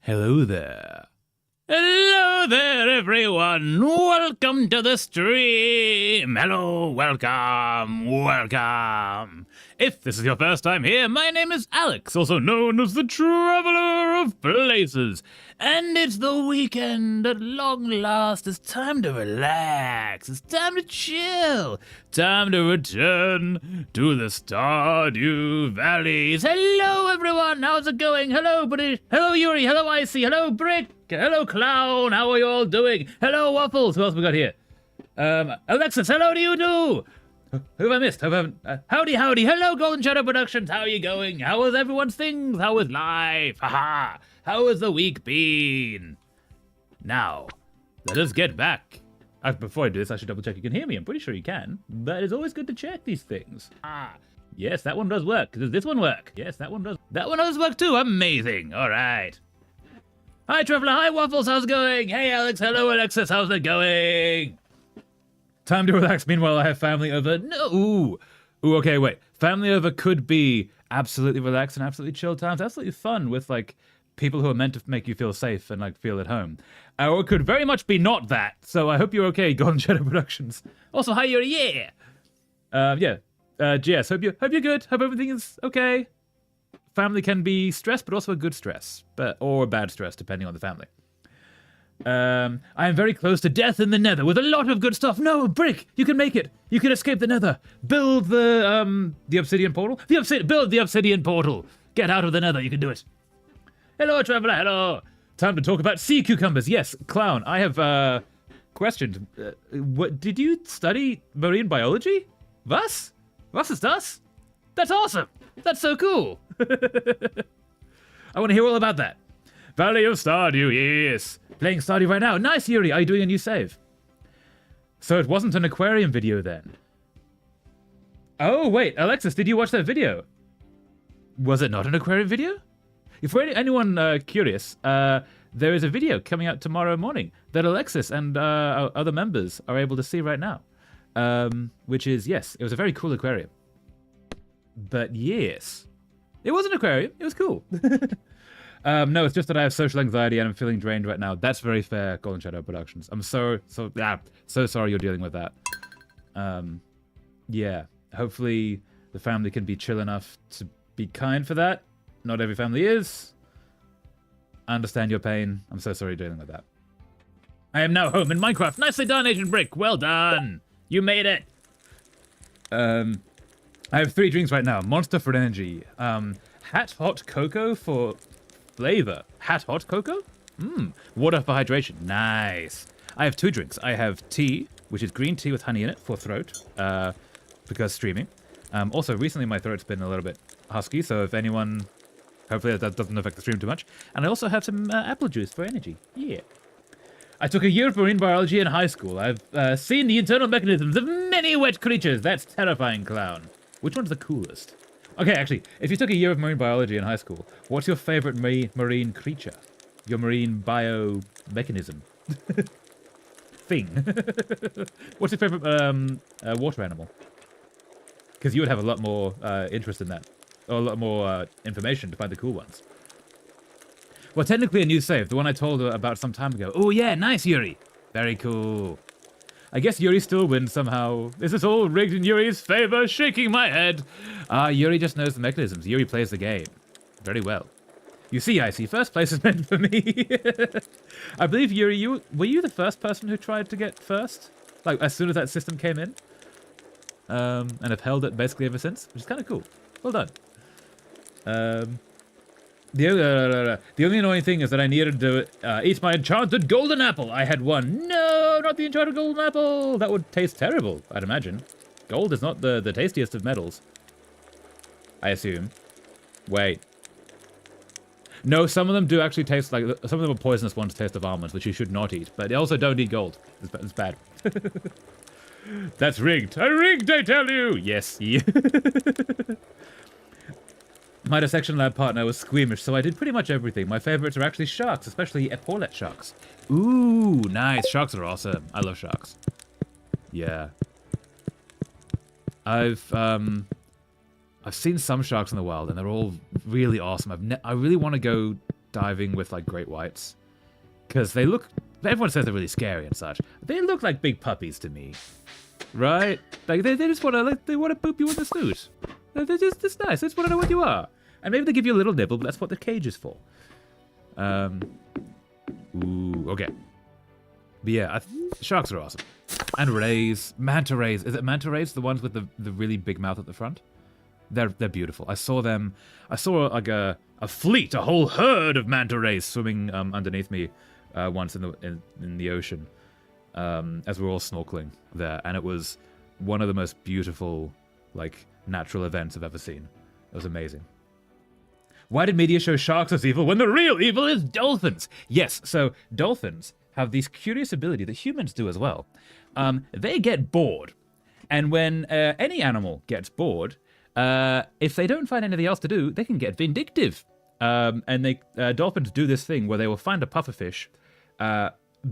Hello there. Hello there, everyone. Welcome to the stream. Hello, welcome. If this is your first time here, my name is Alex, also known as the Traveler of Places. And it's the weekend at long last. It's time to relax. It's time to chill. Time to return to the Stardew Valleys. Hello, everyone. How's it going? Hello, British. Hello, Yuri. Hello, Icy. Hello, Brick. Hello, Clown. How are you all doing? Hello, Waffles. Who else we got here? Alexis. Hello, do you do? Who have I missed? Howdy. Hello, Golden Shadow Productions. How are you going? How is everyone's things? How is life? Haha. How has the week been? Now, let us get back. Before I do this, I should double check you can hear me. I'm pretty sure you can, but it's always good to check these things. Yes, that one does work. Does this one work? Yes, that one does. That one does work too. Amazing. All right. Hi, Traveler. Hi, Waffles. How's it going? Hey, Alex. Hello, Alexis. How's it going? Time to relax. Meanwhile, I have family over. No. Ooh, okay, wait. Family over could be absolutely relaxed and absolutely chill times. Absolutely fun with, like, people who are meant to make you feel safe and, like, feel at home. Or it could very much be not that. So I hope you're okay, Golden Shadow Productions. Also, hi, Yuri. Yeah. GS, hope you're good. Hope everything is okay. Family can be stress, but also a good stress. Or a bad stress, depending on the family. I am very close to death in the nether with a lot of good stuff. No, Brick, you can make it. You can escape the nether. Build the obsidian portal. Build the obsidian portal. Get out of the nether. You can do it. Hello, Traveler. Hello. Time to talk about sea cucumbers. Yes, Clown, I have questioned. What did you study marine biology? Was? Was ist das? That's awesome. That's so cool. I want to hear all about that. Valley of Stardew, yes. Playing Stardew right now. Nice, Yuri. Are you doing a new save? So it wasn't an aquarium video then. Oh, wait. Alexis, did you watch that video? Was it not an aquarium video? If for anyone curious, there is a video coming out tomorrow morning that Alexis and our other members are able to see right now. Which is, yes, it was a very cool aquarium. But yes, it was an aquarium. It was cool. No, it's just that I have social anxiety and I'm feeling drained right now. That's very fair, Golden Shadow Productions. I'm so sorry you're dealing with that. Yeah, hopefully the family can be chill enough to be kind for that. Not every family is. I understand your pain. I'm so sorry you're dealing with that. I am now home in Minecraft. Nicely done, Agent Brick. Well done. You made it. I have 3 drinks right now. Monster for energy. Hat hot cocoa for flavor. Hat hot cocoa? Water for hydration. Nice. I have 2 drinks. I have tea, which is green tea with honey in it for throat, because streaming. Also, recently my throat's been a little bit husky, so if anyone... Hopefully that doesn't affect the stream too much. And I also have some apple juice for energy. Yeah. I took a year of marine biology in high school. I've seen the internal mechanisms of many wet creatures. That's terrifying, Clown. Which one's the coolest? Okay, actually, if you took a year of marine biology in high school, what's your favorite marine creature? Your marine bio mechanism? Thing. What's your favorite water animal? Because you would have a lot more interest in that. Or a lot more information to find the cool ones. Well, technically a new save, the one I told about some time ago. Oh yeah, nice, Yuri. Very cool. I guess Yuri still wins somehow. This is all rigged in Yuri's favor, shaking my head. Yuri just knows the mechanisms. Yuri plays the game very well. You see, Icy, first place is meant for me. I believe, Yuri, were you the first person who tried to get first? Like, as soon as that system came in? And have held it basically ever since, which is kind of cool. Well done. The only annoying thing is that I needed to eat my enchanted golden apple. I had one. No, not the enchanted golden apple. That would taste terrible, I'd imagine. Gold is not the tastiest of metals. I assume. Wait. No, some of them do actually taste like... Some of them are poisonous ones taste of almonds, which you should not eat. But they also don't eat gold. It's bad. That's rigged. I rigged, I tell you! Yes. My dissection lab partner was squeamish, so I did pretty much everything. My favorites are actually sharks, especially epaulet sharks. Ooh, nice. Sharks are awesome. I love sharks. Yeah. I've seen some sharks in the wild, and they're all really awesome. I really want to go diving with like great whites, because they look. Everyone says they're really scary and such. They look like big puppies to me, right? Like they just want to they want to poop you in the snoot. They're just it's nice. They just want to know what you are, and maybe they give you a little nibble, but that's what the cage is for. Ooh, okay. But yeah, sharks are awesome. And rays, manta rays. Is it manta rays? The ones with the really big mouth at the front? They're beautiful. I saw them. I saw like a fleet, a whole herd of manta rays swimming underneath me once in the ocean as we were all snorkeling there, and it was one of the most beautiful like natural events I've ever seen. It was amazing. Why did media show sharks as evil when the real evil is dolphins? Yes, so dolphins have this curious ability that humans do as well. They get bored. And when any animal gets bored, if they don't find anything else to do, they can get vindictive. And dolphins do this thing where they will find a pufferfish,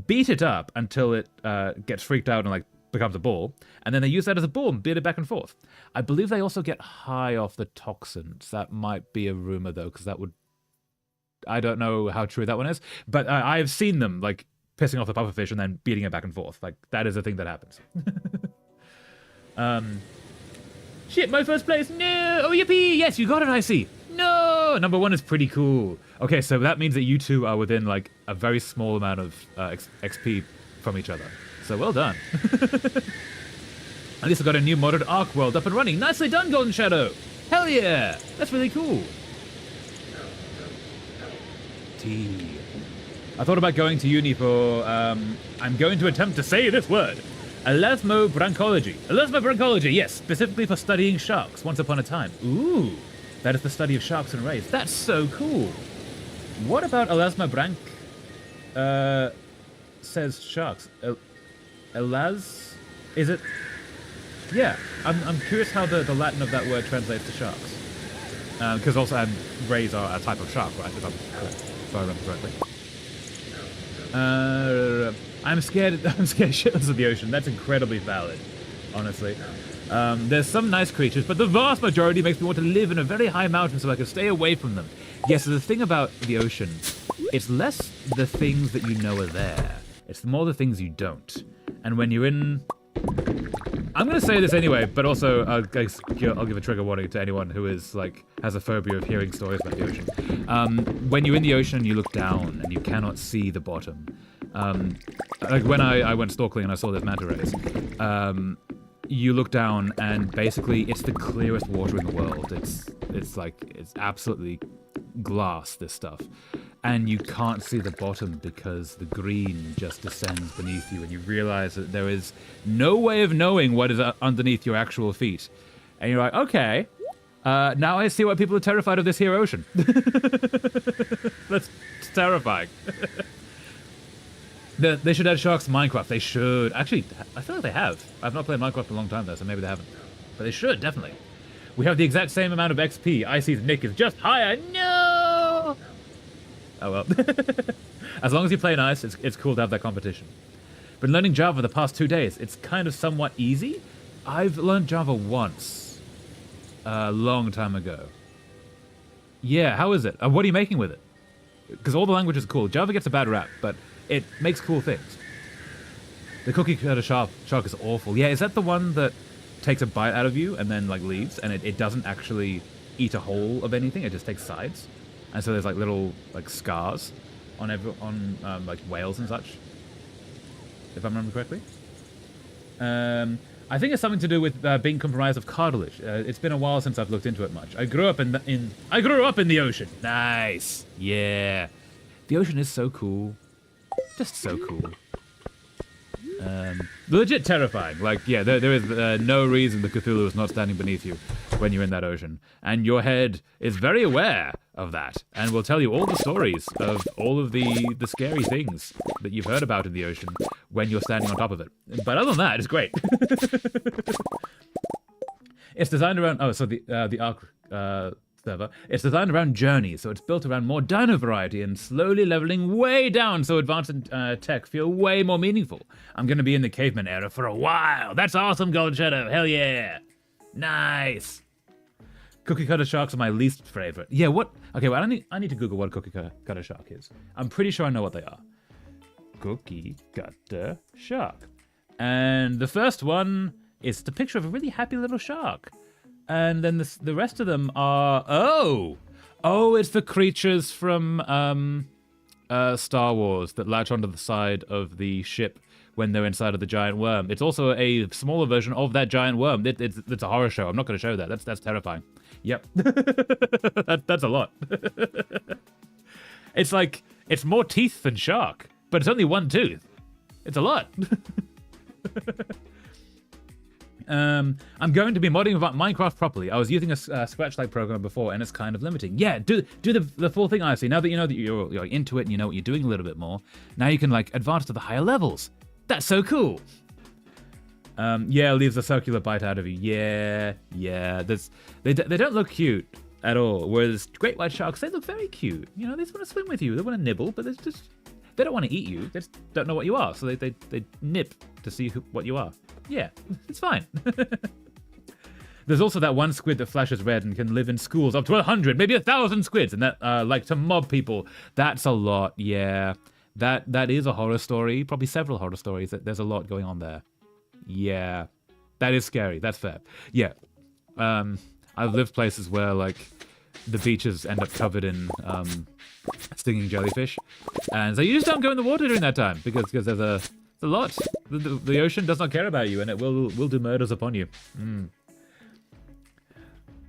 beat it up until it gets freaked out and like becomes a ball, and then they use that as a ball and beat it back and forth. I believe they also get high off the toxins. That might be a rumor though, because that would... I don't know how true that one is, but I have seen them like pissing off the pufferfish and then beating it back and forth. Like, that is a thing that happens. Shit, my first place. No. Oh, yippee. Yes, you got it, I see. No. Number 1 is pretty cool. Okay, so that means that you two are within, like, a very small amount of XP from each other. So, well done. At least I got a new modded Ark world up and running. Nicely done, Golden Shadow. Hell yeah. That's really cool. T. I thought about going to uni for, I'm going to attempt to say this word. Elasmobranchology. Elasmobranchology, yes, specifically for studying sharks once upon a time. Ooh, that is the study of sharks and rays. That's so cool. What about elasmobranch, says sharks? Elas? Is it? Yeah, I'm curious how the Latin of that word translates to sharks. Because also rays are a type of shark, right? If I remember correctly. I'm scared shitless of the ocean. That's incredibly valid, honestly. There's some nice creatures, but the vast majority makes me want to live in a very high mountain so I can stay away from them. Yes, so the thing about the ocean, it's less the things that you know are there. It's more the things you don't. And when you're in... I'm going to say this anyway, but also I'll give a trigger warning to anyone who is like has a phobia of hearing stories about the ocean. When you're in the ocean, you look down and you cannot see the bottom. Like when I went snorkeling and I saw this manta rays, you look down and basically it's the clearest water in the world. It's absolutely glass, this stuff. And you can't see the bottom because the green just descends beneath you and you realize that there is no way of knowing what is underneath your actual feet. And you're like, okay, now I see why people are terrified of this here ocean. That's terrifying. They should add sharks to Minecraft. They should. Actually, I feel like they have. I've not played Minecraft in a long time though, so maybe they haven't. But they should, definitely. We have the exact same amount of XP. Icy's Nick is just higher. No! Oh well. As long as you play nice, it's cool to have that competition. Been learning Java the past 2 days. It's kind of somewhat easy. I've learned Java once. A long time ago. Yeah, how is it? What are you making with it? Because all the language is cool. Java gets a bad rap, but it makes cool things. The cookie cutter shark is awful. Yeah, is that the one that takes a bite out of you and then like leaves, and it doesn't actually eat a whole of anything? It just takes sides. And so there's like little like scars on like whales and such, if I remember correctly. I think it's something to do with being comprised of cartilage. It's been a while since I've looked into it much. I grew up in the ocean. Nice, yeah. The ocean is so cool, just so cool. Legit terrifying. Like, yeah, there is no reason the Cthulhu is not standing beneath you when you're in that ocean. And your head is very aware of that and will tell you all the stories of all of the scary things that you've heard about in the ocean when you're standing on top of it. But other than that, it's great. It's designed around... Oh, so the Ark server. It's designed around journeys, so it's built around more dino variety and slowly leveling way down so advanced tech feel way more meaningful. I'm going to be in the caveman era for a while. That's awesome, Golden Shadow. Hell yeah. Nice. Cookie cutter sharks are my least favorite. Yeah, what? Okay, well, I need to Google what a cookie cutter shark is. I'm pretty sure I know what they are. Cookie cutter shark. And the first one is the picture of a really happy little shark. And then the rest of them are... Oh, it's the creatures from Star Wars that latch onto the side of the ship when they're inside of the giant worm. It's also a smaller version of that giant worm. It's a horror show. I'm not going to show that. That's terrifying. Yep. That's a lot. It's like, it's more teeth than shark, but it's only one tooth. It's a lot. I'm going to be modding about Minecraft properly. I was using a Scratch-like program before, and it's kind of limiting. Yeah, do the full thing, IC. Now that you know that you're into it and you know what you're doing a little bit more, now you can like advance to the higher levels. That's so cool. Yeah, it leaves a circular bite out of you. Yeah. They don't look cute at all. Whereas great white sharks, they look very cute. You know, they just want to swim with you. They want to nibble, but they don't want to eat you. They just don't know what you are, so they nip to see what you are. Yeah, it's fine. There's also that one squid that flashes red and can live in schools up to 100, maybe 1,000 squids, and that like to mob people. That's a lot. Yeah, that is a horror story. Probably several horror stories. There's a lot going on there. Yeah, that is scary. That's fair. Yeah, I've lived places where like the beaches end up covered in stinging jellyfish, and so you just don't go in the water during that time because there's a lot. The ocean does not care about you, and it will do murders upon you.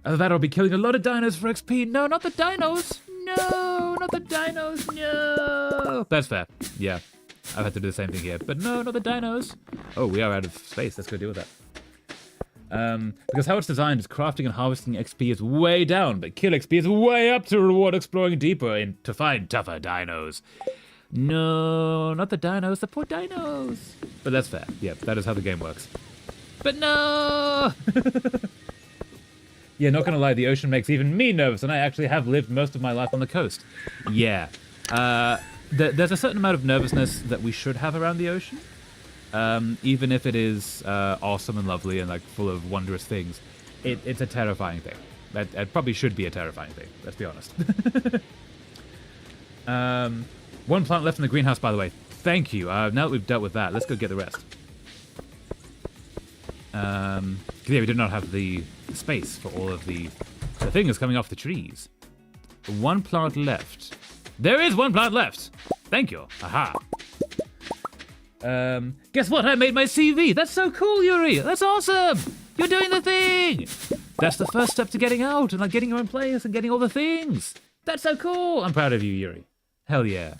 Either that or be killing a lot of dinos for XP. No, not the dinos. No, not the dinos. No. That's fair. Yeah, I've had to do the same thing here, but no, not the dinos. Oh, we are out of space. Let's go deal with that. Because how it's designed is crafting and harvesting XP is way down, but kill XP is way up to reward exploring deeper and to find tougher dinos. No, not the dinos, the poor dinos. But that's fair. Yeah, that is how the game works. But no! Yeah, not gonna lie, the ocean makes even me nervous, and I actually have lived most of my life on the coast. Yeah. There's a certain amount of nervousness that we should have around the ocean. Even if it is awesome and lovely and like full of wondrous things, it's a terrifying thing. It probably should be a terrifying thing, let's be honest. One plant left in the greenhouse, by the way. Thank you. Now that we've dealt with that, let's go get the rest. Yeah, we did not have the space for all of the things coming off the trees. One plant left. There is one plant left. Thank you. Aha. Guess what? I made my CV. That's so cool, Yuri. That's awesome. You're doing the thing. That's the first step to getting out and like getting your own place and getting all the things. That's so cool. I'm proud of you, Yuri. Hell yeah.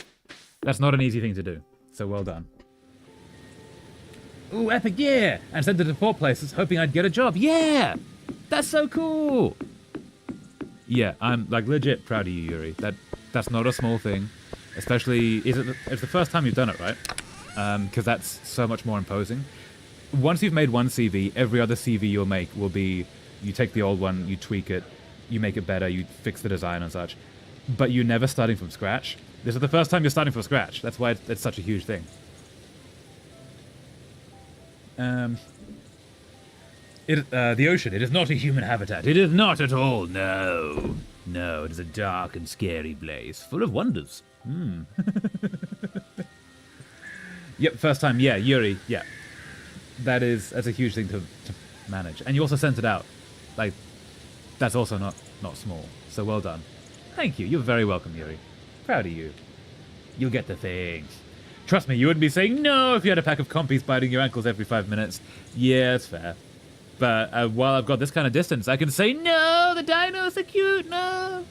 That's not an easy thing to do. So well done. Ooh, epic, yeah. And sent it to 4 places hoping I'd get a job. Yeah. That's so cool. Yeah, I'm like legit proud of you, Yuri. That's not a small thing. Especially, it's the first time you've done it, right? Because that's so much more imposing. Once you've made one CV, every other CV you'll make will be, you take the old one, you tweak it, you make it better, you fix the design and such. But you're never starting from scratch. This is the first time you're starting from scratch. That's why it's such a huge thing. The ocean, it is not a human habitat. It is not at all, no. No, it is a dark and scary place, full of wonders. Yep, first time, yeah, Yuri, yeah. That's a huge thing to manage. And you also sent it out. Like, that's also not small. So well done. Thank you, you're very welcome, Yuri. Proud of you. You'll get the thing. Trust me, you wouldn't be saying no if you had a pack of compies biting your ankles every 5 minutes. Yeah, it's fair. But while I've got this kind of distance, I can say, no, the dinos are cute, no.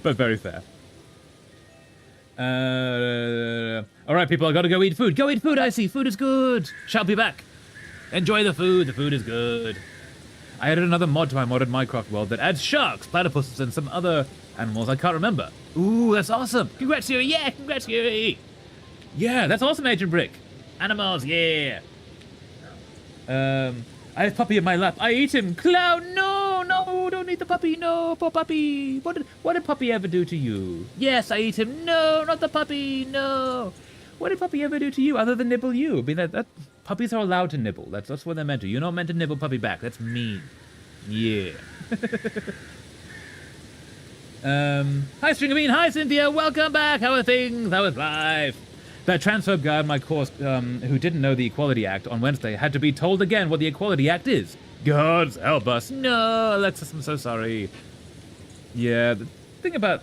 But very fair. All right, people, I gotta go eat food. Go eat food, I see. Food is good. Shall be back. Enjoy the food. The food is good. I added another mod to my modded Minecraft world that adds sharks, platypuses, and some other animals I can't remember. Ooh, that's awesome. Congrats, Yuri. Yeah, congrats, Yuri. Yeah, that's awesome, Agent Brick. Animals, yeah. I have puppy in my lap. I eat him. Clown, no, don't eat the puppy. No, poor puppy. What did puppy ever do to you? Yes, I eat him. No, not the puppy. No. What did puppy ever do to you other than nibble you? I mean, that puppies are allowed to nibble. That's what they're meant to. You're not meant to nibble puppy back. That's mean. Yeah. Hi, Stringer Bean. Hi, Cynthia. Welcome back. How are things? How is life? That transphobe guy on my course who didn't know the Equality Act on Wednesday had to be told again what the Equality Act is. Gods help us. No, Alexis, I'm so sorry. Yeah, the thing about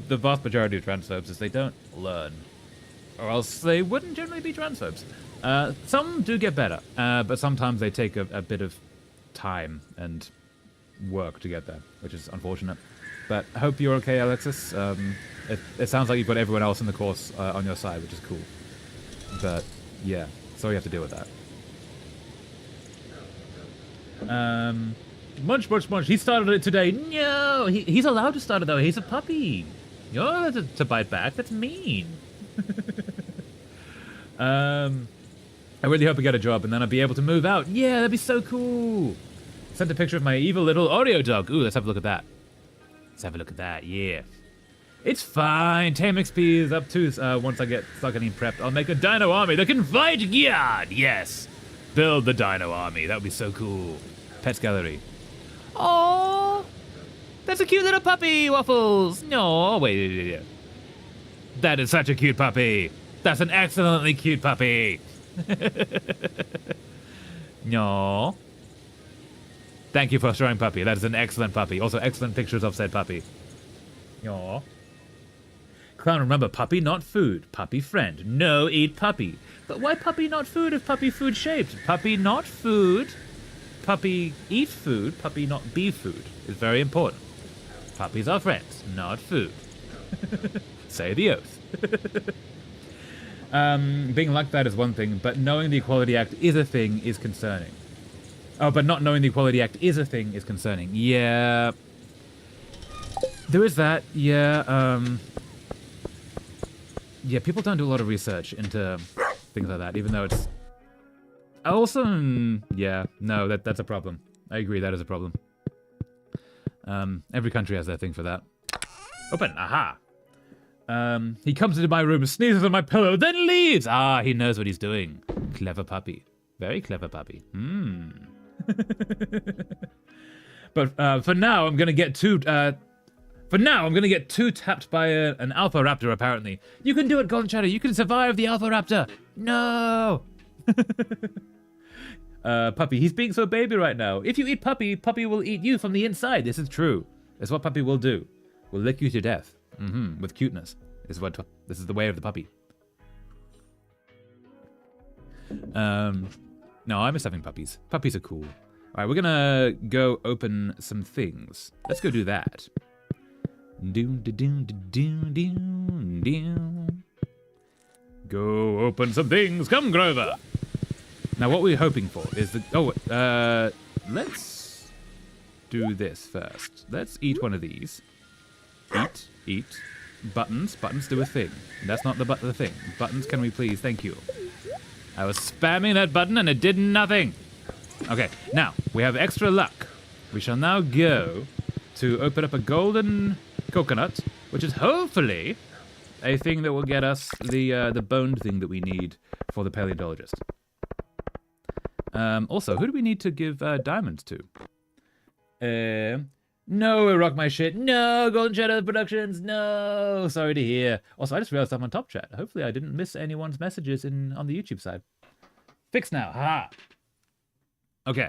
the vast majority of transphobes is they don't learn, or else they wouldn't generally be transphobes. Some do get better, but sometimes they take a bit of time and work to get there, which is unfortunate. But I hope you're okay, Alexis. It sounds like you've got everyone else in the course on your side, which is cool. But yeah, sorry you have to deal with that. Munch. He started it today. No, he's allowed to start it though. He's a puppy. You're to bite back. That's mean. I really hope I get a job and then I'll be able to move out. Yeah, that'd be so cool. Sent a picture of my evil little Oreo dog. Ooh, let's have a look at that. Let's have a look at that. Yeah. It's fine. Tame XP is up too. Once I start getting prepped, I'll make a dino army that can fight God. Yes. Build the dino army. That would be so cool. Pets gallery. Oh, that's a cute little puppy, Waffles. No, wait. That is such a cute puppy. That's an excellently cute puppy. No. Thank you for showing puppy. That is an excellent puppy. Also, excellent pictures of said puppy. No. Clown, remember, puppy not food. Puppy friend. No, eat puppy. But why puppy not food if puppy food shaped? Puppy not food. Puppy eat food. Puppy not be food. Is very important. Puppies are friends, not food. Say the oath. Being like that is one thing, but knowing the Equality Act is a thing is concerning. Oh, but not knowing the Equality Act is a thing is concerning. Yeah. There is that, yeah. Yeah, people don't do a lot of research into things like that, even though it's... Also, yeah, no, that's a problem. I agree, that is a problem. Every country has their thing for that. Open, aha! He comes into my room, sneezes on my pillow, then leaves! Ah, he knows what he's doing. Clever puppy. Very clever puppy. But for now, I'm gonna get too tapped by an Alpha Raptor, apparently. You can do it, Golden Shadow. You can survive the Alpha Raptor. No! Puppy, he's being so baby right now. If you eat puppy, puppy will eat you from the inside. This is true. It's what puppy will do. Will lick you to death. With cuteness. This is the way of the puppy. No, I miss having puppies. Puppies are cool. Alright, we're gonna go open some things. Let's go do that. Go open some things. Come, Grover. Now, what we're hoping for is the... let's do this first. Let's eat one of these. Eat. Buttons. Buttons do a thing. That's not the thing. Buttons, can we please? Thank you. I was spamming that button and it did nothing. Okay, now, we have extra luck. We shall now go to open up a golden coconut, which is hopefully a thing that will get us the bone thing that we need for the paleontologist. Also, who do we need to give diamonds to? No, rock my shit. No, Golden Shadow Productions. No, sorry to hear. Also, I just realized I'm on top chat. Hopefully, I didn't miss anyone's messages on the YouTube side. Fixed now. Ha. Okay.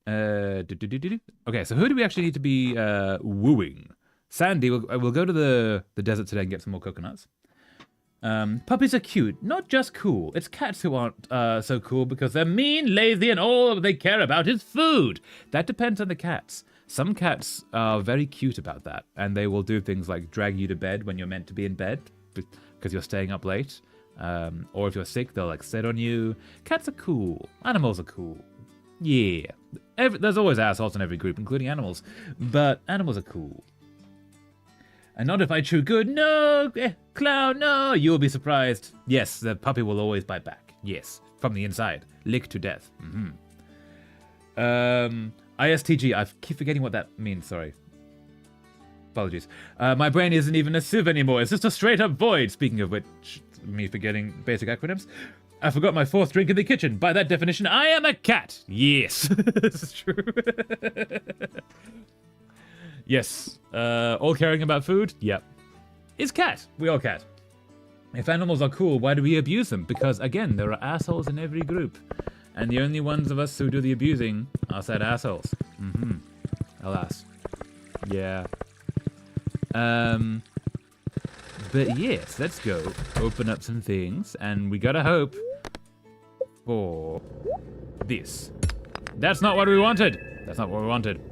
Okay, so who do we actually need to be wooing? Sandy, we'll go to the desert today and get some more coconuts. Puppies are cute, not just cool. It's cats who aren't so cool because they're mean, lazy, and all they care about is food. That depends on the cats. Some cats are very cute about that, and they will do things like drag you to bed when you're meant to be in bed because you're staying up late. Or if you're sick, they'll like sit on you. Cats are cool. Animals are cool. Yeah. There's always assholes in every group, including animals. But animals are cool. And not if I chew good. No, clown, no. You'll be surprised. Yes, the puppy will always bite back. Yes, from the inside. Lick to death. ISTG. I keep forgetting what that means. Sorry. Apologies. My brain isn't even a sieve anymore. It's just a straight up void. Speaking of which, me forgetting basic acronyms. I forgot my 4th drink in the kitchen. By that definition, I am a cat. Yes. This is true. Yes. All caring about food? Yep. Is cat. We all cat. If animals are cool, why do we abuse them? Because, again, there are assholes in every group. And the only ones of us who do the abusing are said assholes. Mm-hmm. Alas. Yeah. But yes, let's go open up some things. And we gotta hope for this. That's not what we wanted. That's not what we wanted.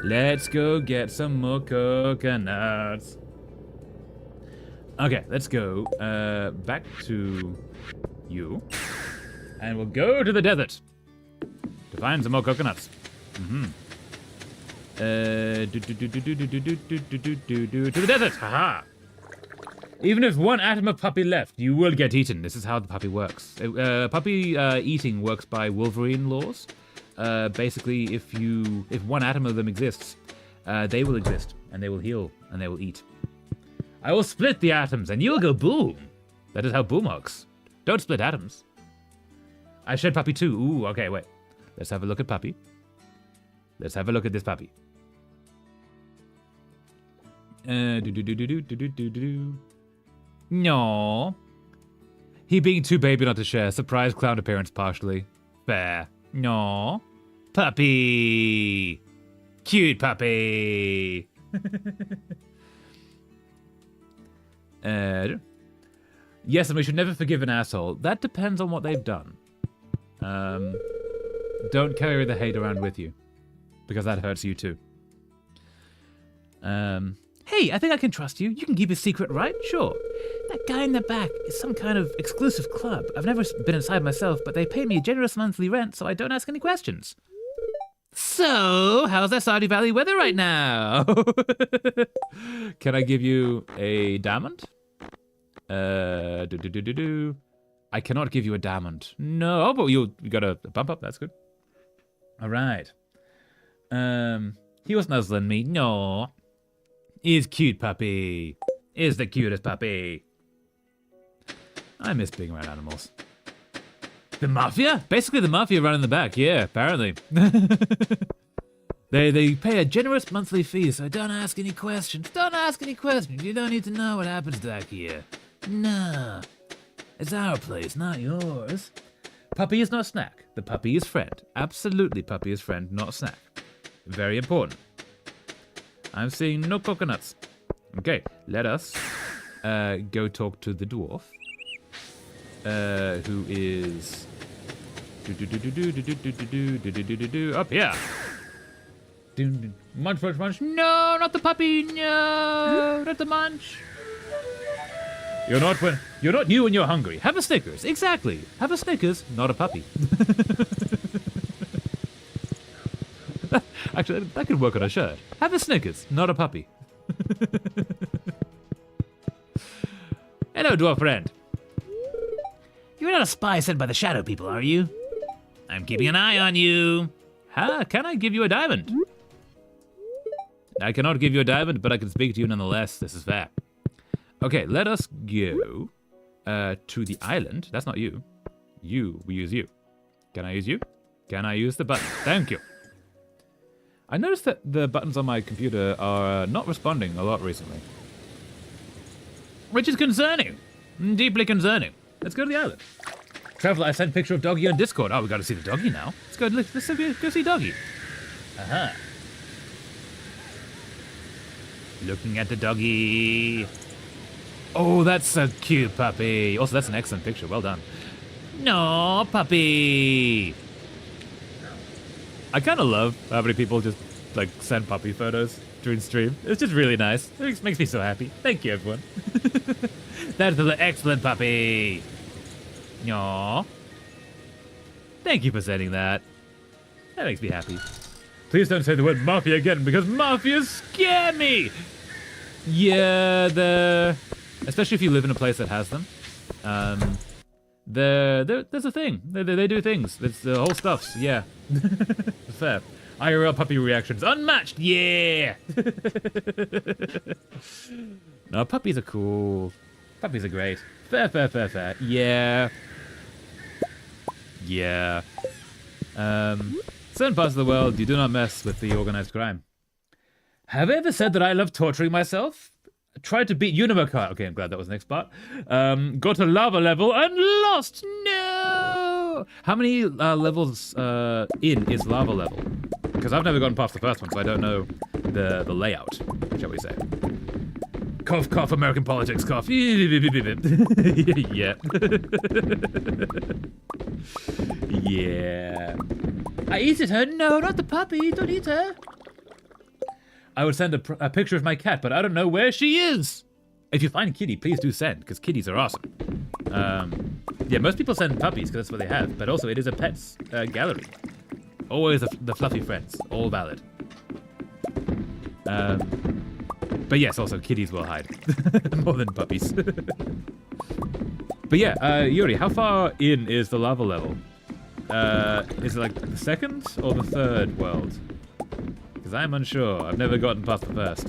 Let's go get some more coconuts. Okay, let's go back to you. And we'll go to the desert to find some more coconuts. To the desert! Haha! Even if one atom of puppy left, you will get eaten. This is how the puppy works. Puppy eating works by Wolverine laws. Basically, if one atom of them exists, they will exist, and they will heal, and they will eat. I will split the atoms, and you'll go boom. That is how boom works. Don't split atoms. I shed puppy too. Ooh, okay, wait. Let's have a look at puppy. Let's have a look at this puppy. No. He being too baby not to share. Surprise clown appearance partially. Fair. No. Puppy. Cute puppy. Yes, and we should never forgive an asshole. That depends on what they've done. Don't carry the hate around with you, because that hurts you too. Hey, I think I can trust you. You can keep a secret, right? Sure. That guy in the back is some kind of exclusive club. I've never been inside myself, but they pay me a generous monthly rent, so I don't ask any questions. So, how's that Stardew Valley weather right now? Can I give you a diamond? I cannot give you a diamond. No, oh, but you got a bump up. That's good. All right. He was nuzzling me. No. Is cute puppy. Is the cutest puppy. I miss being around animals. The mafia? Basically the mafia running the back. Yeah, apparently. They pay a generous monthly fee, so don't ask any questions. Don't ask any questions. You don't need to know what happens back here. Nah. It's our place, not yours. Puppy is not snack. The puppy is friend. Absolutely puppy is friend, not snack. Very important. I'm seeing no coconuts. Okay, let us go talk to the dwarf. Who is up here. Munch, munch, munch. No, not the puppy. No, not the munch. You're not you when you're hungry. Have a Snickers. Exactly. Have a Snickers, not a puppy. Actually, that could work on a shirt. Have a Snickers, not a puppy. Hello, dwarf friend. You're not a spy sent by the shadow people, are you? I'm keeping an eye on you. Can I give you a diamond? I cannot give you a diamond, but I can speak to you nonetheless. This is fair. Okay, let us go to the island. That's not you. We use you. Can I use you? Can I use the button? Thank you. I noticed that the buttons on my computer are not responding a lot recently. Which is concerning. Deeply concerning. Let's go to the island. Traveler, I sent a picture of Doggy on Discord. Oh, we gotta see the doggy now. Let's go see Doggy. Aha. Looking at the doggy. Oh, that's a cute puppy. Also, that's an excellent picture. Well done. No, puppy. I kind of love how many people just like send puppy photos during stream. It's just really nice. It makes me so happy. Thank you, everyone. That is an excellent puppy. No. Thank you for sending that. That makes me happy. Please don't say the word mafia again, because mafias scare me. Yeah, especially if you live in a place that has them. There's a thing. They do things. It's the whole stuffs. Yeah. Fair. IRL puppy reactions unmatched. Yeah. No, puppies are cool. Puppies are great. Fair. Yeah. Yeah. Certain parts of the world, you do not mess with the organized crime. Have I ever said that I love torturing myself? Tried to beat Unimocart. Okay, I'm glad that was the next part. Got to lava level and lost. No! How many levels in is lava level? Because I've never gotten past the first one, so I don't know the layout, shall we say. Cough, cough, American politics, cough. Yeah. Yeah. I eated her. No, not the puppy. Don't eat her. I would send a picture of my cat, but I don't know where she is. If you find Kitty, please do send, because kitties are awesome. Yeah, most people send puppies, because that's what they have, but also it is a pets gallery. Always the fluffy friends, all valid. But yes, also kitties will hide, more than puppies. But yeah, Yuri, how far in is the lava level? Is it like the second or the third world? Because I'm unsure. I've never gotten past the first.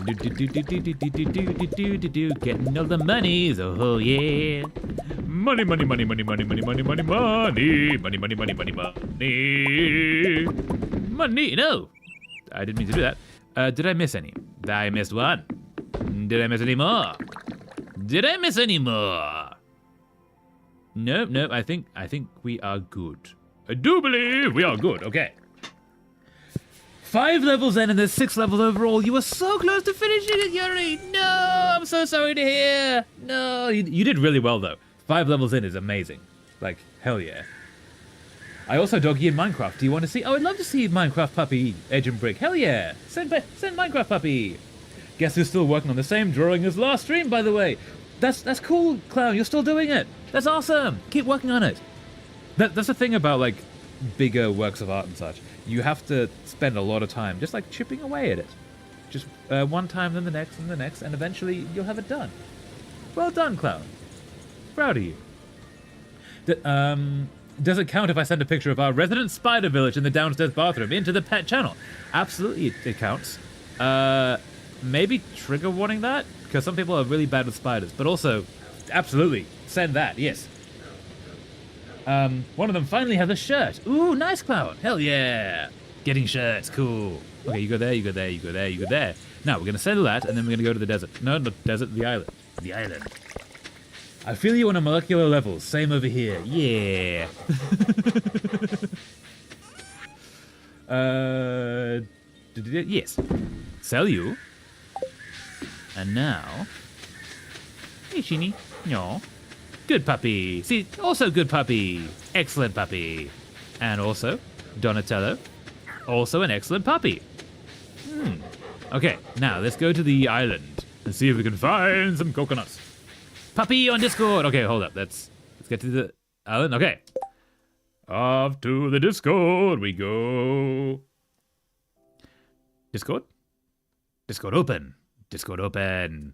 Getting all the monies, oh yeah. Money. Money. No, I didn't mean to do that. Did I miss any? I missed one. Did I miss any more? Did I miss any more? Nope. I think we are good. I do believe we are good. Okay. 5 levels in and there's 6 levels overall. You were so close to finishing it, Yuri. No, I'm so sorry to hear. No, you did really well though. 5 levels in is amazing. Like, hell yeah. I also doggy in Minecraft. Do you want to see? Oh, I'd love to see Minecraft puppy Edge and Brick. Hell yeah. Send Minecraft puppy. Guess who's still working on the same drawing as last stream, by the way. That's cool, Clown. You're still doing it. That's awesome. Keep working on it. That's the thing about like bigger works of art and such. You have to spend a lot of time just like chipping away at it. Just one time, then the next, and eventually you'll have it done. Well done, Clown. Proud of you. Does it count if I send a picture of our resident spider village in the downstairs bathroom into the pet channel? Absolutely, it counts. Maybe trigger warning that? Because some people are really bad with spiders. But also, absolutely, send that, yes. One of them finally has a shirt. Ooh, nice, Clown. Hell yeah. Getting shirts, cool. Okay, you go there, you go there, you go there, you go there. Now, we're going to settle that, and then we're going to go to the desert. No, not desert, the island. The island. I feel you on a molecular level. Same over here. Yeah. Yes. Sell you. And now... Hey, Sheeny. No. Good puppy. See, also good puppy. Excellent puppy. And also, Donatello. Also an excellent puppy. Okay, now let's go to the island and see if we can find some coconuts. Puppy on Discord. Okay, hold up. Let's get to the island. Okay. Off to the Discord we go. Discord? Discord open. Discord open.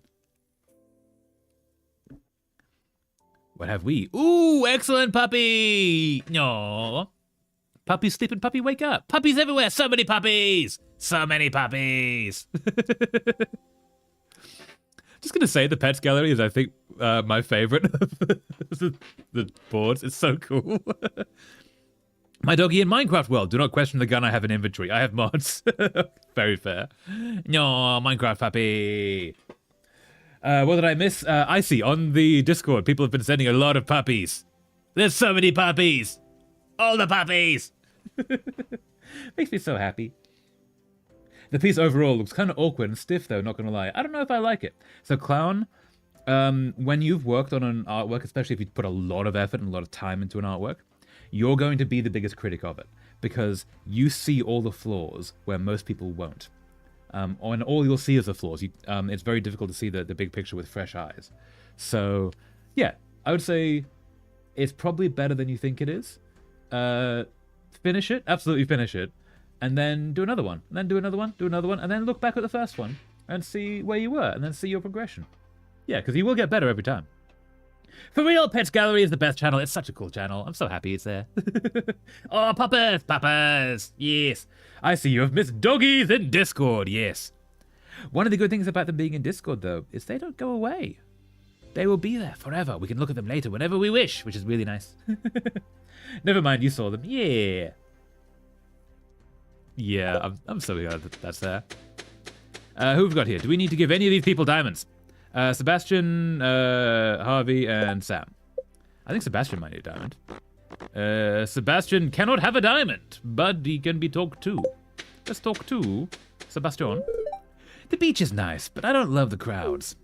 What have we? Ooh, excellent puppy. No. Puppy sleeping, puppy wake up. Puppies everywhere. So many puppies. So many puppies. Just gonna say the pets gallery is, I think, my favorite of the boards. It's so cool. My doggy in Minecraft world. Do not question the gun I have in inventory. I have mods. Very fair. No, Minecraft puppy. What did I miss? I see on the Discord, people have been sending a lot of puppies. There's so many puppies. All the puppies. Makes me so happy. The piece overall looks kind of awkward and stiff, though, not going to lie. I don't know if I like it. So, Clown, when you've worked on an artwork, especially if you put a lot of effort and a lot of time into an artwork, you're going to be the biggest critic of it because you see all the flaws where most people won't. And all you'll see is the flaws. It's very difficult to see the big picture with fresh eyes. So, yeah, I would say it's probably better than you think it is. Finish it. Absolutely finish it. And then do another one. And then do another one. Do another one. And then look back at the first one and see where you were. And then see your progression. Yeah, because you will get better every time. For real, Pets Gallery is the best channel. It's such a cool channel. I'm so happy it's there. Oh, puppers, puppers. Yes. I see you have missed doggies in Discord. Yes. One of the good things about them being in Discord, though, is they don't go away. They will be there forever. We can look at them later whenever we wish, which is really nice. Never mind, you saw them. Yeah. Yeah, I'm so glad that's there. Who have we got here? Do we need to give any of these people diamonds? Sebastian, Harvey, and Sam. I think Sebastian might need a diamond. Sebastian cannot have a diamond, but he can be talked to. Let's talk to Sebastian. The beach is nice, but I don't love the crowds.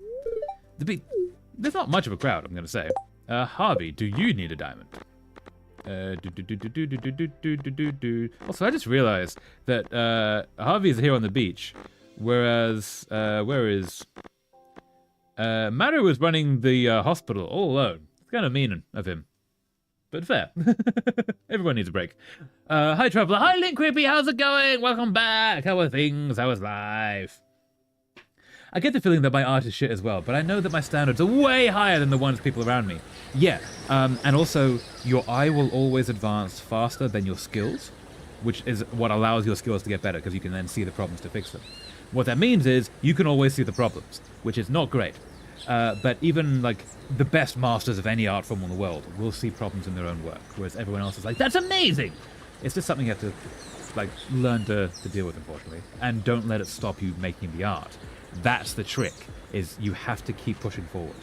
There's not much of a crowd, I'm going to say. Harvey, do you need a diamond? Also, I just realized that Harvey is here on the beach, whereas, where is... Maru was running the hospital all alone. It's kind of mean of him. But fair. Everyone needs a break. Hi, Traveler. Hi, Link Creepy. How's it going? Welcome back. How are things? How is life? I get the feeling that my art is shit as well, but I know that my standards are way higher than the ones of people around me. Yeah, and also, your eye will always advance faster than your skills, which is what allows your skills to get better, because you can then see the problems to fix them. What that means is, you can always see the problems, which is not great. But even, like, the best masters of any art form in the world will see problems in their own work, whereas everyone else is like, that's amazing! It's just something you have to, like, learn to deal with, unfortunately. And don't let it stop you making the art. That's the trick, is you have to keep pushing forward,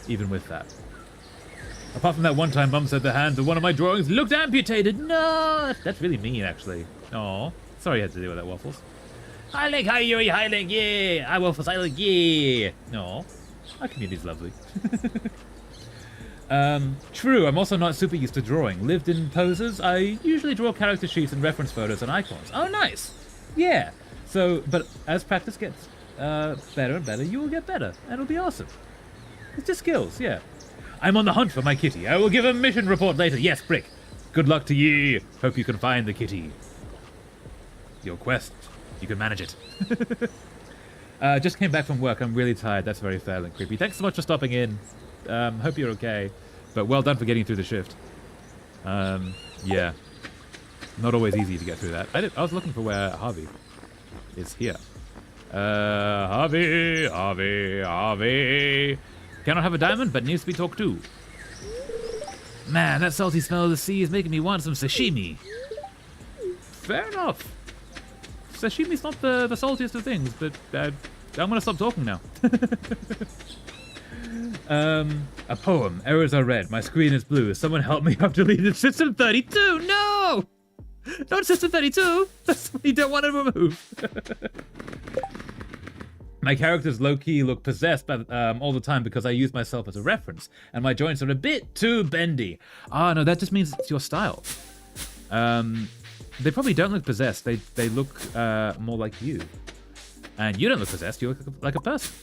even with that. Apart from that one time Mum said the hands of one of my drawings looked amputated. No, that's really mean, actually. Aw, sorry you had to deal with that, Waffles. Hi, Link, hi, Yuri, hi, Link, yeah. Hi, Waffles, hi, Link, yeah. No, our community's lovely. True, I'm also not super used to drawing. Lived in poses, I usually draw character sheets and reference photos and icons. Oh, nice. Yeah. So, but as practice gets better and better, you will get better, and it'll be awesome. It's just skills, yeah. I'm on the hunt for my kitty. I will give a mission report later. Yes, Brick. Good luck to ye. Hope you can find the kitty. Your quest. You can manage it. Just came back from work. I'm really tired. That's very fair and creepy. Thanks so much for stopping in. Hope you're okay. But well done for getting through the shift. Yeah. Not always easy to get through that. I was looking for where Harvey is here. Harvey. Cannot have a diamond, but needs to be talked to. Man, that salty smell of the sea is making me want some sashimi. Fair enough. Sashimi's not the saltiest of things, but I'm gonna stop talking now. A poem. Errors are red. My screen is blue. Someone help me. I've deleted System 32. No! Not System 32. That's what you don't want to remove. My characters low-key look possessed by, all the time because I use myself as a reference, and my joints are a bit too bendy. Ah, no, that just means it's your style. They probably don't look possessed. They look more like you. And you don't look possessed. You look like a person.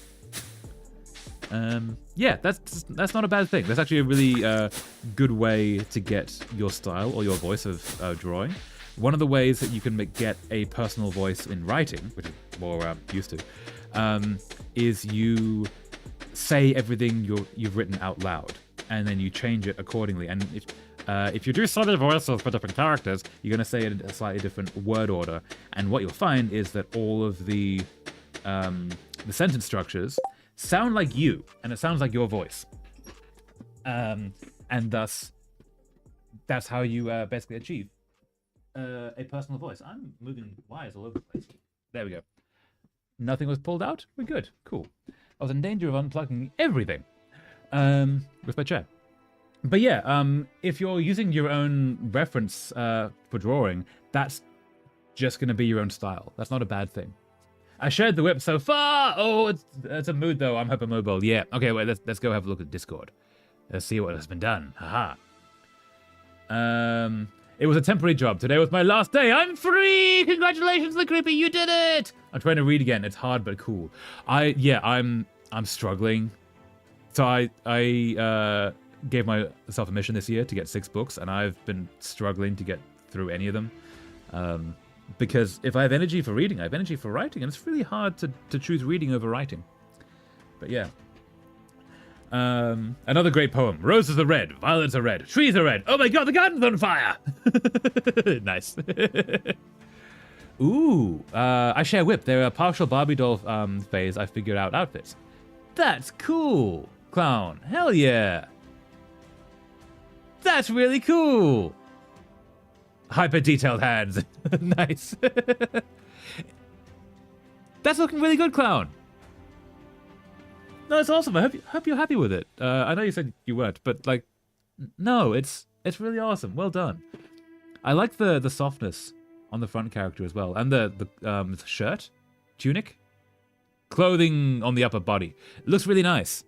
Yeah, that's not a bad thing. That's actually a really good way to get your style or your voice of drawing. One of the ways that you can get a personal voice in writing, which is more used to, is you say everything you've written out loud, and then you change it accordingly. And if you do slightly voices for different characters, you're going to say it in a slightly different word order. And what you'll find is that all of the sentence structures sound like you, and it sounds like your voice. And thus, that's how you basically achieve a personal voice. I'm moving wires all over the place. There we go. Nothing was pulled out? We're good. Cool. I was in danger of unplugging everything with my chair. But yeah, if you're using your own reference for drawing, that's just going to be your own style. That's not a bad thing. I shared the whip so far. Oh, it's a mood though. I'm hypermobile. Yeah. Okay, wait. Let's go have a look at Discord. Let's see what has been done. Haha. It was a temporary job. Today was my last day. I'm free. Congratulations, the creepy. You did it. I'm trying to read again. It's hard but cool. I'm struggling. So I gave myself a mission this year to get 6 books, and I've been struggling to get through any of them. Because if I have energy for reading, I have energy for writing, and it's really hard to choose reading over writing. But yeah. Another great poem. Roses are red, violets are red, trees are red. Oh my god, the garden's on fire! Nice. Ooh, I share whip. They're a partial Barbie doll phase. I figured out outfits. That's cool. clown. Hell yeah. That's really cool. Hyper detailed hands. Nice. That's looking really good, clown. No, it's awesome. I hope you're happy with it. I know you said you weren't, but like, no, it's really awesome. Well done. I like the softness on the front character as well, and the shirt, tunic, clothing on the upper body. It looks really nice.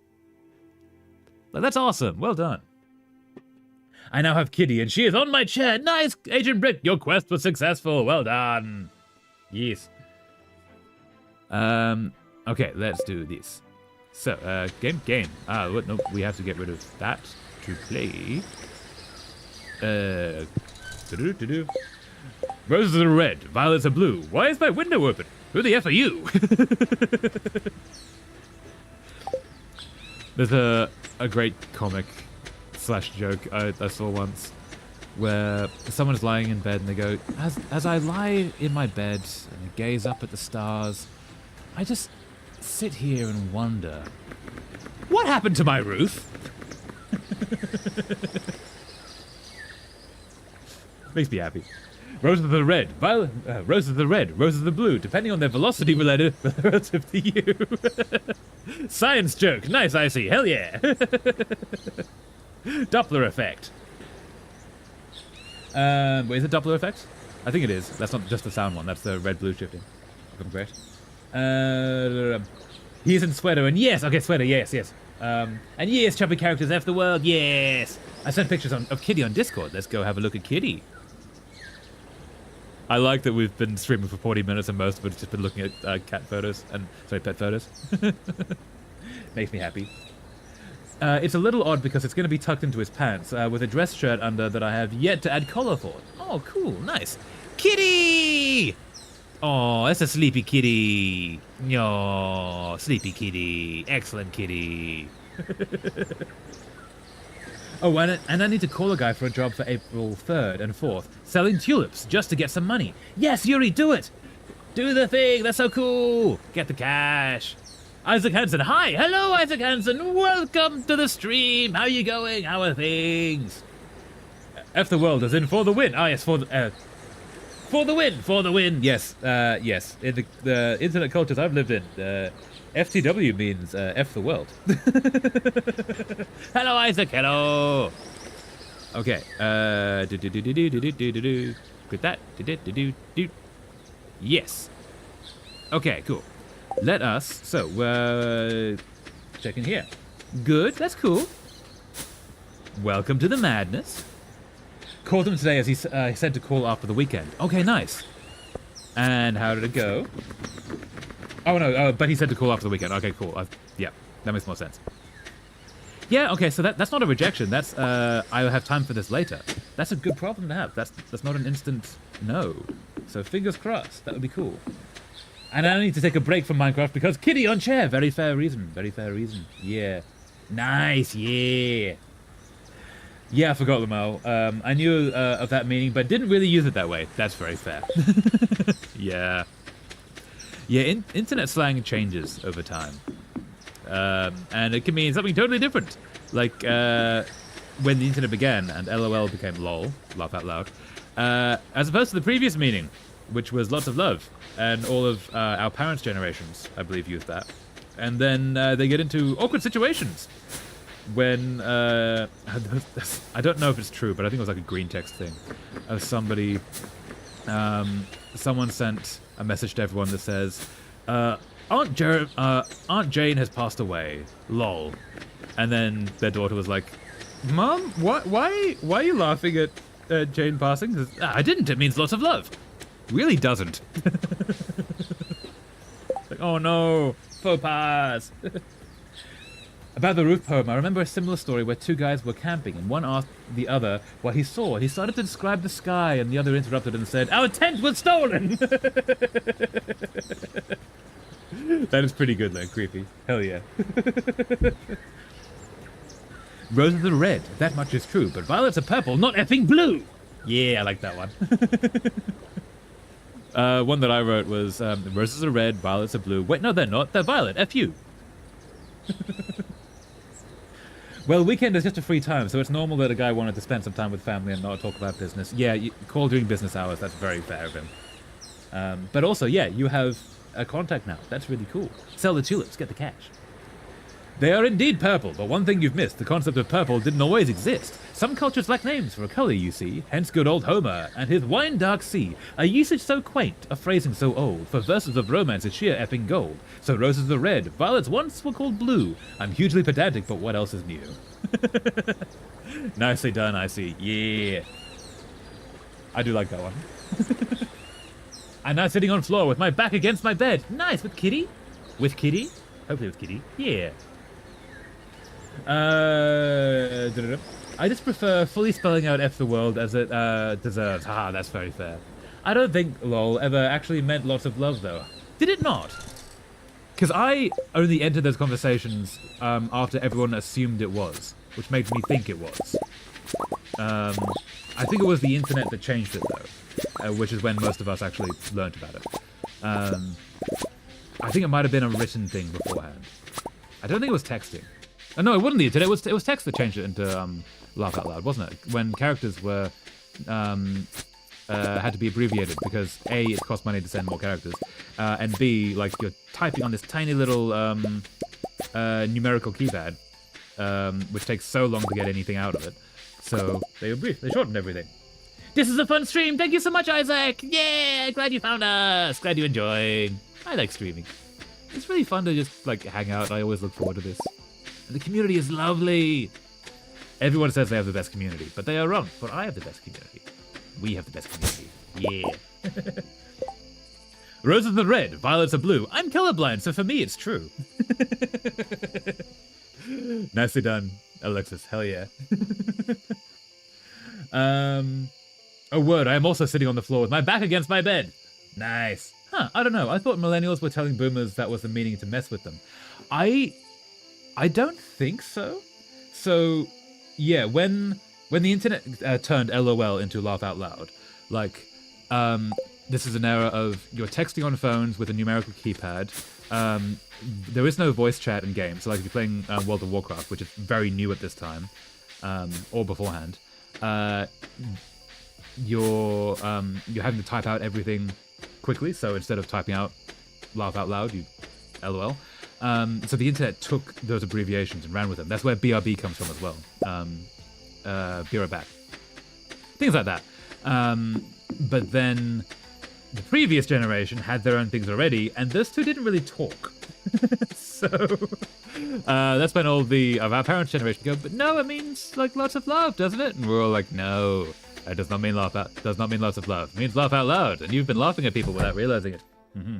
Like, that's awesome. Well done. I now have Kitty, and she is on my chair. Nice, Agent Brick. Your quest was successful. Well done. Yes. Okay, let's do this. So, game. What? No, we have to get rid of that to play. Roses are red, violets are blue. Why is my window open? Who the F are you? There's a great comic / joke I saw once where someone's lying in bed and they go, as I lie in my bed and I gaze up at the stars, I just sit here and wonder, what happened to my roof? Makes me happy. Roses are red, roses are red, roses are blue, depending on their velocity relative to you. Science joke, nice, I see, hell yeah. Doppler effect. Wait, is it Doppler effect? I think it is. That's not just the sound one, that's the red-blue shifting. If I'm correct. He's in sweater, and yes, okay, sweater, yes. And yes, chubby characters F the world, yes. I sent pictures of Kitty on Discord. Let's go have a look at Kitty. I like that we've been streaming for 40 minutes and most of it's just been looking at pet photos. Makes me happy. It's a little odd because it's going to be tucked into his pants with a dress shirt under that I have yet to add collar for. Oh, cool, nice. Kitty! Oh, that's a sleepy kitty. No, sleepy kitty. Excellent kitty. Oh, and I need to call a guy for a job for April 3rd and 4th, selling tulips just to get some money. Yes, Yuri, do it! Do the thing, that's so cool! Get the cash. Isaac Hansen, hi! Hello, Isaac Hansen! Welcome to the stream! How you going? How are things? F the world, as in for the win. Ah, yes, for the win! Yes, yes. In the internet cultures I've lived in, FTW means F the world. Hello, Isaac. Hello. Okay. Quit that. Yes. Okay. Cool. Let us. So check in here. Good. That's cool. Welcome to the madness. Called him today as he said to call after the weekend. Okay. Nice. And how did it go? Oh, no, but he said to call after the weekend. Okay, cool. Yeah, that makes more sense. Yeah, okay, so that's not a rejection. That's, I'll have time for this later. That's a good problem to have. That's not an instant no. So fingers crossed. That would be cool. And I need to take a break from Minecraft because Kitty on chair. Very fair reason. Very fair reason. Yeah. Nice, yeah. Yeah, I forgot, Lamel. I knew of that meaning, but didn't really use it that way. That's very fair. Yeah. Yeah, internet slang changes over time. And it can mean something totally different. Like, when the internet began and LOL became LOL, laugh out loud, as opposed to the previous meaning, which was lots of love. And all of our parents' generations, I believe, used that. And then they get into awkward situations. When, I don't know if it's true, but I think it was like a green text thing. Somebody, someone sent a message to everyone that says, Aunt Jane has passed away, lol. And then their daughter was like, Mom, why are you laughing at Jane passing? I didn't, it means lots of love. Really doesn't. Like, oh no, faux pas. About the roof poem, I remember a similar story where two guys were camping and one asked the other what he saw. He started to describe the sky and the other interrupted and said, our tent was stolen! That is pretty good, like, creepy. Hell yeah. Roses are red, that much is true, but violets are purple, not effing blue! Yeah, I like that one. One that I wrote was, roses are red, violets are blue. Wait, no, they're not. They're violet. F you. Well, weekend is just a free time, so it's normal that a guy wanted to spend some time with family and not talk about business. Yeah, call during business hours. That's very fair of him. But also, yeah, you have a contact now. That's really cool. Sell the tulips, get the cash. They are indeed purple, but one thing you've missed, the concept of purple didn't always exist. Some cultures lack names for a colour, you see, hence good old Homer and his wine-dark sea, a usage so quaint, a phrasing so old, for verses of romance is sheer epping gold. So roses are red, violets once were called blue. I'm hugely pedantic, but what else is new? Nicely done, I see. Yeah. I do like that one. I'm now sitting on floor with my back against my bed. Nice, with Kitty? With Kitty? Hopefully with Kitty. Yeah. I just prefer fully spelling out F the world as it deserves. Haha, that's very fair. I don't think lol ever actually meant lots of love though. Did it not? Because I only entered those conversations after everyone assumed it was, which made me think it was. I think it was the internet that changed it though, which is when most of us actually learnt about it. I think it might have been a written thing beforehand. I don't think it was texting. Oh, no, it wasn't the internet. It was text that changed it into laugh out loud, wasn't it? When characters were had to be abbreviated because A, it cost money to send more characters, and B, like you're typing on this tiny little numerical keypad, which takes so long to get anything out of it. So they shortened everything. This is a fun stream. Thank you so much, Isaac. Yeah, glad you found us. Glad you're enjoying. I like streaming. It's really fun to just like hang out. I always look forward to this. And the community is lovely. Everyone says they have the best community, but they are wrong. For I have the best community. We have the best community. Yeah. Roses are red, violets are blue. I'm colorblind, so for me it's true. Nicely done, Alexis. Hell yeah. A word. I am also sitting on the floor with my back against my bed. Nice. Huh, I don't know. I thought millennials were telling boomers that was the meaning to mess with them. I don't think so. So, yeah, when the internet turned LOL into laugh out loud, like, this is an era of you're texting on phones with a numerical keypad. There is no voice chat in games. So, like, if you're playing World of Warcraft, which is very new at this time, or beforehand, you're having to type out everything quickly. So instead of typing out laugh out loud, you LOL. So the internet took those abbreviations and ran with them. That's where BRB comes from as well. Be right back. Things like that. But then the previous generation had their own things already, and those two didn't really talk. So that's when all of our parents' generation go, but no, it means like lots of love, doesn't it? And we're all like, no, that does not mean laugh out. Does not mean lots of love. It means laugh out loud, and you've been laughing at people without realizing it. Mm-hmm.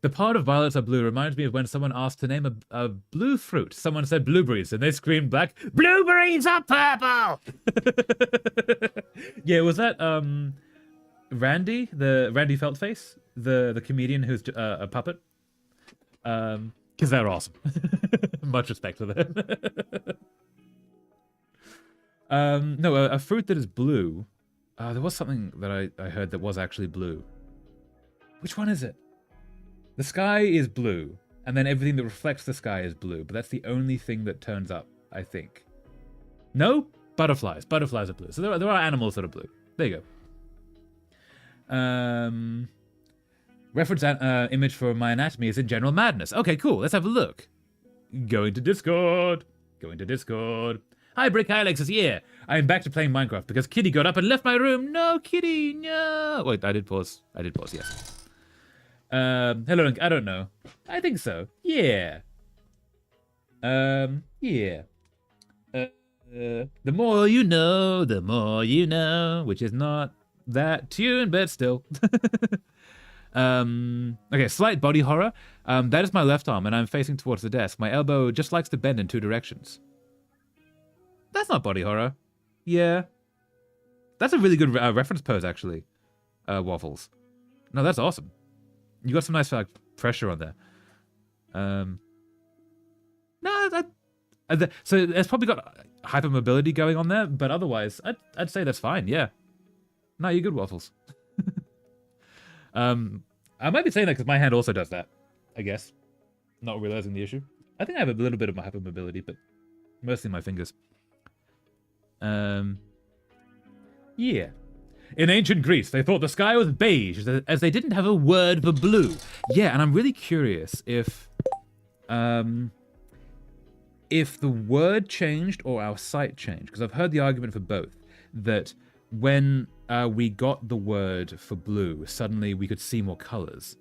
The part of violets are blue reminds me of when someone asked to name a blue fruit. Someone said blueberries, and they screamed back, "Blueberries are purple!" Yeah, was that Randy, the Randy Feltface, the comedian who's a puppet? Because they're awesome. Much respect for them. No, a fruit that is blue. There was something that I heard that was actually blue. Which one is it? The sky is blue, and then everything that reflects the sky is blue, but that's the only thing that turns up, I think. No? Butterflies. Butterflies are blue. So there are animals that are blue. There you go. Reference image for my anatomy is in General Madness. Okay, cool. Let's have a look. Going to Discord. Hi, Brick Alexis. Yeah, I am back to playing Minecraft because Kitty got up and left my room. No, Kitty, no. Wait, I did pause. Yes. Hello, Link. I don't know. I think so. Yeah. Yeah. The more you know, which is not that tune, but still. Okay, slight body horror. That is my left arm, and I'm facing towards the desk. My elbow just likes to bend in two directions. That's not body horror. Yeah. That's a really good reference pose, actually. Waffles. No, that's awesome. You got some nice like pressure on there. No, so it's probably got hypermobility going on there, but otherwise, I'd say that's fine. Yeah. No, you're good, Waffles. I might be saying that because my hand also does that, I guess. Not realizing the issue. I think I have a little bit of my hypermobility, but mostly my fingers. Yeah. In ancient Greece, they thought the sky was beige, as they didn't have a word for blue. Yeah, and I'm really curious if the word changed or our sight changed, because I've heard the argument for both, that when we got the word for blue, suddenly we could see more colors,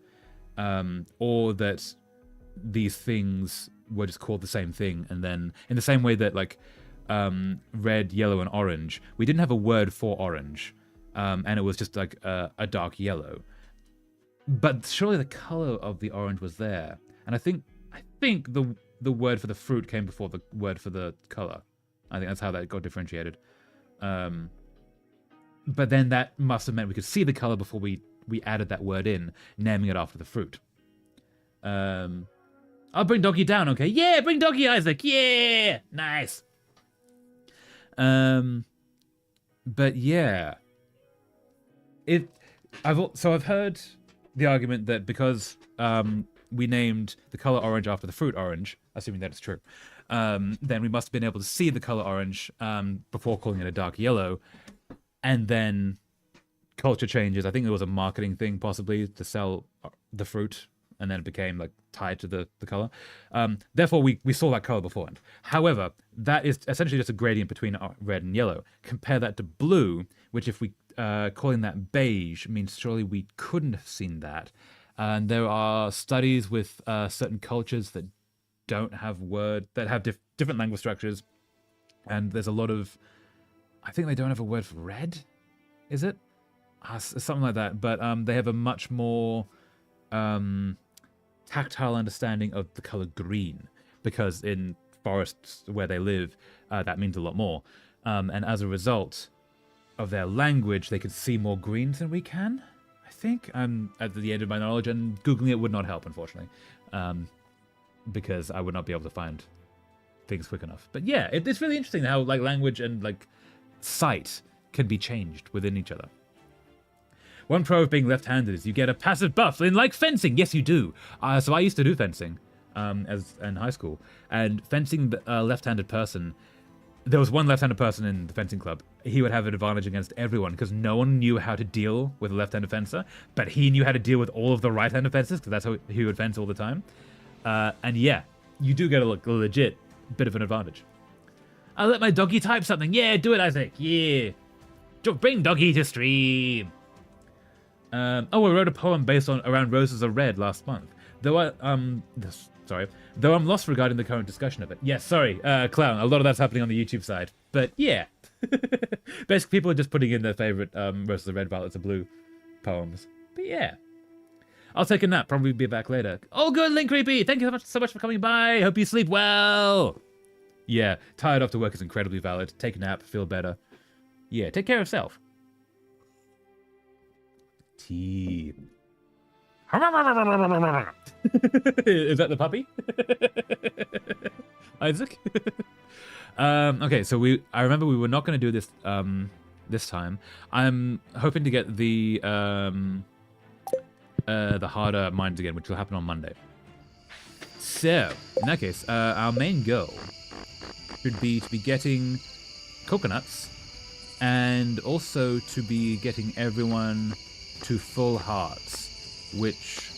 or that these things were just called the same thing, and then in the same way that like red, yellow, and orange, we didn't have a word for orange, and it was just like a dark yellow. But surely the color of the orange was there, and I think the word for the fruit came before the word for the color. I think that's how that got differentiated. But then that must have meant we could see the color before we added that word in, naming it after the fruit. I'll bring Doggy down, okay? Yeah, bring Doggy, Isaac. Yeah, nice. But yeah, I've heard the argument that because we named the color orange after the fruit orange, assuming that is true, then we must have been able to see the color orange before calling it a dark yellow, and then culture changes. I think it was a marketing thing, possibly, to sell the fruit, and then it became like tied to the color. Therefore, we saw that color beforehand. However, that is essentially just a gradient between red and yellow. Compare that to blue, which if we calling that beige means surely we couldn't have seen that. And there are studies with certain cultures that don't have that have different language structures, and there's a lot of, I think they don't have a word for red, is it? Something like that. But they have a much more tactile understanding of the color green, because in forests where they live, that means a lot more. And as a result of their language, they can see more greens than we can, I think. I'm at the end of my knowledge, and Googling it would not help, unfortunately, because I would not be able to find things quick enough. But yeah, it's really interesting how like language and like sight can be changed within each other. One pro of being left-handed is you get a passive buff in like fencing. Yes, you do. So I used to do fencing as in high school, and fencing a left-handed person. There was one left-handed person in the fencing club. He would have an advantage against everyone because no one knew how to deal with a left-handed fencer, but he knew how to deal with all of the right-handed fencers because that's how he would fence all the time. And yeah, you do get a legit bit of an advantage. I'll let my doggy type something. Yeah, do it, Isaac. Yeah. Bring Doggy to stream. I wrote a poem based on around roses are red last month. Though I'm lost regarding the current discussion of it. Yes, sorry, Clown. A lot of that's happening on the YouTube side. But yeah, basically people are just putting in their favorite roses are red, violets are blue poems. But yeah, I'll take a nap. Probably be back later. Oh, good, Link Creepy. Thank you so much for coming by. Hope you sleep well. Yeah, tired after work is incredibly valid. Take a nap, feel better. Yeah, take care of self. Tea. Is that the puppy? Isaac? Okay, so I remember we were not going to do this this time. I'm hoping to get the harder mines again, which will happen on Monday. So, in that case, our main goal should be to be getting coconuts, and also to be getting everyone to full hearts, which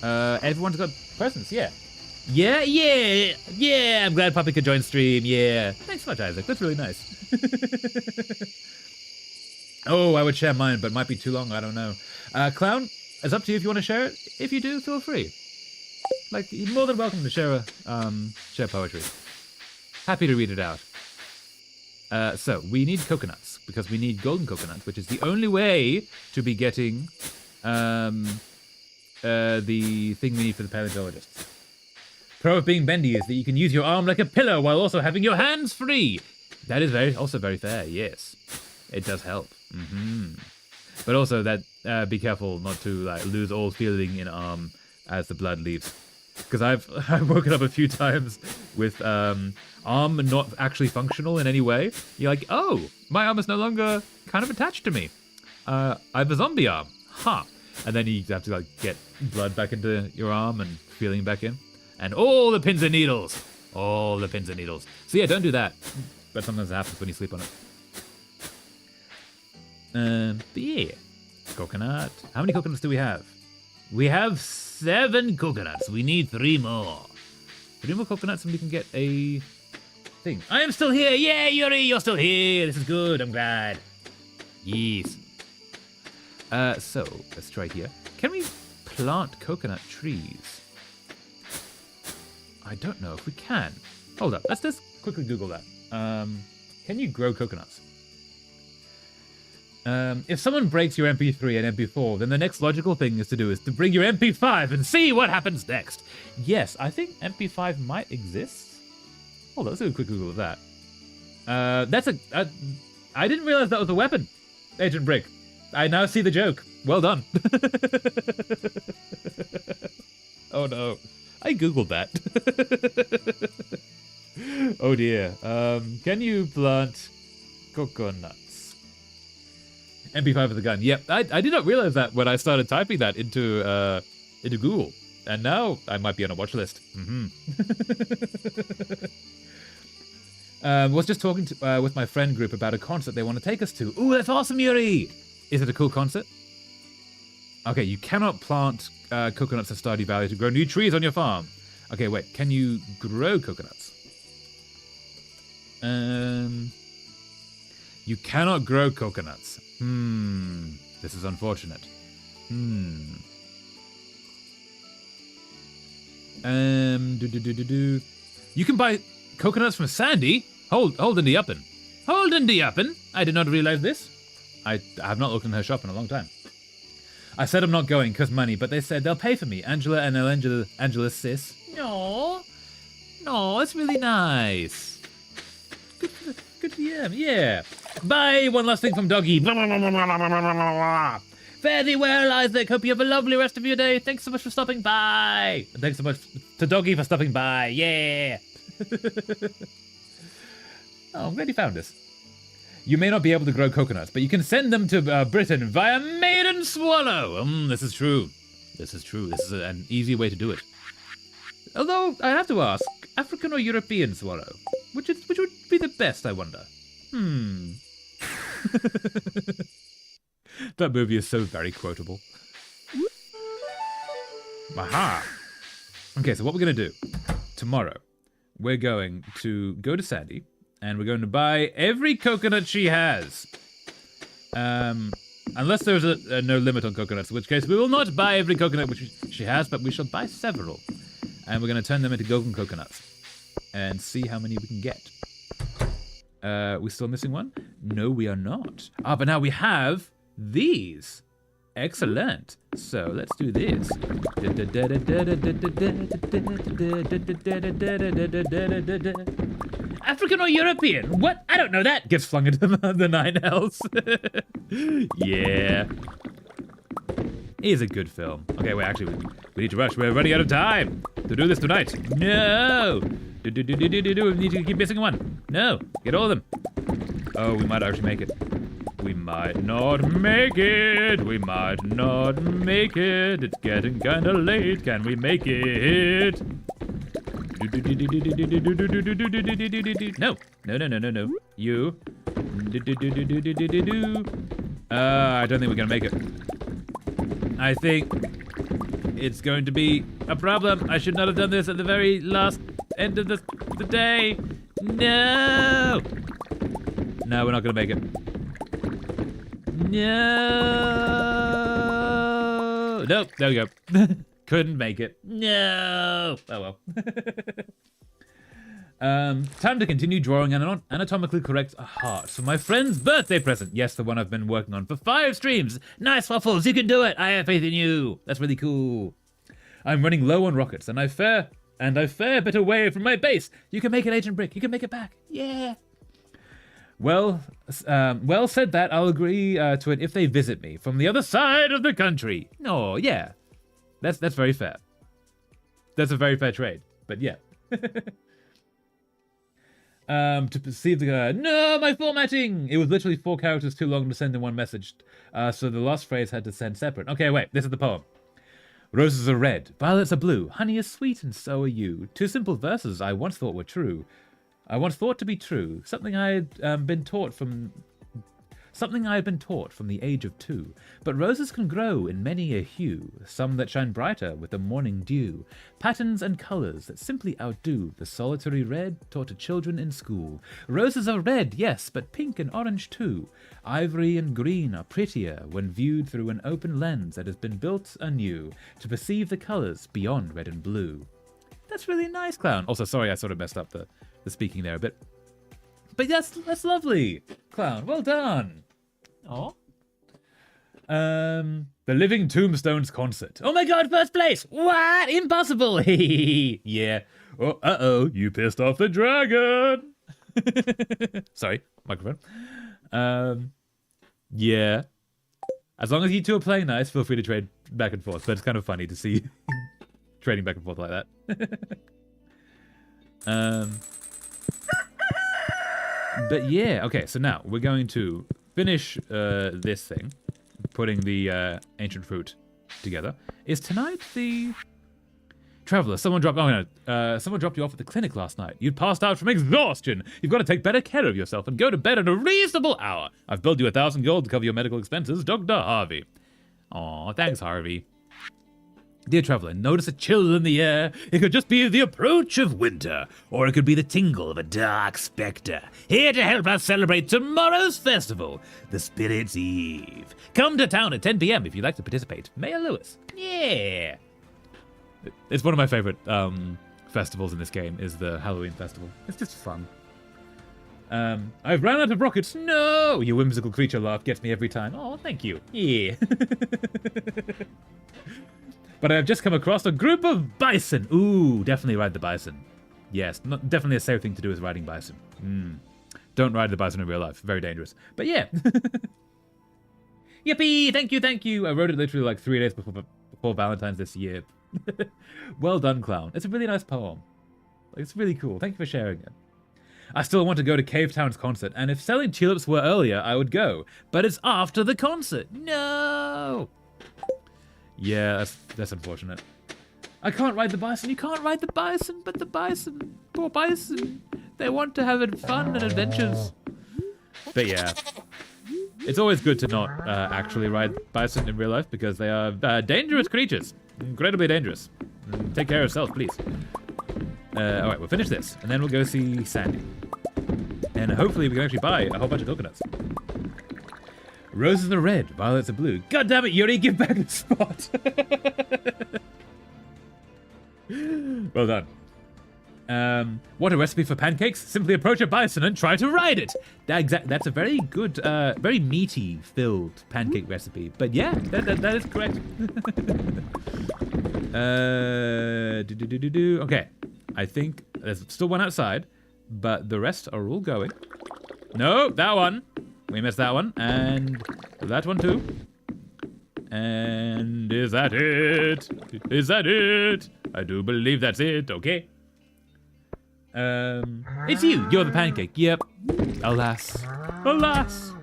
everyone's got presents. Yeah, I'm glad Puppy could join stream. Yeah, thanks so much, Isaac, that's really nice. Oh, I would share mine, but it might be too long, I don't know. Clown, it's up to you if you want to share it. If you do, feel free. Like, you're more than welcome to share share poetry. Happy to read it out. So, we need coconuts, because we need golden coconuts, which is the only way to be getting the thing we need for the paleontologists. Pro of being bendy is that you can use your arm like a pillow while also having your hands free. That is also very fair, yes. It does help. But also that be careful not to like lose all feeling in arm as the blood leaves. Because I've woken up a few times with arm not actually functional in any way. You're like, oh, my arm is no longer kind of attached to me. I have a zombie arm. Huh. And then you have to like get blood back into your arm and feeling back in. And all the pins and needles. All the pins and needles. So yeah, don't do that. But sometimes it happens when you sleep on it. But yeah. Coconut. How many coconuts do we have? We have 7 coconuts. We need 3 more. 3 more coconuts and we can get a thing. I am still here. Yeah, Yuri, you're still here. This is good. I'm glad. Yes. So, let's try here. Can we plant coconut trees? I don't know if we can. Hold up. Let's just quickly Google that. Can you grow coconuts? If someone breaks your MP3 and MP4, then the next logical thing is to bring your MP5 and see what happens next. Yes, I think MP5 might exist. Hold on, let's do a quick Google of that. I didn't realize that was a weapon, Agent Brick. I now see the joke. Well done. Oh no, I Googled that. Oh dear. Can you plant coconuts? MP5 of the gun. Yep, I did not realize that when I started typing that into Google, and now I might be on a watch list. Was just talking with my friend group about a concert they want to take us to. Ooh, that's awesome, Yuri! Is it a cool concert? Okay, you cannot plant coconuts in Stardew Valley to grow new trees on your farm. Okay, wait, can you grow coconuts? You cannot grow coconuts. This is unfortunate. You can buy coconuts from Sandy. Hold in the oven. Hold in the oven. I did not realize this. I have not looked in her shop in a long time. I said I'm not going because money, but they said they'll pay for me. Angela and Angela's sis. No, it's really nice. Good for you. Yeah. Bye. One last thing from Doggy. Fare thee well, Isaac. Hope you have a lovely rest of your day. Thanks so much for stopping by. And thanks so much to Doggy for stopping by. Yeah. Oh, I'm glad you found us. You may not be able to grow coconuts, but you can send them to Britain via Maiden Swallow. This is true. This is an easy way to do it. Although, I have to ask, African or European swallow? Which would be the best, I wonder? That movie is so very quotable. Aha! Okay, so what we're going to do tomorrow, we're going to go to Sandy, and we're going to buy every coconut she has. Unless there's no limit on coconuts, in which case we will not buy every coconut which she has, but we shall buy several. And we're going to turn them into golden coconuts and see how many we can get. We still missing one? No, we are not. But now we have these. Excellent. So let's do this. African or European? What? I don't know that. Gets flung into the 9 L's. Yeah. Is a good film. Okay, wait, actually, we need to rush. We're running out of time to do this tonight. No! We need to keep missing one. No, get all of them. Oh, we might actually make it. We might not make it. We might not make it. It's getting kind of late. Can we make it? No. You. I don't think we're gonna make it. I think it's going to be a problem. I should not have done this at the very last end of the day. No! No, we're not going to make it. No! Nope, there we go. Couldn't make it. No! Oh well. Time to continue drawing an anatomically correct heart for my friend's birthday present. Yes, the one I've been working on for 5 streams. Nice, Waffles, you can do it. I have faith in you. That's really cool. I'm running low on rockets, and I fare a bit away from my base. You can make it, Agent Brick. You can make it back. Yeah. Well said that. I'll agree to it if they visit me from the other side of the country. Oh, yeah. That's very fair. That's a very fair trade. But yeah. To perceive the no, my formatting! It was literally 4 characters too long to send in one message, so the last phrase had to send separate. Okay, wait, this is the poem. Roses are red, violets are blue, honey is sweet, and so are you. 2 simple verses I once thought were true. I once thought to be true, something I had been taught from the age of 2. But roses can grow in many a hue, some that shine brighter with the morning dew, patterns and colours that simply outdo the solitary red taught to children in school. Roses are red, yes, but pink and orange too. Ivory and green are prettier when viewed through an open lens that has been built anew to perceive the colours beyond red and blue. That's really nice, Clown. Also, sorry I sort of messed up the speaking there a bit. But that's lovely, Clown. Well done. Oh. The Living Tombstones concert. Oh my god, first place! What? Impossible! Yeah. Oh, uh-oh, you pissed off the dragon! Sorry, microphone. Yeah. As long as you two are playing nice, feel free to trade back and forth, but it's kind of funny to see trading back and forth like that. But yeah, okay, so now we're going to finish this thing, putting the ancient fruit together. Is tonight the Traveler? Someone dropped you off at the clinic last night. You'd passed out from exhaustion. You've got to take better care of yourself and go to bed at a reasonable hour. I've billed you 1,000 gold to cover your medical expenses, Dr. Harvey. Aw, thanks, Harvey. Dear Traveler, notice a chill in the air. It could just be the approach of winter, or it could be the tingle of a dark spectre, here to help us celebrate tomorrow's festival, the Spirit's Eve. Come to town at 10 p.m. if you'd like to participate. Mayor Lewis. Yeah. It's one of my favorite festivals in this game, is the Halloween festival. It's just fun. I've run out of rockets. No! Your whimsical creature laugh gets me every time. Oh, thank you. Yeah. But I've just come across a group of bison. Ooh, definitely ride the bison. Yes, definitely a safe thing to do is riding bison. Don't ride the bison in real life. Very dangerous. But yeah. Yippee! Thank you. I wrote it literally like 3 days before Valentine's this year. Well done, Clown. It's a really nice poem. It's really cool. Thank you for sharing it. I still want to go to Cave Town's concert, and if selling tulips were earlier, I would go. But it's after the concert. No! Yeah, that's unfortunate. I can't ride the bison. You can't ride the bison, but the bison, poor bison, they want to have fun and adventures. But yeah, it's always good to not actually ride bison in real life because they are dangerous creatures, incredibly dangerous. Take care of yourself, please. All right, we'll finish this, and then we'll go see Sandy, and hopefully we can actually buy a whole bunch of coconuts. Roses are red, violets are blue. God damn it, Yuri, give back the spot. Well done. What a recipe for pancakes. Simply approach a bison and try to ride it. That's a very good, very meaty, filled pancake recipe. But yeah, that is correct. Okay, I think there's still one outside, but the rest are all going. No, that one. We missed that one, and that one too. And is that it? Is that it? I do believe that's it, okay. It's you. You're the pancake. Yep. Alas. Alas.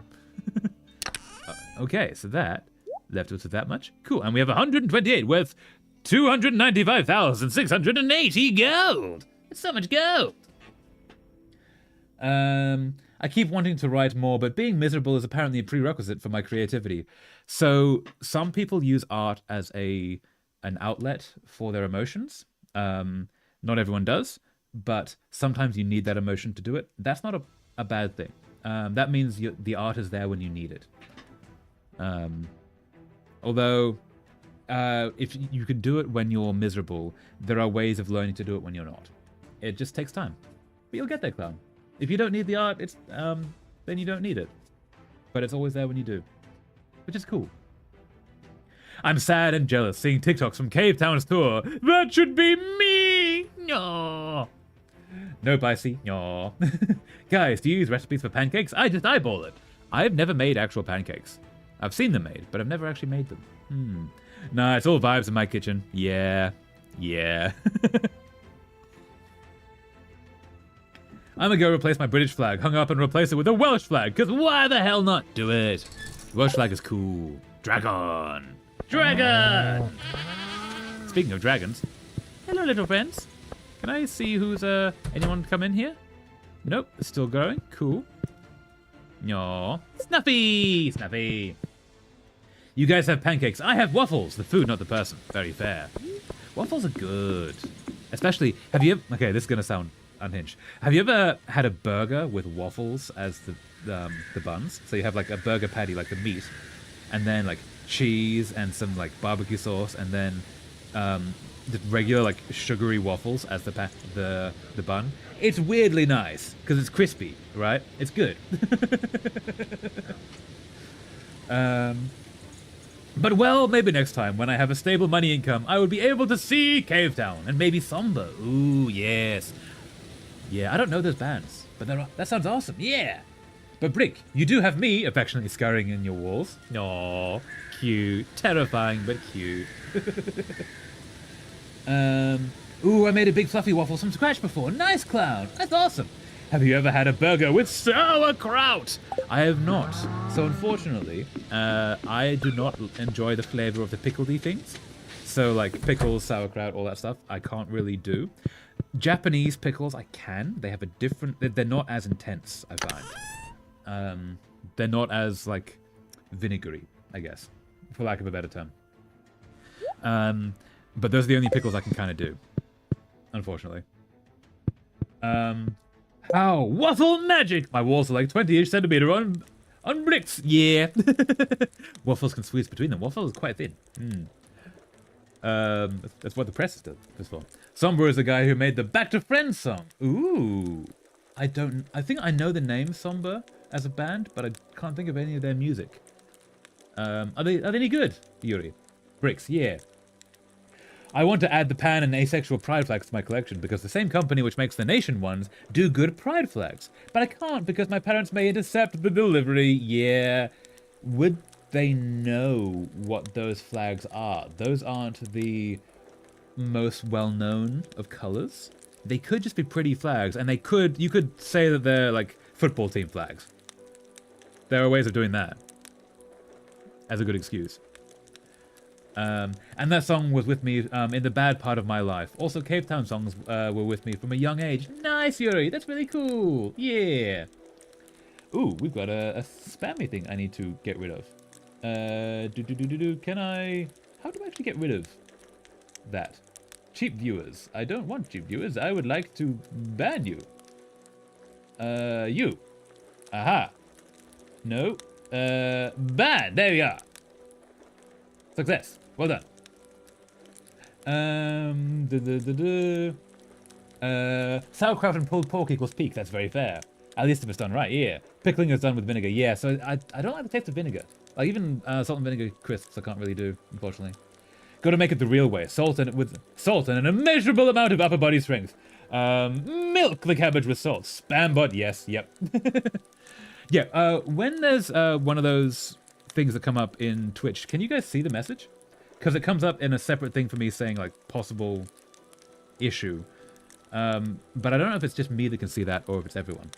Okay, so that left us with that much. Cool, and we have 128 worth 295,680 gold. It's so much gold. I keep wanting to write more, but being miserable is apparently a prerequisite for my creativity. So some people use art as an outlet for their emotions. Not everyone does, but sometimes you need that emotion to do it. That's not a bad thing. That means the art is there when you need it. Although, if you can do it when you're miserable, there are ways of learning to do it when you're not. It just takes time. But you'll get there, Clown. If you don't need the art, then you don't need it. But it's always there when you do, which is cool. I'm sad and jealous seeing TikToks from Cave Town's tour. That should be me! No. No, Bicey. No. Guys, do you use recipes for pancakes? I just eyeball it. I've never made actual pancakes. I've seen them made, but I've never actually made them. Nah, it's all vibes in my kitchen. Yeah. I'm gonna go replace my British flag, hung up and replace it with a Welsh flag, because why the hell not? Do it. Welsh flag is cool. Dragon. Dragon! Speaking of dragons, hello little friends. Can I see who's, anyone come in here? Nope, it's still growing. Cool. No. Snuffy! Snuffy! You guys have pancakes. I have waffles. The food, not the person. Very fair. Waffles are good. Especially, have you ever... Okay, this is going to sound unhinged. Have you ever had a burger with waffles as the buns? So you have like a burger patty, like the meat, and then like cheese and some like barbecue sauce, and then the regular like sugary waffles as the bun. It's weirdly nice because it's crispy, right? It's good. But well, maybe next time when I have a stable money income, I would be able to see Cave Town and maybe Somber. Ooh, yes. Yeah, I don't know those bands, but that sounds awesome. Yeah. But Brick, you do have me affectionately scurrying in your walls. Aww, cute, terrifying but cute. Ooh, I made a big fluffy waffle from scratch before. Nice, Clown. That's awesome. Have you ever had a burger with sauerkraut? I have not. So unfortunately, I do not enjoy the flavor of the pickledy things. So like pickles, sauerkraut, all that stuff, I can't really do. Japanese pickles, I can. They have a different... They're not as intense, I find. They're not as like vinegary, I guess, for lack of a better term. But those are the only pickles I can kind of do, unfortunately. How? Waffle magic! My walls are like 20-ish centimeter on bricks. Yeah. Waffles can squeeze between them. Waffle is quite thin. That's what the press is for. Somber is the guy who made the Back to Friends song. Ooh. I think I know the name Somber as a band, but I can't think of any of their music. Are they any good, Yuri? Bricks, yeah. I want to add the pan and asexual pride flags to my collection because the same company which makes the nation ones do good pride flags. But I can't because my parents may intercept the delivery. Yeah. Would they know what those flags are? Those aren't the most well-known of colors. They could just be pretty flags, and you could say that they're like football team flags. There are ways of doing that as a good excuse. And that song was with me in the bad part of my life. Also, Cave Town songs were with me from a young age. Nice, Yuri. That's really cool. Yeah. Ooh, we've got a spammy thing I need to get rid of. Can I... How do I actually get rid of that? Cheap viewers. I don't want cheap viewers. I would like to ban you. You. Aha. No. Ban. There we are. Success. Well done. Sauerkraut and pulled pork equals peak. That's very fair. At least if it's done right, yeah. Pickling is done with vinegar, yeah. So I don't like the taste of vinegar. Like even salt and vinegar crisps I can't really do, unfortunately. Got to make it the real way. Salt and an immeasurable amount of upper body strength. Milk the cabbage with salt. Spam bot, yes, yep. Yeah, when there's one of those things that come up in Twitch, can you guys see the message? Because it comes up in a separate thing for me saying like possible issue. But I don't know if it's just me that can see that or if it's everyone.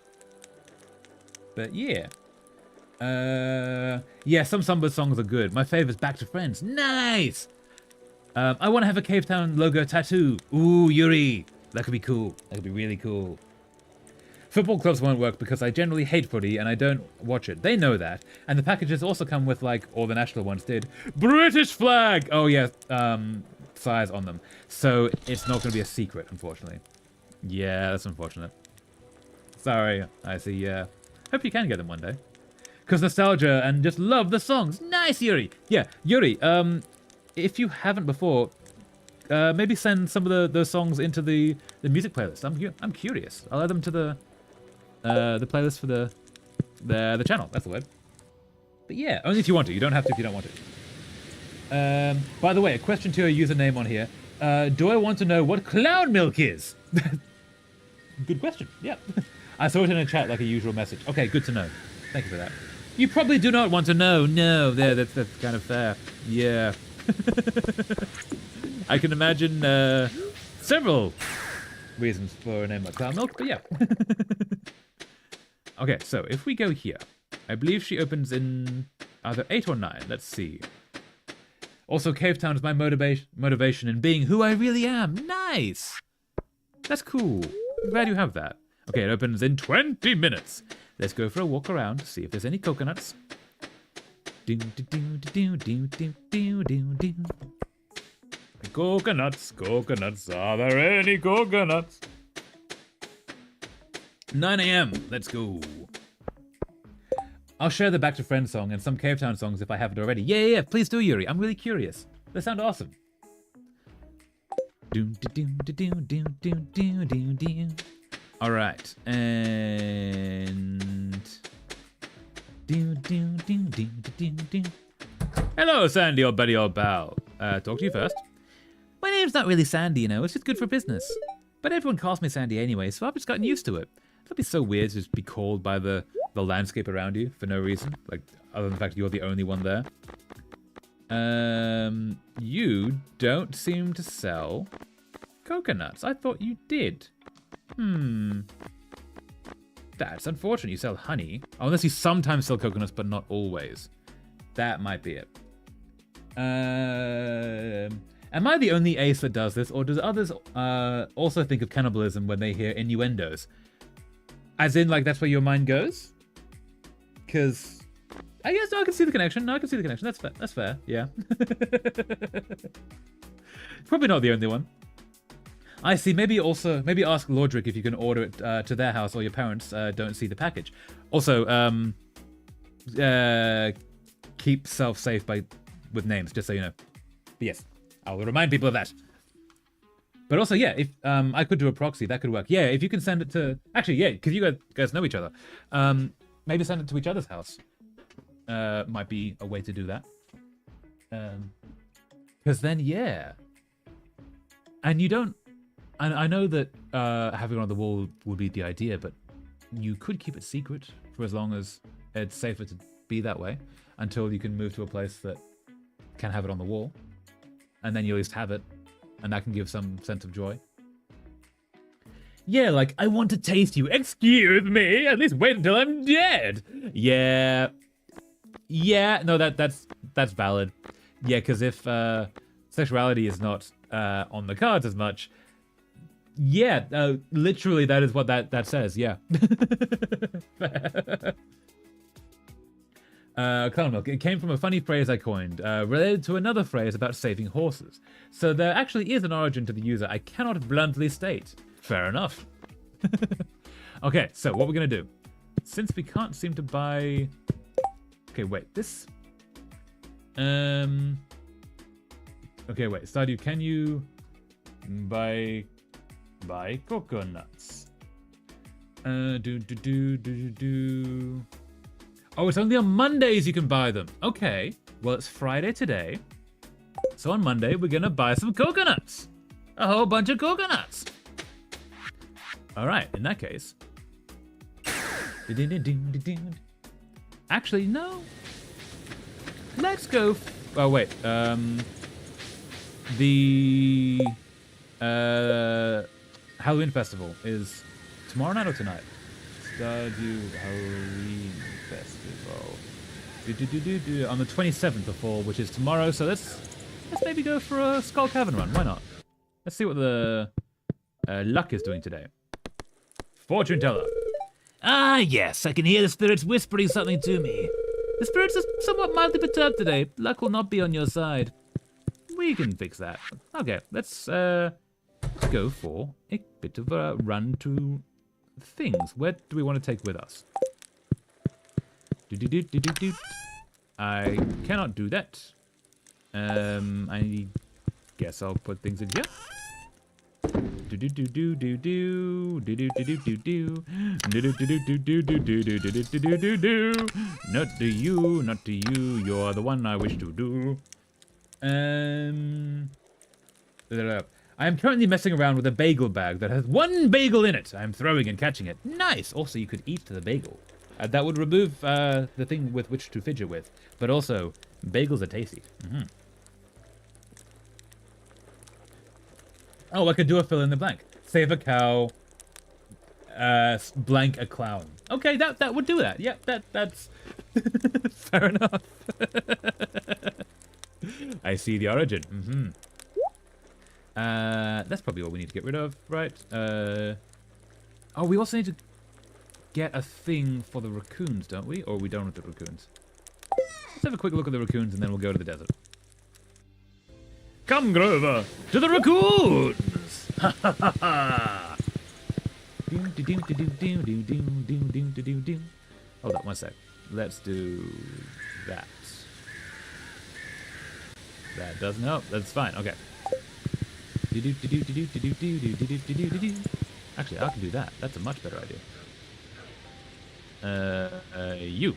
But yeah. Yeah, some Samba songs are good. My favorite's Back to Friends. Nice! I want to have a Cave Town logo tattoo. Ooh, Yuri. That could be cool. That could be really cool. Football clubs won't work because I generally hate footy and I don't watch it. They know that. And the packages also come with, like, all the national ones did. British flag! Oh, yeah, size on them. So it's not going to be a secret, unfortunately. Yeah, that's unfortunate. Sorry, I see, yeah. Hope you can get them one day. Because nostalgia and just love the songs. Nice, Yuri! Yeah, Yuri, if you haven't before, maybe send some of those songs into the music playlist. I'm curious. I'll add them to the playlist for the channel. That's the word. But yeah, only if you want to. You don't have to if you don't want to. By the way, a question to your username on here. Do I want to know what clown milk is? Good question. Yeah. I saw it in a chat like a usual message. Okay, good to know. Thank you for that. You probably do not want to know. No, there, that's kind of fair. Yeah. I can imagine several reasons for a name like Cloud Milk, but yeah. Okay, so if we go here, I believe she opens in either 8 or 9. Let's see. Also, Cave Town is my motivation in being who I really am. Nice! That's cool. I'm glad you have that. Okay, it opens in 20 minutes. Let's go for a walk around, see if there's any coconuts. Coconuts, coconuts, are there any coconuts? 9 a.m., let's go. I'll share the Back to Friends song and some Cave Town songs if I haven't already. Yeah, please do, Yuri. I'm really curious. They sound awesome. Alright, and... Hello, Sandy, old buddy, old pal. Talk to you first. My name's not really Sandy, you know, it's just good for business. But everyone calls me Sandy anyway, so I've just gotten used to it. It'll be so weird to just be called by the landscape around you for no reason. Like, other than the fact that you're the only one there. You don't seem to sell coconuts. I thought you did. That's unfortunate. You sell honey. Oh, unless you sometimes sell coconuts, but not always. That might be it. Am I the only ace that does this, or does others also think of cannibalism when they hear innuendos? As in, like, that's where your mind goes? Because I guess I can see the connection. No, I can see the connection. That's fair. That's fair. Yeah. Probably not the only one. I see. Maybe ask Lordric if you can order it to their house, or your parents don't see the package. Also, keep self safe with names, just so you know. But yes, I will remind people of that. But also, yeah, if I could do a proxy, that could work. Yeah, if you can send it to... Actually, yeah, because you guys know each other. Maybe send it to each other's house. Might be a way to do that. Because then, yeah. And you don't... I know that having it on the wall would be the idea, but you could keep it secret for as long as it's safer to be that way, until you can move to a place that can have it on the wall. And then you at least have it, and that can give some sense of joy. Yeah, like, I want to taste you. Excuse me, at least wait until I'm dead. Yeah. Yeah, no, that's valid. Yeah, because if sexuality is not on the cards as much, yeah, literally that is what that says, yeah. Clown milk. It came from a funny phrase I coined, related to another phrase about saving horses. So there actually is an origin to the user I cannot bluntly state. Fair enough. Okay, so what we're gonna do, since we can't seem to buy... Okay, wait, this... Okay, wait, Stardew, can you buy coconuts? Oh, it's only on Mondays you can buy them. Okay, well, it's Friday today. So on Monday, we're gonna buy some coconuts. A whole bunch of coconuts. All right, in that case. Actually, no. Let's go. Oh, wait. The Halloween Festival is tomorrow night or tonight? Stardew Halloween Festival. On the 27th of fall, which is tomorrow. So let's maybe go for a Skull Cavern run. Why not? Let's see what the luck is doing today. Fortune teller. Ah, yes, I can hear the spirits whispering something to me. The spirits are somewhat mildly perturbed today. Luck will not be on your side. We can fix that. Okay, let's go for a bit of a run to things. Where do we want to take with us? I cannot do that. I guess I'll put things in here. Not to you, not to you. You're the one I wish to do. I am currently messing around with a bagel bag that has one bagel in it. I am throwing and catching it. Nice. Also, you could eat the bagel. That would remove the thing with which to fidget with. But also, bagels are tasty. Oh, I could do a fill in the blank. save a cow, blank a clown. Okay, that would do that. Yeah, that's fair enough. I see the origin. Mm-hmm. That's probably all we need to get rid of, right? Oh, we also need to get a thing for the raccoons, don't we? Or are we done with the raccoons? Let's have a quick look at the raccoons and then we'll go to the desert. Come, Grover, to the raccoons! Ha ha ha ha! Hold on, one sec. Let's do that. That doesn't help. That's fine. Okay. Actually, I can do that. That's a much better idea. You.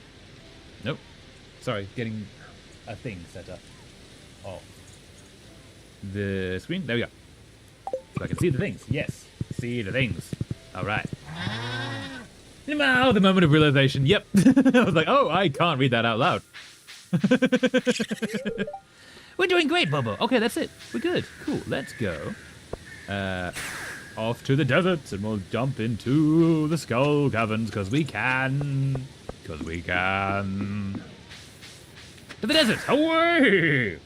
Nope. Sorry, getting a thing set up. Oh. The screen? There we go. So I can see the things. Yes. See the things. All right. Now, the moment of realization. Yep. I was like, oh, I can't read that out loud. We're doing great, Bobo. Okay, that's it. We're good. Cool. Let's go. Off to the deserts, and we'll jump into the skull caverns, because we can. Because we can. To the deserts. Away!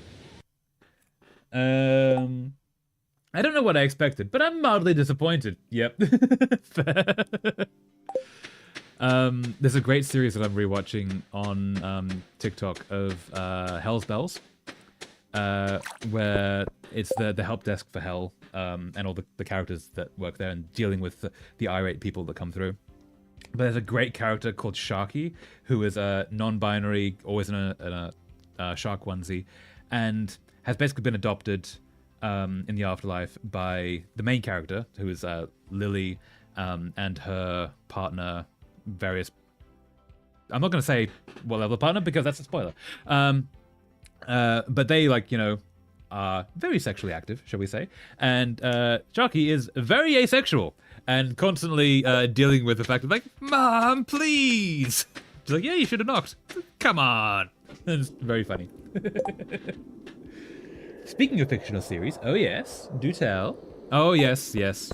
I don't know what I expected, but I'm mildly disappointed. Yep. Fair. There's a great series that I'm rewatching on TikTok of Hell's Bells, where it's the help desk for Hell, and all the characters that work there and dealing with the irate people that come through. But there's a great character called Sharky, who is a non-binary, always in a shark onesie, and has basically been adopted in the afterlife by the main character, who is Lily, and her partner, various... I'm not going to say what level of partner, because that's a spoiler. But they, like, you know, are very sexually active, shall we say. And Sharky is very asexual and constantly dealing with the fact of, like, Mom, please! She's like, yeah, you should have knocked. Come on! And it's very funny. Speaking of fictional series, oh yes, do tell. Oh yes, yes.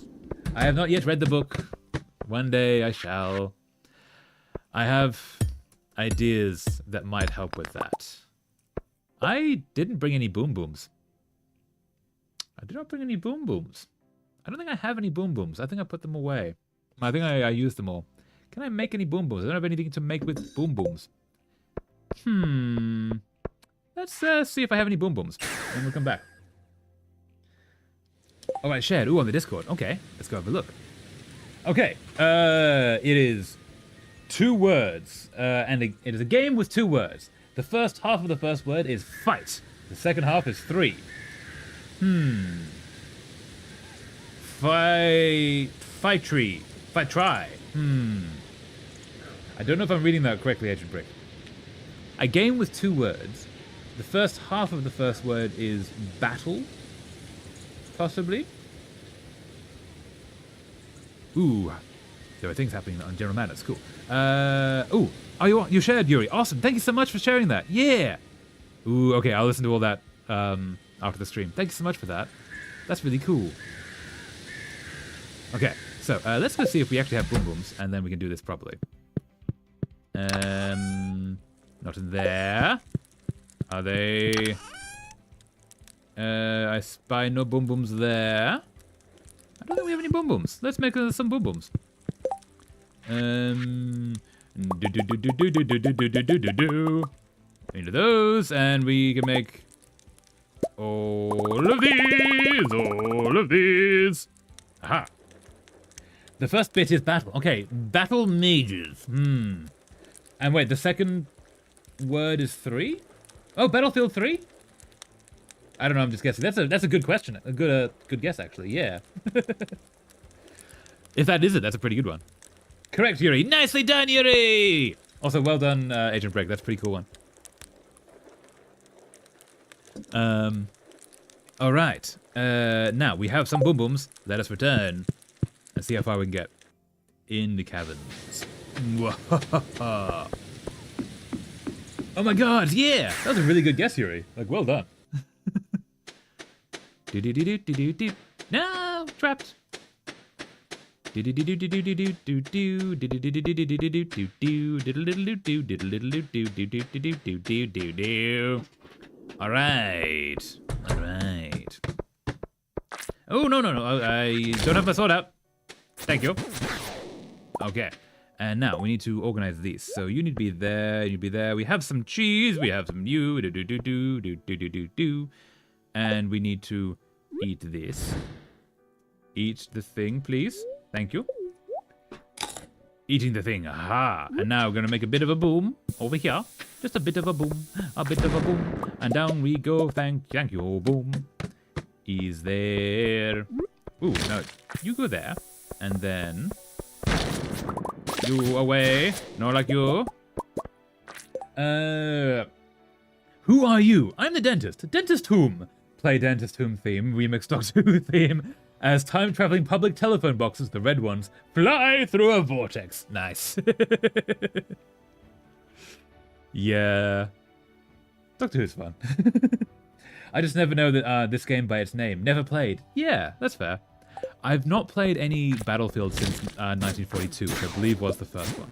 I have not yet read the book. One day I shall. I have ideas that might help with that. I didn't bring any boom booms. I did not bring any boom booms. I don't think I have any boom booms. I think I put them away. I think I used them all. Can I make any boom booms? I don't have anything to make with boom booms. Let's see if I have any boom booms, and we'll come back. All right, shared. Ooh, on the Discord. Okay, let's go have a look. Okay, it is 2 words, and it is a game with 2 words. The first half of the first word is fight. The second half is 3. Fight tree. Fight try. I don't know if I'm reading that correctly, Agent Brick. A game with 2 words. The first half of the first word is battle, possibly. Ooh, there are things happening on General Manners. Cool. Ooh, oh, you shared, Yuri. Awesome. Thank you so much for sharing that. Yeah. Ooh, okay. I'll listen to all that after the stream. Thank you so much for that. That's really cool. Okay, so let's go see if we actually have boom booms, and then we can do this properly. Not in there. Are they? I spy no boom booms there. I don't think we have any boom booms. Let's make some boom booms. Into those, and we can make all of these. All of these. Aha. The first bit is battle. Okay, battle mages. And wait, the second word is 3? Oh, Battlefield 3? I don't know, I'm just guessing. That's a good question. A good guess, actually, yeah. If that is it, that's a pretty good one. Correct, Yuri. Nicely done, Yuri! Also, well done, Agent Break. That's a pretty cool one. All right. Now, we have some boom booms. Let us return and see how far we can get in the caverns. Oh my god, yeah! That was a really good guess, Yuri. Like, well done. No! Trapped. All right. Oh, no. I don't have my sword out. Thank you. Okay. And now we need to organize these. So you need to be there. You need to be there. We have some cheese. We have some and we need to eat this. Eat the thing, please. Thank you. Eating the thing. Aha. And now we're going to make a bit of a boom over here. Just a bit of a boom. A bit of a boom. And down we go. Thank you. Boom. He's there. Ooh, no. You go there. And then... you away. No, like you. Who are you? I'm the dentist. Dentist whom? Play Dentist Whom theme. Remix Doctor Who theme. As time-traveling public telephone boxes, the red ones, fly through a vortex. Nice. Yeah. Doctor Who's fun. I just never know that this game by its name. Never played. Yeah, that's fair. I've not played any Battlefield since 1942, which I believe was the first one.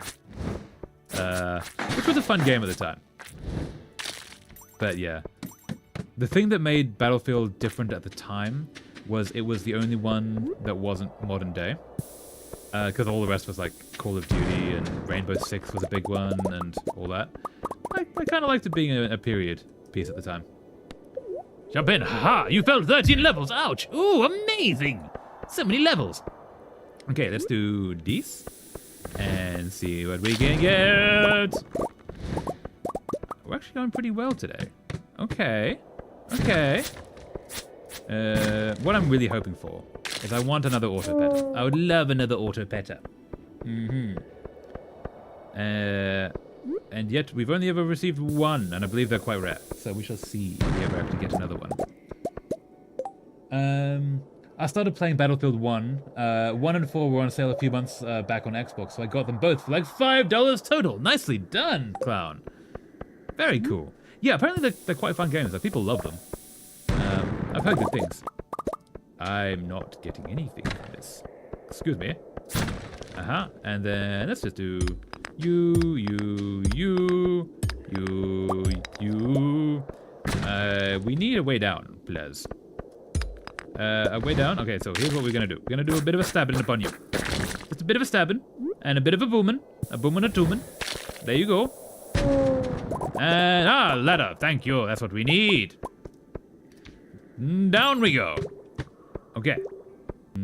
Which was a fun game at the time. But yeah. The thing that made Battlefield different at the time was it was the only one that wasn't modern day. Because all the rest was like Call of Duty and Rainbow Six was a big one and all that. I kind of liked it being a period piece at the time. Jump in. Ha! You fell 13 levels. Ouch. Ooh, amazing. So many levels. Okay, let's do this. And see what we can get. We're actually going pretty well today. Okay. What I'm really hoping for is I want another auto petter. I would love another auto petter. And yet we've only ever received one, and I believe they're quite rare. So we shall see if we ever have to get another one. I started playing Battlefield 1. 1 and 4 were on sale a few months back on Xbox, so I got them both for like $5 total. Nicely done, clown. Very cool. Yeah, apparently they're quite fun games. Like, people love them. I've heard good things. I'm not getting anything from this. Excuse me. And then let's just do you. We need a way down, please. A way down? Okay, so here's what we're gonna do. We're gonna do a bit of a stabbing upon you. Just a bit of a stabbing, and a bit of a booming. A booming and a tooming. There you go. And, ladder. Thank you. That's what we need. Down we go. Okay. I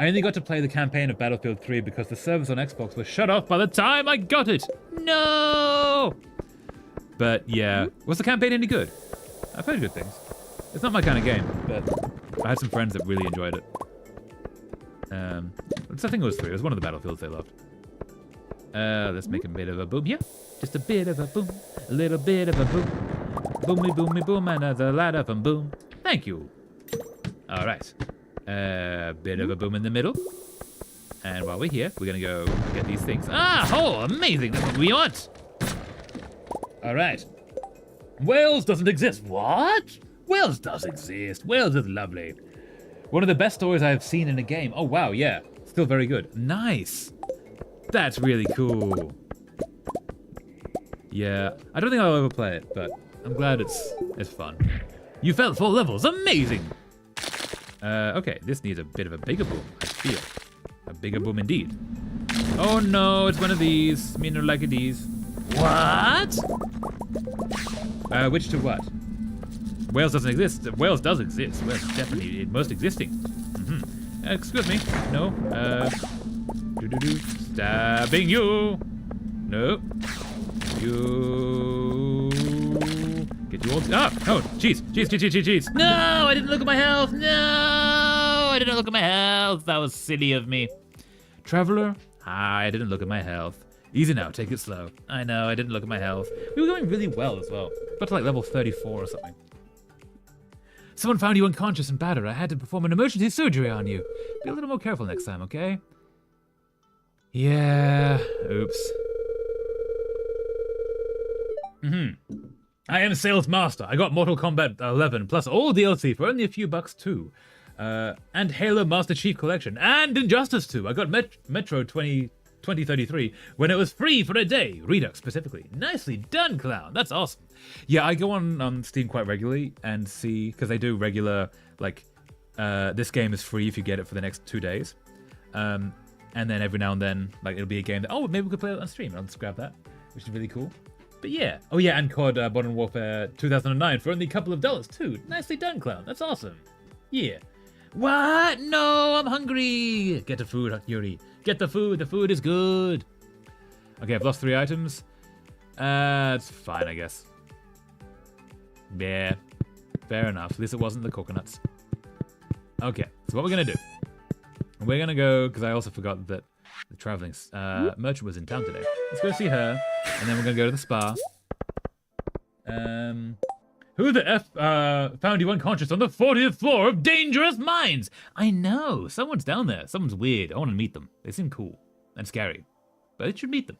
only got to play the campaign of Battlefield 3 because the servers on Xbox were shut off by the time I got it. No! But yeah, was the campaign any good? I've heard good things. It's not my kind of game, but I had some friends that really enjoyed it. I think it was 3. It was one of the Battlefields they loved. Let's make a bit of a boom here. Just a bit of a boom. A little bit of a boom. Boomy, boomy, boom. Another ladder from boom. Thank you. All right. Bit of a boom in the middle. And while we're here, we're going to go get these things. Amazing. That's what we want. All right. Wales doesn't exist. What? Wales does exist. Wales is lovely. One of the best stories I've seen in a game. Oh, wow. Yeah. Still very good. Nice. That's really cool. Yeah. I don't think I'll ever play it, but I'm glad it's fun. You fell 4 levels. Amazing. Okay. This needs a bit of a bigger boom, I feel. A bigger boom indeed. Oh, no. It's one of these. Me no like these. What? Which to what? Wales doesn't exist. Wales does exist. Wales is definitely most existing. Excuse me. No. Stabbing you. No. You. Get you all. Oh, cheese. No, I didn't look at my health. No, I didn't look at my health. That was silly of me. Traveler. I didn't look at my health. Easy now, take it slow. I know, I didn't look at my health. We were going really well as well. Got to like level 34 or something. Someone found you unconscious and battered. I had to perform an emergency surgery on you. Be a little more careful next time, okay? Yeah, oops. I am Sales Master. I got Mortal Kombat 11 plus all DLC for only a few bucks too. And Halo Master Chief Collection, and Injustice 2. I got Metro 2033 when it was free for a day. Redux specifically. Nicely done, Clown. That's awesome. Yeah, I go on Steam quite regularly and see, because they do regular, like, this game is free if you get it for the next 2 days. And then every now and then, like, it'll be a game that, oh, maybe we could play it on stream. I'll just grab that, which is really cool. But yeah. Oh yeah, and COD Modern Warfare 2009 for only a couple of dollars too. Nicely done, Clown. That's awesome. Yeah. What? No, I'm hungry. Get the food, Yuri. Get the food. The food is good. Okay, I've lost 3 items. It's fine, I guess. Yeah. Fair enough. At least it wasn't the coconuts. Okay, so what we're going to do. We're going to go, because I also forgot that the traveling merchant was in town today. Let's go see her, and then we're going to go to the spa. Who the F found you unconscious on the 40th floor of Dangerous Minds? I know, someone's down there. Someone's weird. I want to meet them. They seem cool and scary, but I should meet them.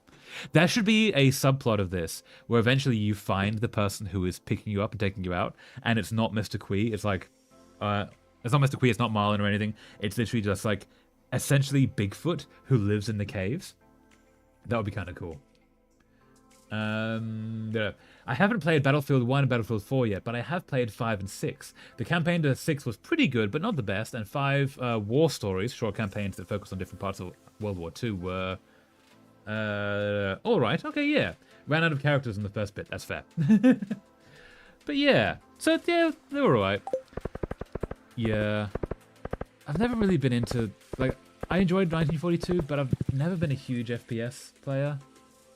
There should be a subplot of this where eventually you find the person who is picking you up and taking you out, and it's not Mr. Quee. It's like, it's not Mr. Quee, it's not Marlin or anything. It's literally just like, essentially Bigfoot who lives in the caves. That would be kind of cool. I haven't played Battlefield 1 and Battlefield 4 yet, but I have played 5 and 6. The campaign to 6 was pretty good, but not the best, and 5 war stories, short campaigns that focus on different parts of World War II were... alright, okay, yeah. Ran out of characters in the first bit, that's fair. But yeah, so yeah, they were alright. Yeah. I've never really been into... like, I enjoyed 1942, but I've never been a huge FPS player.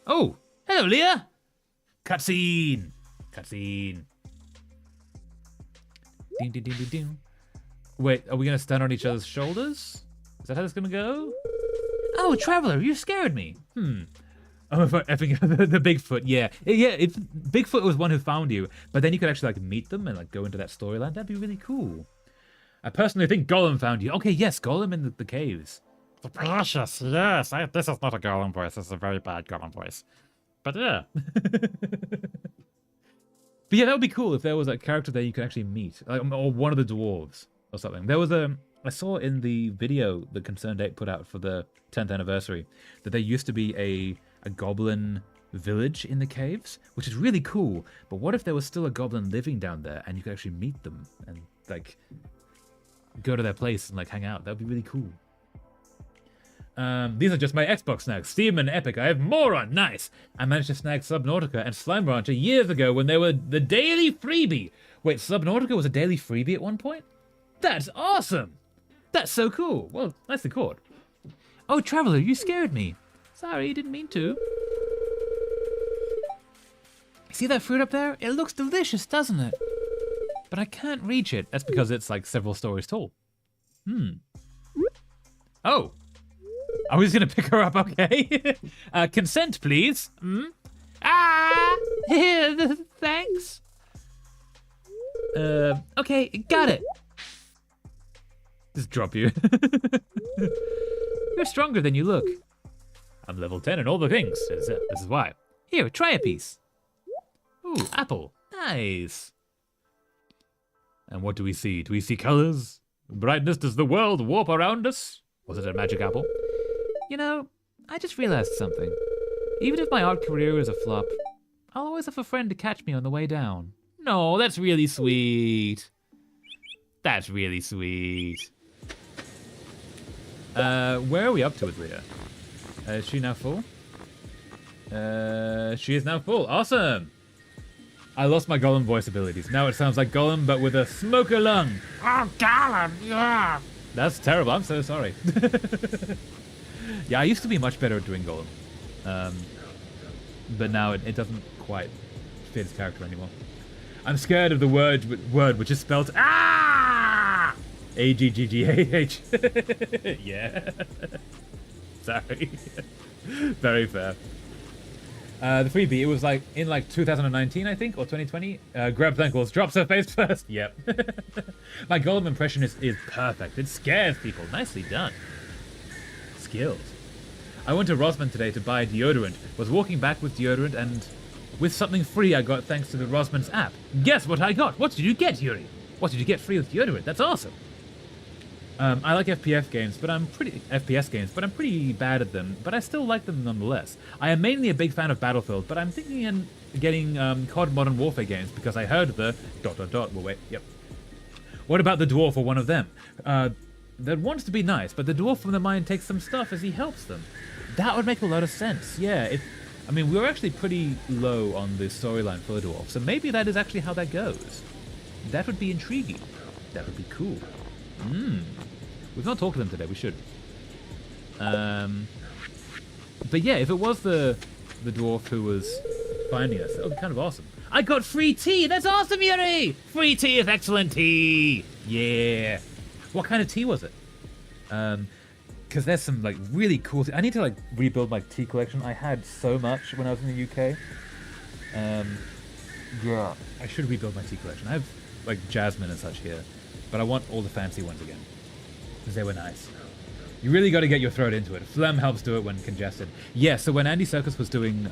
Oh! Hello, Leah! Cutscene! Cutscene. Ding, ding, ding, ding, ding. Wait, are we gonna stand on each other's shoulders? Is that how it's gonna go? Oh, Traveler, you scared me. Oh, for effing the Bigfoot, yeah. Yeah, if Bigfoot was one who found you, but then you could actually, like, meet them and, like, go into that storyline, that'd be really cool. I personally think Gollum found you. Okay, yes, Gollum in the caves. Precious, yes. This is not a Gollum voice. This is a very bad Gollum voice. But yeah. But yeah, that would be cool if there was a character there you could actually meet. Like, or one of the dwarves or something. There was I saw in the video that Concerned Ape put out for the 10th anniversary that there used to be a goblin village in the caves, which is really cool. But what if there was still a goblin living down there and you could actually meet them and, like, go to their place and, like, hang out? That would be really cool. These are just my Xbox snags. Steam and Epic. I have more on. Nice. I managed to snag Subnautica and Slime Rancher years ago when they were the daily freebie. Wait, Subnautica was a daily freebie at one point? That's awesome. That's so cool. Well, nicely caught. Oh, Traveler, you scared me. Sorry, didn't mean to. See that fruit up there? It looks delicious, doesn't it? But I can't reach it. That's because it's like several stories tall. Oh. I was gonna pick her up, okay? Consent, please. Ah! Thanks. Okay, got it. Just drop you. You're stronger than you look. I'm level 10 and all the things. This is why. Here, try a piece. Ooh, apple. Nice. And what do we see? Do we see colors? Brightness, does the world warp around us? Was it a magic apple? You know, I just realized something. Even if my art career is a flop, I'll always have a friend to catch me on the way down. No, that's really sweet. That's really sweet. Where are we up to with Leah? Is she now full? She is now full. Awesome! I lost my Gollum voice abilities. Now it sounds like Gollum, but with a smoker lung. Oh, Gollum, yeah. That's terrible. I'm so sorry. Yeah, I used to be much better at doing Gollum. But now it doesn't quite fit his character anymore. I'm scared of the word which is spelled ah! A-G-G-G-A-H. Yeah. Sorry. Very fair. The freebie, it was like in like 2019, I think, or 2020. Grabs ankles, drops her face first. Yep. My Gollum impression is perfect. It scares people. Nicely done. Skills. I went to Rosman today to buy deodorant. Was walking back with deodorant and with something free I got thanks to the Rosman's app. Guess what I got? What did you get, Yuri? What did you get free with deodorant? That's awesome. I like FPS games, but I'm pretty bad at them. But I still like them nonetheless. I am mainly a big fan of Battlefield, but I'm thinking in getting COD Modern Warfare games because I heard the ... Well, wait, yep. What about the dwarf or one of them? That wants to be nice, but the dwarf from the mine takes some stuff as he helps them. That would make a lot of sense. Yeah, I mean, we were actually pretty low on the storyline for the dwarf, so maybe that is actually how that goes. That would be intriguing. That would be cool. We've not talked to them today. We should. But yeah, if it was the dwarf who was finding us, that would be kind of awesome. I got free tea. That's awesome, Yuri. Free tea is excellent tea. Yeah. What kind of tea was it? Because there's some like really cool tea. I need to like rebuild my tea collection. I had so much when I was in the UK. Yeah. I should rebuild my tea collection. I have like jasmine and such here, but I want all the fancy ones again because they were nice. You really got to get your throat into it. Phlegm helps do it when congested. Yeah, so when Andy Serkis was doing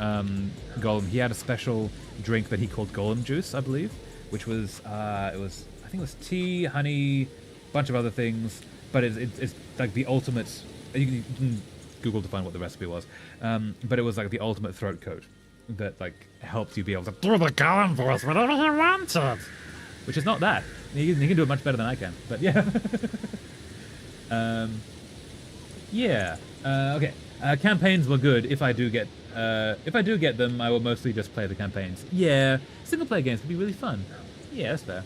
Golem, he had a special drink that he called Golem Juice, I believe, which was, I think it was tea, honey, bunch of other things, but it's like the ultimate, you can Google to find what the recipe was, but it was like the ultimate throat coat that like helps you be able to do the Golem voice whenever you want it. Which is not that. He can do it much better than I can, but yeah. Yeah. Okay. Campaigns were good. If I do get them, I will mostly just play the campaigns. Yeah. Single-player games would be really fun. Yeah, that's fair.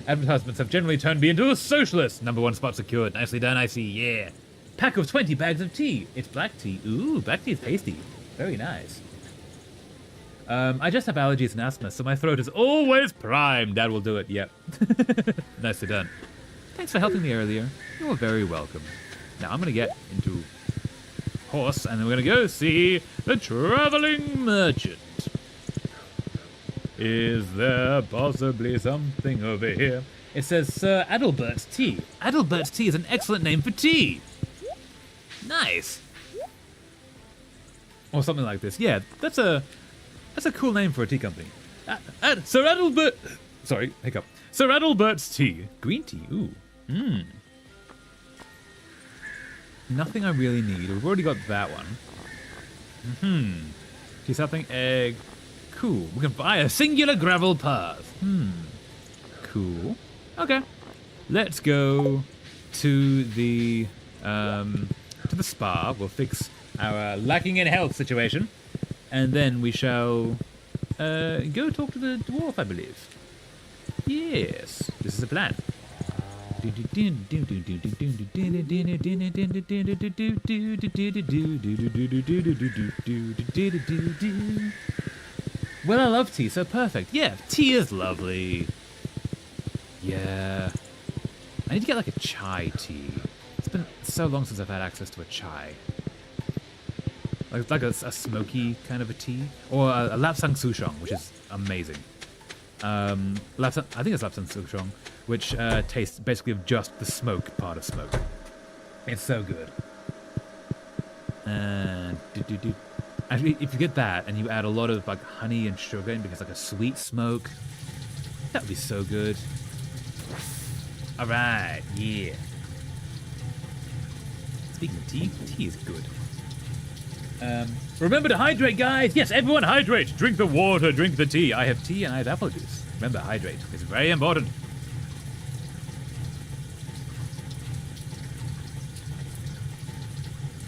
Advertisements have generally turned me into a socialist. #1 spot secured. Nicely done, I see. Yeah. Pack of 20 bags of tea. It's black tea. Ooh, black tea is tasty. Very nice. I just have allergies and asthma, so my throat is always primed. Dad will do it. Yep. Nicely done. Thanks for helping me earlier. You're very welcome. Now I'm going to get into horse, and then we're going to go see the traveling merchant. Is there possibly something over here? It says Sir Adalbert's Tea. Adalbert's Tea is an excellent name for tea. Nice. Or something like this. Yeah, that's a cool name for a tea company. Sir Adalbert... Sorry, hiccup. Sir Adalbert's Tea. Green tea, ooh. Nothing I really need. We've already got that one. Tea something, egg. Cool. We can buy a singular gravel path. Cool. Okay. Let's go to the spa. We'll fix our lacking in health situation. And then we shall go talk to the dwarf, I believe. Yes. This is a plan. Well, I love tea, so perfect. Yeah, tea is lovely. Yeah. I need to get like a chai tea. It's been so long since I've had access to a chai. Like a smoky kind of a tea. Or a lapsang souchong, which is amazing. I think it's lapsang souchong, which tastes basically of just the smoke part of smoke. It's so good. Actually, if you get that and you add a lot of like honey and sugar in because like a sweet smoke, that would be so good. All right, yeah. Speaking of tea, tea is good. Remember to hydrate, guys. Yes, everyone hydrate. Drink the water, drink the tea. I have tea and I have apple juice. Remember, hydrate. It's very important.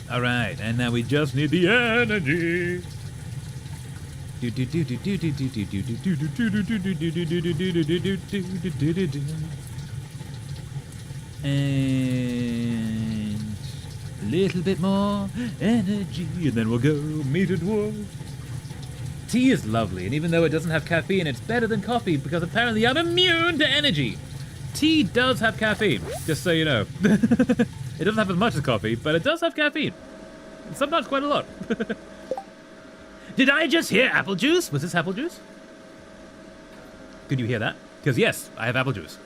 All right, and now we just need the energy. And a little bit more energy, and then we'll go meet a dwarf. Tea is lovely, and even though it doesn't have caffeine, it's better than coffee because apparently I'm immune to energy. Tea does have caffeine, just so you know. It doesn't have as much as coffee, but it does have caffeine. Sometimes quite a lot. Did I just hear apple juice? Was this apple juice? Could you hear that? Because yes, I have apple juice.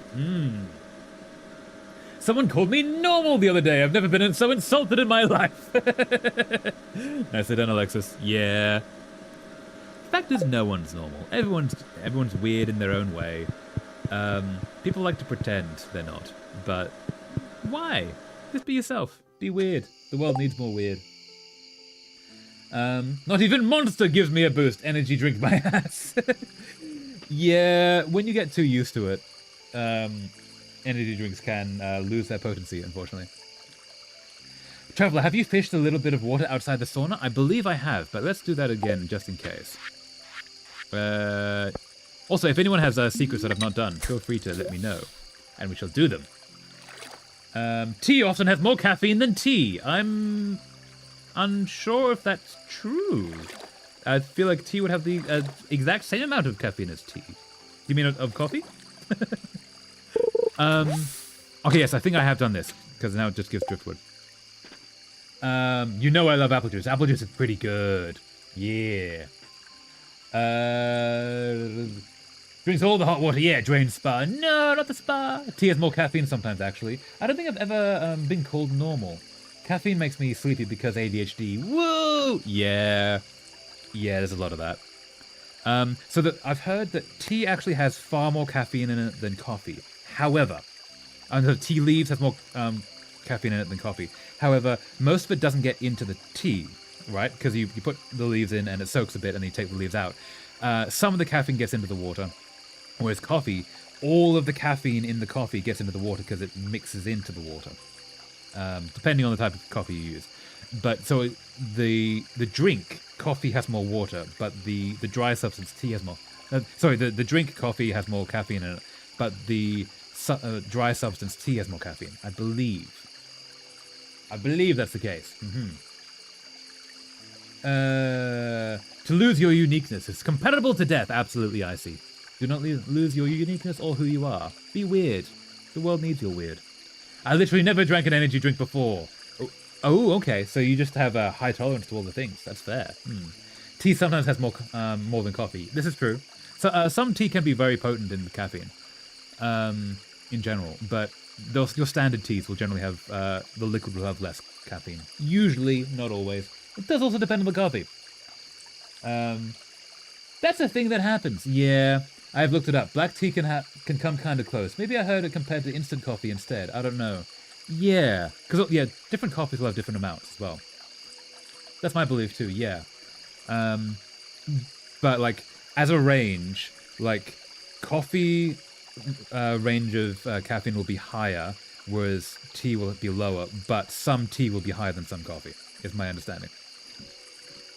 Someone called me normal the other day. I've never been so insulted in my life. Nicely done, Alexis. Yeah. The fact is, no one's normal. Everyone's weird in their own way. People like to pretend they're not, but Why? Just be yourself. Be weird. The world needs more weird. Not even Monster gives me a boost. Energy drink my ass. Yeah, when you get too used to it, energy drinks can lose their potency, unfortunately. Traveler, have you fished a little bit of water outside the sauna? I believe I have, but let's do that again just in case. Also, if anyone has secrets that I've not done, feel free to let me know, and we shall do them. Tea often has more caffeine than tea. I'm unsure if that's true. I feel like tea would have the exact same amount of caffeine as tea. You mean of coffee? Okay, yes, I think I have done this, because now it just gives driftwood. You know I love apple juice. Apple juice is pretty good. Yeah. Drinks all the hot water. Yeah, drain spa. No, not the spa. Tea has more caffeine sometimes, actually. I don't think I've ever been called normal. Caffeine makes me sleepy because ADHD. Woo! Yeah. Yeah, there's a lot of that. So I've heard that tea actually has far more caffeine in it than coffee. However, tea leaves has more caffeine in it than coffee. However, most of it doesn't get into the tea, right? Because you put the leaves in and it soaks a bit and you take the leaves out. Some of the caffeine gets into the water, whereas coffee, all of the caffeine in the coffee gets into the water because it mixes into the water, depending on the type of coffee you use. But so the drink coffee has more water, but the dry substance tea has more. The drink coffee has more caffeine in it, but the dry substance tea has more caffeine. I believe that's the case. To lose your uniqueness is compatible to death. Absolutely, I see. Do not lose your uniqueness or who you are. Be weird. The world needs your weird. I literally never drank an energy drink before. Oh, okay. So you just have a high tolerance to all the things. That's fair. Tea sometimes has more than coffee. This is true. So some tea can be very potent in the caffeine, in general. But your standard teas will generally have the liquid will have less caffeine. Usually, not always. It does also depend on the coffee. That's a thing that happens. Yeah, I've looked it up. Black tea can come kind of close. Maybe I heard it compared to instant coffee instead. I don't know. Yeah, because different coffees will have different amounts as well. That's my belief too. Yeah, but like as a range, like coffee range of caffeine will be higher, whereas tea will be lower. But some tea will be higher than some coffee. Is my understanding.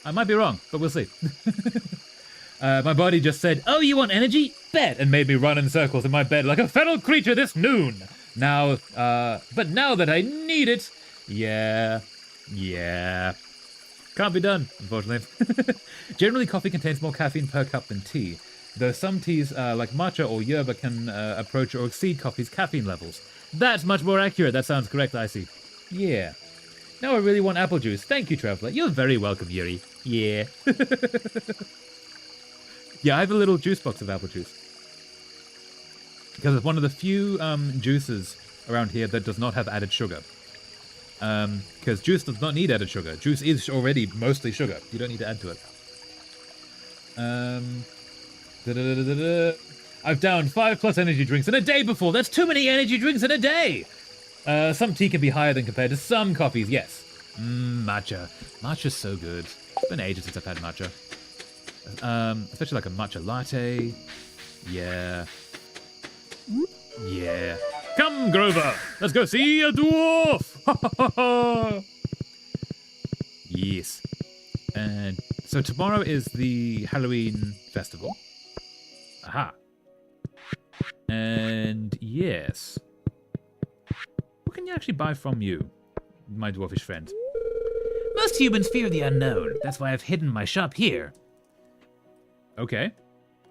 I might be wrong, but we'll see. My body just said, "Oh, you want energy? Bet!" and made me run in circles in my bed like a feral creature this noon. But now that I need it, yeah, can't be done, unfortunately. Generally, coffee contains more caffeine per cup than tea, though some teas, like matcha or yerba, can approach or exceed coffee's caffeine levels. That's much more accurate. That sounds correct, I see. Yeah. Now I really want apple juice. Thank you, Traveler. You're very welcome, Yuri. Yeah. Yeah, I have a little juice box of apple juice. Because it's one of the few juices around here that does not have added sugar. Because juice does not need added sugar. Juice is already mostly sugar. You don't need to add to it. I've downed 5+ energy drinks in a day before. That's too many energy drinks in a day! Some tea can be higher than compared to some coffees, yes. Matcha. Matcha's so good. It's been ages since I've had matcha. Especially like a matcha latte. Yeah. Yeah. Come, Grover! Let's go see a dwarf! Yes. And so tomorrow is the Halloween festival. Aha. And yes. What can you actually buy from you, my dwarfish friend? Most humans fear the unknown. That's why I've hidden my shop here. Okay.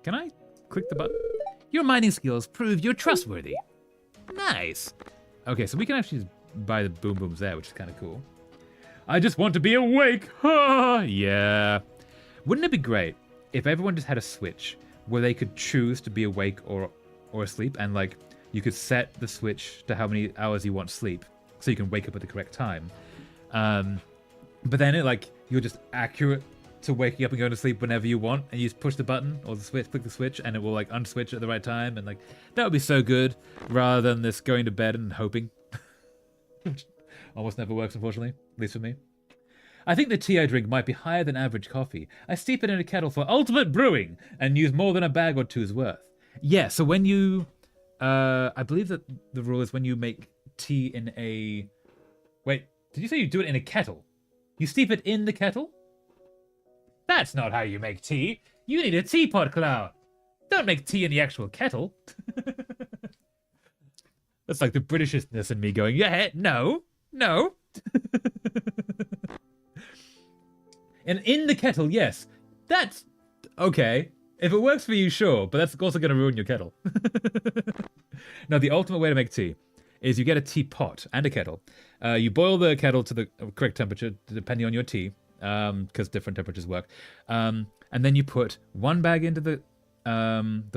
Can I click the button? Your mining skills prove you're trustworthy. Nice. Okay, so we can actually just buy the boom booms there, which is kind of cool. I just want to be awake. Yeah. Wouldn't it be great if everyone just had a switch where they could choose to be awake or asleep, and like you could set the switch to how many hours you want sleep, so you can wake up at the correct time. But then you're just accurate to waking up and going to sleep whenever you want, and you just push the button or the switch, click the switch, and it will like unswitch at the right time, and like that would be so good rather than this going to bed and hoping. which almost never works, unfortunately, at least for me. I think the tea I drink might be higher than average coffee. I steep it in a kettle for ultimate brewing and use more than a bag or two's worth. Yeah, so when you... I believe that the rule is when you make tea in a... Wait, did you say you do it in a kettle? You steep it in the kettle? That's not how you make tea. You need a teapot, Cloud. Don't make tea in the actual kettle. That's like the Britishness in me going, yeah, no. And in the kettle, yes. That's okay. If it works for you, sure, but that's also going to ruin your kettle. No, the ultimate way to make tea is you get a teapot and a kettle. You boil the kettle to the correct temperature, depending on your tea, because different temperatures work. And then you put one bag into the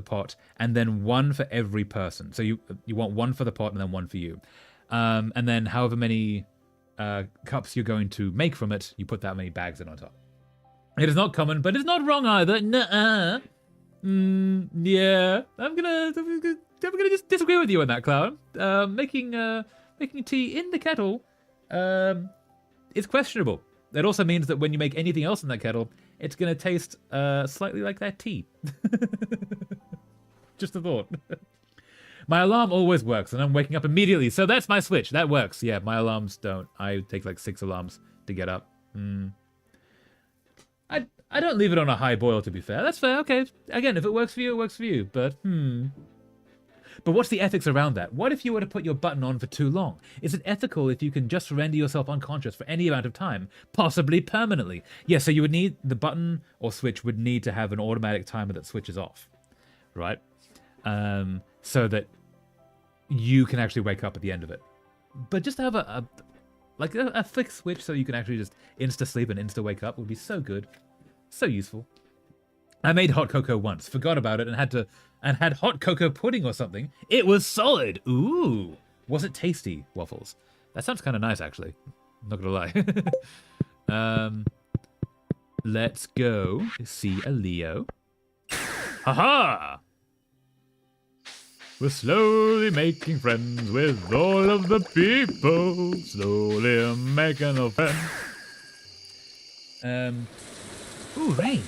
pot, and then one for every person. So you want one for the pot and then one for you. And then however many cups you're going to make from it, you put that many bags in on top. It is not common, but it's not wrong either. Nuh-uh. Yeah, I'm gonna just disagree with you on that, Cloud. Making tea in the kettle is questionable. That also means that when you make anything else in that kettle, it's gonna taste slightly like that tea. Just a thought. My alarm always works, and I'm waking up immediately, so that's my switch. That works. Yeah, my alarms don't. I take like 6 alarms to get up. I don't leave it on a high boil, to be fair. That's fair. Okay. Again, if it works for you, it works for you. But But what's the ethics around that? What if you were to put your button on for too long? Is it ethical if you can just render yourself unconscious for any amount of time, possibly permanently? Yeah, so you would need the button or switch would need to have an automatic timer that switches off, right? So that you can actually wake up at the end of it. But just to have a flick switch so you can actually just insta sleep and insta wake up would be so good, so useful. I made hot cocoa once, forgot about it, and had hot cocoa pudding or something. It was solid. Ooh, was it tasty? Waffles. That sounds kind of nice, actually. I'm not gonna lie. Let's go see a Leo. Haha! We're slowly making friends with all of the people. Slowly making a friend. Ooh, rain.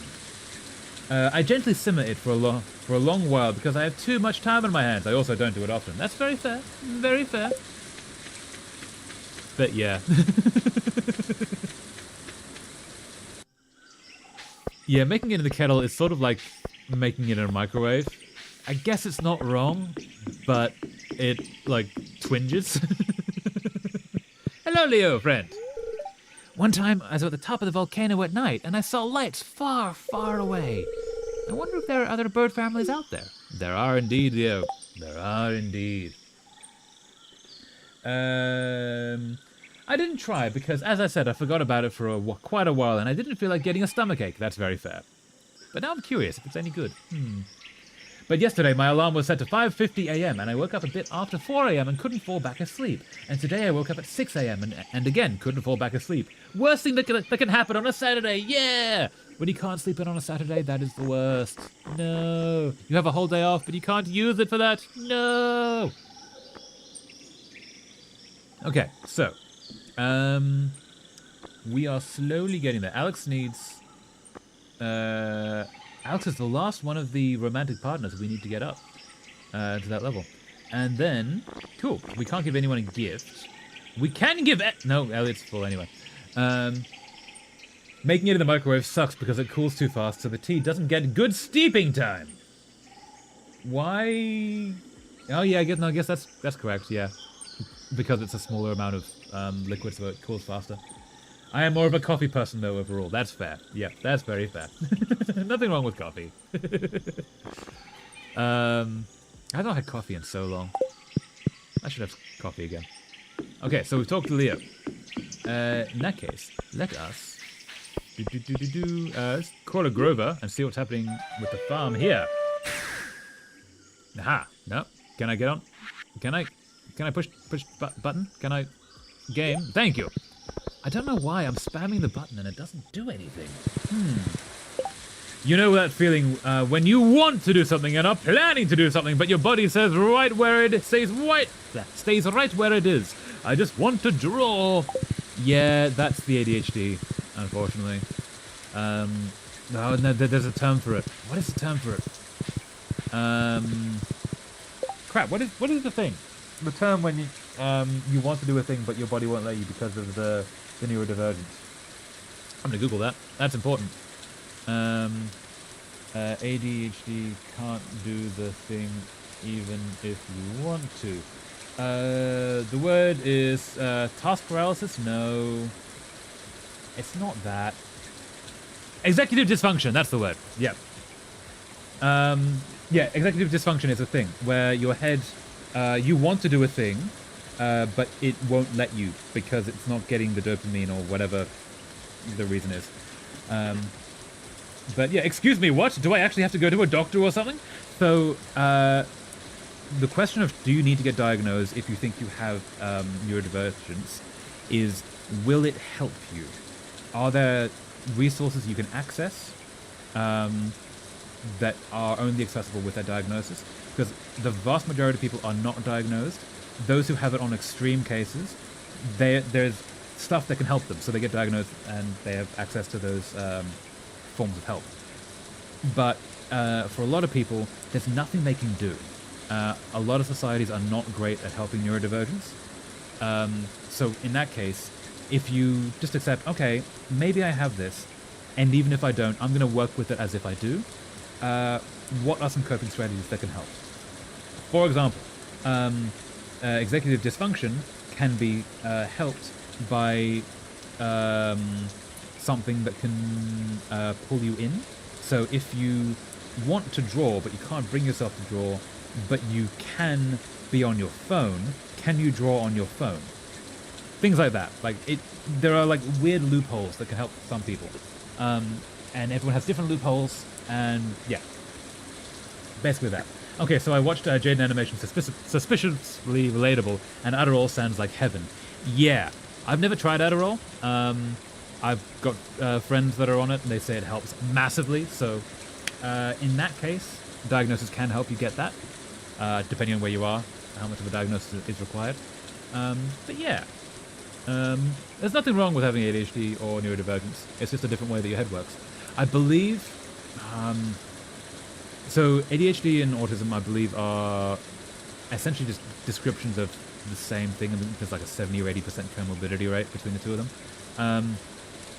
I gently simmer it for a long while because I have too much time on my hands. I also don't do it often. That's very fair. Very fair. But yeah. Yeah, making it in the kettle is sort of like making it in a microwave. I guess it's not wrong, but it, like, twinges. Hello, Leo, friend. One time, I was at the top of the volcano at night, and I saw lights far, far away. I wonder if there are other bird families out there. There are indeed, Leo. There are indeed. I didn't try because, as I said, I forgot about it for quite a while, and I didn't feel like getting a stomachache. That's very fair. But now I'm curious if it's any good. But yesterday, my alarm was set to 5:50 a.m., and I woke up a bit after 4 a.m. and couldn't fall back asleep. And today I woke up at 6 a.m. and again couldn't fall back asleep. Worst thing that can happen on a Saturday, yeah! When you can't sleep in on a Saturday, that is the worst. No. You have a whole day off, but you can't use it for that. No! Okay, so. We are slowly getting there. Alex needs... Alex is the last one of the romantic partners we need to get up to that level. And then, cool, we can't give anyone a gift. We can give... No, Elliot's full anyway. Making it in the microwave sucks because it cools too fast, so the tea doesn't get good steeping time. Why... Oh yeah, I guess that's correct, yeah. Because it's a smaller amount of liquid, so it cools faster. I am more of a coffee person, though, overall. That's fair. Yeah, that's very fair. Nothing wrong with coffee. I haven't had coffee in so long. I should have coffee again. Okay, so we've talked to Leo. In that case, let us call a Grover and see what's happening with the farm here. Aha. No. Can I get on? Can I push button? Can I... Game? Thank you. I don't know why I'm spamming the button and it doesn't do anything. You know that feeling when you want to do something and are planning to do something, but your body says right where it stays right where it is. I just want to draw. Yeah, that's the ADHD, unfortunately. No, there's a term for it. What is the term for it? Crap. What is the thing? The term when you want to do a thing but your body won't let you because of the neurodivergence. I'm gonna Google that. That's important. ADHD can't do the thing even if you want to. The word is task paralysis. No, it's not that. Executive dysfunction. That's the word. Yeah. Yeah. Executive dysfunction is a thing where your head, you want to do a thing, but it won't let you because it's not getting the dopamine or whatever the reason is. But yeah, excuse me, what? Do I actually have to go to a doctor or something? So, the question of do you need to get diagnosed if you think you have neurodivergence is, will it help you? Are there resources you can access that are only accessible with that diagnosis? Because the vast majority of people are not diagnosed. Those who have it on extreme cases, there's stuff that can help them, so they get diagnosed and they have access to those forms of help. But for a lot of people, there's nothing they can do. A lot of societies are not great at helping neurodivergence. So in that case, if you just accept, okay, maybe I have this, and even if I don't, I'm going to work with it as if I do, what are some coping strategies that can help? For example, executive dysfunction can be helped by something that can pull you in. So if you want to draw, but you can't bring yourself to draw, but you can be on your phone, can you draw on your phone? Things like that. There are like weird loopholes that can help some people. And everyone has different loopholes, and yeah. Basically that. Okay, so I watched Jaden Animation Suspiciously Relatable, and Adderall sounds like heaven. Yeah, I've never tried Adderall. I've got friends that are on it, and they say it helps massively. So in that case, diagnosis can help you get that, depending on where you are, how much of a diagnosis is required. But yeah, there's nothing wrong with having ADHD or neurodivergence. It's just a different way that your head works. I believe... So ADHD and autism, I believe, are essentially just descriptions of the same thing. I think there's like a 70 or 80% comorbidity rate between the two of them.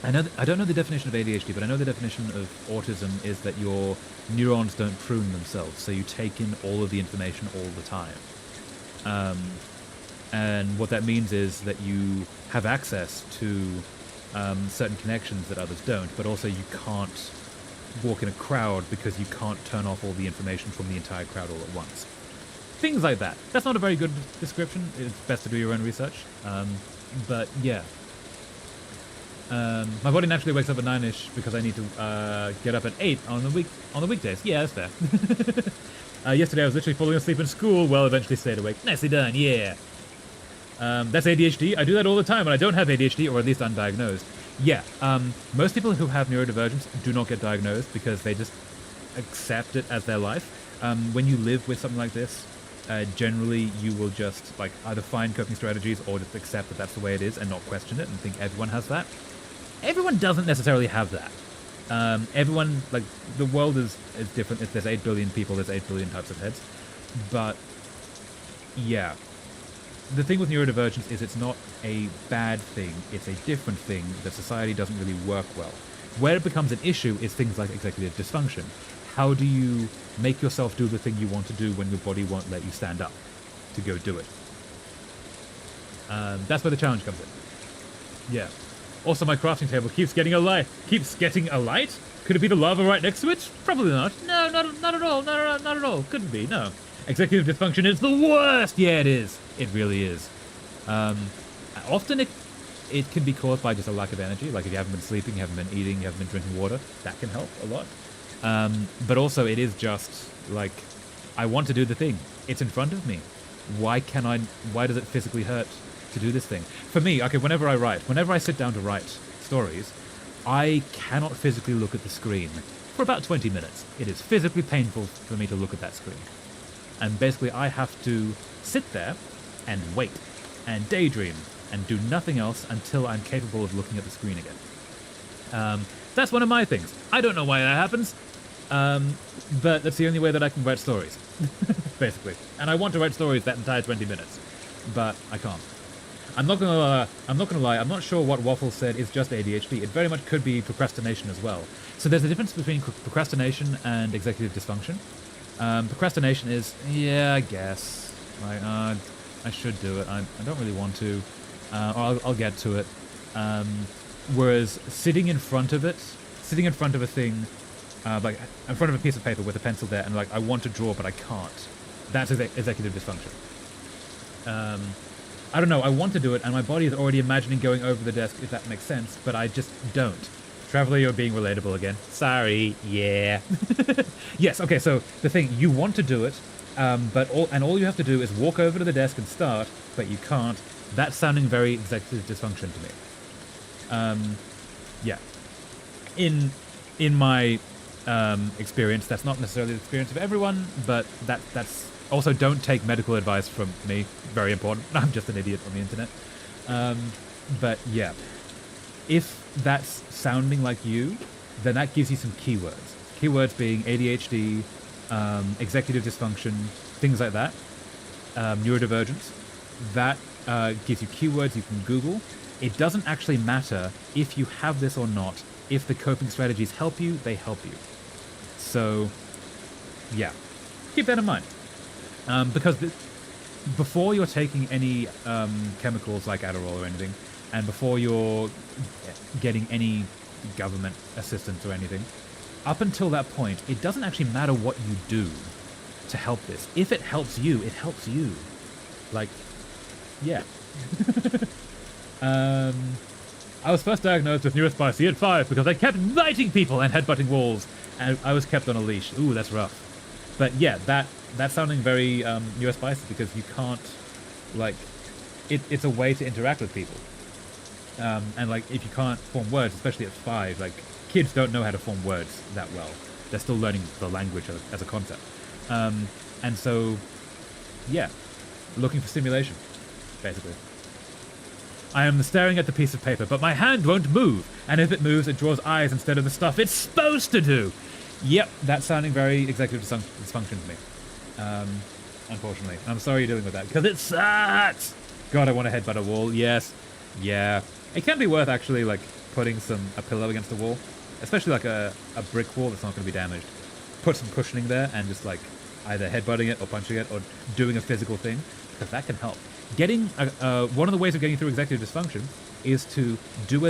I don't know the definition of ADHD, but I know the definition of autism is that your neurons don't prune themselves, so you take in all of the information all the time. And what that means is that you have access to certain connections that others don't, but also you can't walk in a crowd because you can't turn off all the information from the entire crowd all at once. Things like that. That's not a very good description. It's best to do your own research. But yeah. My body naturally wakes up at 9ish because I need to get up at 8 on the weekdays. Yeah, that's fair. Yesterday I was literally falling asleep in school. Well, eventually stayed awake. Nicely done. Yeah. That's ADHD. I do that all the time, and I don't have ADHD, or at least undiagnosed. Yeah, most people who have neurodivergence do not get diagnosed because they just accept it as their life. When you live with something like this, generally you will just either find coping strategies or just accept that that's the way it is and not question it and think everyone has that. Everyone doesn't necessarily have that. Everyone, the world is different. If there's 8 billion people, there's 8 billion types of heads. But, yeah. The thing with neurodivergence is it's not a bad thing, it's a different thing that society doesn't really work well. Where it becomes an issue is things like executive dysfunction. How do you make yourself do the thing you want to do when your body won't let you stand up to go do it? That's where the challenge comes in. Yeah. Also, my crafting table keeps getting a light. Keeps getting a light? Could it be the lava right next to it? Probably not. No, not at all. Not at all. Couldn't be, no. Executive dysfunction is the worst! Yeah, it is. It really is. Often it can be caused by just a lack of energy. Like if you haven't been sleeping, you haven't been eating, you haven't been drinking water. That can help a lot. But also it is just I want to do the thing. It's in front of me. Why does it physically hurt to do this thing? For me, okay, whenever I sit down to write stories, I cannot physically look at the screen for about 20 minutes. It is physically painful for me to look at that screen. And basically I have to sit there and wait. and daydream and do nothing else until I'm capable of looking at the screen again. That's one of my things. I don't know why that happens, but that's the only way that I can write stories, basically. And I want to write stories that entire 20 minutes, but I can't. I'm not gonna lie. I'm not sure what Waffle said is just ADHD. It very much could be procrastination as well. So there's a difference between procrastination and executive dysfunction. Procrastination is, yeah, I guess, like, I should do it. I don't really want to, or I'll get to it. Whereas sitting in front of a thing, like in front of a piece of paper with a pencil there, and like I want to draw but I can't. That's executive dysfunction. I don't know, I want to do it, and my body is already imagining going over the desk, if that makes sense, but I just don't. Traveler, you're being relatable again. Sorry, yeah. Yes, okay, so the thing, you want to do it, but all you have to do is walk over to the desk and start, but you can't. That's sounding very executive dysfunction to me. Yeah. In my experience, that's not necessarily the experience of everyone, but that's... Also, don't take medical advice from me. Very important. I'm just an idiot on the internet. But yeah, if that's sounding like you, then that gives you some keywords. Keywords being ADHD, executive dysfunction, things like that, neurodivergence. That gives you keywords you can Google. It doesn't actually matter if you have this or not. If the coping strategies help you, they help you. So, yeah, keep that in mind. Because before you're taking any chemicals like Adderall or anything, and before you're getting any government assistance or anything, up until that point, it doesn't actually matter what you do to help this. If it helps you, it helps you. Like, yeah. I was first diagnosed with neurospicy at 5 because I kept biting people and headbutting walls, and I was kept on a leash. Ooh, that's rough. But yeah, that's sounding very neurospicy because you can't, like, it's a way to interact with people. And like, if you can't form words, especially at 5, like, kids don't know how to form words that well. They're still learning the language as a concept. And so, yeah, looking for stimulation, basically. I am staring at the piece of paper, but my hand won't move. And if it moves, it draws eyes instead of the stuff it's supposed to do. Yep, that's sounding very executive dysfunction to me. Unfortunately. I'm sorry you're dealing with that, because it sucks! God, I want to headbutt a wall. Yes. Yeah. It can be worth, actually, like, putting a pillow against the wall. Especially, like, a brick wall that's not going to be damaged. Put some cushioning there, and just, like, either headbutting it, or punching it, or doing a physical thing, because that can help. One of the ways of getting through executive dysfunction is to do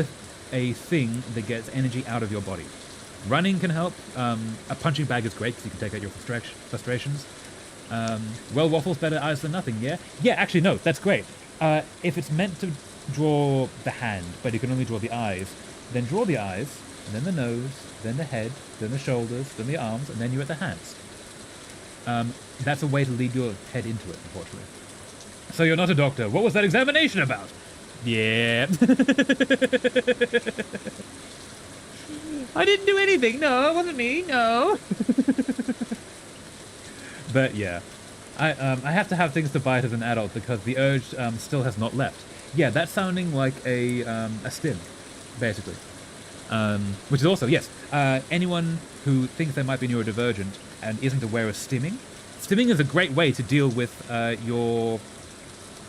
a thing that gets energy out of your body. Running can help. A punching bag is great because you can take out your frustrations. Well, Waffle's better eyes than nothing, yeah? Yeah, actually, no, that's great. If it's meant to draw the hand, but you can only draw the eyes, then draw the eyes, then the nose, then the head, then the shoulders, then the arms, and then you're at the hands. That's a way to lead your head into it, unfortunately. So you're not a doctor. What was that examination about? Yeah. I didn't do anything. No, it wasn't me. No. But yeah, I have to have things to bite as an adult because the urge still has not left. Yeah, that's sounding like a stim, basically. Which is also, yes, anyone who thinks they might be neurodivergent and isn't aware of stimming. Stimming is a great way to deal with your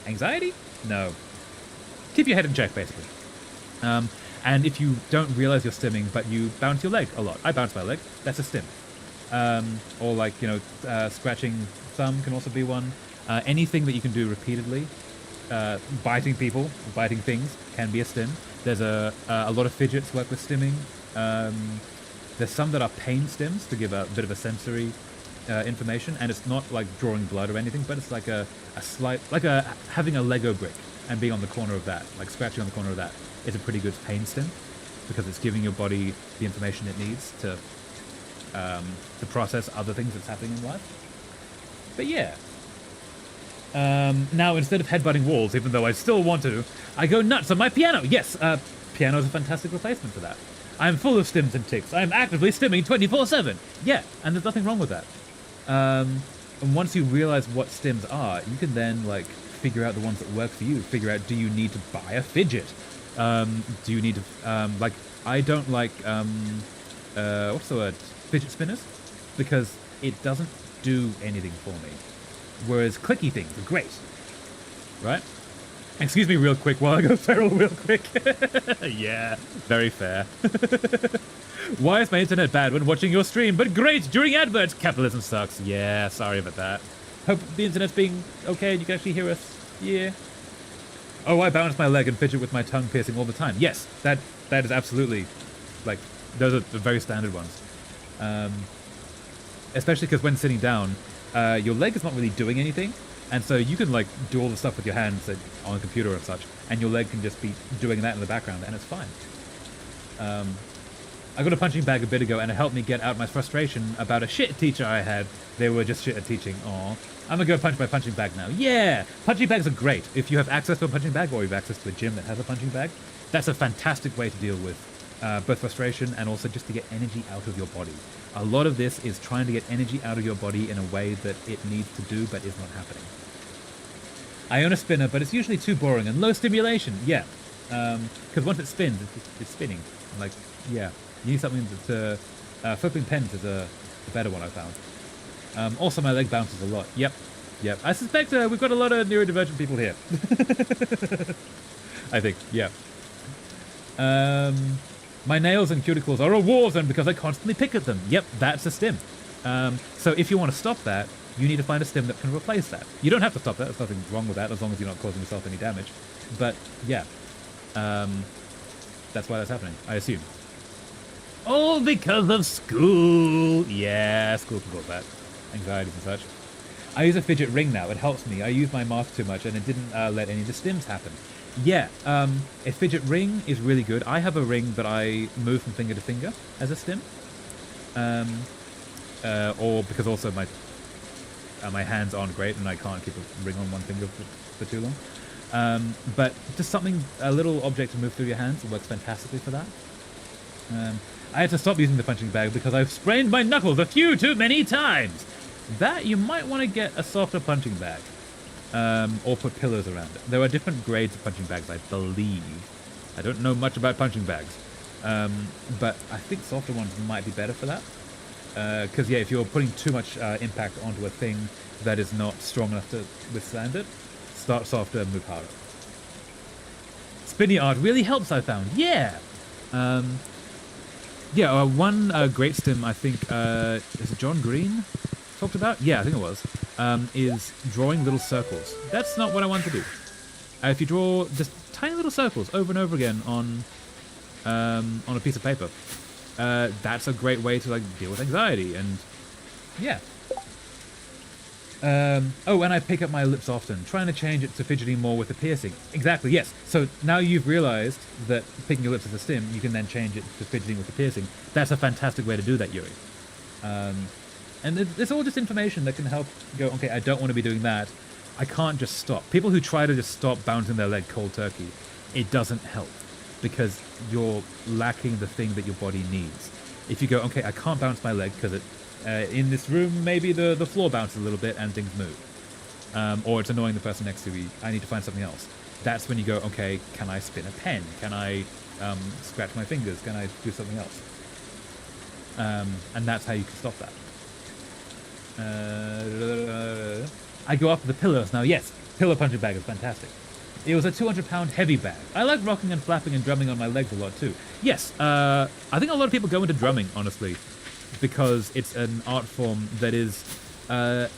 anxiety? No. Keep your head in check, basically. And if you don't realize you're stimming, but you bounce your leg a lot. I bounce my leg. That's a stim. Or like, scratching thumb can also be one. Anything that you can do repeatedly. Biting people, biting things can be a stim. There's a lot of fidgets work with stimming. There's some that are pain stims to give a bit of a sensory information, and it's not like drawing blood or anything, but it's like a slight, like having a Lego brick and being on the corner of that, like scratching on the corner of that, is a pretty good pain stim because it's giving your body the information it needs to process other things that's happening in life. But yeah. Now, instead of headbutting walls, even though I still want to, I go nuts on my piano. Yes, piano is a fantastic replacement for that. I'm full of stims and tics. I'm actively stimming 24/7. Yeah, and there's nothing wrong with that. And once you realize what stims are, you can then, like, figure out the ones that work for you. Figure out, do you need to buy a fidget? Do you need to, like, I don't like, what's the word? Fidget spinners? Because it doesn't do anything for me. Whereas clicky things are great. Right? Excuse me real quick while I go feral real quick. Yeah, very fair. Why is my internet bad when watching your stream, but great during adverts? Capitalism sucks. Yeah, sorry about that. Hope the internet's being okay and you can actually hear us. Yeah. Oh, I bounce my leg and fidget with my tongue piercing all the time. Yes, that is absolutely, like, those are the very standard ones. Especially because when sitting down, your leg is not really doing anything. And so you can, like, do all the stuff with your hands on a computer and such, and your leg can just be doing that in the background, and it's fine. I got a punching bag a bit ago, and it helped me get out my frustration about a shit teacher I had. They were just shit at teaching. Aw. I'm gonna go punch my punching bag now. Yeah! Punching bags are great. If you have access to a punching bag, or you have access to a gym that has a punching bag, that's a fantastic way to deal with both frustration and also just to get energy out of your body. A lot of this is trying to get energy out of your body in a way that it needs to do, but is not happening. I own a spinner, but it's usually too boring and low stimulation. Yeah, because once it spins, it's spinning. Like, yeah, you need something that flipping pens is a better one I found. Also, my leg bounces a lot. Yep. I suspect we've got a lot of neurodivergent people here. I think, yeah. My nails and cuticles are a war zone because I constantly pick at them. Yep, that's a stim. So if you want to stop that, you need to find a stim that can replace that. You don't have to stop that. There's nothing wrong with that as long as you're not causing yourself any damage. But, yeah. That's why that's happening, I assume. All because of school. Yeah, school can cause that. Anxieties and such. I use a fidget ring now. It helps me. I use my mask too much and it didn't let any of the stims happen. Yeah, a fidget ring is really good. I have a ring that I move from finger to finger as a stim. Or because also my hands aren't great and I can't keep a ring on one finger for too long. But just something, a little object to move through your hands, works fantastically for that. I had to stop using the punching bag because I've sprained my knuckles a few too many times. That, you might want to get a softer punching bag. Or put pillows around it. There are different grades of punching bags, I believe. I don't know much about punching bags. But I think softer ones might be better for that. Because, yeah, if you're putting too much impact onto a thing that is not strong enough to withstand it, start softer and move harder. Spinny art really helps, I found. Yeah! One great stim, I think, is it John Green talked about? Yeah, I think it was. Is drawing little circles. That's not what I want to do. If you draw just tiny little circles over and over again on a piece of paper, that's a great way to, like, deal with anxiety. And yeah. Oh, and I pick up my lips often, trying to change it to fidgeting more with the piercing. Exactly, yes. So now you've realized that picking your lips as a stim, you can then change it to fidgeting with the piercing. That's a fantastic way to do that, Yuri. And it's all just information that can help go, okay, I don't want to be doing that. I can't just stop. People who try to just stop bouncing their leg cold turkey, it doesn't help because you're lacking the thing that your body needs. If you go, okay, I can't bounce my leg because in this room, maybe the floor bounces a little bit and things move. Or it's annoying the person next to me. I need to find something else. That's when you go, okay, can I spin a pen? Can I scratch my fingers? Can I do something else? And that's how you can stop that. I go after the pillows now. Yes, pillow punching bag is fantastic. It was a 200-pound heavy bag. I like rocking and flapping and drumming on my legs a lot too. Yes, I think a lot of people go into drumming, honestly, because it's an art form that is a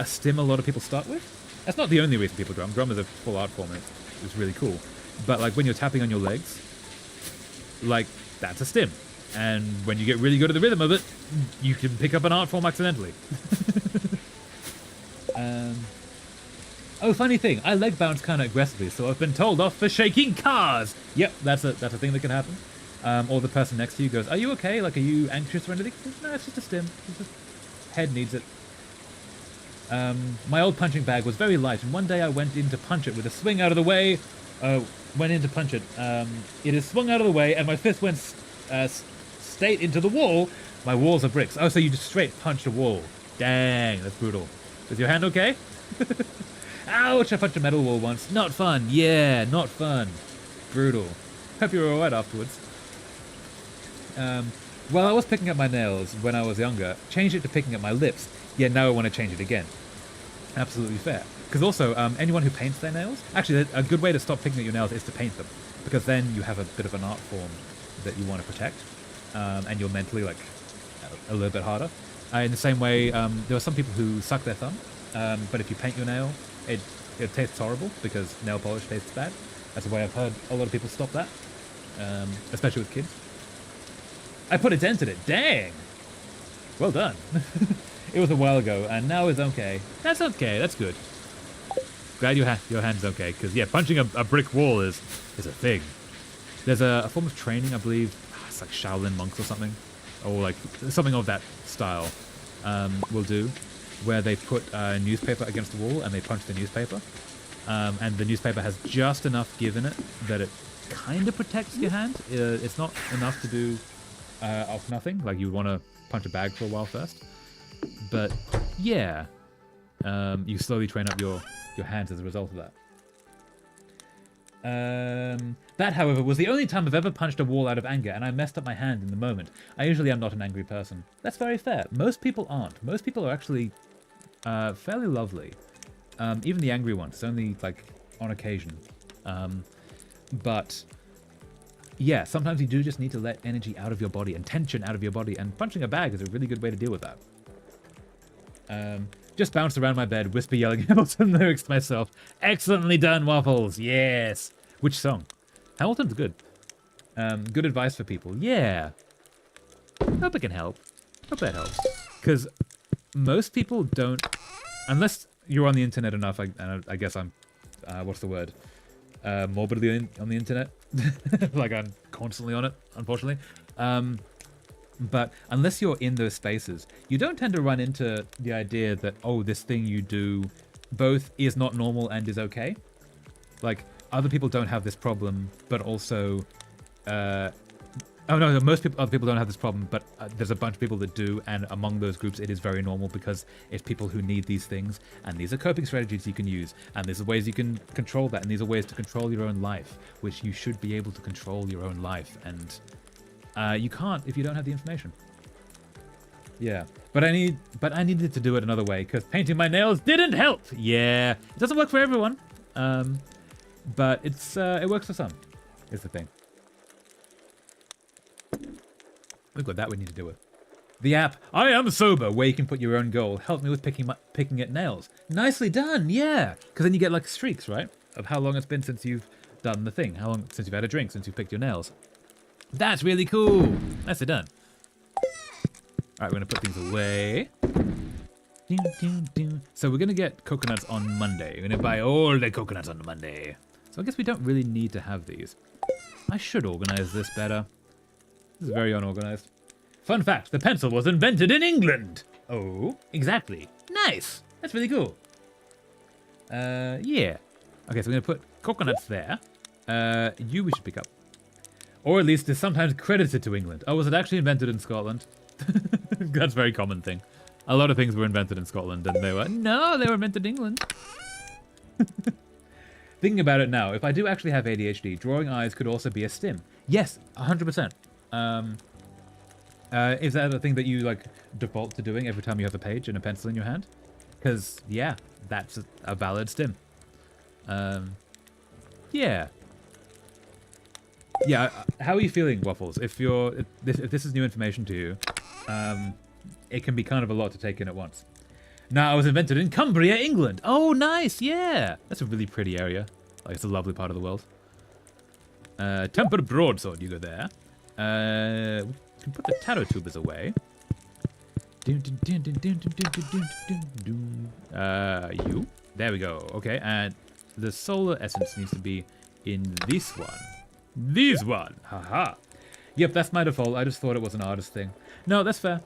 stim a lot of people start with. That's not the only reason people drum. Drum is a full art form. It's really cool. But like when you're tapping on your legs, like that's a stim. And when you get really good at the rhythm of it, you can pick up an art form accidentally. Oh, funny thing, I leg bounce kind of aggressively, so I've been told off for shaking cars. Yep, that's a thing that can happen. Or the person next to you goes, "Are you okay? Like, are you anxious or anything?" No, it's just a stim. It's just head needs it. My old punching bag was very light, and one day I went in to punch it with a swing out of the way. It is swung out of the way, and my fist went straight into the wall. My walls are bricks. Oh, so you just straight punched a wall. Dang, that's brutal. Is your hand okay? Ouch, I punched a metal wall once. Not fun. Yeah, not fun. Brutal. Hope you were alright afterwards. Well, I was picking up my nails when I was younger. Changed it to picking up my lips. Yeah, now I want to change it again. Absolutely fair. Because also, anyone who paints their nails... Actually, a good way to stop picking at your nails is to paint them. Because then you have a bit of an art form that you want to protect. And you're mentally, like, a little bit harder. In the same way, there are some people who suck their thumb. But if you paint your nail, it tastes horrible because nail polish tastes bad. That's the way I've heard a lot of people stop that. Especially with kids. I put a dent in it. Dang! Well done. It was a while ago, and now it's okay. That's okay. That's good. Glad your hand's okay, because, yeah, punching a brick wall is a thing. There's a form of training, I believe. It's like Shaolin monks or something. Or, like, something of that style will do, where they put a newspaper against the wall, and they punch the newspaper. And the newspaper has just enough give in it that it kind of protects your hand. It's not enough to do off nothing. Like, you want to punch a bag for a while first. But, yeah. You slowly train up your hands as a result of that. That, however, was the only time I've ever punched a wall out of anger, and I messed up my hand in the moment. I usually am not an angry person. That's very fair. Most people aren't. Most people are actually fairly lovely. Even the angry ones. It's only, like, on occasion. But, yeah, sometimes you do just need to let energy out of your body and tension out of your body, and punching a bag is a really good way to deal with that. Just bounced around my bed, whisper yelling Hamilton lyrics to myself. Excellently done, Waffles. Yes. Which song? Hamilton's good. Good advice for people. Yeah. Hope it can help. Hope that helps. Because most people don't, unless you're on the internet enough, I guess I'm, what's the word? Morbidly on the internet. Like I'm constantly on it, unfortunately. But unless you're in those spaces, you don't tend to run into the idea that, oh, this thing you do both is not normal and is okay. Like, other people don't have this problem, but also... oh, no, other people don't have this problem, but there's a bunch of people that do, and among those groups it is very normal because it's people who need these things, and these are coping strategies you can use, and there's ways you can control that, and these are ways to control your own life, which you should be able to control your own life, and... you can't if you don't have the information. Yeah, but I needed to do it another way because painting my nails didn't help. Yeah, it doesn't work for everyone, but it works for some. Is the thing. We've got that we need to do it. The app I Am Sober, where you can put your own goal, helped me with picking at nails. Nicely done, yeah. Because then you get like streaks, right, of how long it's been since you've done the thing, how long since you've had a drink, since you've picked your nails. That's really cool. Nicely done. Alright, we're going to put things away. So we're going to get coconuts on Monday. We're going to buy all the coconuts on Monday. So I guess we don't really need to have these. I should organize this better. This is very unorganized. Fun fact, the pencil was invented in England. Oh, exactly. Nice. That's really cool. Yeah. Okay, so we're going to put coconuts there. We should pick up. Or at least is sometimes credited to England. Oh, was it actually invented in Scotland? That's a very common thing. A lot of things were invented in Scotland, and they were invented in England. Thinking about it now, if I do actually have ADHD, drawing eyes could also be a stim. Yes, 100%. Is that a thing that you like default to doing every time you have a page and a pencil in your hand? Because, yeah, that's a valid stim. Yeah. Yeah, how are you feeling, Waffles? If this is new information to you, it can be kind of a lot to take in at once. Now, it was invented in Cumbria, England. Oh, nice, yeah. That's a really pretty area. Like, it's a lovely part of the world. Tempered broadsword, you go there. We can put the taro tubers away. You. There we go. Okay, and the solar essence needs to be in this one. This one! Haha! Yep, that's my default. I just thought it was an artist thing. No, that's fair.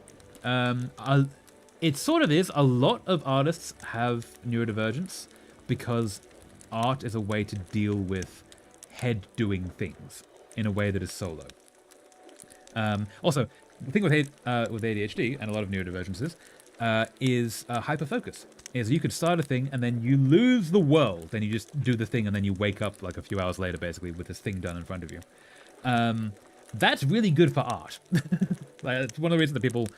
It sort of is. A lot of artists have neurodivergence because art is a way to deal with head doing things in a way that is solo. Also, the thing with ADHD and a lot of neurodivergences, is hyperfocus. Is you could start a thing and then you lose the world, then you just do the thing and then you wake up like a few hours later, basically, with this thing done in front of you. That's really good for art. Like, it's one of the reasons that people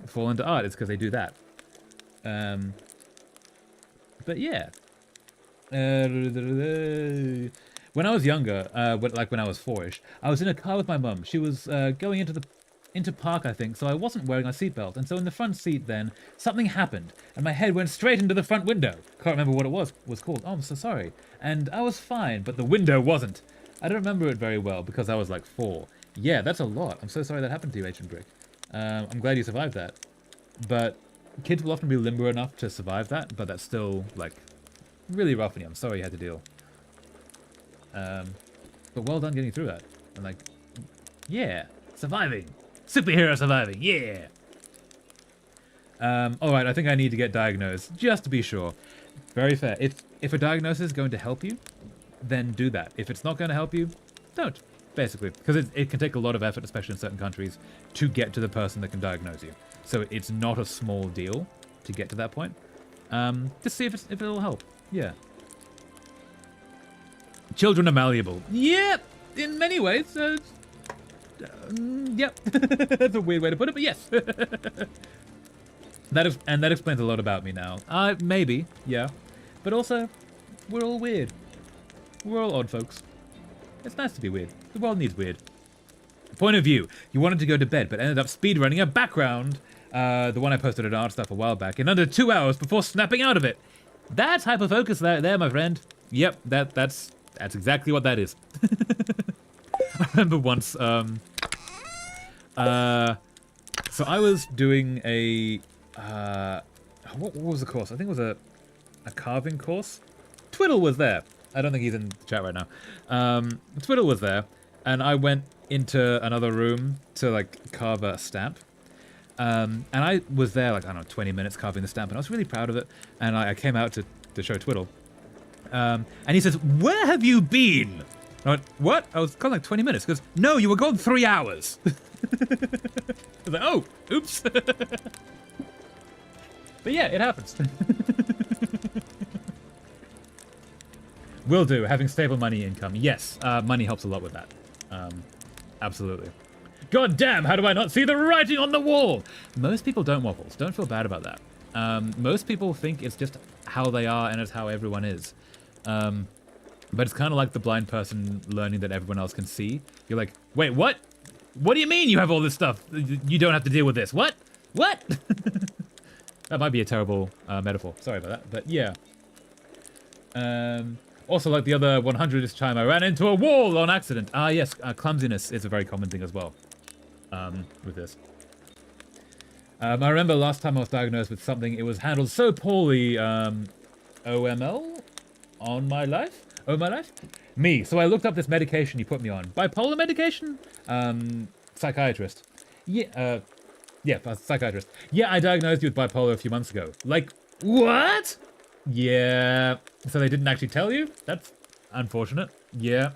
fall into art is because they do that. But yeah. When I was younger, like when I was 4-ish, I was in a car with my mum. She was going into park, I think, so I wasn't wearing a seatbelt. And so in the front seat then, something happened, and my head went straight into the front window. Can't remember what it was called. Oh, I'm so sorry. And I was fine, but the window wasn't. I don't remember it very well because I was like 4. Yeah, that's a lot. I'm so sorry that happened to you, Ancient Brick. I'm glad you survived that. But kids will often be limber enough to survive that, but that's still, like, really rough on you. I'm sorry you had to deal. But well done getting through that. And like, yeah, surviving. Superhero surviving, yeah. Alright, I think I need to get diagnosed, just to be sure. Very fair. If a diagnosis is going to help you, then do that. If it's not going to help you, don't, basically. Because it can take a lot of effort, especially in certain countries, to get to the person that can diagnose you. So it's not a small deal to get to that point. Just see if it'll help. Yeah. Children are malleable. Yep, in many ways. Yep, that's a weird way to put it, but yes. that explains a lot about me now. Maybe, yeah. But also, we're all weird. We're all odd folks. It's nice to be weird. The world needs weird. Point of view. You wanted to go to bed, but ended up speedrunning a background. The one I posted at Art Stuff a while back, in under 2 hours before snapping out of it. That's hyperfocus there, my friend. Yep, that's exactly what that is. I remember once, so I was doing a, what was the course? I think it was a carving course. Twiddle was there. I don't think he's in the chat right now. Twiddle was there, and I went into another room to, like, carve a stamp. And I was there, like, I don't know, 20 minutes carving the stamp, and I was really proud of it, and I came out to show Twiddle. And he says, "Where have you been?" I went, "What?" I was gone like 20 minutes. He goes, "No, you were gone 3 hours." I was like, "Oh, oops." But yeah, it happens. Will do, having stable money income. Yes, money helps a lot with that. Absolutely. God damn, how do I not see the writing on the wall? Most people don't, Waffles. Don't feel bad about that. Most people think it's just how they are and it's how everyone is. But it's kind of like the blind person learning that everyone else can see. You're like, wait, what? What do you mean you have all this stuff? You don't have to deal with this. What? What? That might be a terrible metaphor. Sorry about that. But yeah. Also, like the other 100th time, I ran into a wall on accident. Ah, yes, clumsiness is a very common thing as well with this. I remember last time I was diagnosed with something, it was handled so poorly. OML? On my life? Oh, my life? Me. So I looked up this medication you put me on. Bipolar medication? Psychiatrist. Yeah, psychiatrist. Yeah, I diagnosed you with bipolar a few months ago. Like, what? Yeah. So they didn't actually tell you? That's unfortunate. Yeah.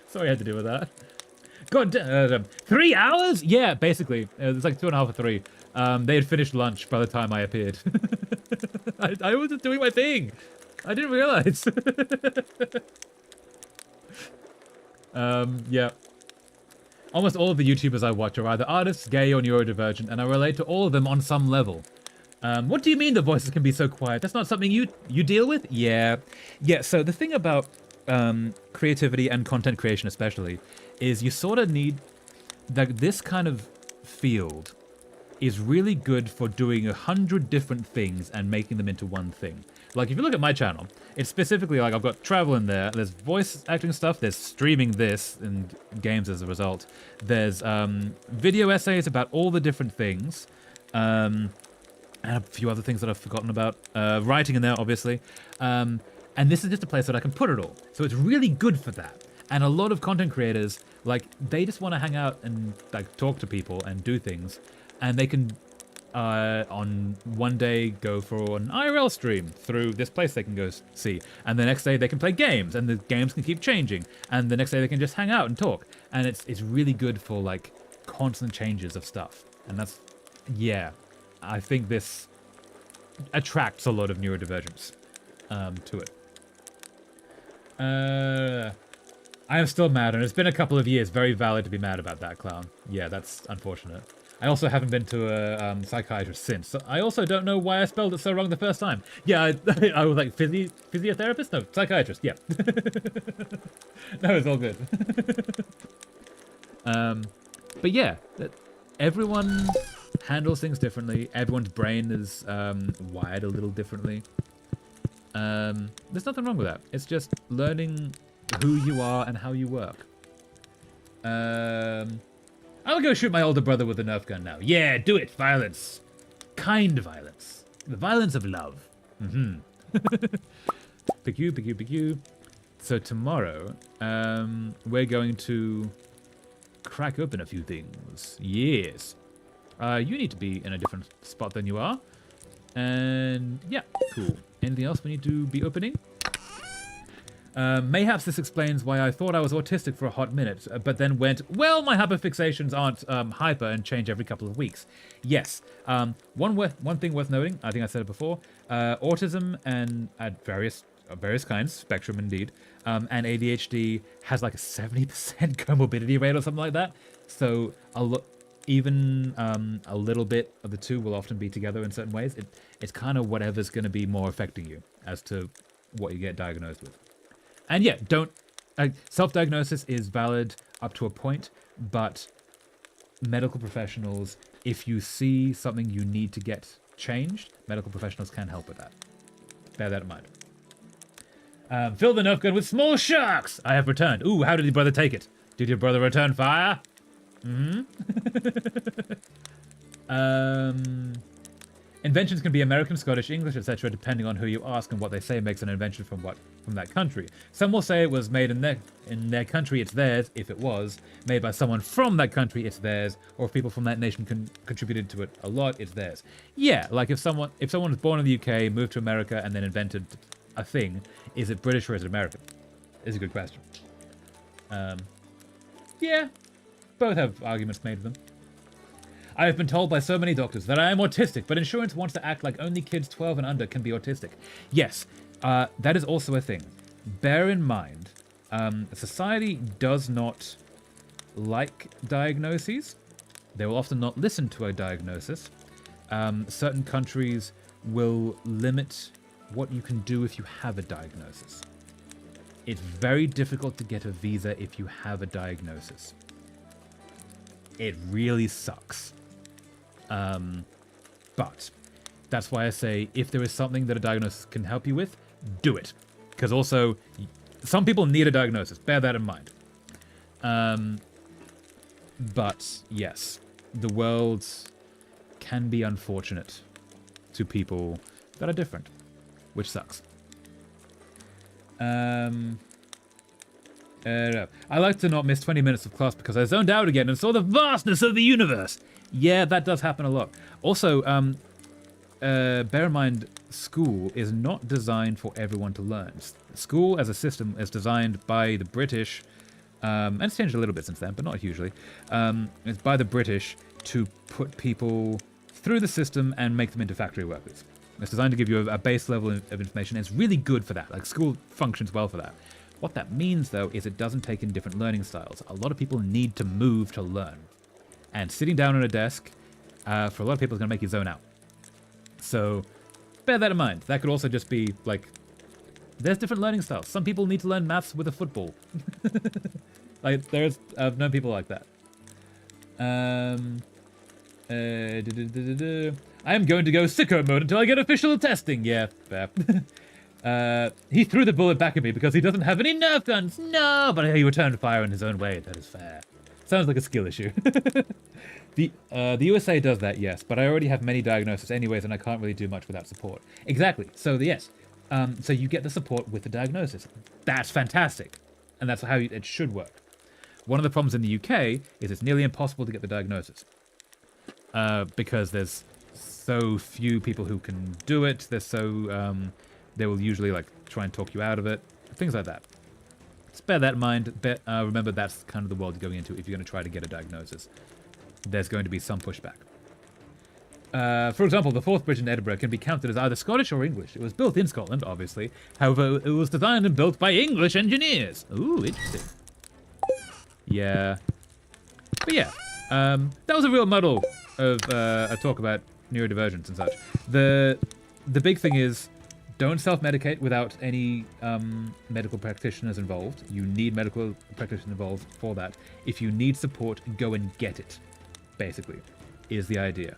Sorry I had to deal with that. God damn. 3 hours? Yeah, basically. It was like 2.5 or 3. They had finished lunch by the time I appeared. I was just doing my thing. I didn't realize. Yeah. Almost all of the YouTubers I watch are either artists, gay, or neurodivergent, and I relate to all of them on some level. What do you mean the voices can be so quiet? That's not something you deal with? Yeah. Yeah, so the thing about creativity and content creation especially is you sort of need... this kind of field is really good for doing 100 different things and making them into one thing. Like, if you look at my channel, it's specifically like I've got travel in there, there's voice acting stuff, there's streaming this and games as a result, there's video essays about all the different things, and a few other things that I've forgotten about, writing in there, obviously, and this is just a place that I can put it all. So it's really good for that. And a lot of content creators, like, they just want to hang out and, like, talk to people and do things, and they can... on one day go for an IRL stream through this place they can go see, and the next day they can play games, and the games can keep changing, and the next day they can just hang out and talk, and it's really good for like constant changes of stuff, and that's, yeah, I think this attracts a lot of neurodivergence to it. I am still mad, and it's been a couple of years. Very valid to be mad about that, Clown. Yeah, that's unfortunate. I also haven't been to a psychiatrist since. So I also don't know why I spelled it so wrong the first time. Yeah, I was like, physiotherapist? No, psychiatrist, yeah. No, it's all good. But yeah, everyone handles things differently. Everyone's brain is wired a little differently. There's nothing wrong with that. It's just learning who you are and how you work. I'll go shoot my older brother with a Nerf gun now. Yeah, do it. Violence. Kind violence. The violence of love. Mm-hmm. Pick you. So tomorrow, we're going to crack open a few things. Yes. You need to be in a different spot than you are. And yeah, cool. Anything else we need to be opening? Mayhaps this explains why I thought I was autistic for a hot minute, but then went, well, my hyperfixations aren't hyper and change every couple of weeks. Yes. One thing worth noting, I think I said it before, autism and at various kinds, spectrum indeed, and ADHD has like a 70% comorbidity rate or something like that. So even a little bit of the two will often be together in certain ways. It's kind of whatever's going to be more affecting you as to what you get diagnosed with. And yeah, self-diagnosis is valid up to a point, but medical professionals, if you see something you need to get changed, medical professionals can help with that. Bear that in mind. Fill the Nerf gun with small sharks! I have returned. Ooh, how did your brother take it? Did your brother return fire? Mm-hmm. Inventions can be American, Scottish, English, etc., depending on who you ask, and what they say makes an invention from that country. Some will say it was made in their country, it's theirs. If it was made by someone from that country, it's theirs. Or if people from that nation contributed to it a lot, it's theirs. Yeah, like if someone was born in the UK, moved to America, and then invented a thing, is it British or is it American? Is a good question. Yeah, both have arguments made for them. I have been told by so many doctors that I am autistic, but insurance wants to act like only kids 12 and under can be autistic. Yes, that is also a thing. Bear in mind, society does not like diagnoses. They will often not listen to a diagnosis. Certain countries will limit what you can do if you have a diagnosis. It's very difficult to get a visa if you have a diagnosis. It really sucks. But that's why I say if there is something that a diagnosis can help you with, do it. Because also, some people need a diagnosis. Bear that in mind. But yes, the world can be unfortunate to people that are different, which sucks. I like to not miss 20 minutes of class because I zoned out again and saw the vastness of the universe. Yeah, that does happen a lot. Also, bear in mind, school is not designed for everyone to learn. School as a system is designed by the British, and it's changed a little bit since then, but not hugely. It's by the British to put people through the system and make them into factory workers. It's designed to give you a base level of information. It's really good for that. Like, school functions well for that. What that means, though, is it doesn't take in different learning styles. A lot of people need to move to learn. And sitting down at a desk, for a lot of people, is going to make you zone out. So, bear that in mind. That could also just be, like, there's different learning styles. Some people need to learn maths with a football. Like, I've known people like that. I am going to go sicko mode until I get official testing. Yeah, fair. He threw the bullet back at me because he doesn't have any Nerf guns. No, but he returned fire in his own way. That is fair. Sounds like a skill issue. The USA does that, yes, but I already have many diagnoses anyways, and I can't really do much without support. Exactly. So yes. So you get the support with the diagnosis. That's fantastic, and that's how it should work. One of the problems in the UK is it's nearly impossible to get the diagnosis because there's so few people who can do it. There's so they will usually like try and talk you out of it, things like that. Just bear that in mind. Remember, that's kind of the world you're going into if you're going to try to get a diagnosis. There's going to be some pushback. For example, the Forth Bridge in Edinburgh can be counted as either Scottish or English. It was built in Scotland, obviously. However, it was designed and built by English engineers. Ooh, interesting. Yeah. But yeah, that was a real muddle of a talk about neurodivergence and such. The big thing is, don't self-medicate without any medical practitioners involved. You need medical practitioners involved for that. If you need support, go and get it, basically, is the idea.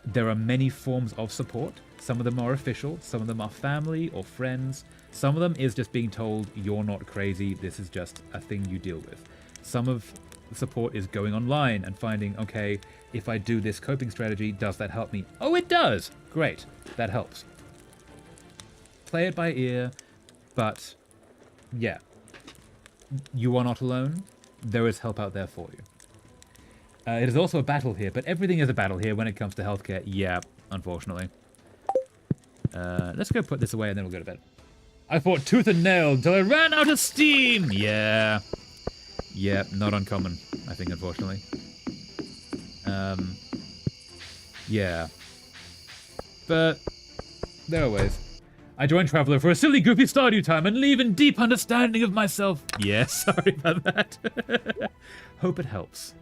There are many forms of support. Some of them are official, some of them are family or friends. Some of them is just being told, you're not crazy, this is just a thing you deal with. Some of the support is going online and finding, okay, if I do this coping strategy, does that help me? Oh, it does! Great, that helps. Play it by ear, but yeah, you are not alone. There is help out there for you. It is also a battle here, but everything is a battle here when it comes to healthcare. Yeah, unfortunately. Let's go put this away and then we'll go to bed. I fought tooth and nail until I ran out of steam! Yeah. Yeah, not uncommon, I think, unfortunately. Yeah. But there are ways. I joined Traveller for a silly, goofy Stardew time and leave in deep understanding of myself. Yeah, sorry about that. Hope it helps.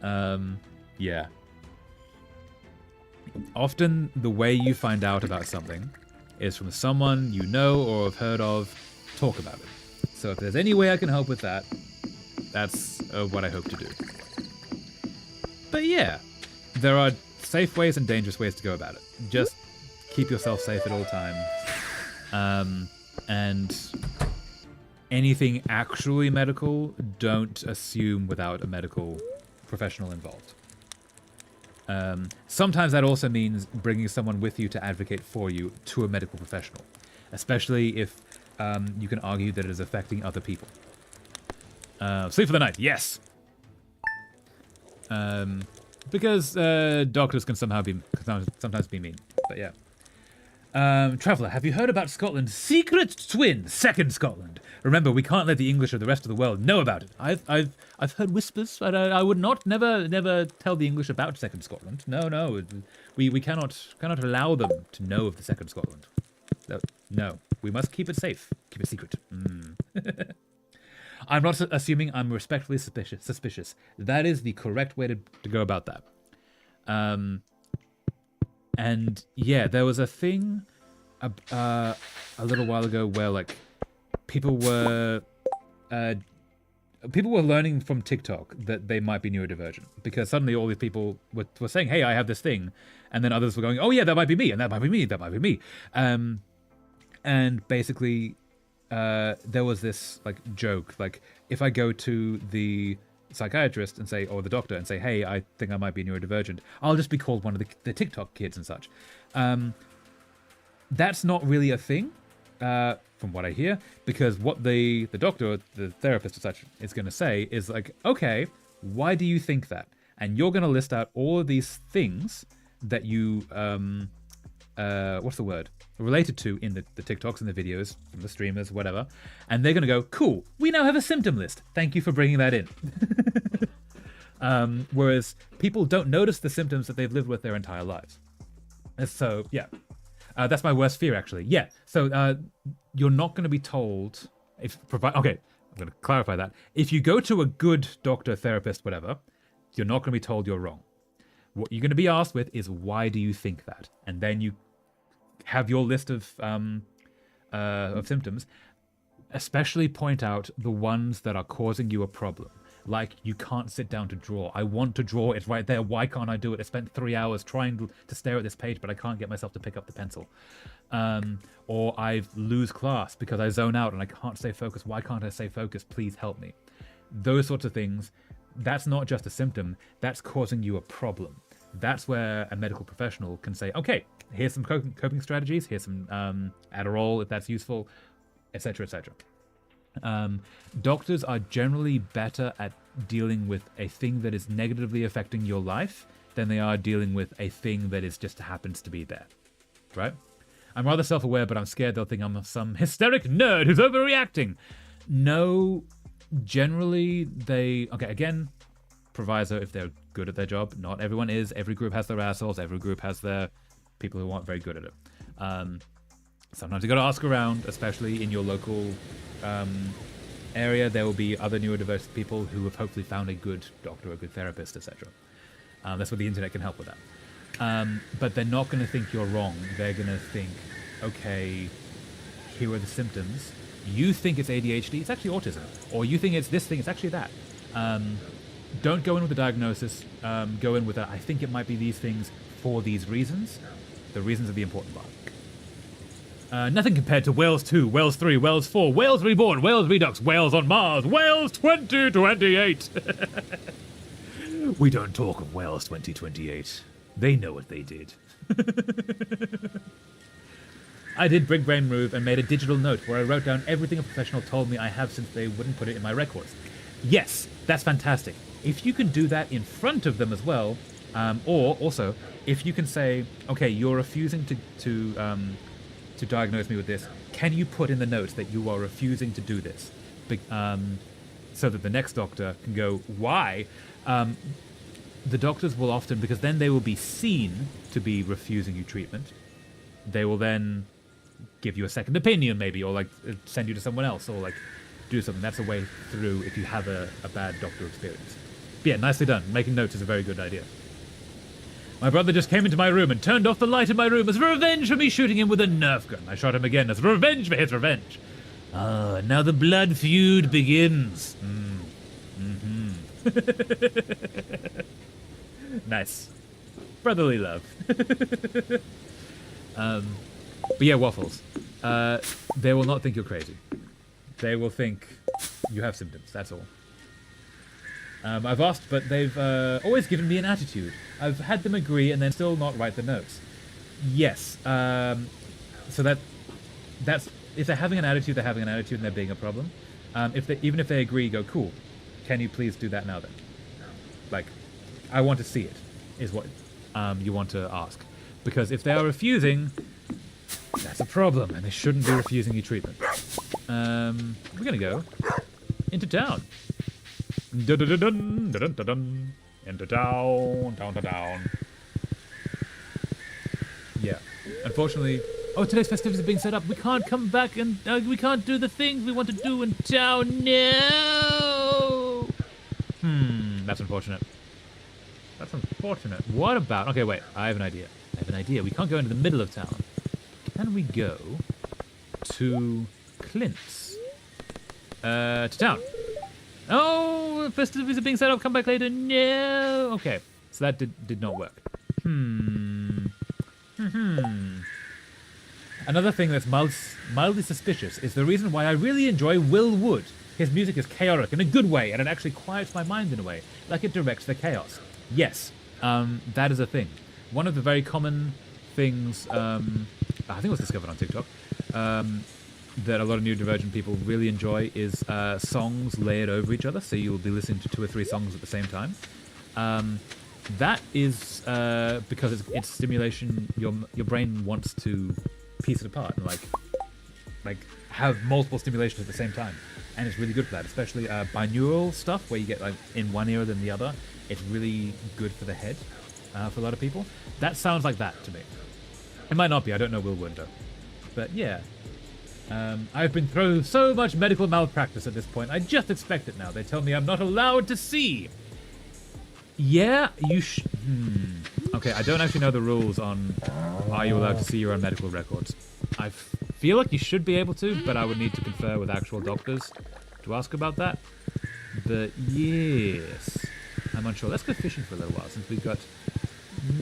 Yeah. Often the way you find out about something is from someone you know or have heard of talk about it. So if there's any way I can help with that, that's what I hope to do. But yeah, there are safe ways and dangerous ways to go about it. Just keep yourself safe at all times. And anything actually medical, don't assume without a medical professional involved. Sometimes that also means bringing someone with you to advocate for you to a medical professional, especially if you can argue that it is affecting other people. Sleep for the night, yes. Because doctors can sometimes be mean, but yeah. Traveller, have you heard about Scotland's secret twin, Second Scotland? Remember, we can't let the English or the rest of the world know about it. I've heard whispers, but I would never tell the English about Second Scotland. No, we cannot allow them to know of the Second Scotland. No, we must keep it safe, keep it secret. I'm not assuming. I'm respectfully suspicious. That is the correct way to go about that. And yeah, there was a thing a little while ago where like people were learning from TikTok that they might be neurodivergent because suddenly all these people were saying, "Hey, I have this thing," and then others were going, "Oh yeah, that might be me, and that might be me, that might be me," and basically there was this like joke, like if I go to the psychiatrist and say, or the doctor and say, "Hey, I think I might be neurodivergent," I'll just be called one of the TikTok kids and such. That's not really a thing, from what I hear, because what the doctor, or the therapist or such is going to say is like, okay, why do you think that? And you're going to list out all of these things that you, what's the word? Related to in the TikToks and the videos from the streamers, whatever. And they're going to go, cool, we now have a symptom list. Thank you for bringing that in. Whereas people don't notice the symptoms that they've lived with their entire lives. So, yeah. That's my worst fear, actually. Yeah. So you're not going to be told okay, I'm going to clarify that. If you go to a good doctor, therapist, whatever, you're not going to be told you're wrong. What you're going to be asked with is, why do you think that? And then you have your list of symptoms. Especially point out the ones that are causing you a problem. Like, you can't sit down to draw. I want to draw. It's right there. Why can't I do it? I spent 3 hours trying to stare at this page, but I can't get myself to pick up the pencil. Or I lose class because I zone out and I can't stay focused. Why can't I stay focused? Please help me. Those sorts of things. That's not just a symptom. That's causing you a problem. That's where a medical professional can say, okay, here's some coping strategies. Here's some Adderall if that's useful, etc., etc. Doctors are generally better at dealing with a thing that is negatively affecting your life than they are dealing with a thing that is just happens to be there, right? I'm rather self-aware, but I'm scared they'll think I'm some hysteric nerd who's overreacting. No, generally okay, again, proviso, if they're good at their job. Not everyone is. Every group has their assholes. Every group has their people who aren't very good at it. Sometimes you got to ask around, especially in your local area. There will be other neurodiverse people who have hopefully found a good doctor, a good therapist, etc. That's where the internet can help with that. But they're not going to think you're wrong. They're going to think, okay, here are the symptoms. You think it's ADHD, it's actually autism. Or you think it's this thing, it's actually that. Don't go in with a diagnosis. Go in with I think it might be these things for these reasons. The reasons are the important part. Nothing compared to Wales 2, Wales 3, Wales 4, Wales Reborn, Wales Redux, Wales on Mars, Wales 2028. We don't talk of Wales 2028. They know what they did. I did Big Brain Move and made a digital note where I wrote down everything a professional told me I have since they wouldn't put it in my records. Yes, that's fantastic. If you can do that in front of them as well, or also, if you can say, okay, you're refusing to diagnose me with this, can you put in the notes that you are refusing to do this? So that the next doctor can go, why? The doctors will often, because then they will be seen to be refusing you treatment, they will then give you a second opinion maybe, or like send you to someone else, or like do something. That's a way through if you have a bad doctor experience. But yeah, nicely done. Making notes is a very good idea. My brother just came into my room and turned off the light in my room as revenge for me shooting him with a Nerf gun. I shot him again as revenge for his revenge. Ah, now the blood feud begins. Nice. Brotherly love. But yeah, Waffles. They will not think you're crazy. They will think you have symptoms, that's all. I've asked, but they've always given me an attitude. I've had them agree and then still not write the notes. Yes. So that's if they're having an attitude, they're having an attitude and they're being a problem. Even if they agree, go, cool. Can you please do that now then? Like, I want to see it, is what you want to ask. Because if they are refusing, that's a problem, and they shouldn't be refusing you treatment. We're gonna go into town. Dun-dun-dun-dun, dun-dun-dun-dun. Into town, down. Yeah. Unfortunately, today's festivities are being set up. We can't come back and we can't do the things we want to do in town. No. That's unfortunate. That's unfortunate. What about? Okay, wait. I have an idea. We can't go into the middle of town. Can we go to Clint's? To town. Oh, festivities are being set up. Come back later. No. Okay, so that did not work. Another thing that's mildly suspicious is the reason why I really enjoy Will Wood. His music is chaotic in a good way, and it actually quiets my mind in a way, like it directs the chaos. Yes, that is a thing. One of the very common things, I think it was discovered on TikTok, that a lot of neurodivergent people really enjoy is songs layered over each other, so you'll be listening to 2 or 3 songs at the same time. That is because it's stimulation. Your brain wants to piece it apart and like have multiple stimulations at the same time, and it's really good for that, especially binaural stuff where you get like in one ear than the other. It's really good for the head for a lot of people. That sounds like that to me. It might not be. I don't know Will Wood though, but yeah. I've been through so much medical malpractice at this point. I just expect it now. They tell me I'm not allowed to see. Yeah, you Okay, I don't actually know the rules on are you allowed to see your own medical records. I feel like you should be able to, but I would need to confer with actual doctors to ask about that. But yes, I'm unsure. Let's go fishing for a little while since we've got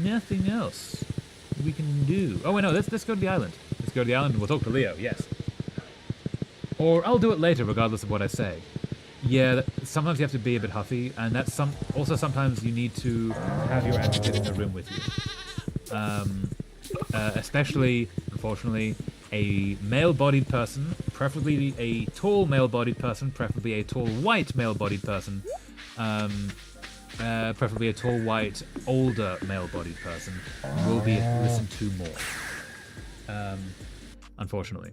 nothing else we can do. Oh wait, no, let's go to the island. Let's go to the island and we'll talk to Leo, yes. Or I'll do it later regardless of what I say. Yeah, sometimes you have to be a bit huffy, and that's also sometimes you need to have your advocate in the room with you. Especially, unfortunately, a male-bodied person, preferably a tall male-bodied person, preferably a tall white male-bodied person, preferably a tall white older male-bodied person will be listened to more. Unfortunately,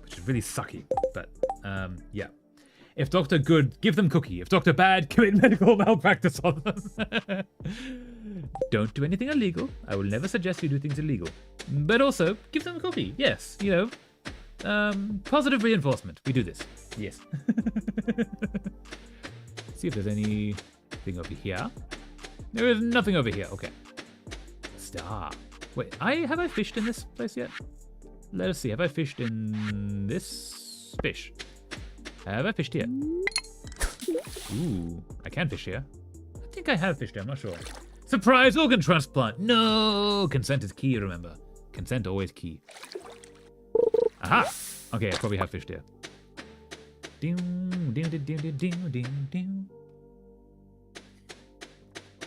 which is really sucky, but yeah. If Dr. Good, give them cookie. If Dr. Bad, commit medical malpractice on them. Don't do anything illegal. I will never suggest you do things illegal. But also, give them cookie. Yes, positive reinforcement. We do this. Yes. See if there's anything over here. There is nothing over here. Okay. Star. Wait, have I fished in this place yet? Let us see. Have I fished in this fish? Have I fished here? Ooh, I can fish here. I think I have fished here. I'm not sure. Surprise organ transplant. No, consent is key. Remember, consent always key. Aha. Okay, I probably have fished here.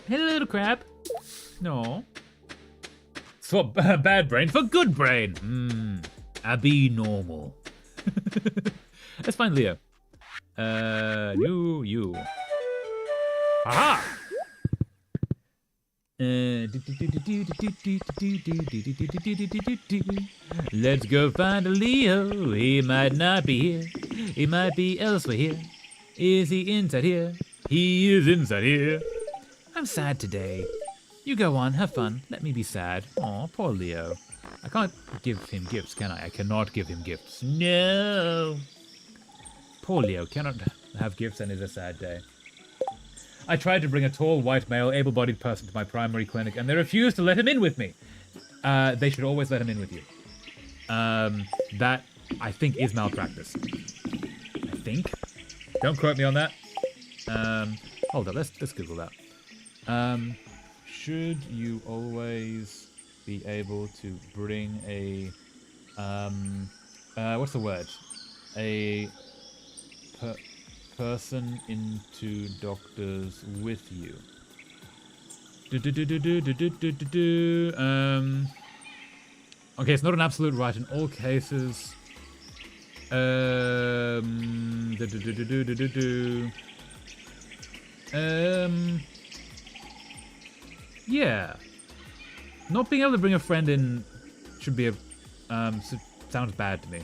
Hello, little crab. No. Swap bad brain for good brain. Abby normal. Let's find Leo. You. Aha! Let's go find a Leo. He might not be here. He might be elsewhere here. Is he inside here? He is inside here. I'm sad today. You go on, have fun. Let me be sad. Aw, poor Leo. I can't give him gifts, can I? I cannot give him gifts. No. Poor Leo cannot have gifts and it's a sad day. I tried to bring a tall, white male, able-bodied person to my primary clinic, and they refused to let him in with me. They should always let him in with you. That, I think, is malpractice. I think. Don't quote me on that. Hold up, let's Google that. Should you always be able to bring a, what's the word? A person into doctors with you. Okay, it's not an absolute right in all cases. Yeah. Not being able to bring a friend in should be sounds bad to me.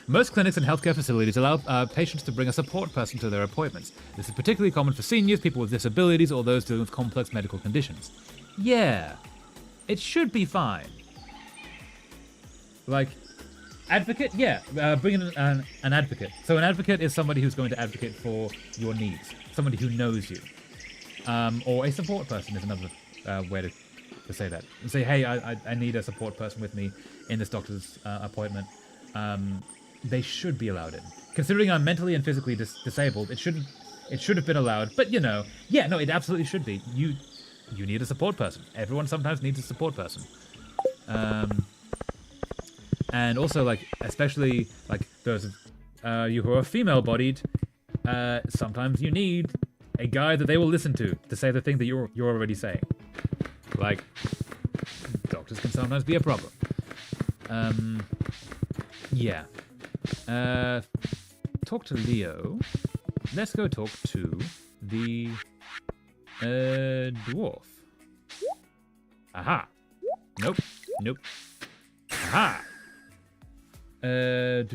Most clinics and healthcare facilities allow patients to bring a support person to their appointments. This is particularly common for seniors, people with disabilities, or those dealing with complex medical conditions. Yeah, it should be fine. Like, advocate? Yeah, bring in an advocate. So an advocate is somebody who's going to advocate for your needs, somebody who knows you. Or a support person is another way to say that. And say, hey, I need a support person with me in this doctor's appointment. They should be allowed in. Considering I'm mentally and physically disabled, it should have been allowed. But yeah, no, it absolutely should be. You need a support person. Everyone sometimes needs a support person. And also, like, especially like those you who are female-bodied, sometimes you need a guy that they will listen to say the thing that you're already saying. Like, doctors can sometimes be a problem. Yeah. Talk to Leo. Let's go talk to the dwarf. Aha. Nope. Aha. Can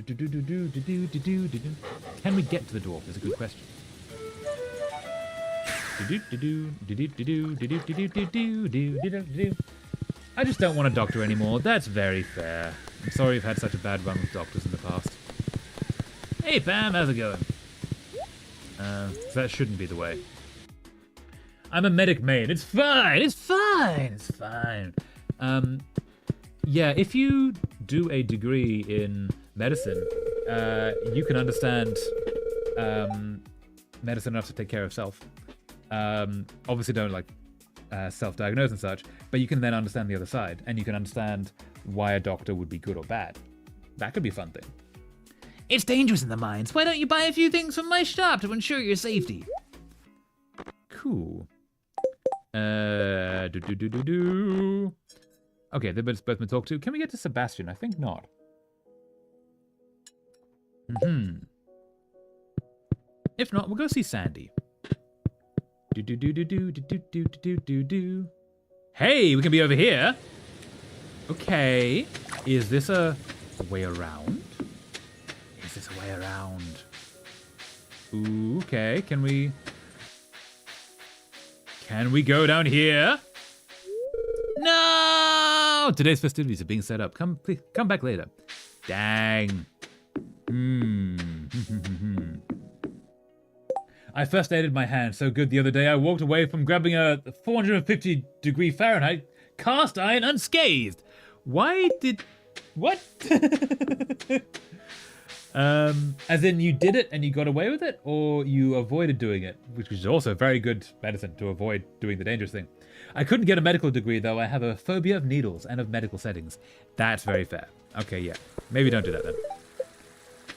we get to the dwarf? Is a good question. I just don't want a doctor anymore. That's very fair. I'm sorry you've had such a bad run with doctors in the past. Hey Pam, how's it going? That shouldn't be the way. I'm a medic maid. It's fine. Yeah, if you do a degree in medicine, you can understand medicine enough to take care of self. Obviously don't self-diagnose and such, but you can then understand the other side, and you can understand why a doctor would be good or bad. That could be a fun thing. It's dangerous in the mines. Why don't you buy a few things from my shop to ensure your safety? Cool. Okay, they've both been talked to. Can we get to Sebastian? I think not. If not, we'll go see Sandy. Hey, we can be over here. Okay. Is this a way around? Is this a way around? Ooh, okay. Can we go down here? No! Today's festivities are being set up. Please, come back later. Dang. I first aided my hand so good the other day I walked away from grabbing a 450 degree Fahrenheit cast iron unscathed. What? As in you did it and you got away with it, or you avoided doing it, which is also very good medicine to avoid doing the dangerous thing. I couldn't get a medical degree though. I have a phobia of needles and of medical settings. That's very fair. Okay, yeah. Maybe don't do that then.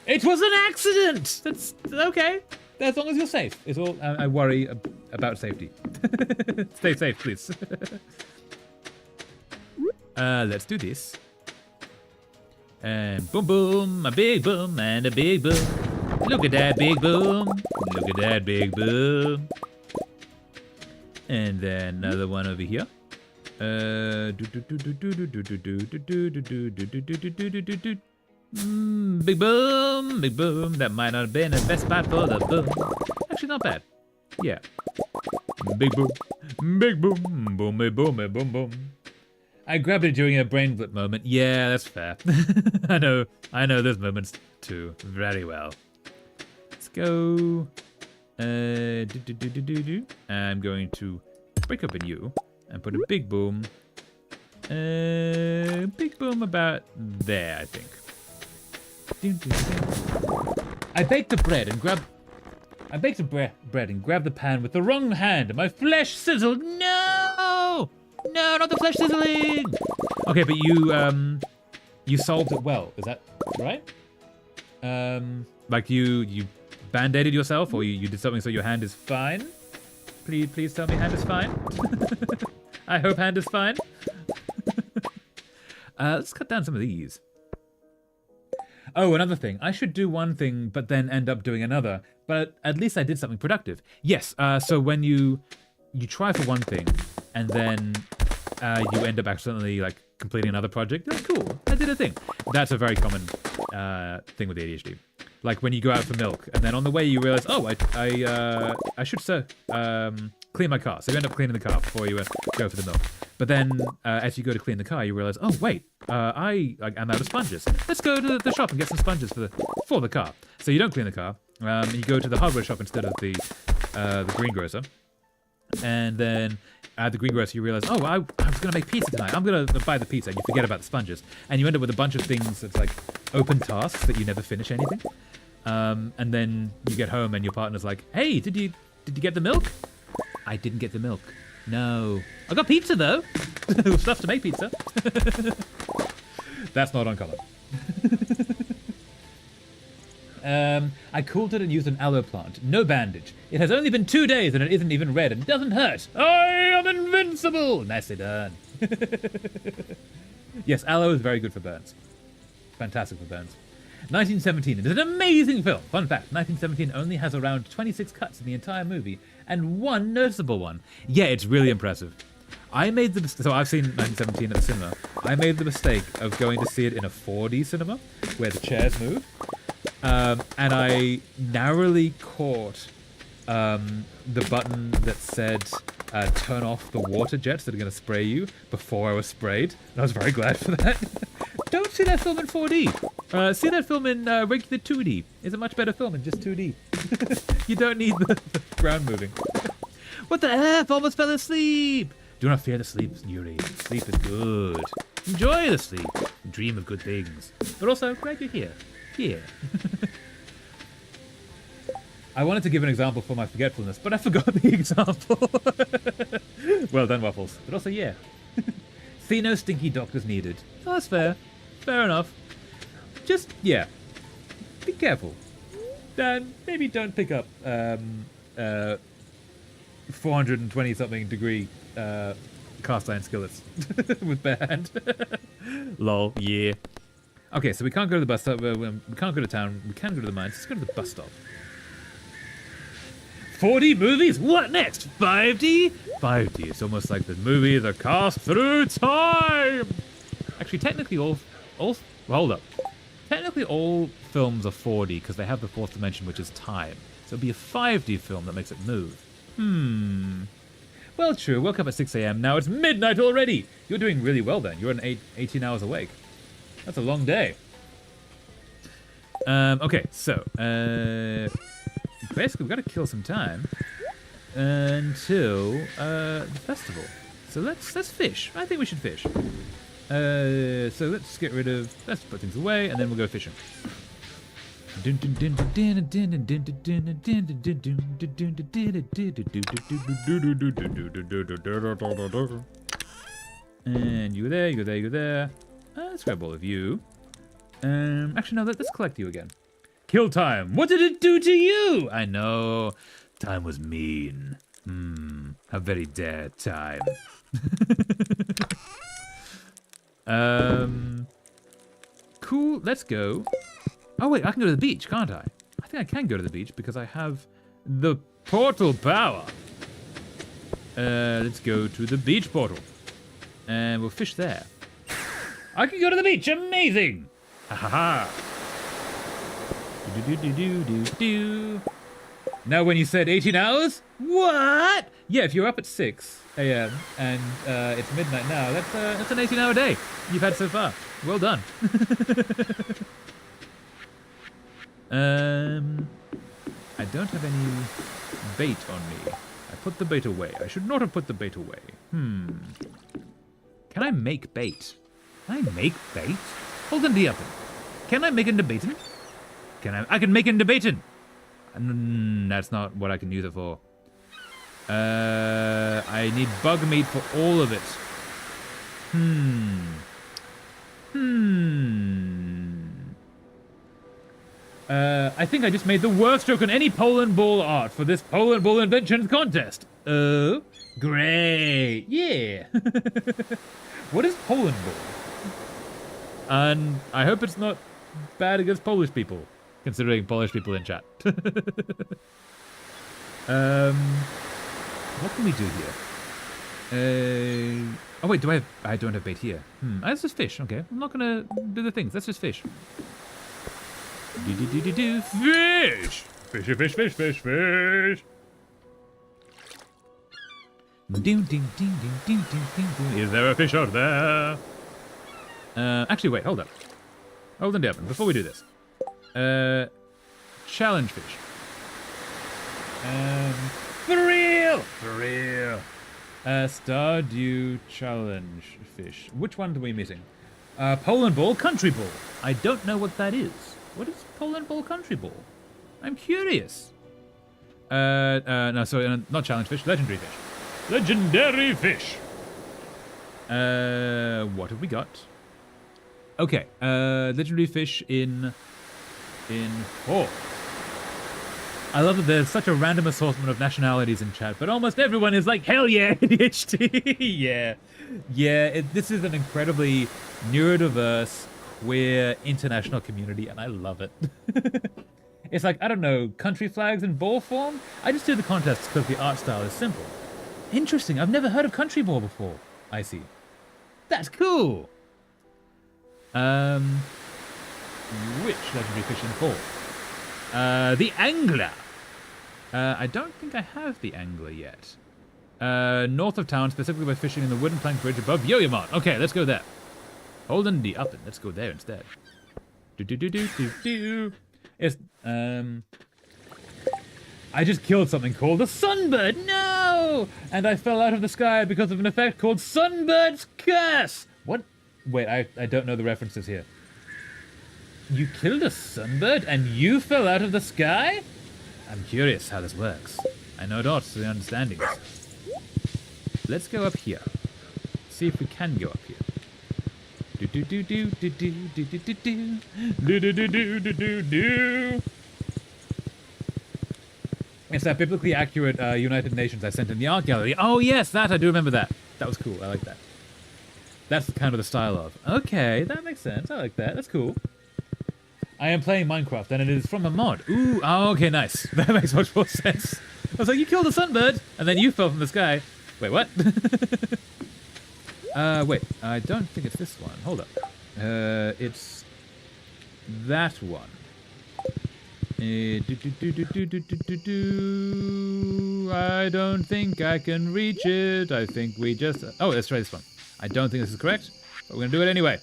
It was an accident! That's okay. As long as you're safe. It's all I worry about safety. Stay safe, please. Let's do this. And boom boom, a big boom and a big boom. Look at that big boom. Look at that big boom. And then another one over here. Big boom, big boom. That might not have been the best spot for the boom. Actually, not bad. Yeah. Big boom, big boom, boom, boom, boom, boom. I grabbed it during a brain flip moment. Yeah, that's fair. I know those moments too very well. Let's go. I'm going to break open you and put a big boom. Big boom about there, I think. I baked the bread and grabbed the pan with the wrong hand, and my flesh sizzled. No, not the flesh sizzling. Okay, but you solved it well. Is that right? Like you band-aided yourself, or you did something so your hand is fine. Please tell me hand is fine. I hope hand is fine. Let's cut down some of these. Oh, another thing. I should do one thing, but then end up doing another. But at least I did something productive. Yes. So when you try for one thing, and then you end up accidentally like completing another project. Oh, cool. I did a thing. That's a very common thing with ADHD. Like when you go out for milk, and then on the way you realize, oh, I should clean my car. So you end up cleaning the car before you go for the milk. But then as you go to clean the car, you realize, oh wait, I'm out of sponges. Let's go to the shop and get some sponges for the car. So you don't clean the car, and you go to the hardware shop instead of the greengrocer. And then at the greengrocer, you realize, oh, I was going to make pizza tonight. I'm going to buy the pizza. And you forget about the sponges. And you end up with a bunch of things that's like open tasks that you never finish anything. And then you get home and your partner's like, hey, did you get the milk? I didn't get the milk. No. I got pizza, though. Stuff to make pizza. That's not uncommon. I cooled it and used an aloe plant. No bandage. It has only been 2 days and it isn't even red and it doesn't hurt. I am invincible. Nicely done. Yes, aloe is very good for burns. Fantastic for burns. 1917. It is an amazing film. Fun fact, 1917 only has around 26 cuts in the entire movie and one noticeable one. Yeah, it's really impressive. I made the so I've seen 1917 at the cinema. I made the mistake of going to see it in a 4D cinema where the chairs move. And I narrowly caught the button that said turn off the water jets that are going to spray you before I was sprayed. And I was very glad for that. Don't see that film in 4D. See that film in regular 2D. It's a much better film in just 2D. You don't need the ground moving. What the F? Almost fell asleep. Do not fear the sleep, Yuri. Sleep is good. Enjoy the sleep. Dream of good things. But also, glad you're here. Here. I wanted to give an example for my forgetfulness, but I forgot the example. Well done, Waffles. But also, yeah. See no stinky doctors needed. Oh, that's fair. Fair enough. Just, yeah. Be careful. And maybe don't pick up 420-something degree cast iron skillets with bare hand. Lol, yeah. Okay, so we can't go to the bus stop. We can't go to town. We can go to the mines. Let's go to the bus stop. 4D movies? What next? 5D? 5D. It's almost like the movies are cast through time. Actually, technically, all hold up. Technically, basically all films are 4D because they have the fourth dimension, which is time. So it'd be a 5D film that makes it move. Well, true. Woke up at 6 a.m. Now it's midnight already. You're doing really well then. You're 18 hours awake. That's a long day. Okay, so basically we've got to kill some time until the festival. So let's fish. I think we should fish. So let's get rid of. Let's put things away, and then we'll go fishing. And you there, you there, you there. Let's grab all of you. Actually, no, let's collect you again. Kill time. What did it do to you? I know. Time was mean. How very dare time. Cool, let's go. Oh wait, I can go to the beach, can't I? I think I can go to the beach because I have the portal power. Let's go to the beach portal. And we'll fish there. I can go to the beach, amazing! Ha ha ha. Do. Now when you said 18 hours? What? Yeah, if you're up at 6 a.m. and it's midnight now, that's an 18-hour day you've had so far. Well done. I don't have any bait on me. I put the bait away. I should not have put the bait away. Can I make bait? Can I make bait? Hold on the oven. Can I make into baitin? I can make into baitin. That's not what I can use it for. I need bug meat for all of it. I think I just made the worst joke on any pole and ball art for this pole and ball inventions contest. Oh, great. Yeah. What is pole and ball? And I hope it's not bad against Polish people, considering Polish people in chat. What can we do here? Oh wait, I don't have bait here. Let's just fish. Okay, I'm not gonna do the things. Let's just fish. Fish! Fishy, fish, fish, fish, fish! Is there a fish out there? Actually, wait, hold up. Hold on, Devin, before we do this. Challenge fish. For real! For real! Stardew challenge fish. Which one are we missing? Pole and ball, country ball. I don't know what that is. What is pole and ball, country ball? I'm curious. No, sorry, not challenge fish, legendary fish. Legendary fish! What have we got? Okay, legendary fish in 4. I love that there's such a random assortment of nationalities in chat, but almost everyone is like, hell yeah, ADHD! Yeah. Yeah, this is an incredibly neurodiverse, queer, international community, and I love it. It's like, I don't know, country flags in ball form? I just do the contests because the art style is simple. Interesting, I've never heard of country ball before. I see. That's cool! Which legendary fish in 4? The angler. I don't think I have the angler yet. North of town, specifically by fishing in the wooden plank bridge above Yoyamon. Okay, let's go there. Holden the up, let's go there instead. It's, I just killed something called a sunbird. No! And I fell out of the sky because of an effect called Sunbird's Curse. What? Wait, I don't know the references here. You killed a sunbird and you fell out of the sky? I'm curious how this works. I know not the understandings. Let's go up here. See if we can go up here. It's that biblically accurate United Nations I sent in the art gallery. Oh yes, that I do remember that. That was cool. I like that. That's kind of the style of. Okay, that makes sense. I like that. That's cool. I am playing Minecraft, and it is from a mod. Ooh, oh, okay, nice. That makes much more sense. I was like, you killed a sunbird, and then you fell from the sky. Wait, what? Wait, I don't think it's this one. Hold up. It's that one. I don't think I can reach it. I think we just... Oh, let's try this one. I don't think this is correct, but we're going to do it anyway.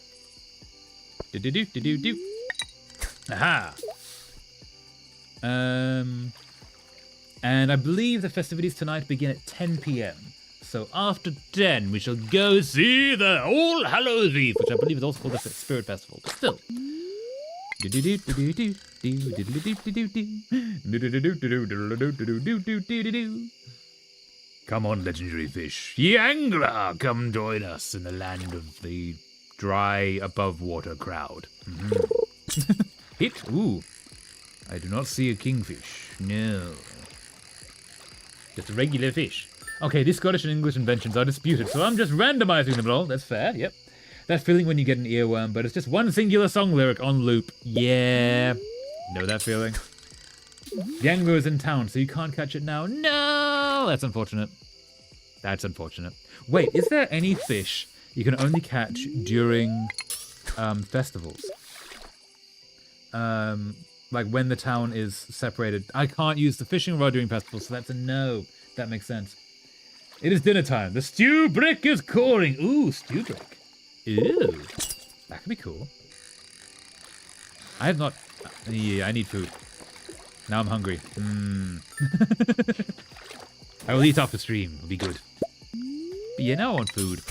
Aha! And I believe the festivities tonight begin at 10 p.m. So after 10, we shall go see the All Hallows Eve, which I believe is also called the Spirit Festival. But still. Come on, legendary fish. Ye angler, come join us in the land of the dry above water crowd. Hit? Ooh. I do not see a kingfish. No. Just a regular fish. Okay, these Scottish and English inventions are disputed, so I'm just randomizing them all. That's fair, yep. That feeling when you get an earworm, but it's just one singular song lyric on loop. Yeah. Know that feeling? The angler is in town, so you can't catch it now. No! That's unfortunate. That's unfortunate. Wait, is there any fish you can only catch during festivals? Like when the town is separated. I can't use the fishing rod during festivals, so that's a no. That makes sense. It is dinner time. The stew brick is calling. Ooh, stew brick. Ew. That could be cool. I have not... Yeah, I need food. Now I'm hungry. I will eat off the stream. It'll be good. But yeah, now I want food.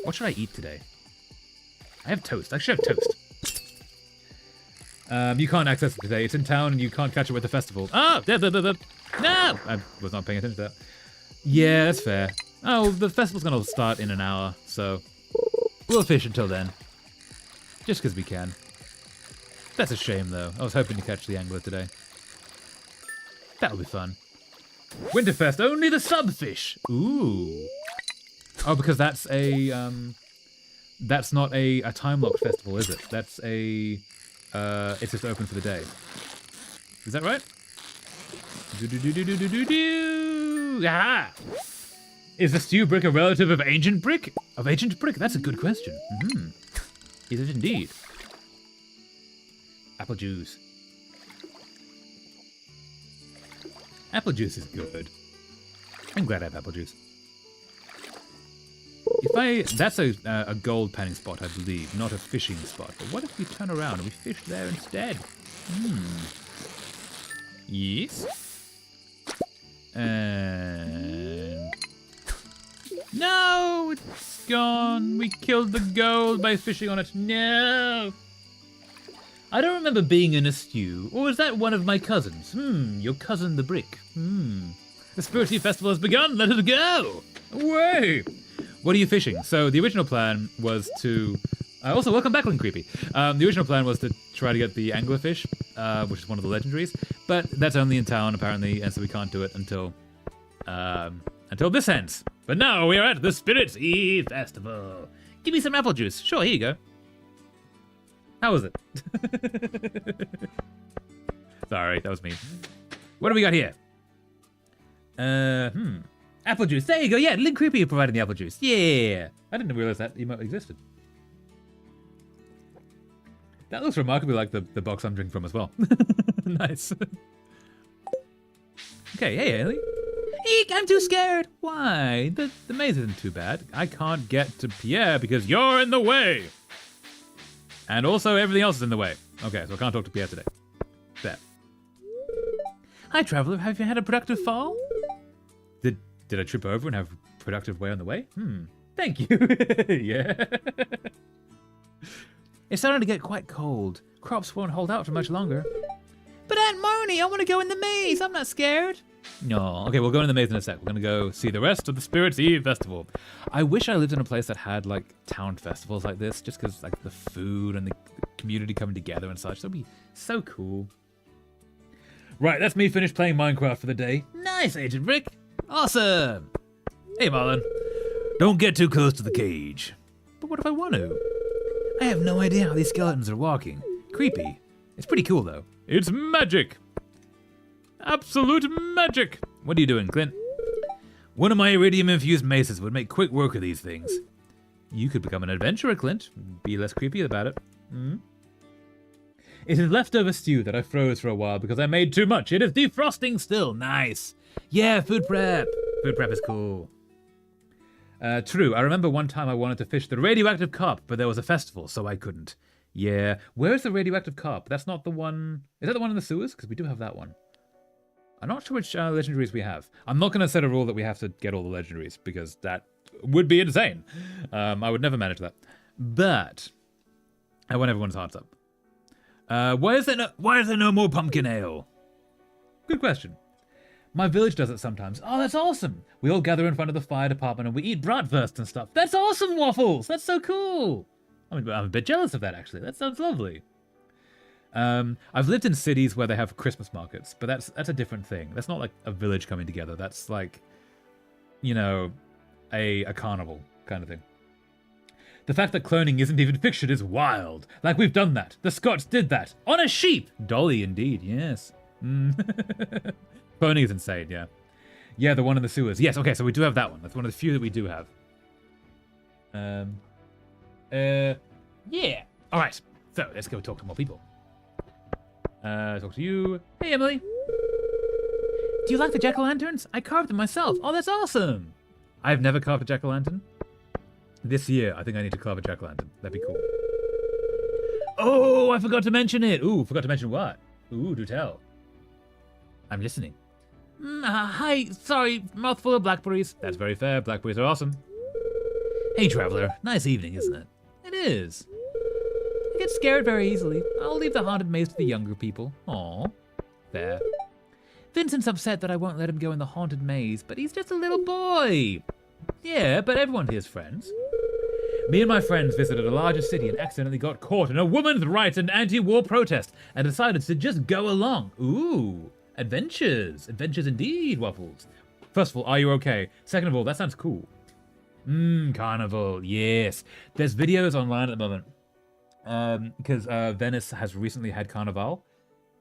What should I eat today? I have toast. I should have toast. You can't access it today. It's in town and you can't catch it with the festival. Oh! No! I was not paying attention to that. Yeah, that's fair. Oh, the festival's gonna start in an hour, so... We'll fish until then. Just because we can. That's a shame, though. I was hoping to catch the angler today. That'll be fun. Winterfest, only the subfish! Ooh. Oh, because that's a, that's not a time-locked festival, is it? That's a... it's just open for the day. Is that right? Aha! Is the stew brick a relative of ancient brick? Of ancient brick? That's a good question. Is it indeed? Apple juice. Apple juice is good. I'm glad I have apple juice. That's a gold panning spot, I believe, not a fishing spot. But what if we turn around and we fish there instead? Yes. And... No! It's gone! We killed the gold by fishing on it. No! I don't remember being in a stew. Or is that one of my cousins? Your cousin the brick. The Spirit Eve Festival has begun! Let it go! Away! What are you fishing? So the original plan was to... also, welcome back, Link Creepy. The original plan was to try to get the anglerfish, which is one of the legendaries. But that's only in town, apparently, and so we can't do it until this ends. But now we are at the Spirit Eve Festival. Give me some apple juice. Sure, here you go. How was it? Sorry, that was me. What do we got here? Apple juice. There you go. Yeah, Link Creepy providing the apple juice. Yeah. I didn't realize that emote existed. That looks remarkably like the box I'm drinking from as well. Nice. Okay, hey, Haley. Eek, I'm too scared. Why? The maze isn't too bad. I can't get to Pierre because you're in the way. And also everything else is in the way. Okay, so I can't talk to Pierre today. There. Hi, traveler. Have you had a productive fall? Did I trip over and have a productive way on the way? Thank you. Yeah. It's starting to get quite cold. Crops won't hold out for much longer. But Aunt Marnie, I want to go in the maze. I'm not scared. No. Okay, we'll go in the maze in a sec. We're going to go see the rest of the Spirit's Eve Festival. I wish I lived in a place that had, like, town festivals like this, just because, like, the food and the community coming together and such. That'd be so cool. Right, that's me finished playing Minecraft for the day. Nice, Agent Rick. Awesome. Hey, Marlon. Don't get too close to the cage. But what if I want to? I have no idea how these skeletons are walking. Creepy. It's pretty cool, though. It's magic. Absolute magic. What are you doing, Clint? One of my iridium-infused maces would make quick work of these things. You could become an adventurer, Clint. Be less creepy about it. It is leftover stew that I froze for a while because I made too much. It is defrosting still. Nice. Yeah, food prep. Food prep is cool. True. I remember one time I wanted to fish the radioactive carp, but there was a festival, so I couldn't. Yeah. Where's the radioactive carp? That's not the one... Is that the one in the sewers? Because we do have that one. I'm not sure which legendaries we have. I'm not going to set a rule that we have to get all the legendaries, because that would be insane. I would never manage that. But I want everyone's hearts up. Why is there no more pumpkin ale? Good question. My village does it sometimes. Oh, that's awesome. We all gather in front of the fire department and we eat bratwurst and stuff. That's awesome, Waffles. That's so cool. I'm a bit jealous of that, actually. That sounds lovely. I've lived in cities where they have Christmas markets, but that's a different thing. That's not like a village coming together. That's like, you know, a carnival kind of thing. The fact that cloning isn't even fiction is wild. Like, we've done that. The Scots did that. On a sheep. Dolly, indeed, yes. Cloning is insane, yeah. Yeah, the one in the sewers. Yes, okay, so we do have that one. That's one of the few that we do have. Yeah. All right, so let's go talk to more people. Talk to you. Hey, Emily. Do you like the jack-o'-lanterns? I carved them myself. Oh, that's awesome. I've never carved a jack-o'-lantern. This year, I think I need to carve a jack-o'-lantern. That'd be cool. Oh, I forgot to mention it. Ooh, forgot to mention what? Ooh, do tell. I'm listening. Hi, sorry, mouthful of blackberries. That's very fair. Blackberries are awesome. Hey, traveler. Nice evening, isn't it? It is. I get scared very easily. I'll leave the haunted maze to the younger people. Aw. Fair. Vincent's upset that I won't let him go in the haunted maze, but he's just a little boy. Yeah, but everyone here's friends. Me and my friends visited a larger city and accidentally got caught in a women's rights and anti-war protest and decided to just go along. Ooh, adventures. Adventures indeed, Waffles. First of all, are you okay? Second of all, that sounds cool. Carnival, yes. There's videos online at the moment because Venice has recently had Carnival.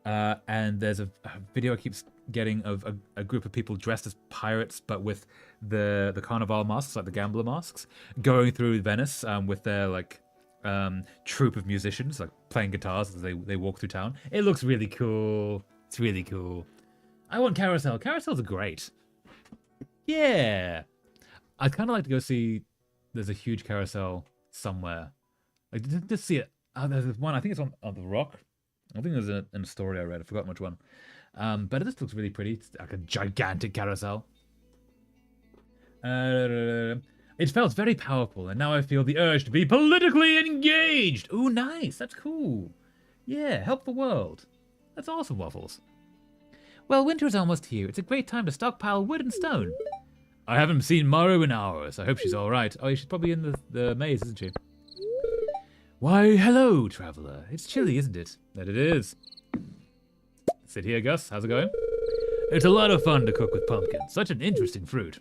And there's a video I keep getting of a group of people dressed as pirates, but with the carnival masks, like the gambler masks, going through Venice with their like troupe of musicians, like playing guitars as they walk through town. It looks really cool. It's really cool. I want Carousel. Carousels are great. Yeah. I'd kind of like to go see. There's a huge carousel somewhere. Like just see it. There's one. I think it's on the Rock. I think there's in a story I read. I forgot which one. But this looks really pretty. It's like a gigantic carousel. It felt very powerful, and now I feel the urge to be politically engaged. Ooh, nice. That's cool. Yeah, help the world. That's awesome, Waffles. Well, winter's almost here. It's a great time to stockpile wood and stone. I haven't seen Maru in hours. I hope she's all right. Oh, she's probably in the maze, isn't she? Why, hello, traveler. It's chilly, isn't it? That it is. Sit here, Gus. How's it going? It's a lot of fun to cook with pumpkin. Such an interesting fruit.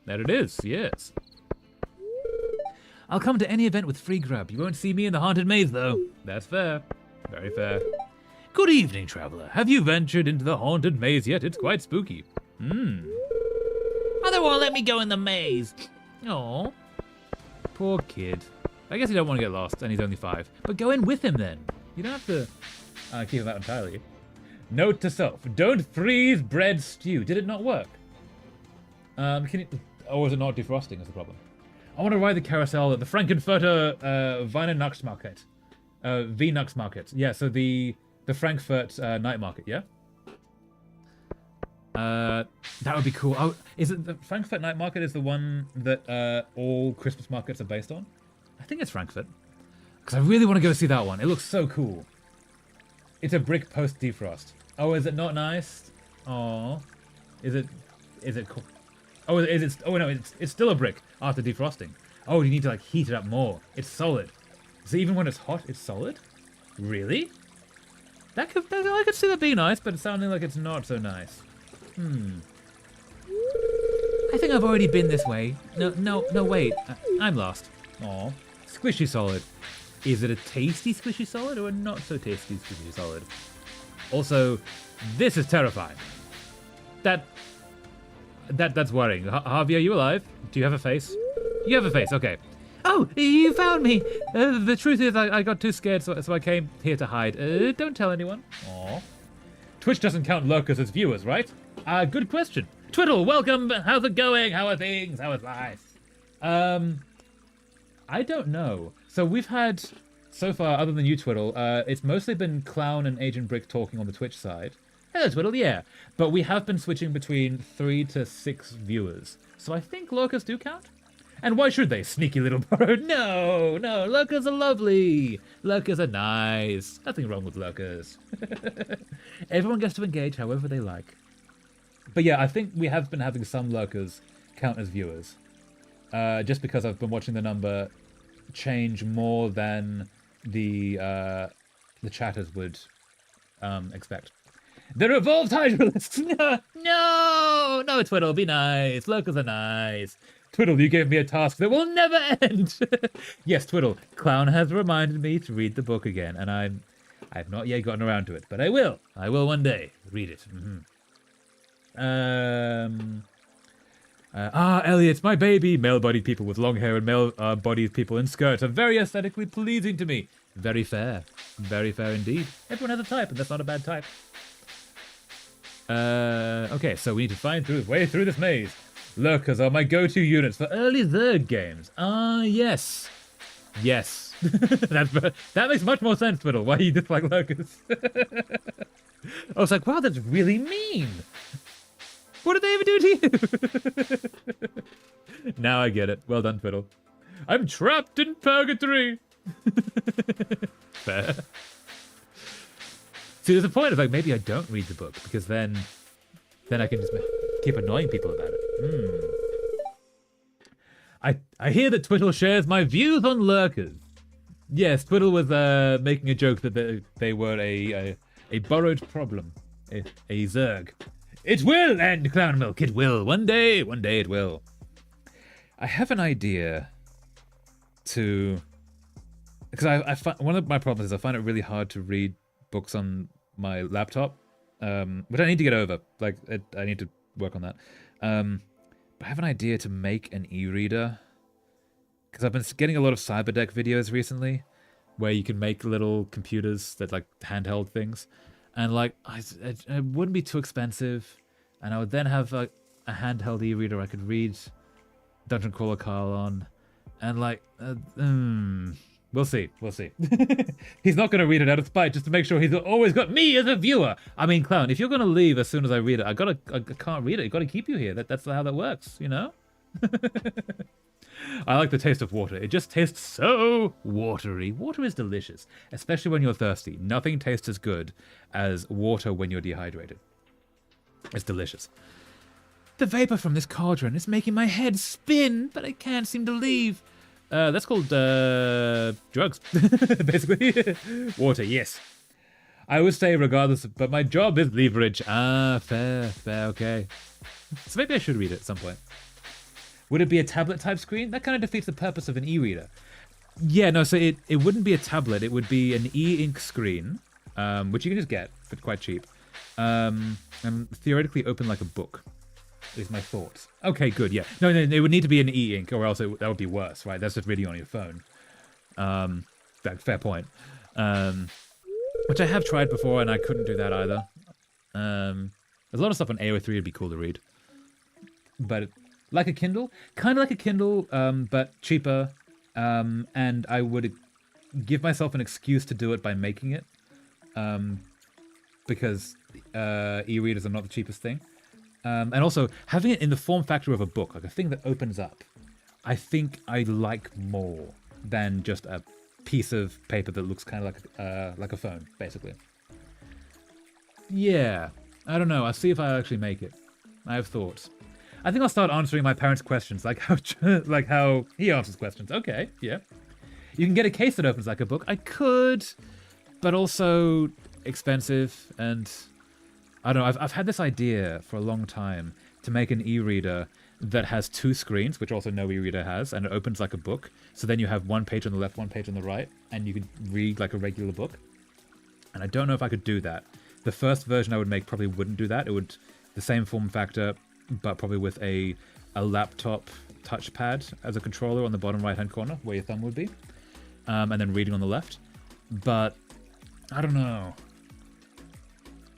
That it is, yes. I'll come to any event with free grub. You won't see me in the haunted maze, though. That's fair. Very fair. Good evening, traveler. Have you ventured into the haunted maze yet? It's quite spooky. Mother won't let me go in the maze. Aw. Poor kid. I guess you don't want to get lost, and he's only 5. But go in with him, then. You don't have to keep him out entirely. Note to self. Don't freeze bread stew. Did it not work? Or was it not defrosting is the problem? I want to ride the carousel at the Frankfurter Weihnachtsmarkt. Weihnachtsmarkt. Yeah, so the Frankfurt night market, yeah? That would be cool. Oh, is it the Frankfurt night market is the one that all Christmas markets are based on? I think it's Frankfurt. Because I really want to go see that one. It looks so cool. It's a brick post defrost. Oh, is it not nice? Oh, is it cool? Oh, is it? Oh no, it's still a brick after defrosting. Oh, you need to like heat it up more. It's solid. So even when it's hot, it's solid. Really? I could see that being nice, but it's sounding like it's not so nice. I think I've already been this way. No, wait. I'm lost. Aw. Squishy solid. Is it a tasty squishy solid or a not so tasty squishy solid? Also, this is terrifying. That's worrying. Harvey, are you alive? Do you have a face? You have a face, okay. Oh, you found me! The truth is, I got too scared, so I came here to hide. Don't tell anyone. Aww. Twitch doesn't count lurkers as viewers, right? Good question. Twiddle, welcome! How's it going? How are things? How is life? I don't know. So we've had, so far, other than you, Twiddle, it's mostly been Clown and Agent Brick talking on the Twitch side. Hello, Twiddle, yeah. But we have been switching between 3 to 6 viewers. So I think lurkers do count. And why should they, sneaky little borrowed? No, lurkers are lovely. Lurkers are nice. Nothing wrong with lurkers. Everyone gets to engage however they like. But yeah, I think we have been having some lurkers count as viewers. Just because I've been watching the number change more than the chatters would expect. They're evolved hydralisks! No, Twiddle, be nice. Lurkers are nice. Twiddle, you gave me a task that will never end. Yes, Twiddle, Clown has reminded me to read the book again, and I've not yet gotten around to it, but I will. I will one day read it. Elliot, my baby. Male-bodied people with long hair and male-bodied people in skirts are very aesthetically pleasing to me. Very fair. Very fair indeed. Everyone has a type, and that's not a bad type. Okay, so we need to find way through this maze. Lurkers are my go-to units for early Zerg games. Yes. Yes. That makes much more sense, Twiddle. Why you dislike lurkers? I was like, wow, that's really mean. What did they ever do to you? Now I get it. Well done, Twiddle. I'm trapped in purgatory. Fair. See, there's a point of like, maybe I don't read the book, because then I can just keep annoying people about it. I hear that Twiddle shares my views on lurkers. Yes, Twiddle was making a joke that they were a borrowed problem. A Zerg. It will end, Clown Milk. It will. One day it will. I have an idea to... Because I find, one of my problems is I find it really hard to read books on my laptop, which I need to get over. Like, I need to work on that. But I have an idea to make an e-reader. Because I've been getting a lot of Cyberdeck videos recently, where you can make little computers that, like, handheld things. And, like, it wouldn't be too expensive. And I would then have, like, a handheld e-reader I could read Dungeon Crawler Carl on. And, like, we'll see. We'll see. He's not going to read it out of spite, just to make sure he's always got me as a viewer. I mean, Clown, if you're going to leave as soon as I read it, I can't read it. I've got to keep you here. That's how that works, you know? I like the taste of water. It just tastes so watery. Water is delicious, especially when you're thirsty. Nothing tastes as good as water when you're dehydrated. It's delicious. The vapor from this cauldron is making my head spin, but I can't seem to leave. That's called drugs, basically. Water, yes. I would say regardless, but my job is leverage. Fair, okay. So maybe I should read it at some point. Would it be a tablet-type screen? That kind of defeats the purpose of an e-reader. Yeah, no, so it wouldn't be a tablet. It would be an e-ink screen, which you can just get for quite cheap, and theoretically open like a book, is my thoughts. Okay, good, yeah. No, it would need to be an e-ink, or else that would be worse, right? That's just reading on your phone. Fair point. Which I have tried before, and I couldn't do that either. There's a lot of stuff on AO3 would be cool to read. But... like a Kindle, kind of like a Kindle, but cheaper, and I would give myself an excuse to do it by making it, because e-readers are not the cheapest thing, and also having it in the form factor of a book, like a thing that opens up, I think I like more than just a piece of paper that looks kind of like a phone, basically. Yeah, I don't know. I'll see if I actually make it. I have thoughts. I think I'll start answering my parents' questions, like how he answers questions. Okay, yeah. You can get a case that opens like a book. I could, but also expensive, and I don't know. I've had this idea for a long time to make an e-reader that has 2 screens, which also no e-reader has, and it opens like a book. So then you have 1 page on the left, 1 page on the right, and you can read like a regular book. And I don't know if I could do that. The first version I would make probably wouldn't do that. It would the same form factor, but probably with a laptop touchpad as a controller on the bottom right-hand corner, where your thumb would be, and then reading on the left. But I don't know.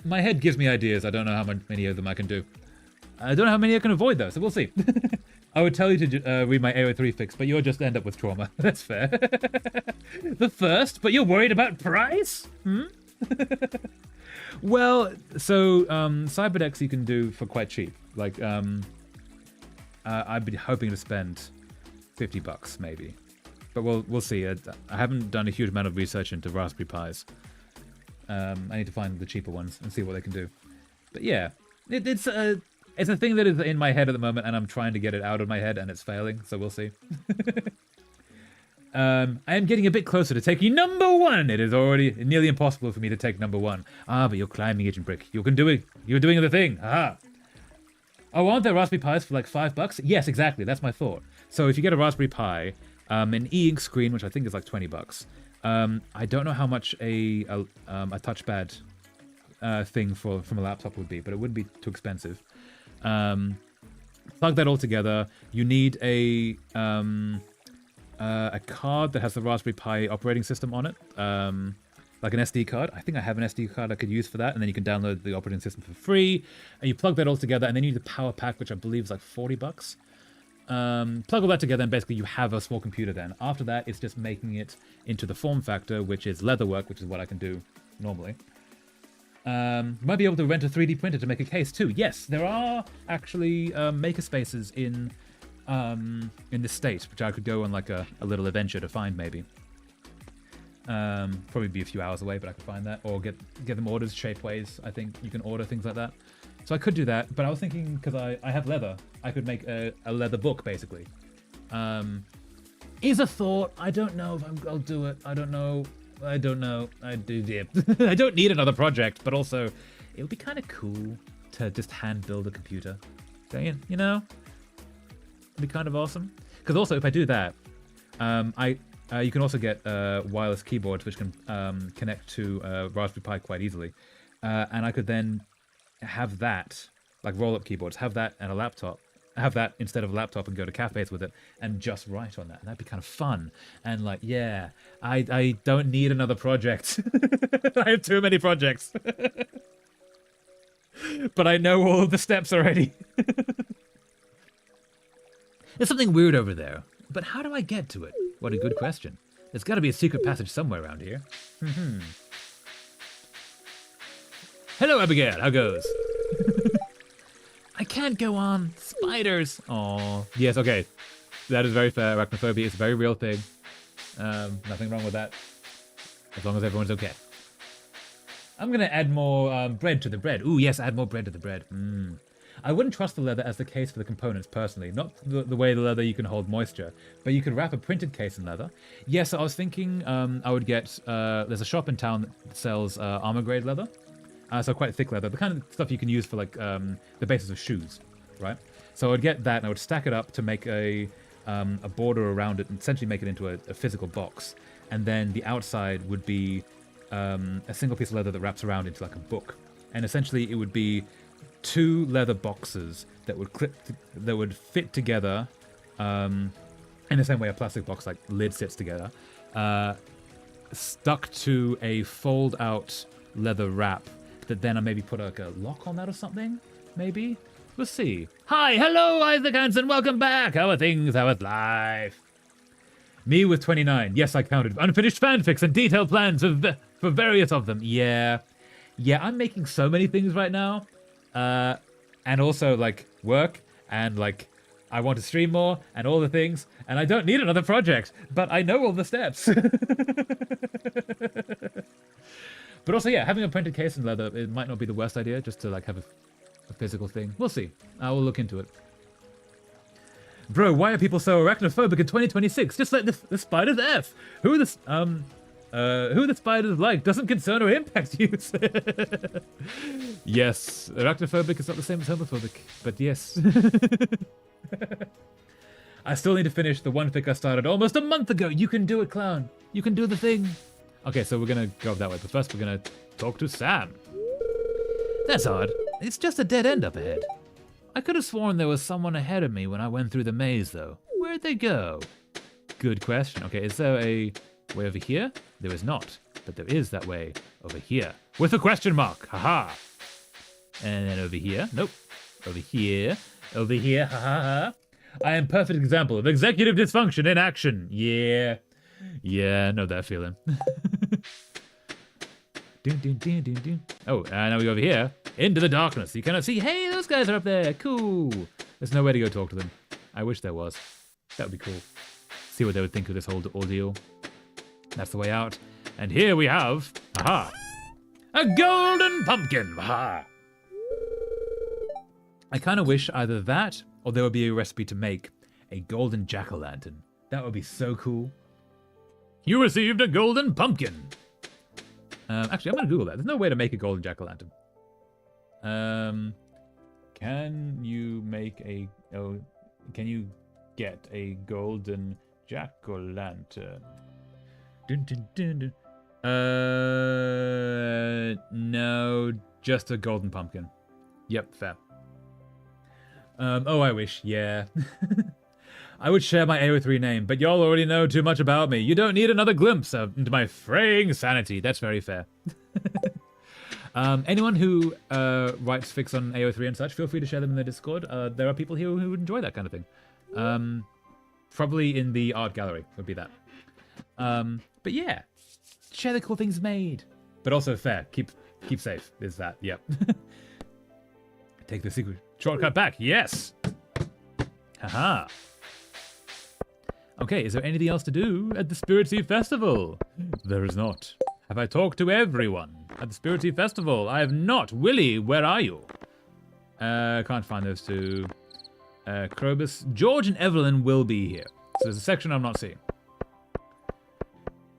My head gives me ideas. I don't know how many of them I can do. I don't know how many I can avoid, though, so we'll see. I would tell you to read my AO3 fix, but you'll just end up with trauma. That's fair. The first, but you're worried about price? Well, so Cyberdex you can do for quite cheap. Like, I'd be hoping to spend $50 maybe, but we'll see. I haven't done a huge amount of research into Raspberry Pis. I need to find the cheaper ones and see what they can do. But yeah, it's a thing that is in my head at the moment, and I'm trying to get it out of my head, and it's failing. So we'll see. I am getting a bit closer to taking #1. It is already nearly impossible for me to take #1. Ah, but you're climbing, Agent Brick. You can do it. You're doing the thing. Aha. Oh, aren't there Raspberry Pis for like $5? Yes, exactly. That's my thought. So if you get a Raspberry Pi, an e-ink screen, which I think is like $20. I don't know how much a touchpad thing from a laptop would be, but it wouldn't be too expensive. Plug that all together. You need a card that has the Raspberry Pi operating system on it, like an SD card. I think I have an SD card I could use for that, and then you can download the operating system for free. And you plug that all together, and then you need the power pack, which I believe is like $40. Plug all that together, and basically you have a small computer then. After that, it's just making it into the form factor, which is leatherwork, which is what I can do normally. You might be able to rent a 3D printer to make a case too. Yes, there are actually maker spaces in the state, which I could go on like a little adventure to find maybe. Probably be a few hours away, but I could find that, or get them orders Shapeways. I think you can order things like that. So I could do that, but I was thinking, because I have leather, I could make a leather book, basically. Is a thought. I don't know if I'll do it. I don't know. I do. Yeah. I don't need another project, but also, it would be kind of cool to just hand build a computer. Saying, you know? It'd be kind of awesome. Because also, if I do that, you can also get wireless keyboards, which can connect to Raspberry Pi quite easily. And I could then have that, like roll-up keyboards, have that and a laptop, have that instead of a laptop and go to cafes with it and just write on that. And that'd be kind of fun. And like, yeah, I don't need another project. I have too many projects. But I know all of the steps already. There's something weird over there. But how do I get to it? What a good question. There's got to be a secret passage somewhere around here. Hello, Abigail. How goes? I can't go on. Spiders. Aw. Yes, okay. That is very fair. Arachnophobia is a very real thing. Nothing wrong with that. As long as everyone's okay. I'm going to add more bread to the bread. Ooh, yes, add more bread to the bread. I wouldn't trust the leather as the case for the components, personally. Not the way the leather you can hold moisture. But you could wrap a printed case in leather. Yes, I was thinking I would get... there's a shop in town that sells armor-grade leather. So quite thick leather. The kind of stuff you can use for, like, the bases of shoes, right? So I would get that, and I would stack it up to make a border around it and essentially make it into a physical box. And then the outside would be a single piece of leather that wraps around into, like, a book. And essentially it would be 2 leather boxes that would fit together in the same way a plastic box like lid sits together, stuck to a fold out leather wrap that then I maybe put like a lock on that or something, maybe. We'll see. Hi, hello, Isaac Hansen, welcome back. How are things? How is life? Me with 29. Yes, I counted. Unfinished fanfics and detailed plans for various of them. Yeah, I'm making so many things right now. And also, like, work, and, like, I want to stream more, and all the things, and I don't need another project, but I know all the steps. But also, yeah, having a printed case in leather, it might not be the worst idea, just to, like, have a physical thing. We'll see. I will look into it. Bro, why are people so arachnophobic in 2026? Just let the spiders F. Who the spiders like doesn't concern or impact you. Yes, arachnophobic is not the same as homophobic, but yes. I still need to finish the one fic I started almost a month ago. You can do it, clown. You can do the thing. Okay, so we're gonna go that way, but first we're gonna talk to Sam. That's odd. It's just a dead end up ahead. I could have sworn there was someone ahead of me when I went through the maze, though. Where'd they go? Good question. Okay, is there a way over here? There is not, but there is that way over here. With a question mark, haha. And then over here, nope. Over here, ha. I am perfect example of executive dysfunction in action. Yeah, I know that feeling. Oh, and now we go over here, into the darkness. You cannot see, hey, those guys are up there, cool. There's nowhere to go talk to them. I wish there was. That would be cool. See what they would think of this whole ordeal. That's the way out. And here we have, aha, a golden pumpkin, aha. I kind of wish either that, or there would be a recipe to make a golden jack-o'-lantern. That would be so cool. You received a golden pumpkin. Actually, I'm going to Google that. There's no way to make a golden jack-o'-lantern. Can you make a... Oh, can you get a golden jack-o'-lantern? No, just a golden pumpkin. Yep, fair. Oh, I wish, yeah. I would share my AO3 name, but y'all already know too much about me. You don't need another glimpse into my fraying sanity. That's very fair. Anyone who writes fics on AO3 and such, feel free to share them in the Discord. There are people here who would enjoy that kind of thing. Probably in the art gallery would be that. But yeah, share the cool things made. But also fair. Keep safe is that. Yep. Take the secret shortcut back. Yes. Haha. Okay, is there anything else to do at the Spiritsy Festival? There is not. Have I talked to everyone at the Spiritsy Festival? I have not. Willie, where are you? Can't find those two. Krobus. George and Evelyn will be here. So there's a section I'm not seeing.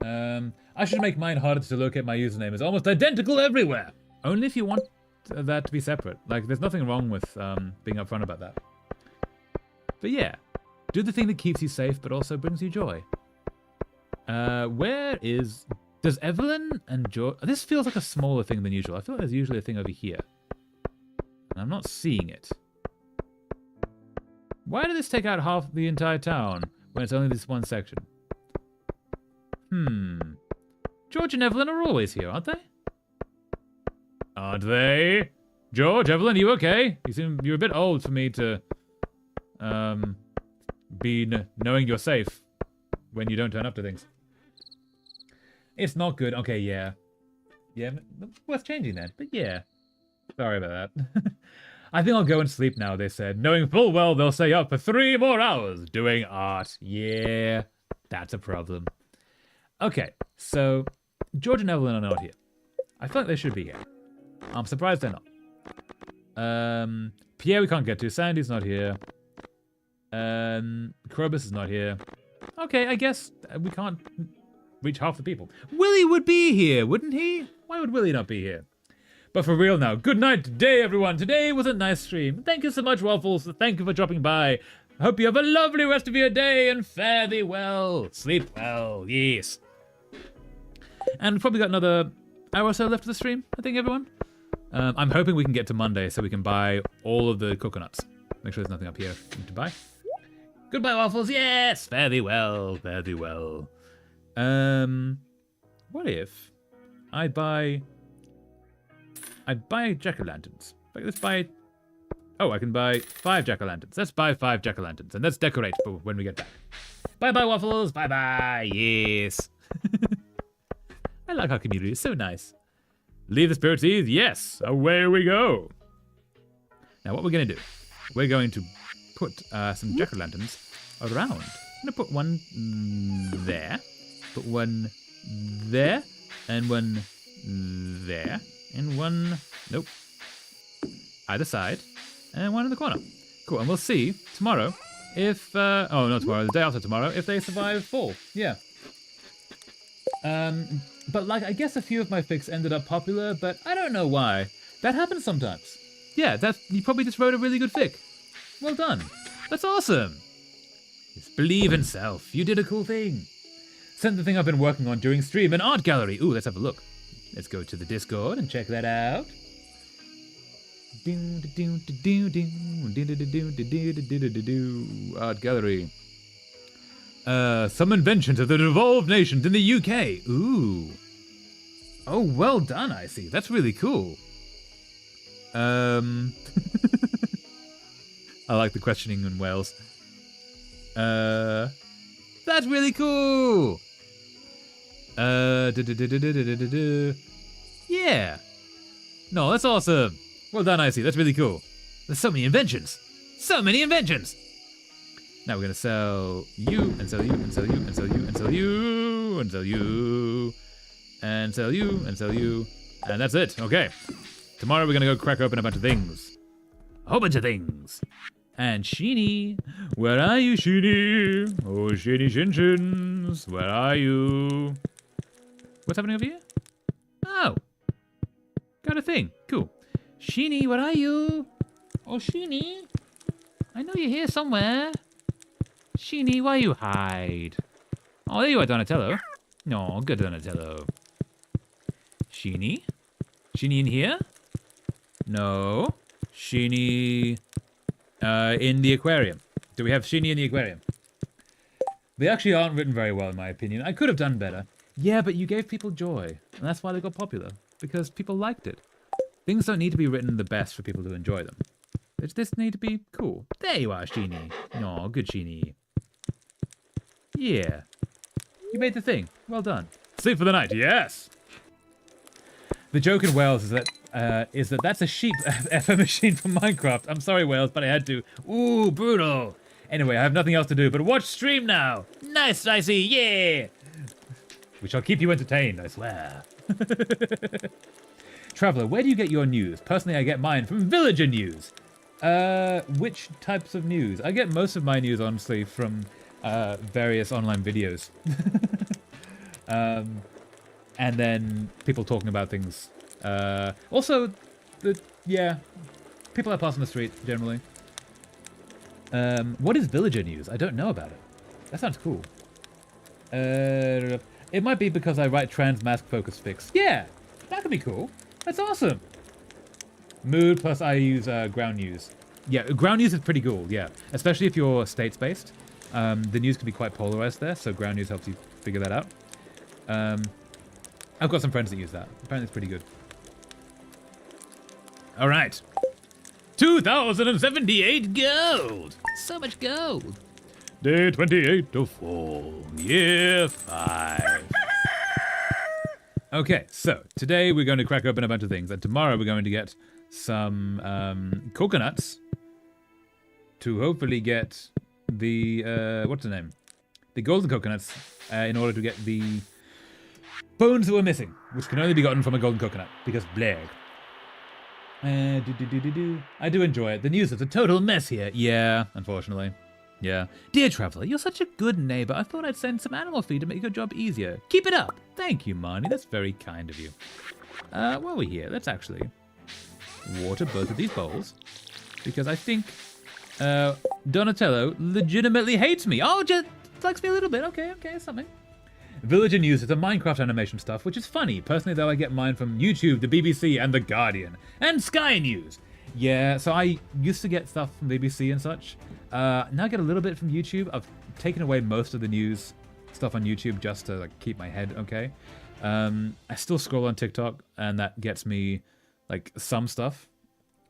I should make mine harder to locate. My username is almost identical everywhere. Only if you want that to be separate. Like, there's nothing wrong with being upfront about that. But yeah, do the thing that keeps you safe but also brings you joy. Where is... Does Evelyn and George... This feels like a smaller thing than usual. I feel like there's usually a thing over here. And I'm not seeing it. Why did this take out half the entire town when it's only this one section? George and Evelyn are always here, aren't they? Aren't they? George, Evelyn, you okay? You're a bit old for me to be knowing you're safe when you don't turn up to things. It's not good. Okay, yeah. Yeah, worth changing then. But yeah. Sorry about that. I think I'll go and sleep now, they said, knowing full well they'll stay up for 3 more hours doing art. Yeah, that's a problem. Okay, so George and Evelyn are not here. I feel like they should be here. I'm surprised they're not. Pierre we can't get to. Sandy's not here. Krobus is not here. Okay, I guess we can't reach half the people. Willie would be here, wouldn't he? Why would Willie not be here? But for real now, good night today, everyone. Today was a nice stream. Thank you so much, Waffles. Thank you for dropping by. I hope you have a lovely rest of your day and fare thee well. Sleep well, yes. And we've probably got another hour or so left of the stream, I think, everyone. I'm hoping we can get to Monday so we can buy all of the coconuts. Make sure there's nothing up here to buy. Goodbye, Waffles. Yes, fare thee well, fare thee well. What if I buy jack-o'-lanterns? Let's buy... Oh, I can buy 5 jack-o'-lanterns. Let's buy 5 jack-o'-lanterns, and let's decorate for when we get back. Bye-bye, Waffles. Bye-bye. Yes. I like our community. It's so nice. Leave the spirits ease. Yes. Away we go. Now, what we're going to do, we're going to put some jack-o'-lanterns around. I'm going to put one there, put one there, and one there, and one, nope, either side, and one in the corner. Cool, and we'll see tomorrow if, oh, not tomorrow, the day after tomorrow, if they survive fall. Yeah. But like, I guess a few of my fics ended up popular, but I don't know why. That happens sometimes. Yeah, you probably just wrote a really good fic. Well done. That's awesome. Just believe in self. You did a cool thing. Send the thing I've been working on during stream, an art gallery. Ooh, let's have a look. Let's go to the Discord and check that out. Art gallery. Some inventions of the devolved nations in the UK. Ooh. Oh, well done, I see. That's really cool. I like the questioning in Wales. That's really cool. Yeah. No, that's awesome. Well done, I see. That's really cool. There's so many inventions. So many inventions. Now we're gonna sell you and sell you and sell you and sell you and sell you and sell you and sell you and sell you. And that's it. Okay. Tomorrow we're gonna go crack open a bunch of things. A whole bunch of things. And Sheeny, where are you, Sheeny? Oh, Sheeny Shinshins, where are you? What's happening over here? Oh, got a thing. Cool. Sheeny, where are you? Oh, Sheeny, I know you're here somewhere. Sheeny, why you hide? Oh, there you are, Donatello. No, good Donatello. Sheeny? Sheeny in here? No. Sheeny in the aquarium. Do we have Sheeny in the aquarium? They actually aren't written very well, in my opinion. I could have done better. Yeah, but you gave people joy, and that's why they got popular. Because people liked it. Things don't need to be written the best for people to enjoy them. They just need to be cool. There you are, Sheeny. No, good Sheeny. Yeah. You made the thing. Well done. Sleep for the night, yes! The joke in Wales is that that's a sheep FM machine from Minecraft. I'm sorry, Wales, but I had to. Ooh, brutal. Anyway, I have nothing else to do but watch stream now. Nice, I see, yeah! We shall keep you entertained, I swear. Traveller, where do you get your news? Personally, I get mine from Villager News. Which types of news? I get most of my news, honestly, from various online videos. And then people talking about things. Also, people I pass on the street, generally. What is Villager News? I don't know about it. That sounds cool. It might be because I write trans mask focus fix. Yeah, that could be cool. That's awesome. Mood plus I use ground news. Yeah, ground news is pretty cool, yeah. Especially if you're states-based. The news can be quite polarized there, so ground news helps you figure that out. I've got some friends that use that. Apparently it's pretty good. All right. 2,078 gold. So much gold. Day 28 of fall. Year 5. Okay, so today we're going to crack open a bunch of things, and tomorrow we're going to get some coconuts to hopefully get the what's the name? The golden coconuts in order to get the bones that were missing, which can only be gotten from a golden coconut because blag. I do enjoy it. The news is a total mess here. Yeah, unfortunately. Yeah. Dear Traveller, you're such a good neighbor. I thought I'd send some animal feed to make your job easier. Keep it up. Thank you, Marnie. That's very kind of you. While we're here, let's actually water both of these bowls. Because I think Donatello legitimately hates me. Oh, just likes me a little bit. Okay, something. Villager News is a Minecraft animation stuff, which is funny. Personally, though, I get mine from YouTube, the BBC, and The Guardian. And Sky News. Yeah, so I used to get stuff from BBC and such. Now I get a little bit from YouTube. I've taken away most of the news stuff on YouTube just to keep my head okay. I still scroll on TikTok, and that gets me some stuff.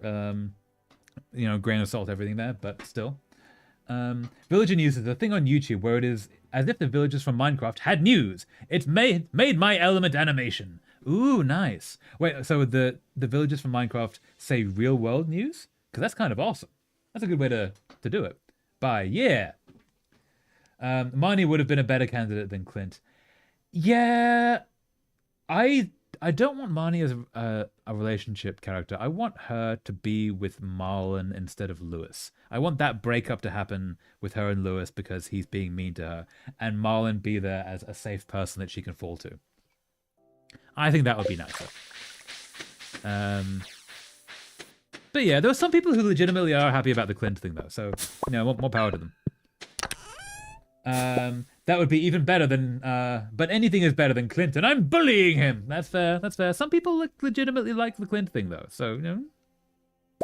Grain of salt, everything there, but still. Villager News is a thing on YouTube where it is as if the villagers from Minecraft had news. It's made my element animation. Ooh, nice. Wait, so the villagers from Minecraft say real world news? Because that's kind of awesome. That's a good way to do it. Yeah. Marnie would have been a better candidate than Clint. Yeah, I don't want Marnie as a relationship character. I want her to be with Marlon instead of Lewis. I want that breakup to happen with her and Lewis because he's being mean to her, and Marlon be there as a safe person that she can fall to. I think that would be nicer. But yeah, there are some people who legitimately are happy about the Clint thing, though. So, more power to them. That would be even better than, but anything is better than Clint, and I'm bullying him. That's fair. Some people legitimately like the Clint thing, though. So,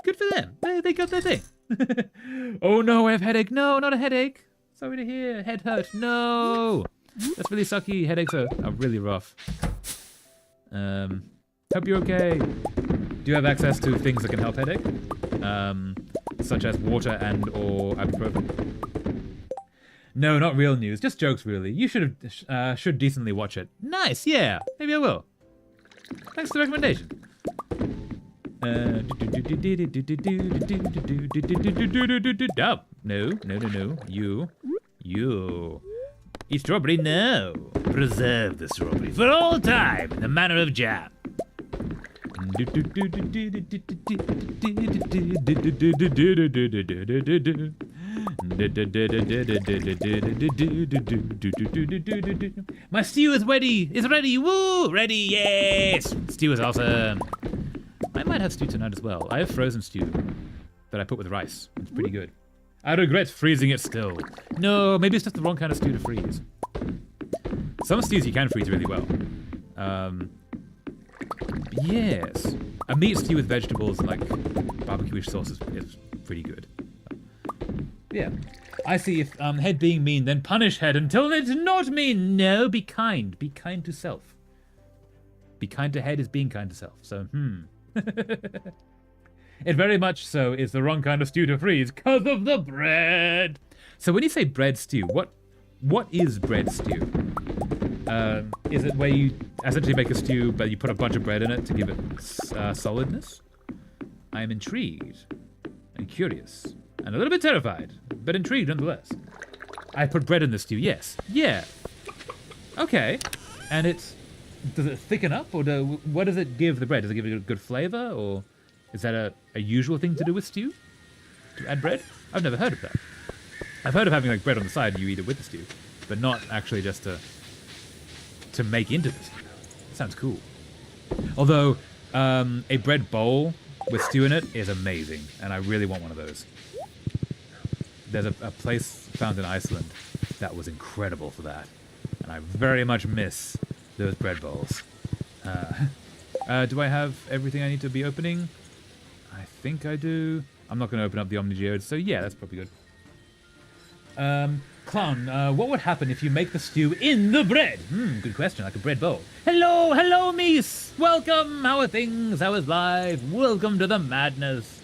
Good for them. They got their thing. Oh no, I have headache. No, not a headache. Sorry to hear. Head hurt. No. That's really sucky. Headaches are really rough. Hope you're okay. Do you have access to things that can help headache? Such as water and or ibuprofen? No, not real news. Just jokes, really. You should decently watch it. Nice, yeah. Maybe I will. Thanks for the recommendation. No. You. Eat strawberry? No. Preserve the strawberry for all time in the manner of jam. My stew is ready. It's ready. Woo! Ready. Yes. Stew is awesome. I might have stew tonight as well. I have frozen stew that I put with rice. It's pretty good. I regret freezing it still. No, maybe it's just the wrong kind of stew to freeze. Some stews you can freeze really well. Yes. A meat stew with vegetables and like barbecue-ish sauce is pretty good. Yeah. I see. If head being mean, then punish head until it's not mean. No, be kind. Be kind to self. Be kind to head is being kind to self. So, It very much so is the wrong kind of stew to freeze because of the bread. So when you say bread stew, what is bread stew? Is it where you essentially make a stew, but you put a bunch of bread in it to give it solidness? I am intrigued and curious and a little bit terrified, but intrigued nonetheless. I put bread in the stew, yes. Yeah. Okay. And does it thicken up, or what does it give the bread? Does it give it a good flavor, or is that a usual thing to do with stew? To add bread? I've never heard of that. I've heard of having like bread on the side and you eat it with the stew, but not actually just to make into the stew. Sounds cool. Although a bread bowl with stew in it is amazing, and I really want one of those. There's a place found in Iceland that was incredible for that, and I very much miss those bread bowls. Do I have everything I need to be opening? I think I do. I'm not going to open up the Omnigeode, so yeah, that's probably good. Clown, what would happen if you make the stew in the bread? Good question, like a bread bowl. Hello, Mies! Welcome! How are things? How is life? Welcome to the madness.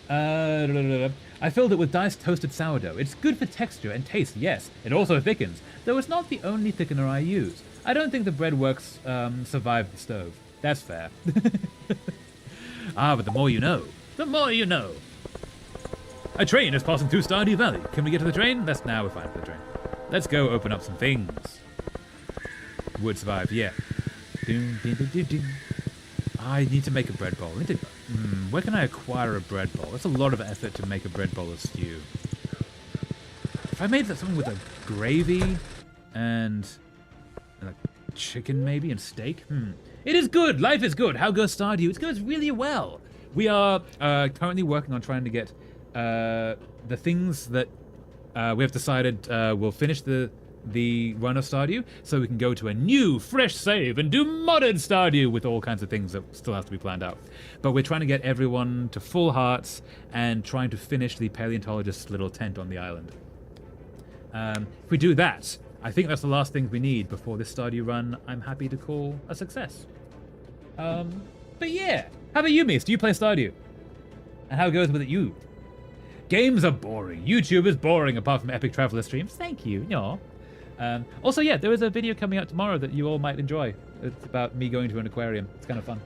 I filled it with diced toasted sourdough. It's good for texture and taste, yes. It also thickens, though it's not the only thickener I use. I don't think the bread works survive the stove. That's fair. But the more you know. The more you know. A train is passing through Stardew Valley. Can we get to the train? We're fine for the train. Let's go open up some things. Would survive, yeah. I need to make a bread bowl. Where can I acquire a bread bowl? That's a lot of effort to make a bread bowl of stew. If I made that something with a gravy and like chicken maybe and steak. It is good. Life is good. How goes Stardew? It goes really well. We are currently working on trying to get the things that we have decided will finish the run of Stardew, so we can go to a new, fresh save and do modded Stardew with all kinds of things that still have to be planned out. But we're trying to get everyone to full hearts and trying to finish the paleontologist's little tent on the island. If we do that, I think that's the last thing we need before this Stardew run I'm happy to call a success. But yeah, how about you, Mies? Do you play Stardew? And how goes with it you? Games are boring. YouTube is boring apart from Epic Traveler streams. Thank you. No. Also, yeah, there is a video coming out tomorrow that you all might enjoy. It's about me going to an aquarium. It's kind of fun.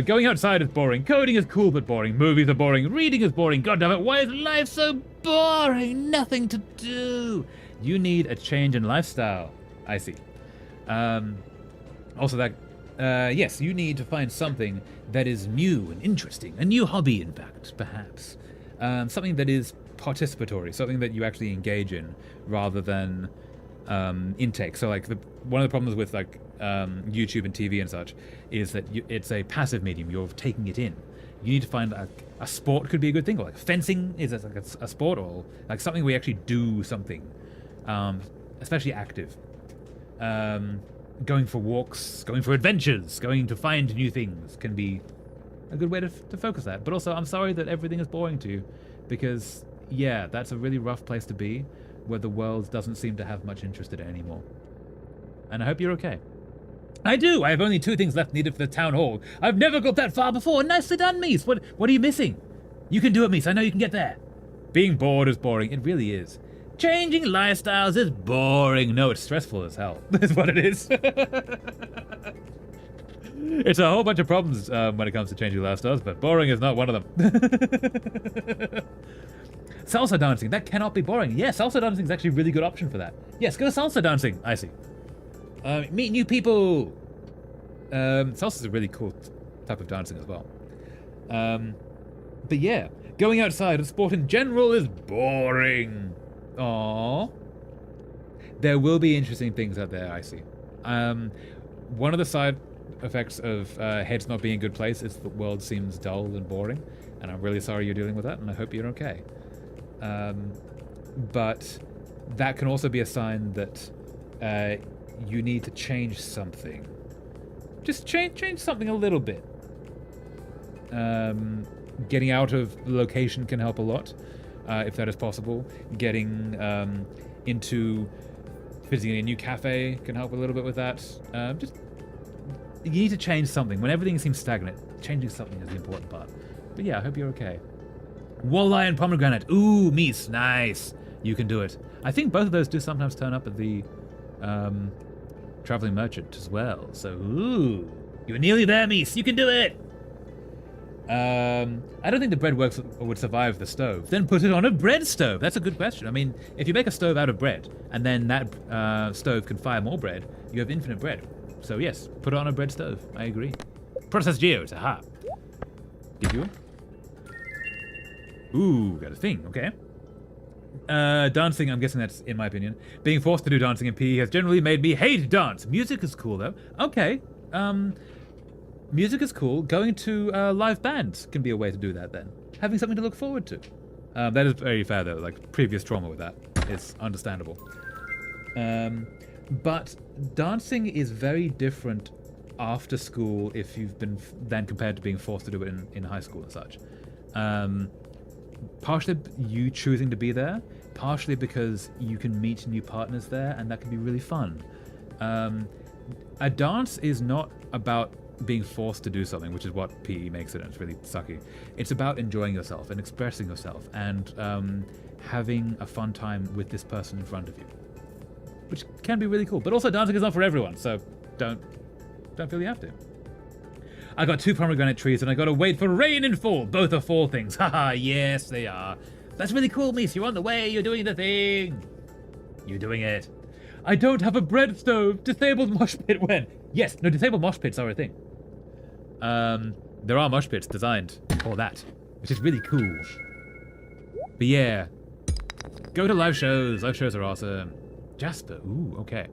Going outside is boring. Coding is cool but boring. Movies are boring. Reading is boring. God damn it, why is life so boring? Nothing to do. You need a change in lifestyle. I see. Also, yes, you need to find something that is new and interesting. A new hobby, in fact, perhaps. Something that is participatory, something that you actually engage in rather than intake. So like one of the problems with like YouTube and TV and such is that it's a passive medium. You're taking it in. You need to find a sport could be a good thing, or like fencing is like a sport, or like something where you actually do something, especially active. Going for walks, going for adventures, going to find new things can be a good way to focus that. But also, I'm sorry that everything is boring to you, because yeah, that's a really rough place to be, where the world doesn't seem to have much interest in it anymore. And I hope you're okay. I do. I have only 2 things left needed for the town hall. I've never got that far before. Nicely done, Mies. What are you missing? You can do it, Mies. I know you can get there. Being bored is boring. It really is. Changing lifestyles is boring. No, it's stressful as hell. That's what it is. It's a whole bunch of problems when it comes to changing lifestyles, but boring is not one of them. Salsa dancing. That cannot be boring. Yeah, salsa dancing is actually a really good option for that. Yes, go salsa dancing. I see. Meet new people. Salsa is a really cool type of dancing as well. But yeah, going outside and sport in general is boring. Aww. There will be interesting things out there, I see. One of the side effects of heads not being a good place is the world seems dull and boring, and I'm really sorry you're dealing with that, and I hope you're okay. But that can also be a sign that you need to change something. Just change something a little bit. Getting out of the location can help a lot, if that is possible. Getting into visiting a new cafe can help a little bit with that. Just you need to change something. When everything seems stagnant, changing something is the important part. But yeah, I hope you're okay. Walleye and pomegranate. Ooh, Mies, nice. You can do it. I think both of those do sometimes turn up at the traveling merchant as well. So, ooh, you're nearly there, Mies. You can do it. I don't think the bread would survive the stove. Then put it on a bread stove. That's a good question. I mean, if you make a stove out of bread, and then that stove can fire more bread, you have infinite bread. So yes, put it on a bread stove. I agree. Processed geodes. Aha. Give you. Ooh, got a thing. Okay. Dancing, I'm guessing that's in my opinion. Being forced to do dancing in PE has generally made me hate dance. Music is cool though. Okay. Music is cool. Going to live bands can be a way to do that then. Having something to look forward to. That is very fair though, like previous trauma with that. It's understandable. But dancing is very different after school if you've been, than compared to being forced to do it in high school and such. Partially you choosing to be there, partially because you can meet new partners there and that can be really fun. A dance is not about being forced to do something, which is what PE makes it, and it's really sucky. It's about enjoying yourself and expressing yourself and having a fun time with this person in front of you, which can be really cool. But also dancing is not for everyone, so don't feel you have to. I got 2 pomegranate trees and I gotta wait for rain and fall. Both are fall things. Haha, yes they are. That's really cool, Mies. You're on the way, you're doing the thing. You're doing it. I don't have a bread stove. Disabled mosh pit when? Yes, no, disabled mosh pits are a thing. There are mosh pits designed for that, which is really cool. But yeah, go to live shows. Live shows are awesome. Jasper, ooh, okay.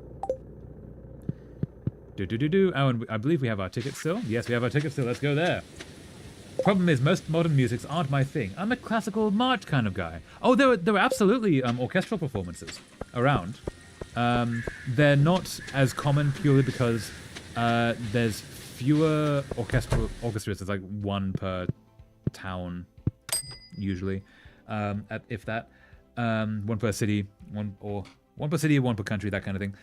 Oh, and I believe we have our tickets still. Yes, we have our tickets still. Let's go there. Problem is, most modern musics aren't my thing. I'm a classical march kind of guy. Oh, there were absolutely orchestral performances around. They're not as common purely because there's fewer orchestras. There's like 1 per town, usually, if that. 1 per city, 1 per city, 1 per country, that kind of thing.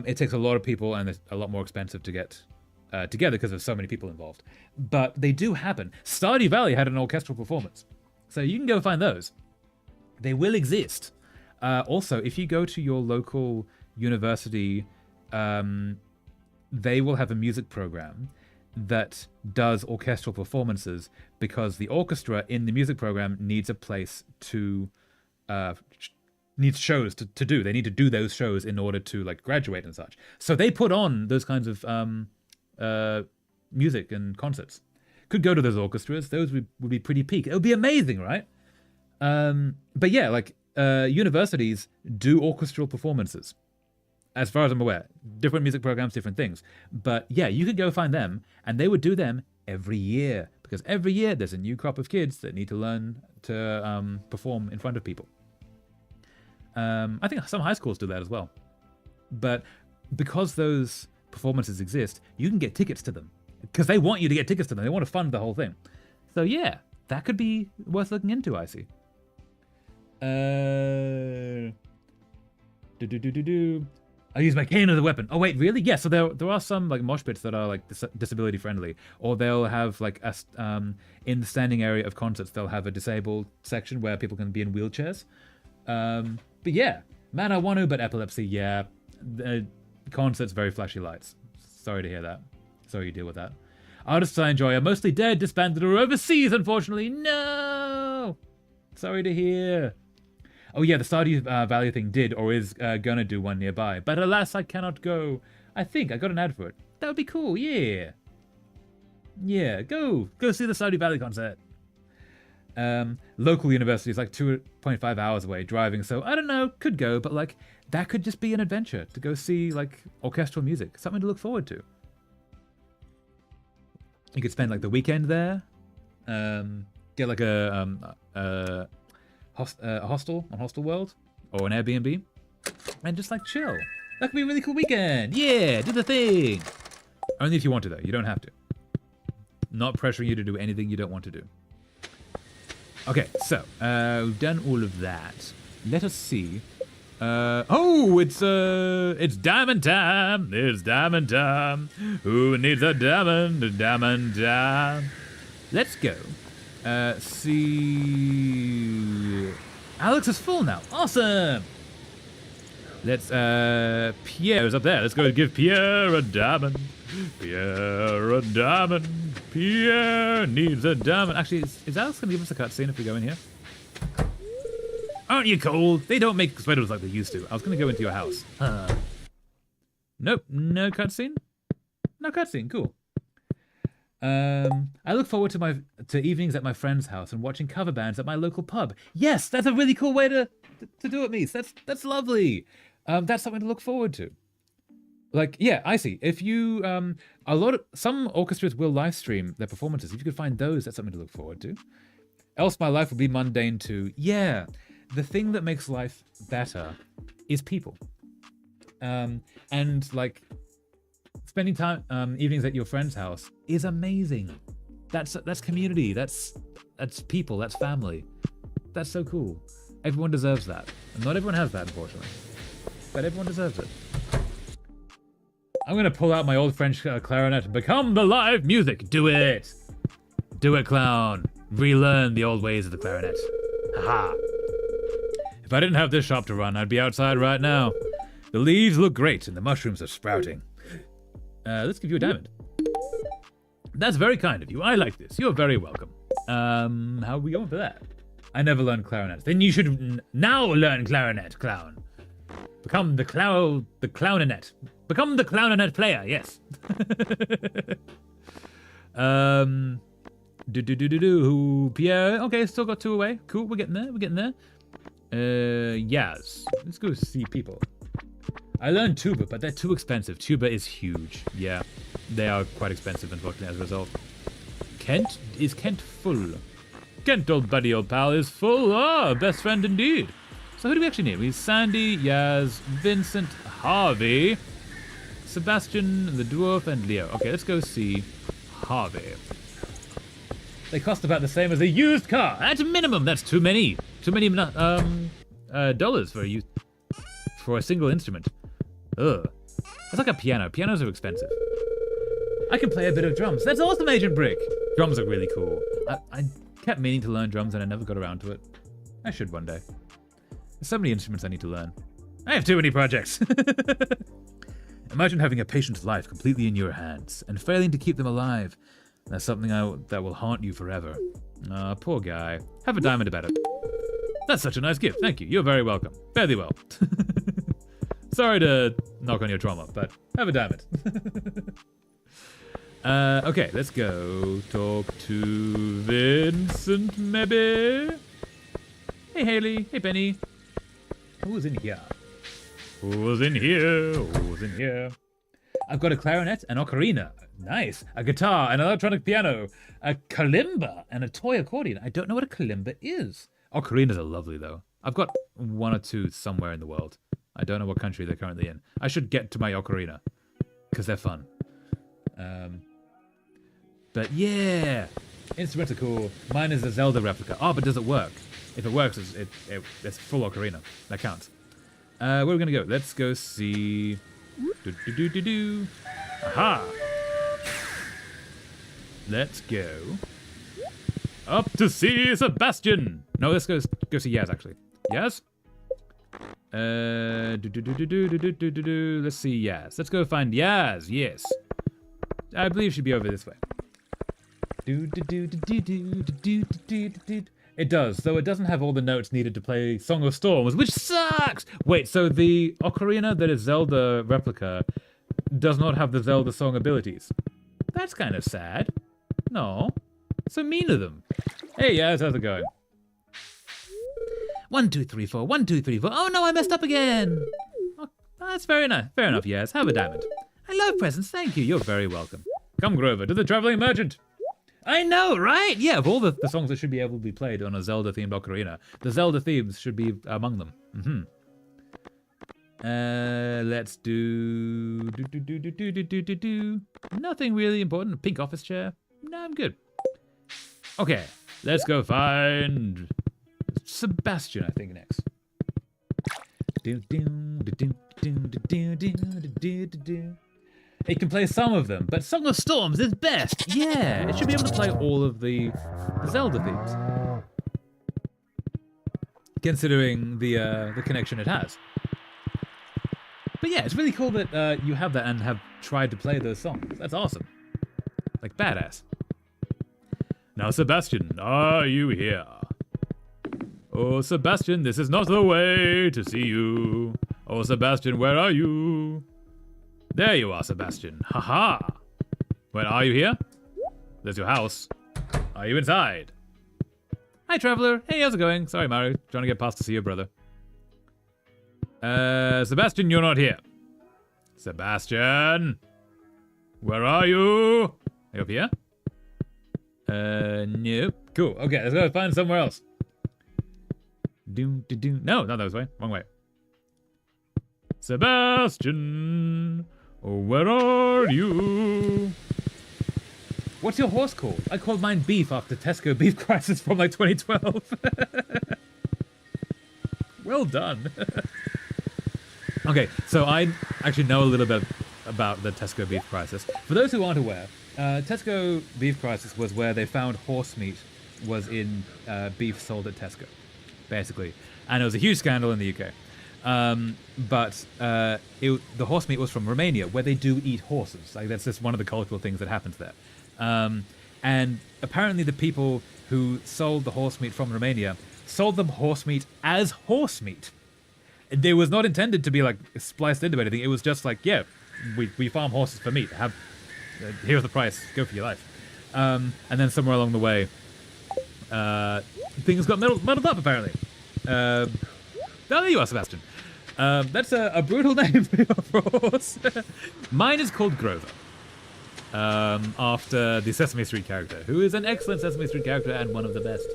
It takes a lot of people, and it's a lot more expensive to get together because there's so many people involved. But they do happen. Stardew Valley had an orchestral performance, so you can go find those. They will exist. Also, if you go to your local university, they will have a music program that does orchestral performances because the orchestra in the music program needs a place to needs shows to do. They need to do those shows in order to like graduate and such. So they put on those kinds of music and concerts. Could go to those orchestras. Those would be pretty peak. It would be amazing, right? But yeah, like universities do orchestral performances. As far as I'm aware, different music programs, different things. But yeah, you could go find them, and they would do them every year because every year there's a new crop of kids that need to learn to perform in front of people. I think some high schools do that as well. But because those performances exist, you can get tickets to them because they want you to get tickets to them. They want to fund the whole thing. So yeah, that could be worth looking into, I see. I use my cane as a weapon. Oh wait, really? Yeah. So there are some like mosh pits that are like disability friendly, or they'll have like in the standing area of concerts they'll have a disabled section where people can be in wheelchairs. But yeah, man, I want to, but epilepsy. Yeah, concerts, very flashy lights. Sorry to hear that. Sorry you deal with that. Artists I enjoy are mostly dead, disbanded, or overseas. Unfortunately, no. Sorry to hear. Oh yeah, the Stardew Valley thing did or is gonna do one nearby, but alas, I cannot go. I think I got an ad for it. That would be cool. Yeah. Yeah, go see the Stardew Valley concert. Local university is like 2.5 hours away driving, so I don't know, could go, but like that could just be an adventure to go see like orchestral music, something to look forward to. You could spend like the weekend there, get like a hostel on Hostel World or an Airbnb, and just like chill. That could be a really cool weekend. Yeah, do the thing. Only if you want to though. You don't have to. Not pressuring you to do anything you don't want to do. Okay, so we've done all of that. Let us see. Oh, it's diamond time. It's diamond time. Who needs a diamond? A diamond time. Let's go. See. Alex is full now. Awesome. Let's Pierre's up there. Let's go give Pierre a diamond. Pierre a diamond. Pierre needs a diamond. Actually, is Alex gonna give us a cutscene if we go in here? Aren't you cold? They don't make sweaters like they used to. I was gonna go into your house. Nope, no cutscene. No cutscene. Cool. I look forward to evenings at my friend's house and watching cover bands at my local pub. Yes, that's a really cool way to do it, Mies. That's lovely. That's something to look forward to. Like, yeah, I see. If you some orchestras will live stream their performances. If you could find those, that's something to look forward to. Else my life would be mundane too. Yeah. The thing that makes life better is people. And like spending time evenings at your friend's house is amazing. That's community. That's people. That's family. That's so cool. Everyone deserves that. And not everyone has that, unfortunately. But everyone deserves it. I'm gonna pull out my old French clarinet and become the live music. Do it. Do it, clown. Relearn the old ways of the clarinet. Haha. If I didn't have this shop to run, I'd be outside right now. The leaves look great and the mushrooms are sprouting. Let's give you a diamond. That's very kind of you. I like this. You're very welcome. How are we going for that? I never learned clarinet. Then you should now learn clarinet, clown. Become the clowninet. Become the clowninet player, yes. Pierre. Okay, still got 2 away. Cool, we're getting there. Yes. Let's go see people. I learned tuba, but they're too expensive. Tuba is huge. Yeah, they are quite expensive, unfortunately, as a result. Kent? Is Kent full? Kent, old buddy, old pal, is full. Ah, best friend indeed. So who do we actually need? We have Sandy, Yaz, Vincent, Harvey, Sebastian, the dwarf, and Leo. Okay, let's go see Harvey. They cost about the same as a used car. At a minimum, that's too many. Too many dollars for a single instrument. Ugh. That's like a piano. Pianos are expensive. I can play a bit of drums. That's awesome, Agent Brick. Drums are really cool. I kept meaning to learn drums and I never got around to it. I should one day. There's so many instruments I need to learn. I have too many projects. Imagine having a patient's life completely in your hands and failing to keep them alive. That's something that will haunt you forever. Ah, poor guy. Have a diamond about it. That's such a nice gift. Thank you. You're very welcome. Fare thee well. Sorry to knock on your trauma, but have a diamond. Okay, let's go talk to Vincent, maybe? Hey, Haley. Hey, Benny. Who's in here? Who's in here? Who's in here? I've got a clarinet, an ocarina. Nice. A guitar, an electronic piano, a kalimba, and a toy accordion. I don't know what a kalimba is. Ocarinas are lovely, though. I've got 1 or 2 somewhere in the world. I don't know what country they're currently in. I should get to my ocarina, because they're fun. But yeah, Instruments are cool. Mine is a Zelda replica. Oh, but does it work? If it works, it's full ocarina. That counts. Where are we gonna go? Let's go see. Aha! Let's go up to see Sebastian. No, let's go see Yaz actually. Yaz? Let's see Yaz. Let's go find Yaz. Yes, I believe she'd be over this way. It does, though it doesn't have all the notes needed to play Song of Storms, which sucks! Wait, so the ocarina that is Zelda replica does not have the Zelda song abilities. That's kind of sad. No. So mean of them. Hey, Yaz, how's it going? 1, 2, 3, 4, 1, 2, 3, 4. Oh no, I messed up again! Oh, that's very nice. Fair enough, Yaz. Have a diamond. I love presents, thank you. You're very welcome. Come, Grover, to the traveling merchant. I know, right? Yeah, of all the songs that should be able to be played on a Zelda-themed ocarina, the Zelda themes should be among them. Let's do... Nothing really important. A pink office chair. No, I'm good. Okay, let's go find Sebastian, I think, next. It can play some of them, but Song of Storms is best. Yeah, it should be able to play all of the Zelda themes, considering the connection it has. But yeah, it's really cool that you have that and have tried to play those songs. That's awesome. Like, badass. Now, Sebastian, are you here? Oh, Sebastian, this is not the way to see you. Oh, Sebastian, where are you? There you are, Sebastian. Haha. Well, are you here? There's your house. Are you inside? Hi, traveler. Hey, how's it going? Sorry, Mario. Trying to get past to see your brother. Sebastian, you're not here. Sebastian! Where are you? Are you up here? Nope. Cool. Okay, let's go find somewhere else. No, not that way. Wrong way. Sebastian! Where are you? What's your horse called? I called mine Beef after Tesco Beef Crisis from like 2012. Well done. Okay, so I actually know a little bit about the Tesco Beef Crisis. For those who aren't aware, Tesco Beef Crisis was where they found horse meat was in beef sold at Tesco, basically. And it was a huge scandal in the UK. But the horse meat was from Romania, where they do eat horses. Like, that's just one of the cultural things that happens there. And apparently the people who sold the horse meat from Romania sold them horse meat as horse meat. It was not intended to be like spliced into anything. It was just like, yeah, we farm horses for meat. Here's the price. Go for your life. And then somewhere along the way, things got muddled up, apparently. Oh, there you are, Sebastian. That's a brutal name for a horse. Mine is called Grover. After the Sesame Street character, who is an excellent Sesame Street character and one of the best.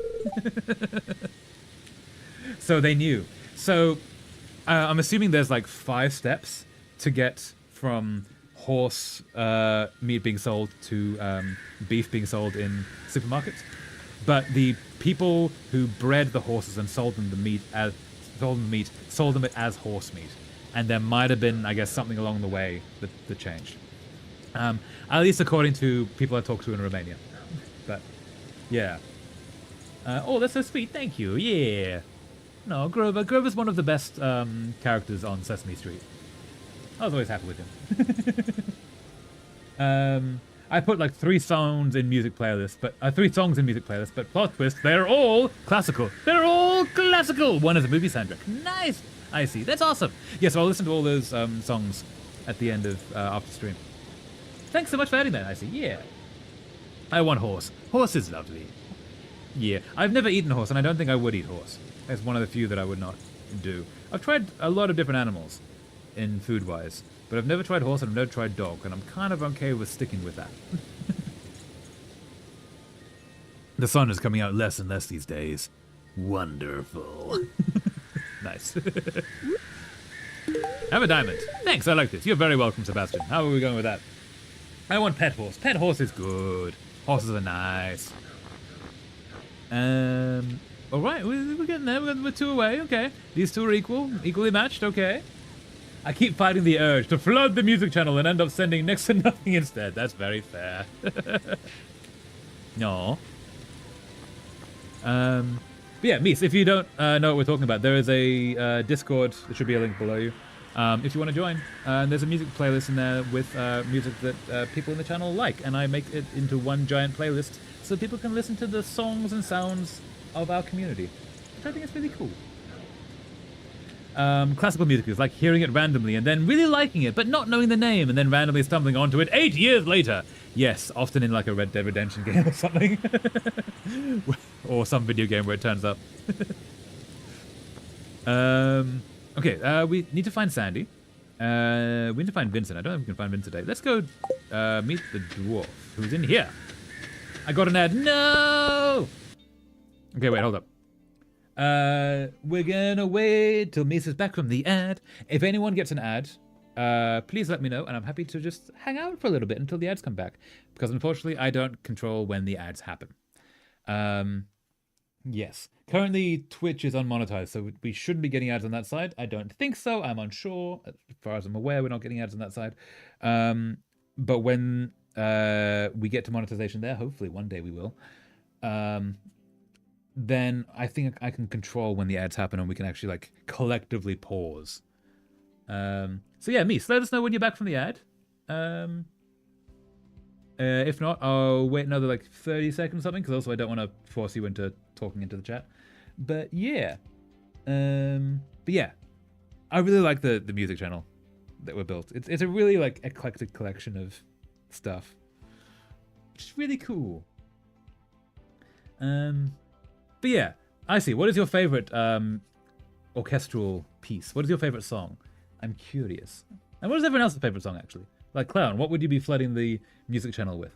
So they knew. So I'm assuming there's like 5 steps to get from horse meat being sold to beef being sold in supermarkets. But the people who bred the horses and sold them it as horse meat. And there might have been, I guess, something along the way that changed. At least according to people I talked to in Romania. But, yeah. Oh, that's so sweet. Thank you. Yeah. No, Grover. Grover's one of the best characters on Sesame Street. I was always happy with him. I put like 3 songs in music playlists, but plot twist, they're all classical. They're all classical. One is a movie soundtrack. Nice. I see. That's awesome. Yes, I'll listen to all those songs at the end of after stream. Thanks so much for adding that, I see. Yeah. I want horse. Horse is lovely. Yeah. I've never eaten horse, and I don't think I would eat horse. It's one of the few that I would not do. I've tried a lot of different animals in food-wise, but I've never tried horse and I've never tried dog, and I'm kind of okay with sticking with that. The sun is coming out less and less these days. Wonderful. Nice. Have a diamond. Thanks, I like this. You're very welcome, Sebastian. How are we going with that? I want pet horse. Pet horse is good. Horses are nice. All right, we're getting there. We're 2 away. Okay, these 2 are equally matched. Okay. I keep fighting the urge to flood the music channel and end up sending next to nothing instead. That's very fair. No. But yeah, Mies, if you don't know what we're talking about, there is a Discord. There should be a link below you. If you want to join, there's a music playlist in there with music that people in the channel like, and I make it into one giant playlist so people can listen to the songs and sounds of our community. Which I think is really cool. Classical music is like hearing it randomly and then really liking it, but not knowing the name, and then randomly stumbling onto it 8 years later. Yes, often in like a Red Dead Redemption game or something. Or some video game where it turns up. Okay, we need to find Sandy. We need to find Vincent. I don't know if we can find Vincent today. Let's go meet the dwarf who's in here. I got an ad. No! Okay, wait, hold up. We're gonna wait till Mies is back from the ad. If anyone gets an ad, please let me know, and I'm happy to just hang out for a little bit until the ads come back. Because unfortunately, I don't control when the ads happen. Yes. Currently, Twitch is unmonetized, so we shouldn't be getting ads on that side. I don't think so. I'm unsure. As far as I'm aware, we're not getting ads on that side. But when we get to monetization there, hopefully one day we will, then I think I can control when the ads happen and we can actually like collectively pause. So yeah, Mies, let us know when you're back from the ad. If not, I'll wait another like 30 seconds or something, because also I don't want to force you into talking into the chat. But yeah. But yeah. I really like the music channel that we're built. It's a really like eclectic collection of stuff. Which is really cool. But yeah, I see. What is your favorite orchestral piece? What is your favorite song? I'm curious. And what is everyone else's favorite song, actually? Like Clown, what would you be flooding the music channel with?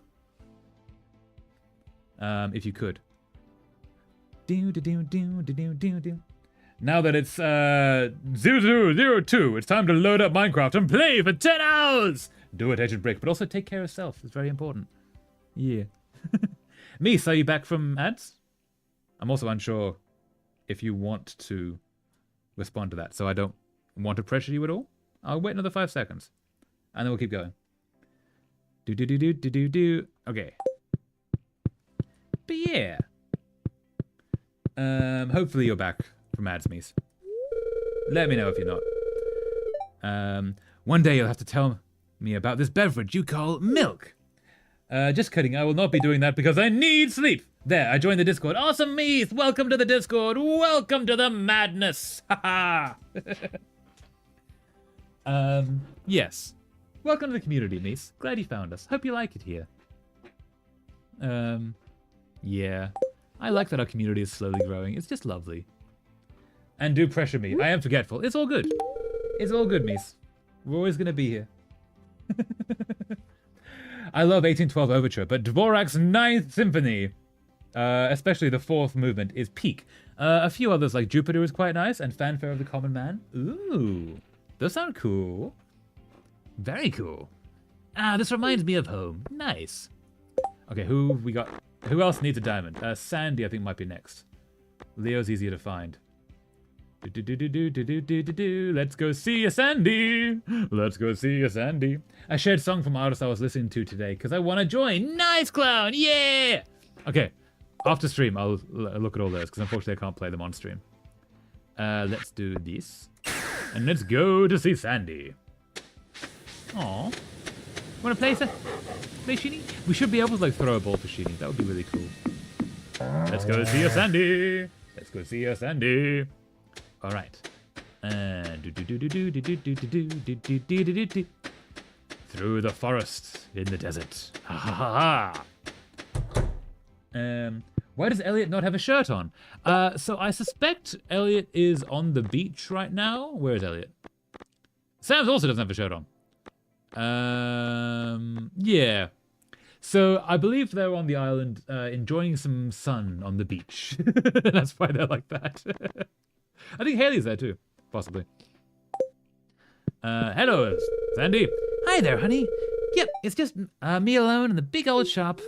If you could. Now that it's 0002, it's time to load up Minecraft and play for 10 hours! Do it, Agent Brick, but also take care of self. It's very important. Yeah. Mies, are you back from ads? I'm also unsure if you want to respond to that, so I don't want to pressure you at all. I'll wait another 5 seconds, and then we'll keep going. Okay. But yeah. Hopefully you're back from ads, Mies. Let me know if you're not. One day you'll have to tell me about this beverage you call milk. Just kidding, I will not be doing that because I need sleep. There, I joined the Discord. Awesome, Mies! Welcome to the Discord! Welcome to the madness! Haha! Yes. Welcome to the community, Mies. Glad you found us. Hope you like it here. Yeah. I like that our community is slowly growing. It's just lovely. And do pressure me. I am forgetful. It's all good. It's all good, Mies. We're always gonna be here. I love 1812 Overture, but Dvorak's Ninth Symphony, especially the 4th movement, is peak. A few others like Jupiter is quite nice, and Fanfare of the Common Man. Ooh, those sound cool. Very cool. Ah, this reminds me of home. Nice. Okay, who we got? Who else needs a diamond? Sandy, I think, might be next. Leo's easier to find. Let's go see a Sandy. Let's go see a Sandy. A shared song from artists I was listening to today because I want to join. Nice, Clown. Yeah. Okay. After stream, I'll look at all those because unfortunately I can't play them on stream. Let's do this. And let's go to see Sandy. Aw. Want to play Sheeny? We should be able to like throw a ball for Sheeny. That would be really cool. Let's go see a Sandy. Let's go see a Sandy. All right. Through the forest in the desert. Ha ha ha ha. Why does Elliot not have a shirt on? So I suspect Elliot is on the beach right now. Where is Elliot? Sam's also doesn't have a shirt on. Yeah. So I believe they're on the island enjoying some sun on the beach. That's why they're like that. I think Haley's there too, possibly. Hello, Sandy. Hi there, honey. Yep, it's just me alone in the big old shop.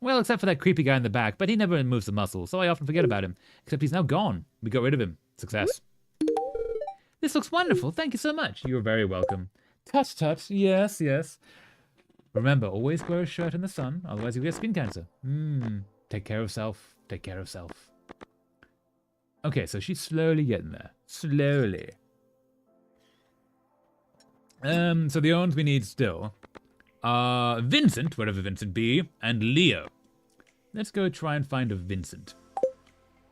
Well, except for that creepy guy in the back, but he never moves a muscle, so I often forget about him. Except he's now gone. We got rid of him. Success. This looks wonderful. Thank you so much. You're very welcome. Touch, touch. Yes, yes. Remember, always wear a shirt in the sun, otherwise you'll get skin cancer. Take care of self. Take care of self. Okay, so she's slowly getting there. Slowly. So the owns we need still are Vincent, wherever Vincent be, and Leo. Let's go try and find a Vincent.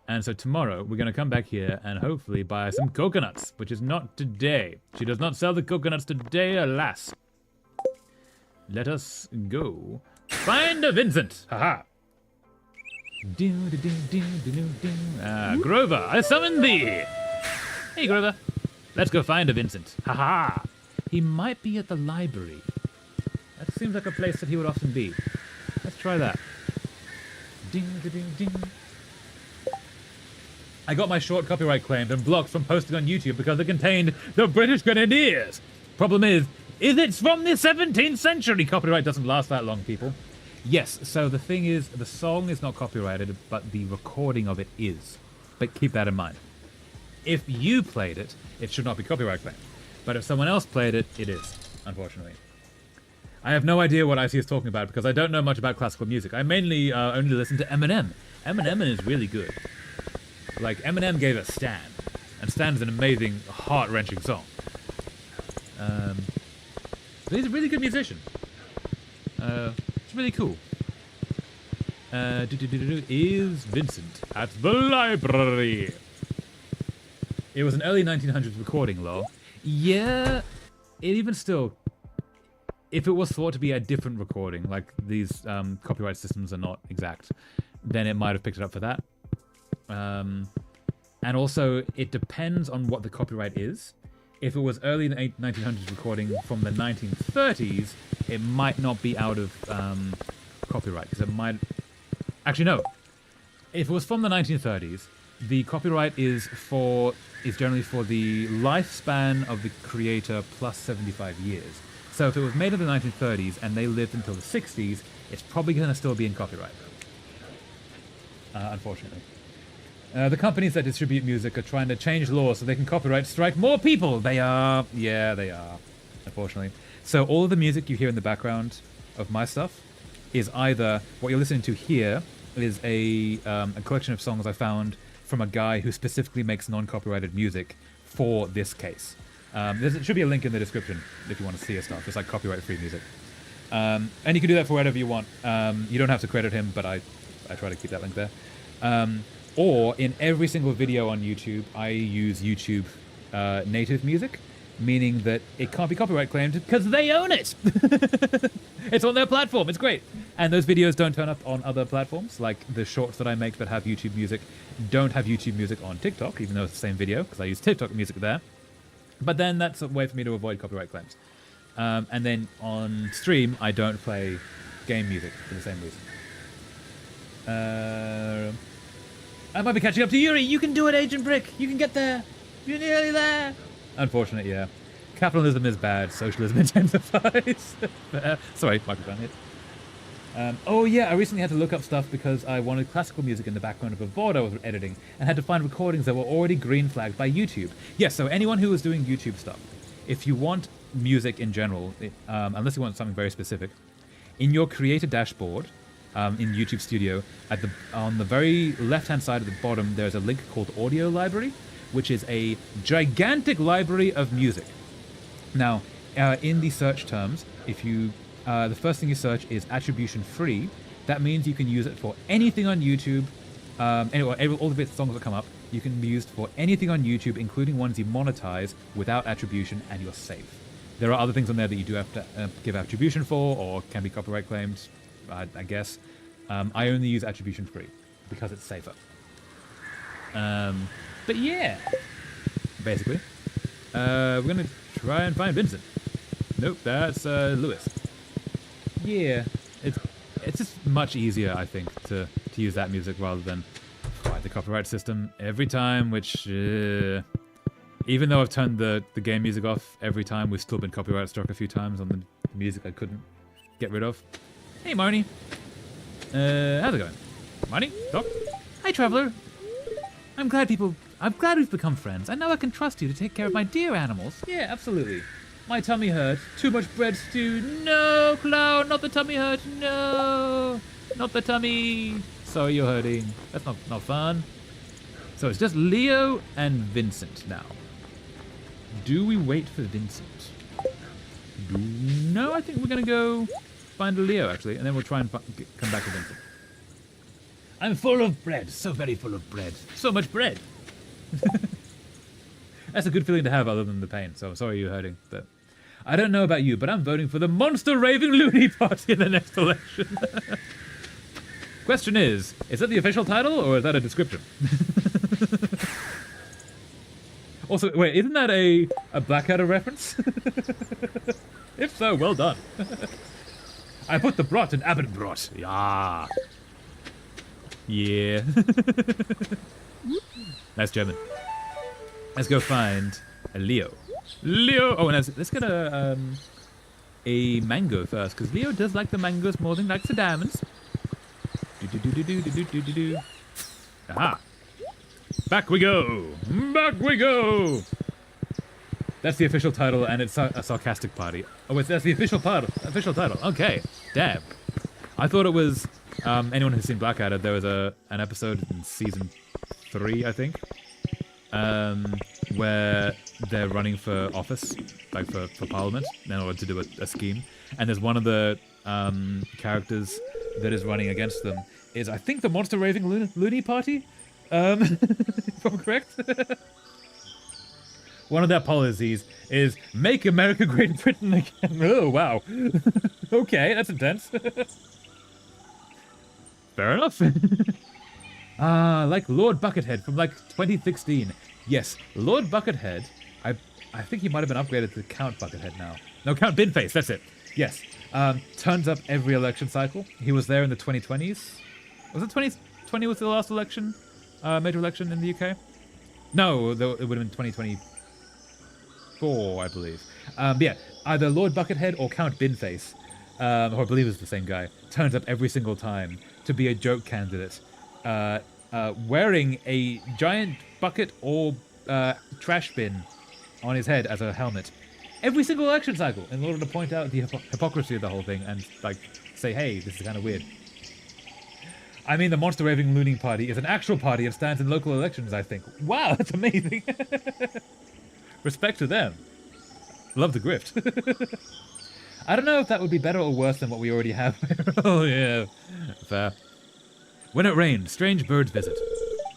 And so tomorrow we're going to come back here and hopefully buy some coconuts, which is not today. She does not sell the coconuts today, alas. Let us go find a Vincent. Haha. Grover, I summon thee. Hey, Grover. Let's go find a Vincent. Haha. He might be at the library. That seems like a place that he would often be. Let's try that. Ding, ding, ding. I got my short copyright claimed and blocked from posting on YouTube because it contained the British Grenadiers. Problem is it's from the 17th century. Copyright doesn't last that long, people. Yes, so the thing is, the song is not copyrighted, but the recording of it is. But keep that in mind. If you played it, it should not be copyright claimed. But if someone else played it, it is, unfortunately. I have no idea what IC is talking about because I don't know much about classical music. I mainly only listen to Eminem. Eminem is really good. Like, Eminem gave us Stan. And Stan is an amazing, heart-wrenching song. But he's a really good musician. It's really cool. Is Vincent at the library? It was an early 1900s recording, lol. Yeah, even still, if it was thought to be a different recording, like these copyright systems are not exact, then it might have picked it up for that. And also, it depends on what the copyright is. If it was early 1900s recording from the 1930s, it might not be out of copyright, because it might... Actually, no. If it was from the 1930s, the copyright is generally for the lifespan of the creator plus 75 years. So if it was made in the 1930s and they lived until the 60s, it's probably going to still be in copyright, unfortunately. The companies that distribute music are trying to change laws so they can copyright strike more people. They are. Yeah, they are, unfortunately. So all of the music you hear in the background of my stuff is either what you're listening to here is a collection of songs I found from a guy who specifically makes non-copyrighted music for this case. There should be a link in the description if you want to see his stuff. It's like copyright-free music. And you can do that for whatever you want. You don't have to credit him, but I try to keep that link there. Or in every single video on YouTube, I use YouTube native music, meaning that it can't be copyright claimed because they own it. It's on their platform. It's great. And those videos don't turn up on other platforms, like the shorts that I make that have YouTube music don't have YouTube music on TikTok, even though it's the same video, because I use TikTok music there. But then that's a way for me to avoid copyright claims. And then on stream, I don't play game music for the same reason. I might be catching up to Yuri. You can do it, Agent Brick. You can get there. You're nearly there. Unfortunate, yeah. Capitalism is bad. Socialism intensifies. Sorry, microphone hit. Oh yeah, I recently had to look up stuff because I wanted classical music in the background of a VOD I was editing and had to find recordings that were already green flagged by YouTube. Yes, so anyone who is doing YouTube stuff, if you want music in general, unless you want something very specific, in your creator dashboard, in YouTube Studio, on the very left-hand side at the bottom, there's a link called Audio Library, which is a gigantic library of music. Now, in the search terms, if you the first thing you search is attribution free. That means you can use it for anything on YouTube. All the bits of songs that come up, you can be used for anything on YouTube, including ones you monetize without attribution, and you're safe. There are other things on there that you do have to give attribution for, or can be copyright claimed, I guess. I only use attribution free because it's safer. But yeah, basically, we're gonna try and find Vincent. Nope, that's Lewis. Yeah, it's just much easier, I think, to use that music rather than fight the copyright system every time, which, even though I've turned the game music off every time, we've still been copyright struck a few times on the music I couldn't get rid of. Hey, Marnie. How's it going? Money? Doc? Hi, traveler. I'm glad we've become friends. I know I can trust you to take care of my dear animals. Yeah, absolutely. My tummy hurt. Too much bread stew. No, Clown, not the tummy hurt. No, not the tummy. Sorry you're hurting. That's not fun. So it's just Leo and Vincent now. Do we wait for Vincent? No, I think we're gonna go find Leo actually, and then we'll try and come back to Vincent. I'm full of bread, so very full of bread. So much bread. That's a good feeling to have other than the pain, so sorry you're hurting. But I don't know about you, but I'm voting for the Monster Raving Loony Party in the next election. Question is that the official title or is that a description? Also, wait, isn't that a Blackadder reference? If so, well done. I put the brot in Abbott brot. Yeah. Yeah. Nice German. Let's go find a Leo. Leo! Oh, and let's get a mango first, because Leo does like the mangoes more than he likes the diamonds. Do-do-do-do-do-do-do-do-do. Aha! Back we go! Back we go! That's the official title, and it's a sarcastic party. Oh, that's the official title. Okay, damn. I thought it was, anyone who's seen Blackadder, there was an episode in season 3, I think, where they're running for office, like for Parliament, in order to do a scheme. And there's one of the characters that is running against them is, I think, the Monster Raving Loony Party, if I'm correct. One of their policies is make America Great Britain again. Oh, wow. Okay, that's intense. Fair enough. Like Lord Buckethead from like 2016. Yes, Lord Buckethead. I think he might have been upgraded to Count Buckethead now. No, Count Binface, that's it. Yes. Turns up every election cycle. He was there in the 2020s. Was it 2020 was the last election? Major election in the UK? No, it would have been 2024, I believe. Yeah, either Lord Buckethead or Count Binface, or I believe it's the same guy, turns up every single time to be a joke candidate, wearing a giant bucket or trash bin on his head as a helmet every single election cycle in order to point out the hypocrisy of the whole thing and, like, say, hey, this is kind of weird. I mean, the Monster Raving Loony Party is an actual party and stands in local elections, I think. Wow, that's amazing. Respect to them. Love the grift. I don't know if that would be better or worse than what we already have. Oh, yeah. Fair. When it rains, strange birds visit.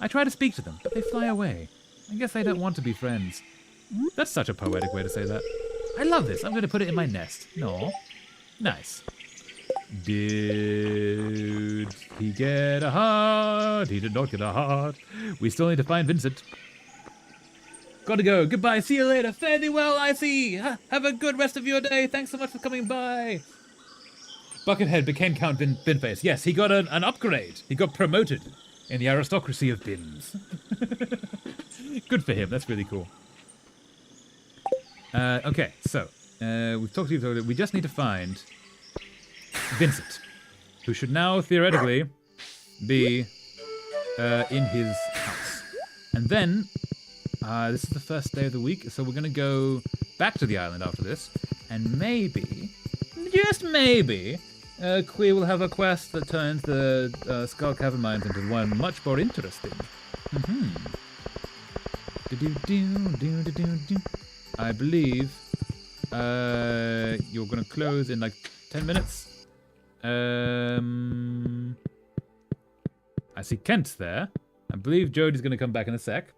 I try to speak to them, but they fly away. I guess they don't want to be friends. That's such a poetic way to say that. I love this. I'm going to put it in my nest. No. Nice. Did he get a heart? He did not get a heart. We still need to find Vincent. Gotta go. Goodbye. See you later. Fare thee well, I see. Have a good rest of your day. Thanks so much for coming by. Buckethead became Count Binface. Yes, he got an upgrade. He got promoted in the aristocracy of bins. Good for him. That's really cool. Okay, so we've talked to you. We just need to find Vincent, who should now theoretically be in his house. And then this is the first day of the week, so we're going to go back to the island after this, and maybe, just maybe, Queer will have a quest that turns the Skull Cavern Mines into one much more interesting. I believe you're going to close in like 10 minutes. I see Kent's there. I believe Jody's going to come back in a sec.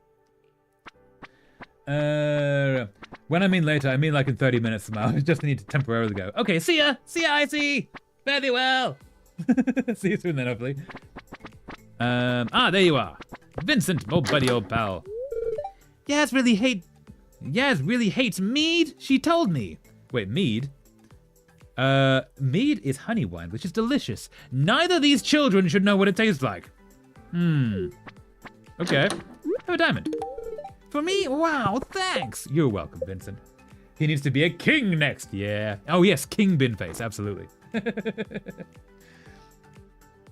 When I mean later, I mean like in 30 minutes from now. I just need to temporarily go. Okay, see ya! See ya, Icy! Fare thee well! See you soon then, hopefully. There you are. Vincent, old buddy, old pal. Yaz really hates mead, she told me. Wait, mead? Mead is honey wine, which is delicious. Neither of these children should know what it tastes like. Okay. Have a diamond. For me? Wow, thanks. You're welcome, Vincent. He needs to be a king next. Yeah. Oh, yes, King Binface. Absolutely.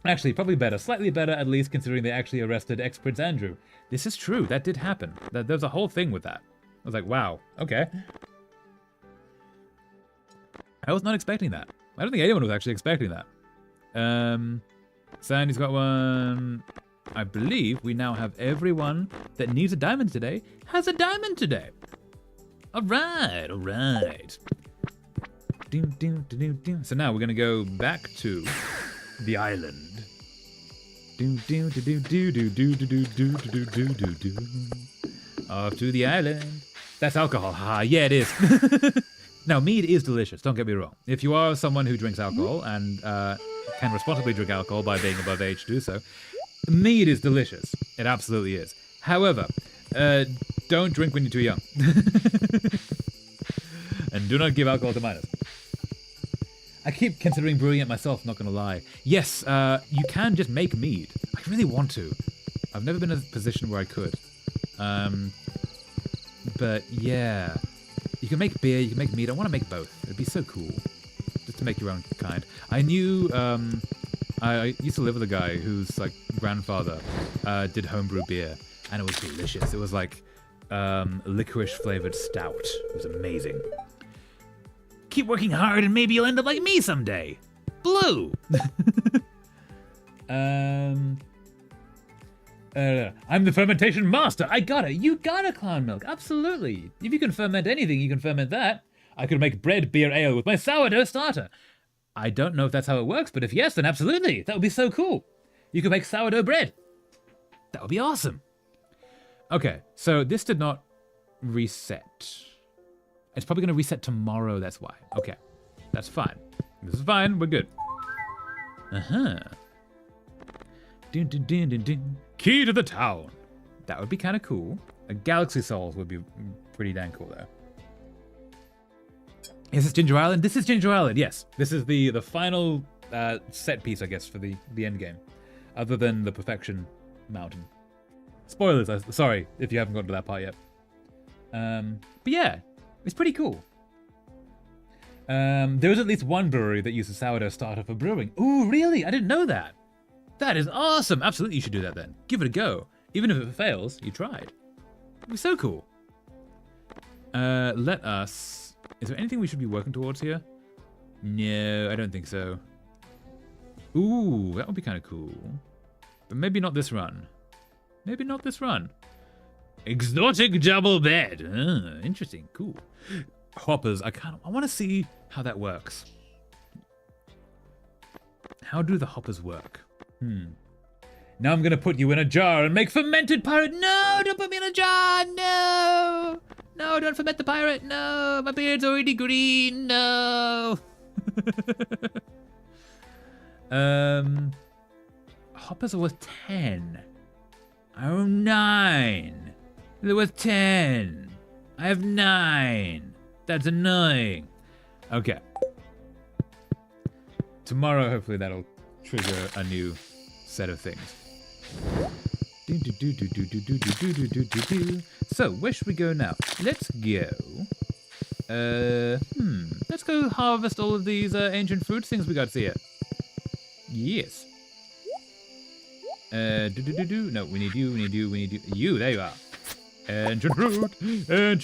Actually, probably better. Slightly better, at least, considering they actually arrested ex-Prince Andrew. This is true. That did happen. There was a whole thing with that. I was like, wow, okay. I was not expecting that. I don't think anyone was actually expecting that. Sandy's got one. I believe we now have everyone that needs a diamond today has a diamond today. All right, all right. So now we're going to go back to the island. Off to the island. That's alcohol. Ha, yeah, it is. Now, mead is delicious, don't get me wrong. If you are someone who drinks alcohol and can responsibly drink alcohol by being above age to do so, mead is delicious. It absolutely is. However, don't drink when you're too young. And do not give alcohol to minors. I keep considering brewing it myself, not gonna lie. Yes, you can just make mead. I really want to. I've never been in a position where I could. But yeah. You can make beer, you can make mead. I want to make both. It'd be so cool. Just to make your own kind. I knew, I used to live with a guy whose, like, grandfather did homebrew beer. And it was delicious. It was like licorice-flavored stout. It was amazing. Keep working hard and maybe you'll end up like me someday. Blue! I'm the fermentation master. I got it. You got it, Clown Milk. Absolutely. If you can ferment anything, you can ferment that. I could make bread, beer, ale with my sourdough starter. I don't know if that's how it works, but if yes, then absolutely. That would be so cool. You could make sourdough bread. That would be awesome. Okay, so this did not reset. It's probably going to reset tomorrow, that's why. Okay, that's fine. This is fine, we're good. Uh-huh. Dun, dun, dun, dun, dun. Key to the town. That would be kind of cool. A Galaxy Souls would be pretty dang cool, though. Is this Ginger Island? This is Ginger Island, yes. This is the final set piece, I guess, for the end game. Other than the Perfection Mountain. Spoilers, sorry if you haven't gotten to that part yet. But yeah, it's pretty cool. There is at least one brewery that uses sourdough starter for brewing. Ooh, really? I didn't know that. That is awesome. Absolutely, you should do that then. Give it a go. Even if it fails, you tried. It'd be so cool. Let us... Is there anything we should be working towards here? No, I don't think so. Ooh, that would be kind of cool. But maybe not this run. Maybe not this run. Exotic double bed. Interesting. Cool. Hoppers. I want to see how that works. How do the hoppers work? Now I'm gonna put you in a jar and make fermented pirate. No, don't put me in a jar. No, no, don't ferment the pirate. No, my beard's already green. No. Hoppers are worth 10. Oh, 9. They're worth 10. I have 9. That's annoying. Okay. Tomorrow, hopefully, that'll trigger a new set of things. So, where should we go now? Let's go. Let's go harvest all of these ancient fruit things we got here. Yes. No, we need you, we need you, we need you. You, there you are. Ancient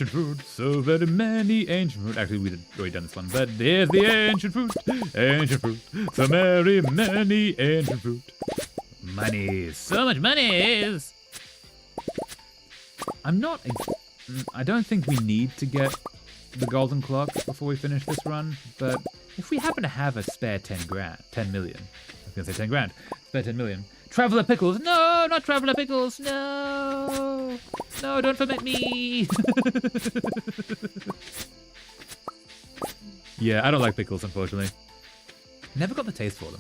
fruit, so very many ancient fruit. Actually, we'd already done this one, but there's the ancient fruit, so very many ancient fruit. Money, so much money. I don't think we need to get the golden clock before we finish this run, but if we happen to have a spare 10 million, I was gonna say 10 grand, spare 10 million. Traveler Pickles, no, not Traveler Pickles, no, no, don't ferment me. Yeah, I don't like pickles, unfortunately. Never got the taste for them.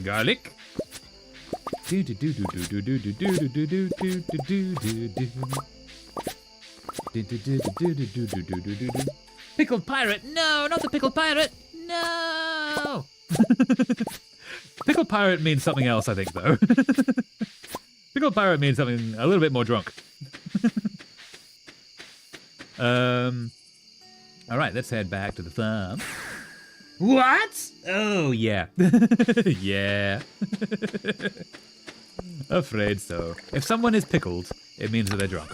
Garlic. Pickled pirate, no, not the pickled pirate, no. Pickled pirate means something else, I think, though. Pickled pirate means something a little bit more drunk. All right, let's head back to the farm. What? Oh, yeah. Yeah. Afraid so. If someone is pickled, it means that they're drunk.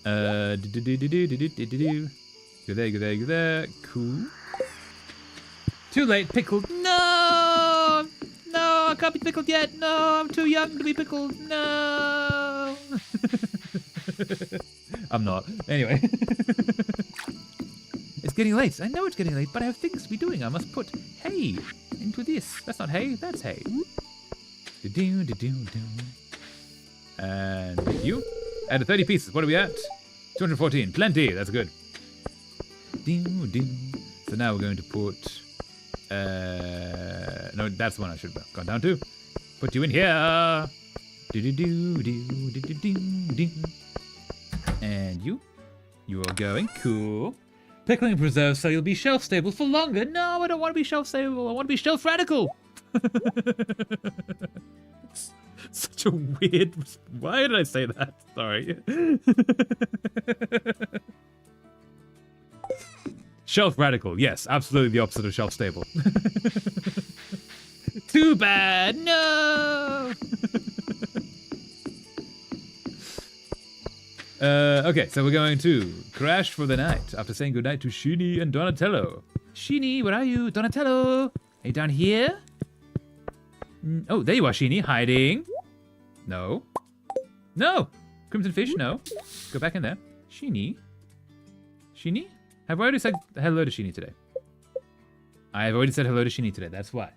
Do-do-do-do-do-do-do-do-do. Go there, go there, go there. Cool. Too late, pickled. No! No, I can't be pickled yet. No, I'm too young to be pickled. No! I'm not. Anyway. It's getting late. I know it's getting late, but I have things to be doing. I must put hay into this. That's not hay, that's hay. And you? Add 30 pieces. What are we at? 214. Plenty. That's good. So now we're going to put... no, that's the one I should have gone down to. Put you in here. And you? You are going. Cool. Pickling preserves so you'll be shelf stable for longer. No, I don't want to be shelf stable. I want to be shelf radical. Such a weird... Why did I say that? Sorry. Shelf radical. Yes, absolutely the opposite of shelf stable. Too bad. No. Okay, so we're going to crash for the night after saying goodnight to Sheeny and Donatello. Sheeny, where are you? Donatello? Are you down here? Oh, there you are, Sheeny, hiding. No. No! Crimson Fish, no. Go back in there. Sheeny? Sheeny? Have I already said hello to Sheeny today? I have already said hello to Sheeny today, that's why.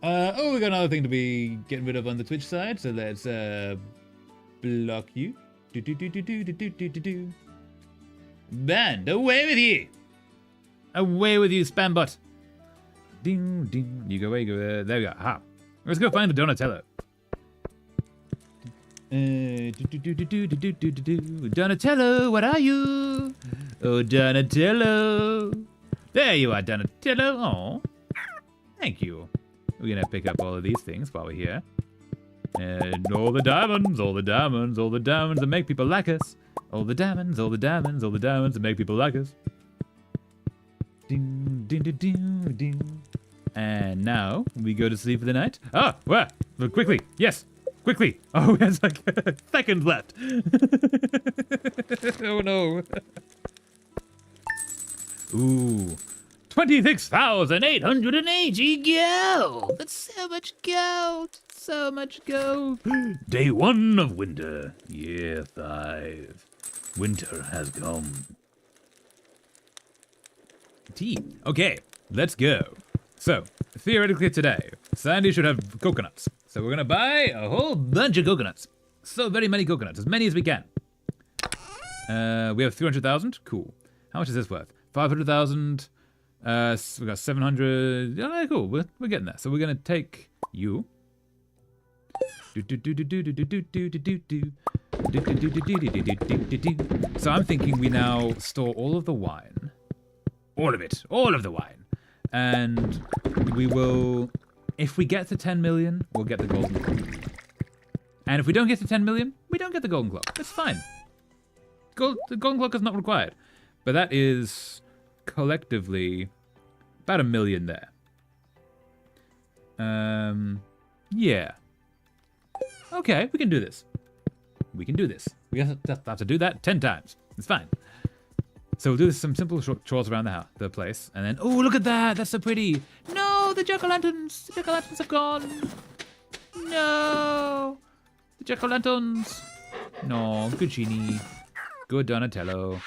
Oh, we got another thing to be getting rid of on the Twitch side, so let's block you. Banned, away with you! Away with you, spam bot! Ding, ding. You go away, go there. There we go. Aha. Let's go find the Donatello. Donatello, what are you? Oh, Donatello. There you are, Donatello. Oh, thank you. We're gonna pick up all of these things while we're here. And all the diamonds, all the diamonds, all the diamonds that make people like us. All the diamonds, all the diamonds, all the diamonds that make people like us. Ding, ding, ding, ding, ding. And now we go to sleep for the night. Ah, where? Look quickly. Yes, quickly. Oh, there's like seconds left. Oh no. Ooh, 26,880 gold. That's so much gold. So much gold. Day 1 of winter. Year 5. Winter has come. Tea. Okay, let's go. So, theoretically today, Sandy should have coconuts. So we're gonna buy a whole bunch of coconuts. So very many coconuts, as many as we can. We have 300,000. Cool. How much is this worth? 500,000. We got 700. Yeah, cool. We're getting there. So we're gonna take you. So I'm thinking we now store all of the wine. All of it. All of the wine. And we will, if we get to 10 million, we'll get the golden clock. And if we don't get to 10 million, we don't get the golden clock. That's fine. The golden clock is not required. But that is collectively about 1 million there. Yeah. Okay, we can do this. We can do this. We have to do that 10 times. It's fine. So we'll do some simple chores around the place, and then, oh, look at that! That's so pretty! No, the jack-o'-lanterns! The jack-o'-lanterns have gone! No! The jack-o'-lanterns! No, good Genie. Good Donatello.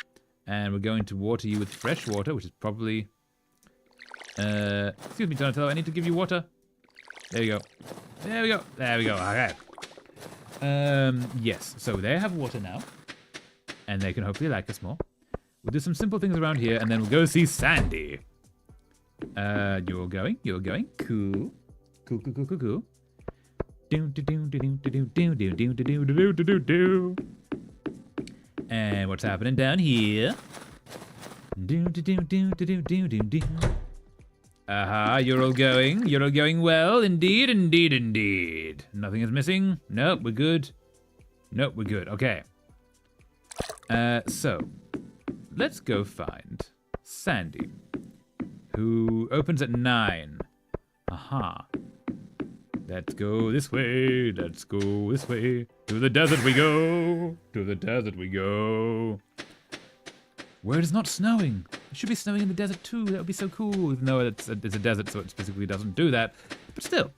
And we're going to water you with fresh water, which is probably... excuse me, Donatello, I need to give you water. There we go. There we go. There we go. Okay. Yes, so they have water now. And they can hopefully like us more. We'll do some simple things around here, and then we'll go see Sandy. You're going. Cool. Cool. And what's happening down here? Aha, you're all going well. Indeed. Nothing is missing. Nope, we're good. Okay. So, let's go find Sandy. who opens at 9. Aha. Let's go this way. Let's go this way. To the desert we go. To the desert we go. Where it is not snowing. It should be snowing in the desert too. That would be so cool. Even though it's a desert, so it specifically doesn't do that. But still,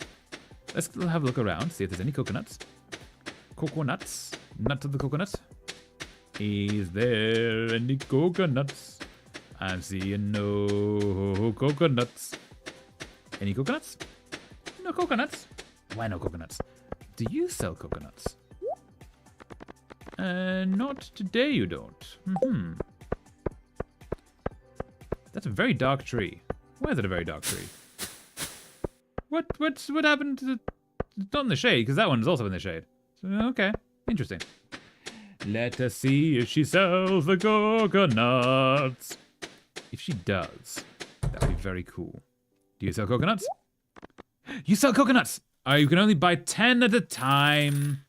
let's have a look around, see if there's any coconuts. Coconuts. Nuts of the coconut. Is there any coconuts? I'm seeing no coconuts. Any coconuts? No coconuts. Why no coconuts? Do you sell coconuts? Not today you don't. That's a very dark tree. Why is it a very dark tree? What happened to the... It's not in the shade, because that one is also in the shade. So, okay, interesting. Let us see if she sells the coconuts. If she does, that would be very cool. Do you sell coconuts? You sell coconuts! Oh, you can only buy 10 at a time.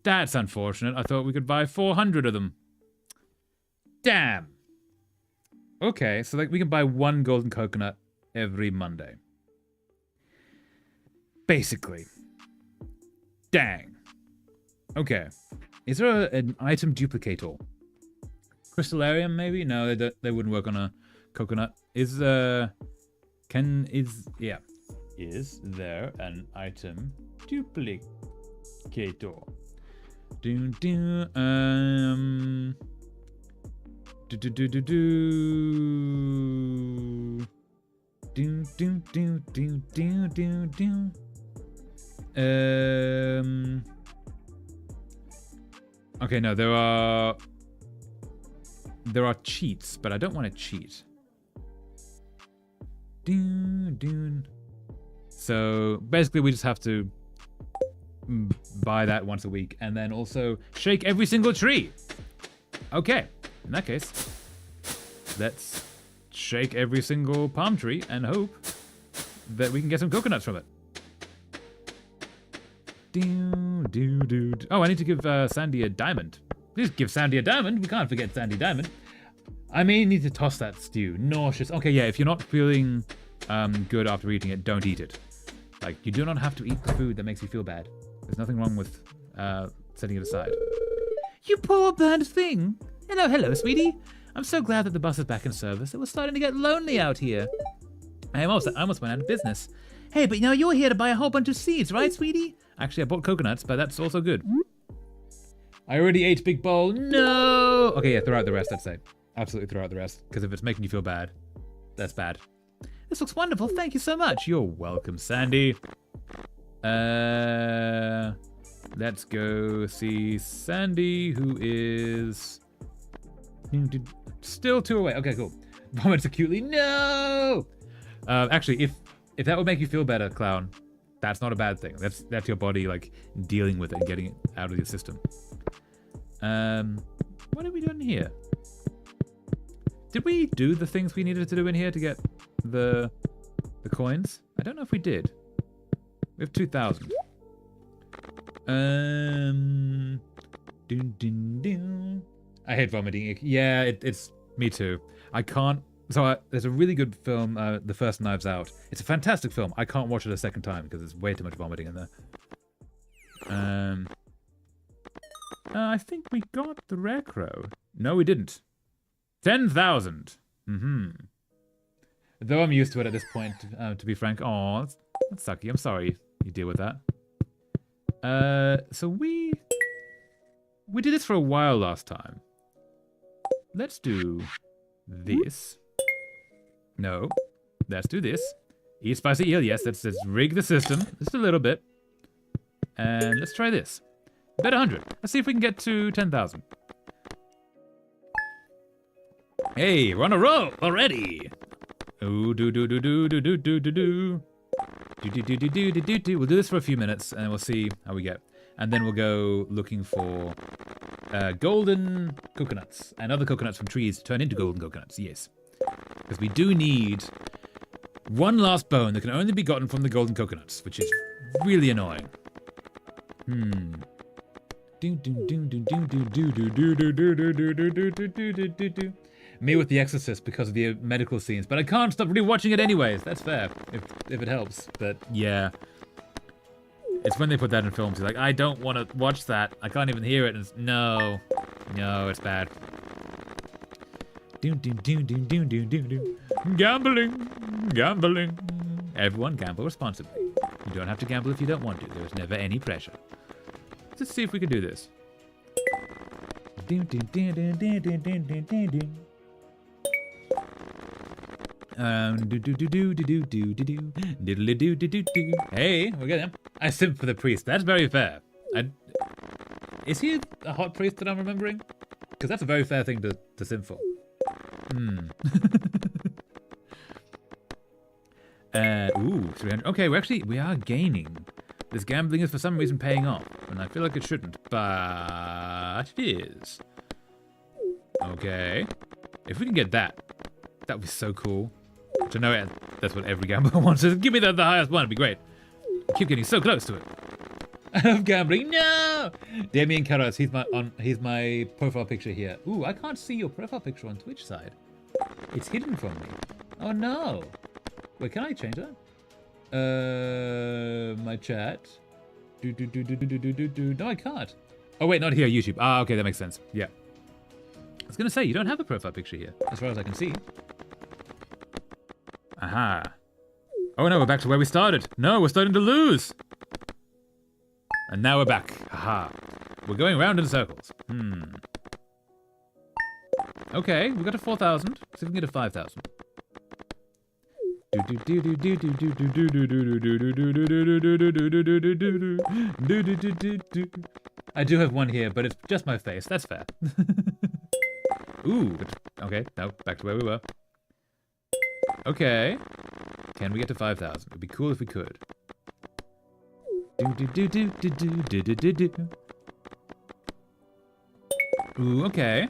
That's unfortunate. I thought we could buy 400 of them. Damn. Okay, so like we can buy 1 golden coconut every Monday. Basically. Dang. Okay. Is there an item duplicator? Crystallarium, maybe? No, they wouldn't work on a coconut. Is there an item duplicator? Okay, no, there are cheats, but I don't want to cheat. So basically we just have to buy that once a week and then also shake every single tree. Okay, in that case, let's shake every single palm tree and hope that we can get some coconuts from it. Oh, I need to give Sandy a diamond. Please give Sandy a diamond. We can't forget Sandy Diamond. I may need to toss that stew. Nauseous. Okay, yeah, if you're not feeling good after eating it, don't eat it. Like, you do not have to eat the food that makes you feel bad. There's nothing wrong with setting it aside. You poor burned thing. Hello, sweetie. I'm so glad that the bus is back in service. It was starting to get lonely out here. I almost went out of business. Hey, but you're here to buy a whole bunch of seeds, right, sweetie? Actually, I bought coconuts, but that's also good. I already ate big bowl. No! Okay, yeah, throw out the rest, I'd say. Absolutely throw out the rest, because if it's making you feel bad, that's bad. This looks wonderful. Thank you so much. You're welcome, Sandy. Let's go see Sandy, who is still 2 away. Okay, cool. Vomits acutely. No! Actually, if that would make you feel better, clown, that's not a bad thing. That's your body like dealing with it and getting it out of your system. What are we doing here? Did we do the things we needed to do in here to get the coins? I don't know if we did. We have 2,000. I hate vomiting. Yeah, it's me too. I can't. So there's a really good film, The First Knives Out. It's a fantastic film. I can't watch it a second time because there's way too much vomiting in there. I think we got the rare crow. No, we didn't. 10,000. Though I'm used to it at this point, to be frank. Aw, that's sucky. I'm sorry you deal with that. So we did this for a while last time. Let's do this. No, let's do this. Eat spicy eel. Yes, let's rig the system just a little bit. And let's try this. Bet 100. Let's see if we can get to 10,000. Hey, we're on a roll already. Ooh, do. We'll do this for a few minutes, and we'll see how we get. And then we'll go looking for golden coconuts and other coconuts from trees to turn into golden coconuts. Yes, because we do need one last bone that can only be gotten from the golden coconuts, which is really annoying. Me with The Exorcist because of the medical scenes, but I can't stop rewatching it anyways. That's fair, if it helps. But yeah, it's when they put that in films. You're like, I don't want to watch that. I can't even hear it. And no, it's bad. Gambling. Everyone gamble responsibly. You don't have to gamble if you don't want to. There's never any pressure. Let's see if we can do this. Hey, we're getting him. I simp for the priest. That's very fair. Is he a hot priest that I'm remembering? Because that's a very fair thing to simp for. Ooh, 300. Okay, we are gaining. This gambling is for some reason paying off, and I feel like it shouldn't, but it is. Okay. If we can get that would be so cool. To know that's what every gambler wants. Is give me the highest one, it'd be great. I keep getting so close to it. I love gambling. No! Damien Carros, he's my profile picture here. Ooh, I can't see your profile picture on Twitch side. It's hidden from me. Oh no. Wait, can I change that? My chat. No, I can't. Oh wait, not here, YouTube. Ah, okay, that makes sense. Yeah. I was gonna say, you don't have a profile picture here, as far as I can see. Aha. Oh no, we're back to where we started. No, we're starting to lose. And now we're back. Aha. We're going round in circles. Okay, we got to 4,000. See if we can get to 5,000. I do have one here, but it's just my face. That's fair. Ooh. Okay, no, back to where we were. Okay. Can we get to 5,000? It'd be cool if we could. Ooh, okay.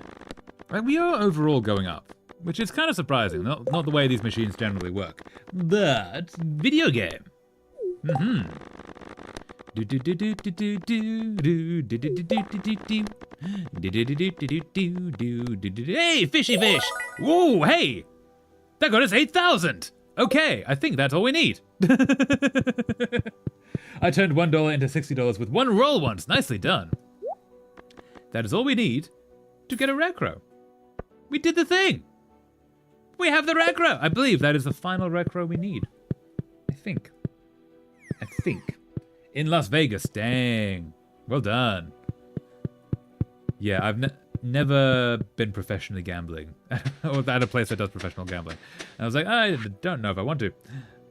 Right, we are overall going up, which is kind of surprising. Not the way these machines generally work. But video game. Hey, fishy fish! Whoa, hey! That got us 8,000! Okay, I think that's all we need. I turned $1 into $60 with one roll once. Nicely done. That is all we need to get a Recro. We did the thing. We have the Recro. I believe that is the final Recro we need. I think. In Las Vegas. Dang. Well done. Yeah, I've never been professionally gambling. Or at a place that does professional gambling. And I was like, I don't know if I want to.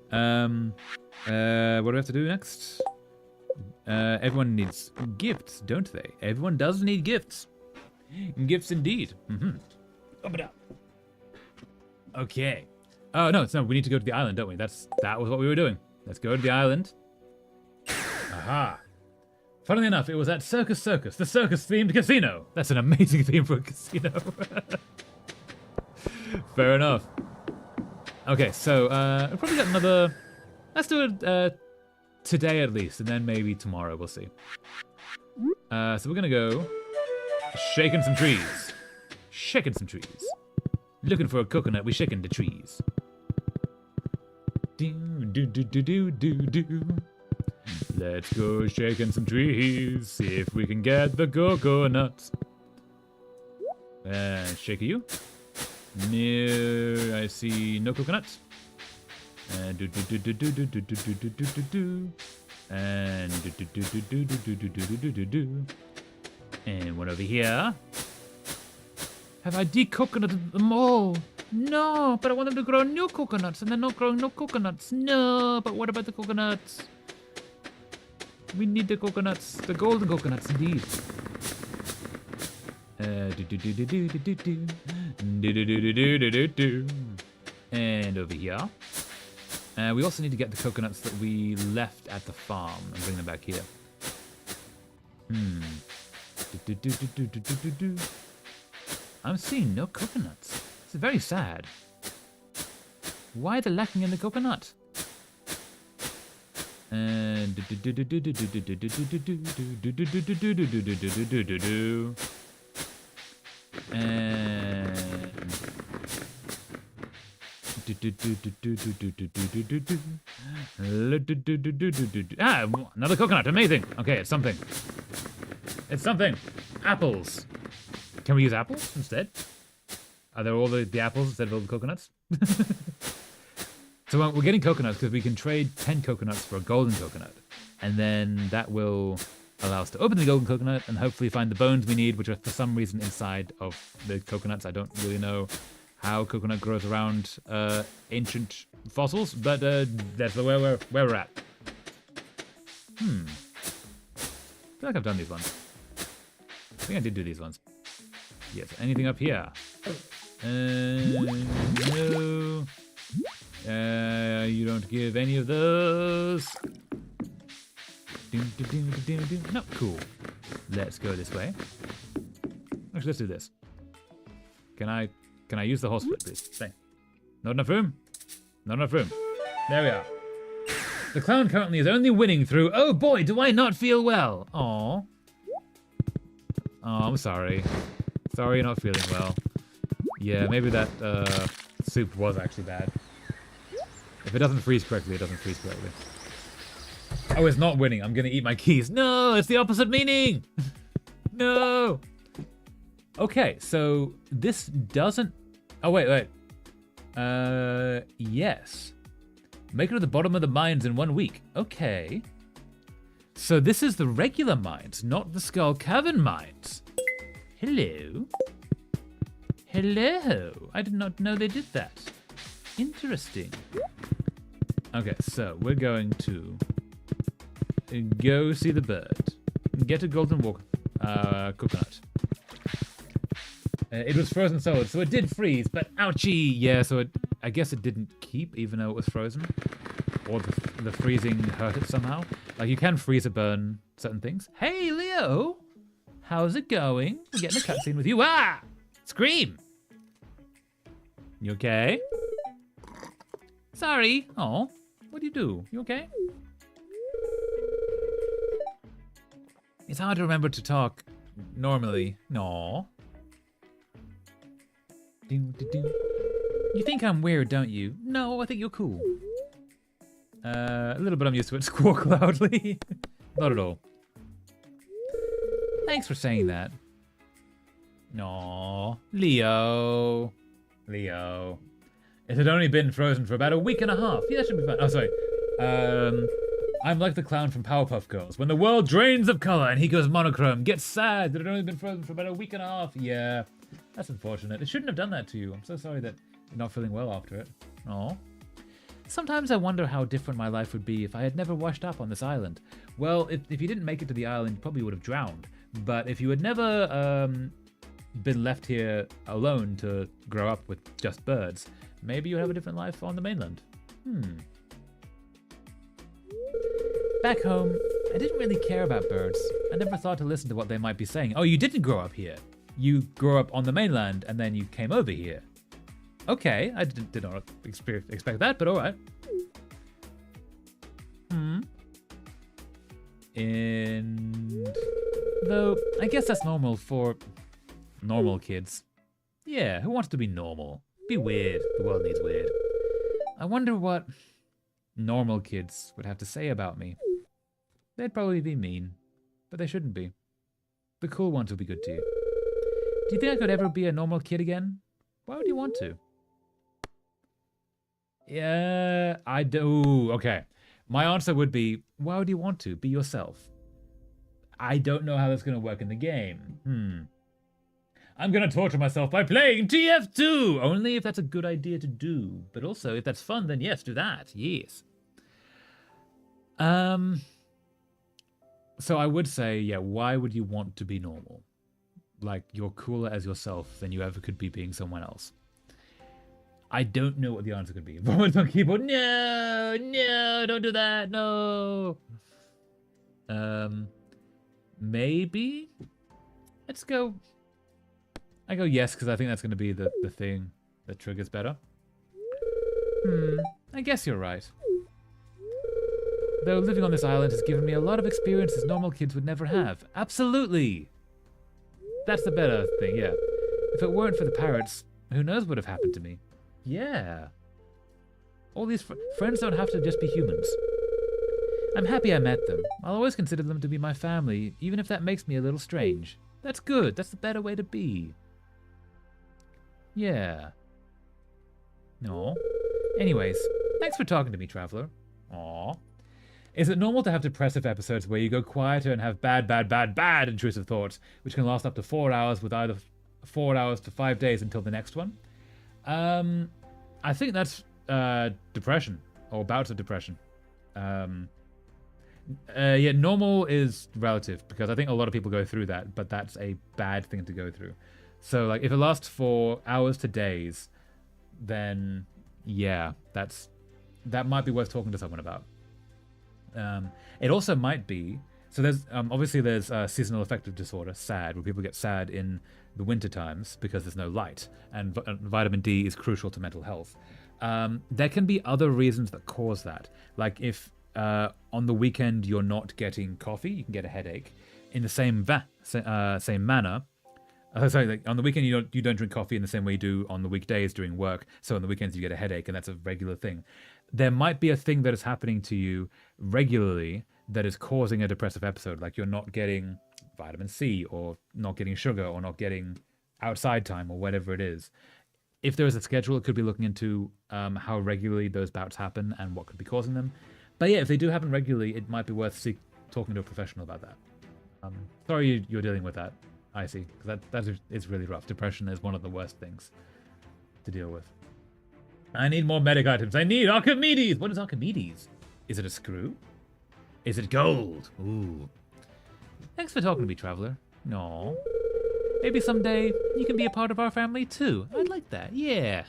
What do we have to do next? Everyone needs gifts, don't they? Everyone does need gifts. Gifts indeed. Open up. Okay. Oh, no, we need to go to the island, don't we? That was what we were doing. Let's go to the island. Aha. Funnily enough, it was at Circus, the circus-themed casino. That's an amazing theme for a casino. Fair enough. Okay, so, we'll probably get another... Let's do it today at least, and then maybe tomorrow, we'll see. So we're gonna go... Shaking some trees. Looking for a coconut, we shaking the trees. Let's go shaking some trees, see if we can get the coconuts. Shake you. No, I see no coconuts. And and one over here. Have I de-coconutted them all? No, but I want them to grow new coconuts, and they're not growing no coconuts. No, but what about the coconuts? We need the coconuts, the golden coconuts, indeed. And over here. We also need to get the coconuts that we left at the farm and bring them back here. I'm seeing no coconuts. It's very sad. Why are they lacking in the coconut? And Ah, another coconut. Amazing. Okay, it's something. It's something. Apples. Can we use apples instead? Are there all the apples instead of all the coconuts? So we're getting coconuts because we can trade 10 coconuts for a golden coconut. And then that will allow us to open the golden coconut and hopefully find the bones we need, which are for some reason inside of the coconuts. I don't really know how coconut grows around ancient fossils, but that's where we're at. I feel like I've done these ones. I think I did do these ones. Yes, anything up here? No. You don't give any of those. No, cool. Let's go this way. Actually, let's do this. Can I use the horse flip, please? Thanks. Not enough room? Not enough room. There we are. The clown currently is only winning through, oh boy, do I not feel well. Aww. Oh, I'm sorry. Sorry you're not feeling well. Yeah, maybe that soup was actually bad. If it doesn't freeze correctly, it doesn't freeze correctly. Oh, it's not winning. I'm gonna eat my keys. No, it's the opposite meaning. No. Okay, so this doesn't... Oh, wait. Yes. Make it to the bottom of the mines in 1 week. Okay. So this is the regular mines, not the Skull Cavern mines. Hello? Hello? I did not know they did that. Interesting. Okay, so we're going to go see the bird. Get a golden coconut. It was frozen solid, so it did freeze, but ouchie! Yeah, so I guess it didn't keep, even though it was frozen. Or the freezing hurt it somehow. Like, you can freeze or burn certain things. Hey, Leo! How's it going? We're getting a cutscene with you. Ah! Scream! You okay? Sorry. Oh, what do you do? You okay? It's hard to remember to talk normally. No. You think I'm weird, don't you? No, I think you're cool. A little bit I'm used to it. Squawk loudly. Not at all. Thanks for saying that. No. Leo. It had only been frozen for about a week and a half. Yeah, that should be fine. Oh, sorry. I'm like the clown from Powerpuff Girls. When the world drains of color and he goes monochrome, gets sad that it had only been frozen for about a week and a half. Yeah, that's unfortunate. It shouldn't have done that to you. I'm so sorry that you're not feeling well after it. Aw. Sometimes I wonder how different my life would be if I had never washed up on this island. Well, if you didn't make it to the island, you probably would have drowned. But if you had never been left here alone to grow up with just birds, maybe you'd have a different life on the mainland. Back home, I didn't really care about birds. I never thought to listen to what they might be saying. Oh, you didn't grow up here. You grew up on the mainland and then you came over here. Okay, I did not expect that, but alright. And... though, I guess that's normal for normal kids. Yeah, who wants to be normal? Be weird. The world needs weird. I wonder what normal kids would have to say about me. They'd probably be mean, but they shouldn't be. The cool ones would be good too. Do you think I could ever be a normal kid again? Why would you want to? Yeah, I do. Okay. My answer would be, why would you want to? Be yourself. I don't know how that's going to work in the game. I'm going to torture myself by playing TF2! Only if that's a good idea to do. But also, if that's fun, then yes, do that. Yes. So I would say, yeah, why would you want to be normal? Like, you're cooler as yourself than you ever could be being someone else. I don't know what the answer could be. Voice on keyboard, no, don't do that, no. Maybe? Let's go. I go yes, because I think that's going to be the thing that triggers better. I guess you're right. Though living on this island has given me a lot of experiences normal kids would never have. Absolutely! That's the better thing, yeah. If it weren't for the parrots, who knows what would have happened to me? Yeah. All these friends don't have to just be humans. I'm happy I met them. I'll always consider them to be my family, even if that makes me a little strange. That's good. That's the better way to be. Yeah. No. Anyways, thanks for talking to me, Traveler. Aw. Is it normal to have depressive episodes where you go quieter and have bad intrusive thoughts, which can last up to 4 hours with either 4 hours to 5 days until the next one? I think that's depression, or bouts of depression. Yeah, normal is relative, because I think a lot of people go through that, but that's a bad thing to go through. So, like, if it lasts for hours to days, then, yeah, that might be worth talking to someone about. It also might be, so there's, obviously there's seasonal affective disorder, SAD, where people get sad in the winter times because there's no light, and vitamin D is crucial to mental health. There can be other reasons that cause that, like if on the weekend you're not getting coffee, you can get a headache. In the same manner, like on the weekend you don't drink coffee in the same way you do on the weekdays during work. So on the weekends you get a headache, and that's a regular thing. There might be a thing that is happening to you regularly that is causing a depressive episode, like you're not getting vitamin C, or not getting sugar, or not getting outside time, or whatever it is. If there is a schedule, it could be looking into how regularly those bouts happen and what could be causing them. But yeah, if they do happen regularly, it might be worth talking to a professional about that. Sorry you're dealing with that, I see. That is really rough. Depression is one of the worst things to deal with. I need more medic items. I need Archimedes! What is Archimedes? Is it a screw? Is it gold? Ooh. Thanks for talking to me, Traveler. No. Maybe someday you can be a part of our family too. I'd like that. Yeah.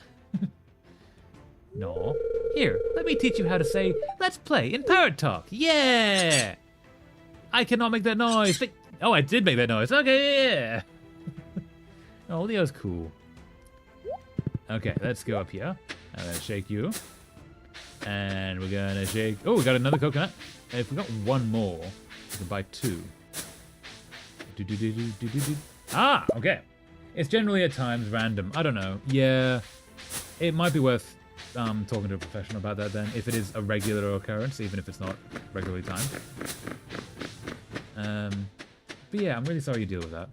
No. Here, let me teach you how to say, let's play in parrot talk. Yeah! I cannot make that noise. But, oh, I did make that noise. Okay, yeah. Oh, Leo's cool. Okay, let's go up here. I'm gonna shake you. And we're gonna shake... Oh, we got another coconut. And if we got one more, we can buy two. Ah, okay. It's generally at times random. I don't know. Yeah, it might be worth talking to a professional about that then, if it is a regular occurrence, even if it's not regularly timed. But yeah, I'm really sorry you deal with that.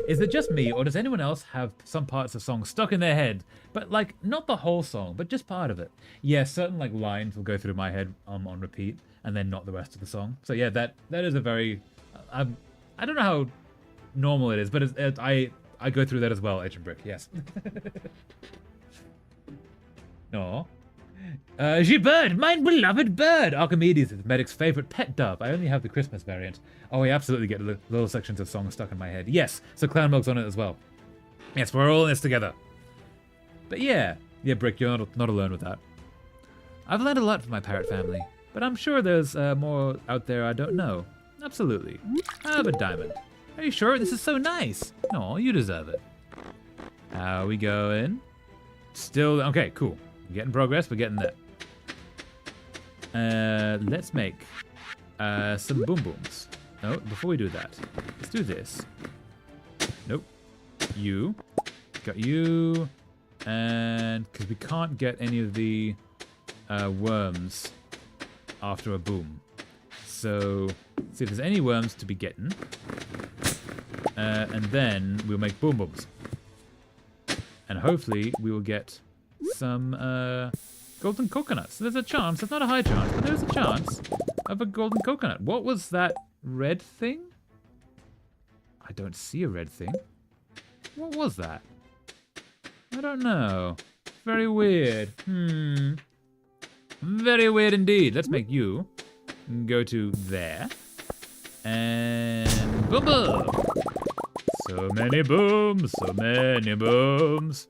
Is it just me, or does anyone else have some parts of songs stuck in their head? But like, not the whole song, but just part of it. Yeah, certain like lines will go through my head on repeat, and then not the rest of the song. So yeah, that is a very... I don't know how normal it is, but I go through that as well, Agent Brick, yes. No. Bird, my beloved bird! Archimedes is Medic's favorite pet dove. I only have the Christmas variant. Oh, I absolutely get little sections of songs stuck in my head. Yes, so Clown Milk's on it as well. Yes, we're all in this together. But yeah, Brick, you're not alone with that. I've learned a lot from my parrot family, but I'm sure there's more out there I don't know. Absolutely. I have a diamond. Are you sure? This is so nice. No, you deserve it. How we going? Still, okay, cool. We're getting progress, we're getting there. Let's make some boom booms. No, before we do that, let's do this. Nope. You. Got you. And because we can't get any of the worms after a boom. So, see if there's any worms to be getting. And then we'll make boom booms. And hopefully we will get some golden coconuts. So there's a chance, it's not a high chance, but there's a chance of a golden coconut. What was that red thing? I don't see a red thing. What was that? I don't know. Very weird. Very weird indeed. Let's make you go to there. And boom boom! So many booms, so many booms.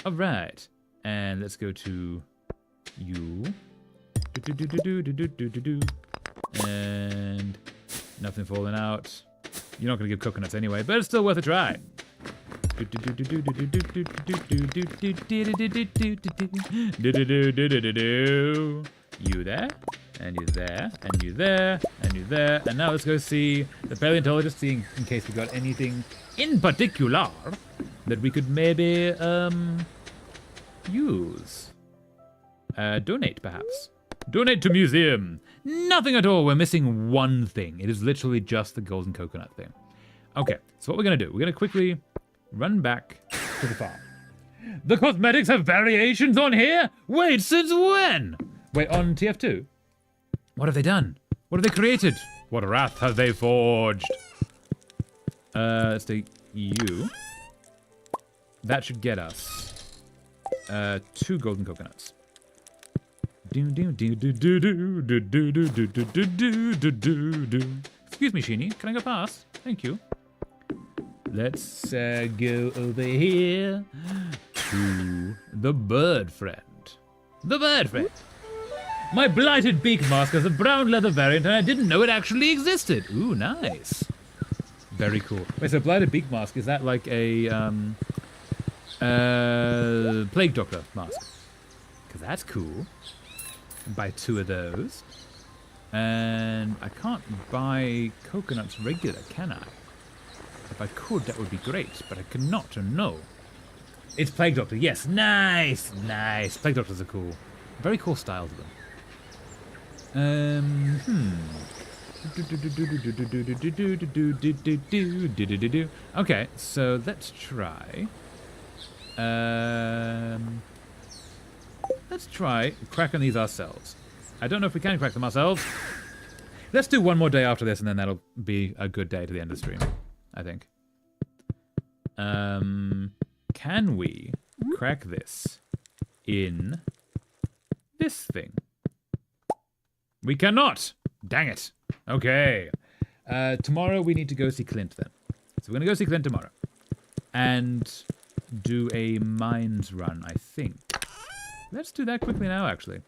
Alright. And let's go to you. And nothing falling out. You're not going to give coconuts anyway, but it's still worth a try. You there, and you there, and you there, and you there. And now let's go see the paleontologist, seeing in case we got anything in particular that we could maybe use. Donate, perhaps. Donate to museum. Nothing at all. We're missing one thing. It is literally just the golden coconut thing. Okay, so what we're going to do, we're going to quickly run back to the farm. The cosmetics have variations on here? Wait, since when? Wait, on TF2? What have they done? What have they created? What wrath have they forged? Let's take you. That should get us 2 golden coconuts. Excuse me, Sheeny. Can I go past? Thank you. Let's go over here to the bird friend. The bird friend. My blighted beak mask has a brown leather variant, and I didn't know it actually existed. Ooh, nice. Very cool. Wait, so blighted beak mask, is that like a plague doctor mask? Because that's cool. Buy 2 of those. And I can't buy coconuts regular, can I? If I could, that would be great, but I cannot, no. It's Plague Doctor, yes, nice, nice. Plague Doctors are cool. Very cool style to them. Okay, so let's try. Let's try cracking these ourselves. I don't know if we can crack them ourselves. Let's do one more day after this, and then that'll be a good day to the end of the stream, I think. Can we crack this in this thing? We cannot! Dang it. Okay. Tomorrow we need to go see Clint then. So we're going to go see Clint tomorrow. And do a mines run, I think. Let's do that quickly now, actually.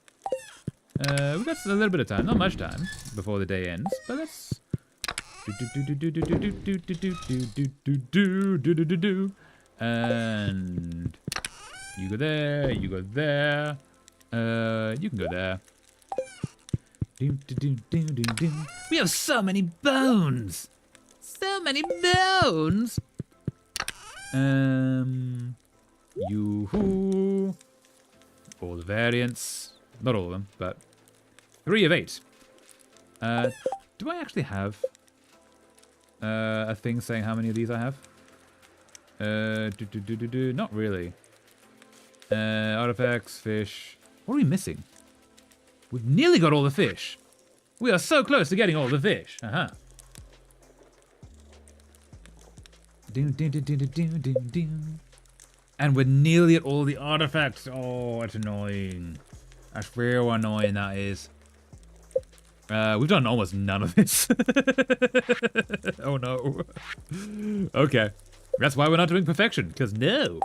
We've got a little bit of time, not much time, before the day ends, but let's... And... You go there, you go there. You can go there. We have so many bones! So many bones! Yoo-hoo. All the variants. Not all of them, but 3 of 8. Do I actually have a thing saying how many of these I have? Not really. Artifacts, fish. What are we missing? We've nearly got all the fish. We are so close to getting all the fish. And we're nearly at all the artifacts. Oh, that's annoying. That's real annoying, that is. We've done almost none of this. Oh no. Okay. That's why we're not doing perfection, because no.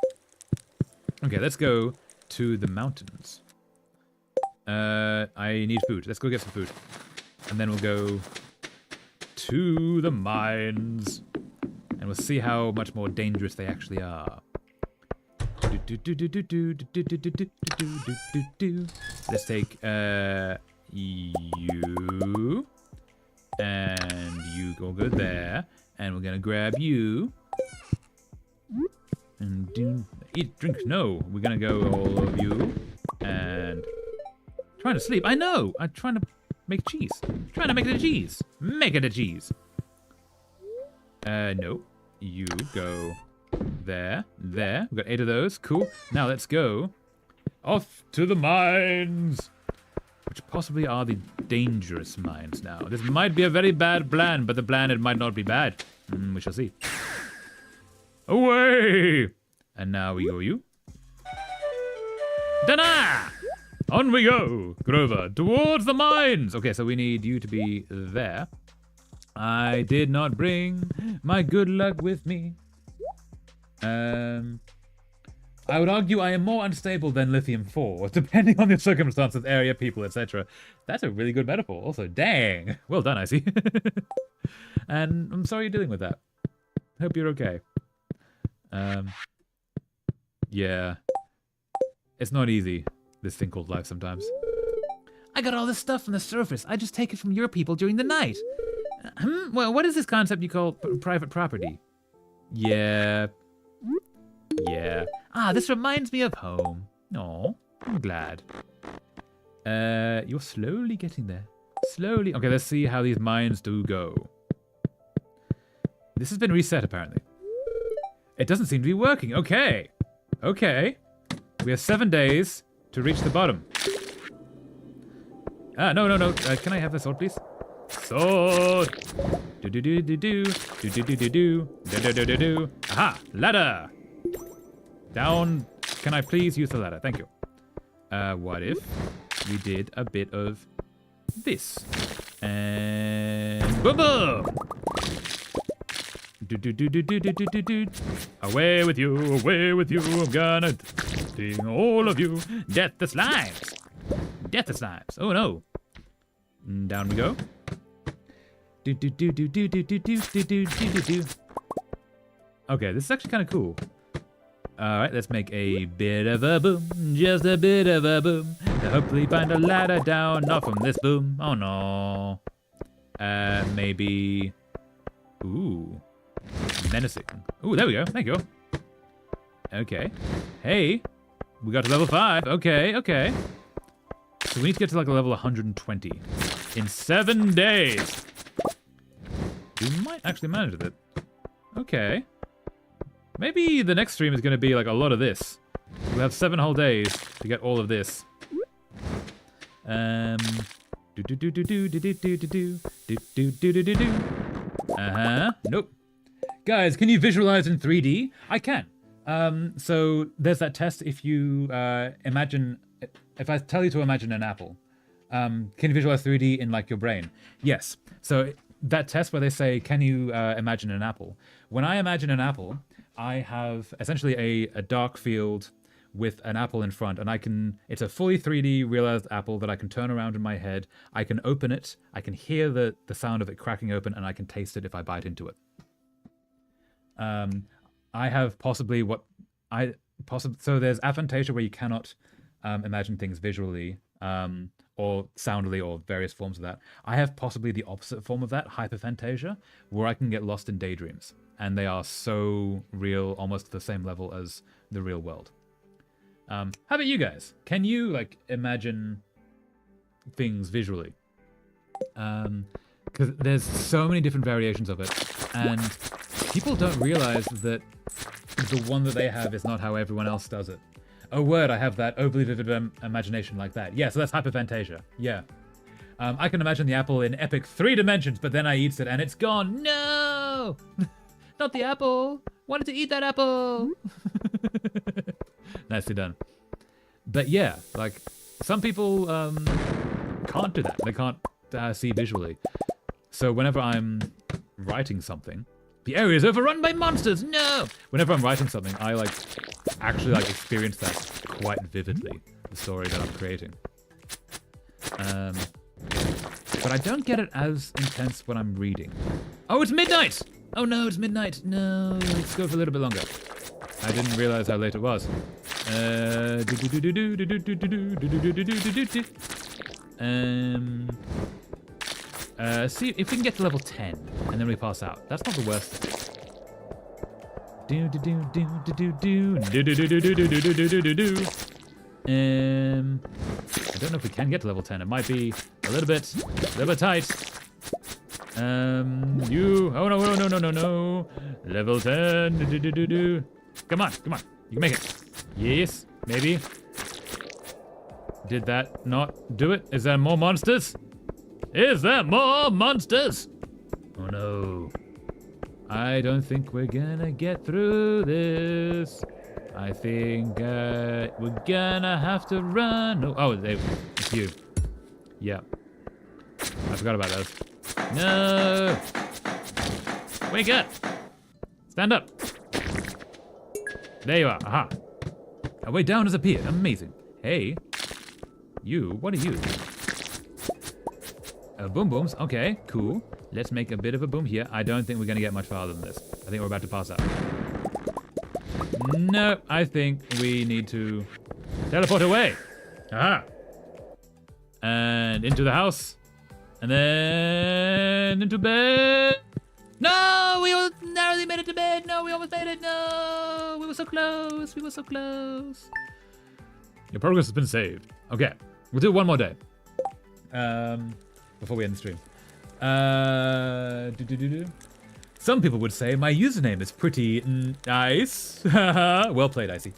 Okay, let's go to the mountains. I need food. Let's go get some food. And then we'll go to the mines. And we'll see how much more dangerous they actually are. Let's take you. And you go there. And we're gonna grab you. And eat, drink, no. We're gonna go all of you. And trying to sleep. I know. I'm trying to make cheese. Trying to make it a cheese. Make it a cheese. No. You go there. There. We've got 8 of those. Cool. Now let's go off to the mines. Which possibly are the dangerous mines now. This might be a very bad plan, but the plan, it might not be bad. We shall see. Away! And now we go you. Ta-da! On we go, Grover, towards the mines. Okay, so we need you to be there. I did not bring my good luck with me. I would argue I am more unstable than lithium-4, depending on the circumstances, area, people, etc. That's a really good metaphor. Also, dang. Well done, I see. And I'm sorry you're dealing with that. Hope you're okay. Yeah. It's not easy, this thing called life sometimes. I got all this stuff from the surface. I just take it from your people during the night. Well, what is this concept you call private property? Yeah. Yeah. Ah, this reminds me of home. Aw, I'm glad. You're slowly getting there. Slowly. Okay, let's see how these mines do go. This has been reset, apparently. It doesn't seem to be working. Okay. Okay. We have 7 days to reach the bottom. No. Can I have the sword, please? Sword. Do. Aha! Ladder! Down. Can I please use the ladder? Thank you. What if we did a bit of this? And boom boom! Do. Away with you, I'm gonna sting all of you. Death the slimes! Death the slimes! Oh no! Down we go. Do. Okay, this is actually kind of cool. Alright, let's make a bit of a boom. Just a bit of a boom. To hopefully find a ladder down. Not from this boom. Oh no. Maybe. Ooh. Menacing. Ooh, there we go. Thank you. Okay. Hey. We got to level 5. Okay. So we need to get to like a level 120 in 7 days. We might actually manage it. Okay. Maybe the next stream is going to be like a lot of this. We'll have 7 whole days to get all of this. Nope. Guys, can you visualize in 3D? I can. So there's that test if you imagine... If I tell you to imagine an apple, can you visualize 3D in like your brain? Yes. So that test where they say, can you imagine an apple? When I imagine an apple, I have essentially a dark field with an apple in front, and it's a fully 3D realized apple that I can turn around in my head. I can open it, I can hear the sound of it cracking open, and I can taste it if I bite into it. I have possibly so there's aphantasia where you cannot imagine things visually or soundly or various forms of that. I have possibly the opposite form of that, hyperphantasia, where I can get lost in daydreams. And they are so real, almost the same level as the real world. How about you guys? Can you like imagine things visually? Because there's so many different variations of it, and people don't realize that the one that they have is not how everyone else does it. Oh word, I have that overly vivid imagination like that. Yeah, so that's hyperphantasia. Yeah. I can imagine the apple in epic 3 dimensions, but then I eat it and it's gone. No! Not the apple! Wanted to eat that apple! Nicely done. But yeah, like, some people can't do that. They can't see visually. So whenever I'm writing something, the area is overrun by monsters! No! Whenever I'm writing something, I actually experience that quite vividly, the story that I'm creating. But I don't get it as intense when I'm reading. Oh, it's midnight! Oh no, it's midnight. No, let's go for a little bit longer. I didn't realize how late it was. See if we can get to level 10 and then we pass out. That's not the worst thing. I don't know if we can get to level 10. It might be a little bit tight. Oh no. Level 10. Come on. You can make it. Yes, maybe. Did that not do it? Is there more monsters? Oh no. I don't think we're gonna get through this. I think we're gonna have to run. Oh, it's you. Yeah. I forgot about those. No! Wake up! Stand up! There you are. Aha. A way down has appeared. Amazing. Hey. You. What are you? Boom booms. Okay, cool. Let's make a bit of a boom here. I don't think we're going to get much farther than this. I think we're about to pass out. No, I think we need to teleport away. Aha. And into the house. And then into bed. No, we narrowly made it to bed. No, we almost made it. No, we were so close. Your progress has been saved. Okay, We'll do one more day. Before we end the stream. Some people would say my username is pretty nice. Well played, Icy.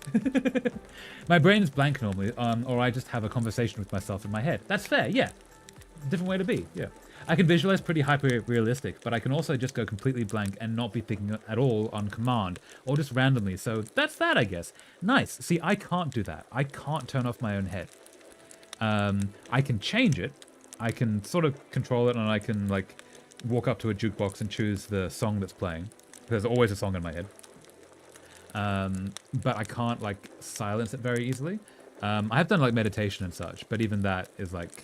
My brain is blank normally, or I just have a conversation with myself in my head. That's fair, yeah. Different way to be, yeah. I can visualize pretty hyper-realistic, but I can also just go completely blank and not be thinking at all on command, or just randomly, so that's that, I guess. Nice. See, I can't do that. I can't turn off my own head. I can change it. I can sort of control it, and I can, like, walk up to a jukebox and choose the song that's playing. There's always a song in my head. But I can't, like, silence it very easily. I have done, like, meditation and such, but even that is, like...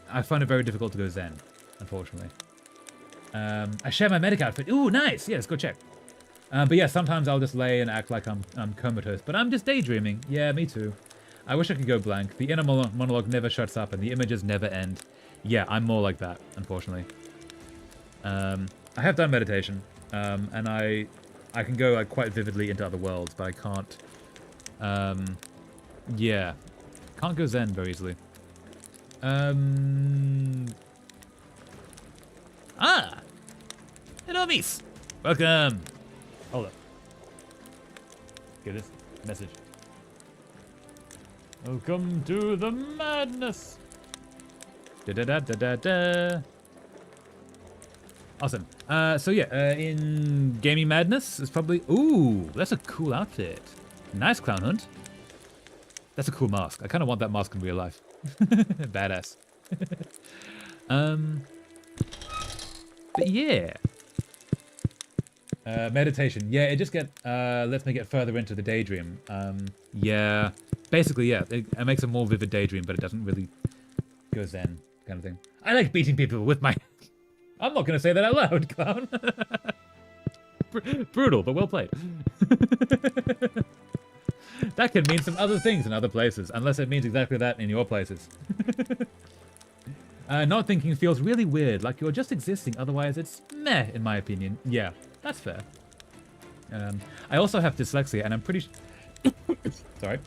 I find it very difficult to go zen, unfortunately. I share my medic outfit. Ooh, nice! Yeah, let's go check. But yeah, sometimes I'll just lay and act like I'm comatose, but I'm just daydreaming. Yeah, me too. I wish I could go blank. The inner monologue never shuts up and the images never end. Yeah, I'm more like that, unfortunately. I have done meditation, and I can go like quite vividly into other worlds, but I can't. Yeah, can't go zen very easily. Hello, Miss. Welcome. Hold up. Get this message. Welcome to the madness. Da da da da da da. Awesome. So yeah, in gaming madness, it's probably. Ooh, that's a cool outfit. Nice clown hunt. That's a cool mask. I kind of want that mask in real life. Badass. But yeah. Meditation. Yeah, it just lets me get further into the daydream. Yeah. Basically, yeah. It makes a more vivid daydream, but it doesn't really go zen kind of thing. I like beating people with my... I'm not going to say that out loud, clown. Brutal, but well played. That can mean some other things in other places, unless it means exactly that in your places. Not thinking feels really weird, like you're just existing, otherwise it's meh, in my opinion. Yeah, that's fair. I also have dyslexia, and I'm pretty sorry.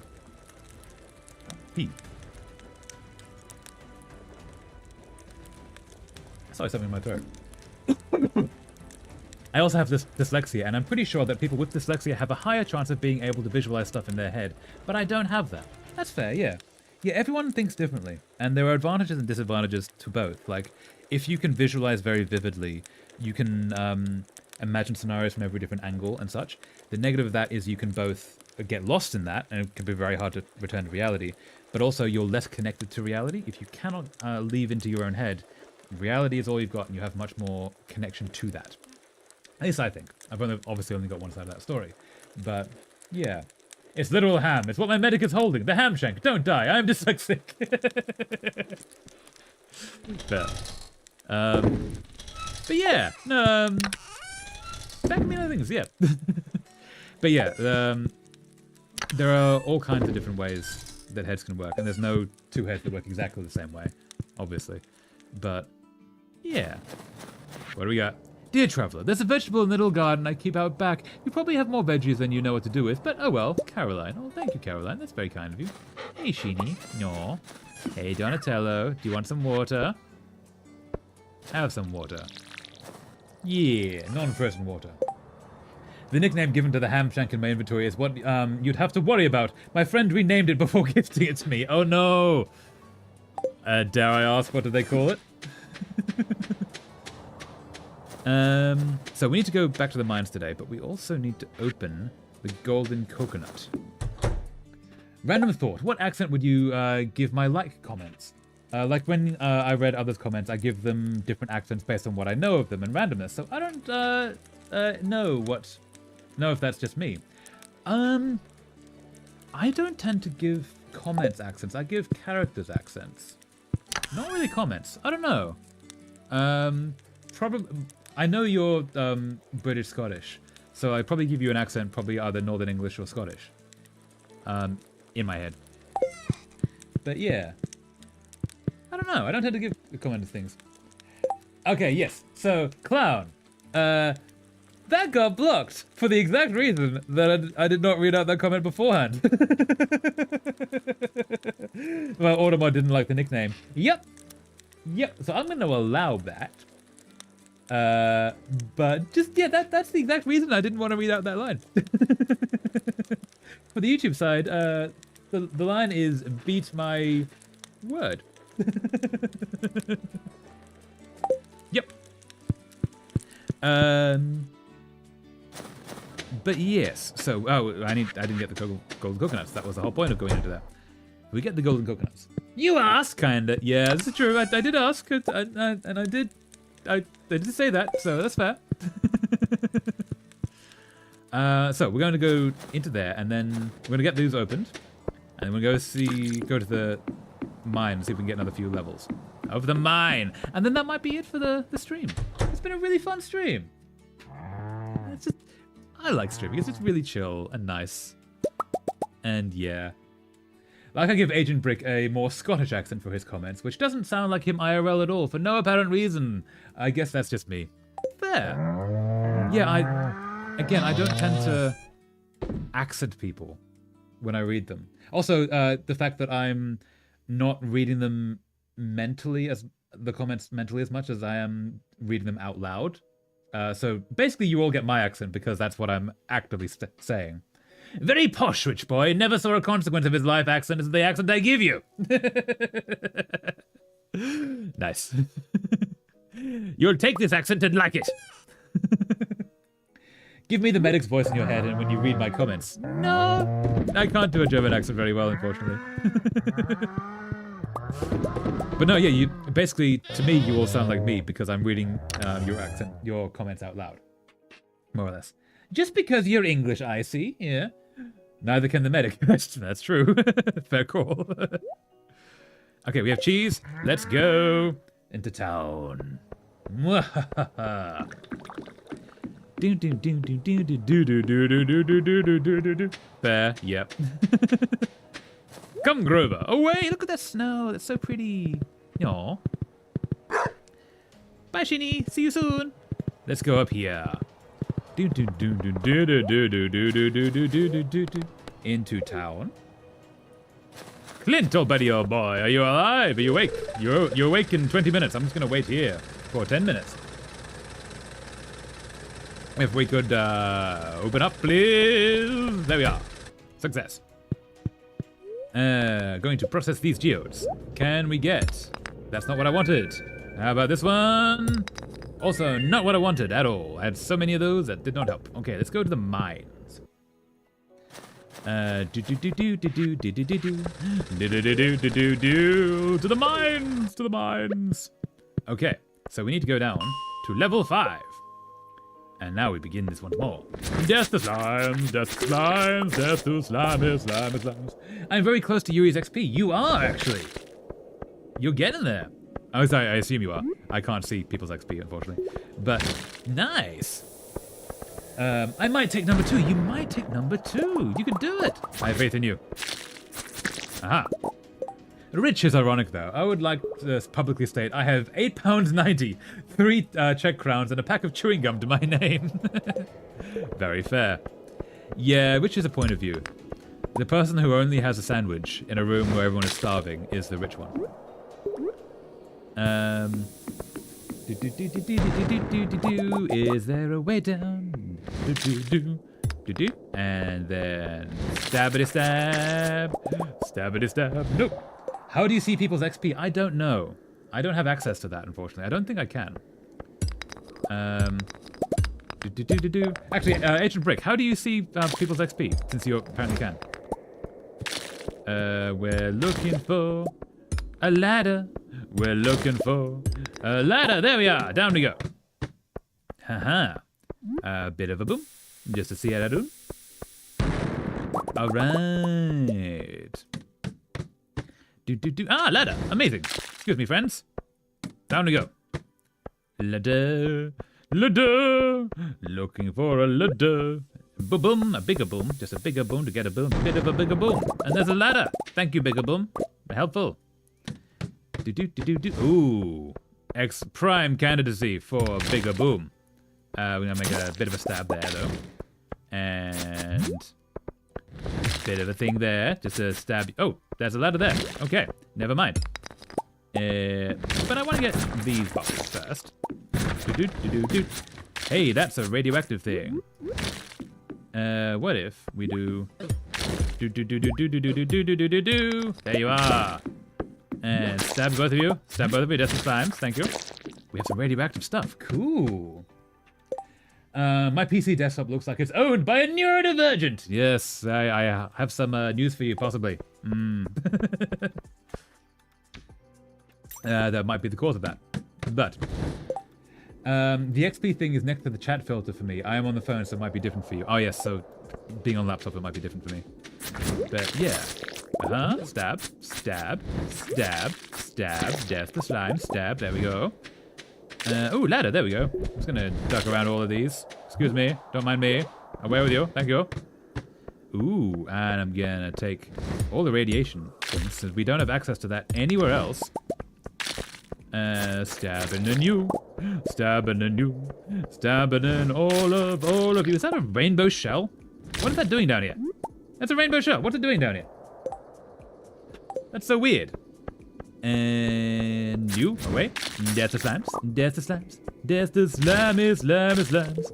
Sorry, something in my throat. I also have this dyslexia, and I'm pretty sure that people with dyslexia have a higher chance of being able to visualize stuff in their head, but I don't have that. That's fair, yeah. Yeah, everyone thinks differently, and there are advantages and disadvantages to both. Like, if you can visualize very vividly, you can imagine scenarios from every different angle and such. The negative of that is you can both get lost in that, and it can be very hard to return to reality, but also you're less connected to reality. If you cannot leave into your own head, reality is all you've got, and you have much more connection to that. At least I think. I've obviously only got one side of that story. But, yeah. It's literal ham. It's what my medic is holding. The ham shank. Don't die. I'm dyslexic. Fair. But yeah. That can mean other things, yeah. But yeah. There are all kinds of different ways that heads can work. And there's no two heads that work exactly the same way. Obviously. But, yeah. What do we got? Dear Traveller, there's a vegetable in the little garden I keep out back. You probably have more veggies than you know what to do with, but oh well. Caroline. Oh, thank you, Caroline. That's very kind of you. Hey, Sheeny. No. Hey, Donatello. Do you want some water? Have some water. Yeah, non-frozen water. The nickname given to the ham shank in my inventory is what you'd have to worry about. My friend renamed it before gifting it to me. Oh no. Dare I ask, what do they call it? So we need to go back to the mines today, but we also need to open the golden coconut. Random thought. What accent would you give my like comments? Like when I read others' comments, I give them different accents based on what I know of them and randomness. So I don't know if that's just me. I don't tend to give comments accents. I give characters accents. Not really comments. I don't know. Probably. I know you're British Scottish, so I'd probably give you an accent, probably either Northern English or Scottish. In my head. But yeah. I don't know. I don't tend to give comment to things. Okay, yes. So, Clown. That got blocked for the exact reason that I did not read out that comment beforehand. Well, Automod didn't like the nickname. Yep. So I'm going to allow that. But just, yeah, that's the exact reason I didn't want to read out that line. For the YouTube side, the line is beat my word. Yep. But yes, so I didn't get the golden coconuts. That was the whole point of going into that. We get the golden coconuts. You asked, kinda. Yeah, this is true. I did ask, and I did say that, so that's fair. So we're going to go into there, and then we're going to get these opened, and we're going to go to the mine and see if we can get another few levels of the mine, and then that might be it for the stream. It's been a really fun stream. It's just, I like streaming. It's just really chill and nice, and yeah. Like I give Agent Brick a more Scottish accent for his comments, which doesn't sound like him IRL at all, for no apparent reason. I guess that's just me. Fair. Yeah, I don't tend to accent people when I read them. Also, the fact that I'm not reading them the comments mentally as much as I am reading them out loud. So basically you all get my accent because that's what I'm actively saying. Very posh, rich boy. Never saw a consequence of his life accent as the accent I give you. Nice. You'll take this accent and like it. Give me the medic's voice in your head and when you read my comments. No, I can't do a German accent very well, unfortunately. But no, yeah, you basically, to me, you all sound like me because I'm reading your comments out loud. More or less. Just because you're English, I see, yeah. Neither can the medic. That's true. Fair call. Okay, we have cheese. Let's go into town. Fair, yep. Come, Grover. Away! Look at that snow. That's so pretty. Aw. Bye, Shinny. See you soon. Let's go up here. Into town. Clint, old buddy, old boy, are you alive? Are you awake? You're awake in 20 minutes. I'm just gonna wait here for 10 minutes. If we could open up, please. There we are. Success. Going to process these geodes. Can we get? That's not what I wanted. How about this one? Also, not what I wanted at all. I had so many of those that did not help. Okay, let's go to the mines. To the mines! To the mines! Okay, so we need to go down to level 5. And now we begin this once more. Death to slimes, death to slimes, death to slimy, slimy, slimes. I'm very close to Yuri's XP. You are, actually. You're getting there. Oh, sorry, I assume you are. I can't see people's XP, unfortunately. But, nice. I might take number 2. You might take number 2. You can do it. I have faith in you. Aha. Rich is ironic, though. I would like to publicly state I have £8.90, 3 Czech crowns, and a pack of chewing gum to my name. Very fair. Yeah, which is a point of view. The person who only has a sandwich in a room where everyone is starving is the rich one. Is there a way down? And then stabbity stab, stabbity stab. Nope. How do you see people's XP? I don't know. I don't have access to that, unfortunately. I don't think I can. Actually, Agent Brick, how do you see people's XP? Since you apparently can. We're looking for a ladder. We're looking for a ladder. There we are. Down we go. Haha. A bit of a boom. Just to see how I do. Alright. Ah, ladder. Amazing. Excuse me, friends. Down we go. Ladder. Ladder. Looking for a ladder. Boom, boom. A bigger boom. Just a bigger boom to get a boom. Bit of a bigger boom. And there's a ladder. Thank you, bigger boom. Helpful. Ooh. X prime candidacy for bigger boom. We're gonna make a bit of a stab there, though. And bit of a thing there. Just a stab. Oh, there's a ladder there. Okay, never mind. But I want to get these boxes first. Do-do-do-do-do. Hey, that's a radioactive thing. What if we do... Do-do-do-do-do-do-do-do-do-do-do. There you are. And stab both of you. Stab both of you. Death of slimes. Thank you. We have some radioactive stuff. Cool. My PC desktop looks like it's owned by a neurodivergent. Yes, I have some news for you, possibly. That might be the cause of that. But the XP thing is next to the chat filter for me. I am on the phone, so it might be different for you. Oh yes, so being on laptop, it might be different for me. But yeah. Stab, stab, stab, stab, death to slime, stab, there we go. Oh, ladder, there we go. I'm just gonna duck around all of these. Excuse me, don't mind me. Away with you, thank you. Ooh, and I'm gonna take all the radiation things, since we don't have access to that anywhere else. Stabbing in you, stabbing in you, stabbing in all of you. Is that a rainbow shell? What is that doing down here? That's a rainbow shell. What's it doing down here? That's so weird. And you, away. Death to slimes, death to slimes, death to slimes.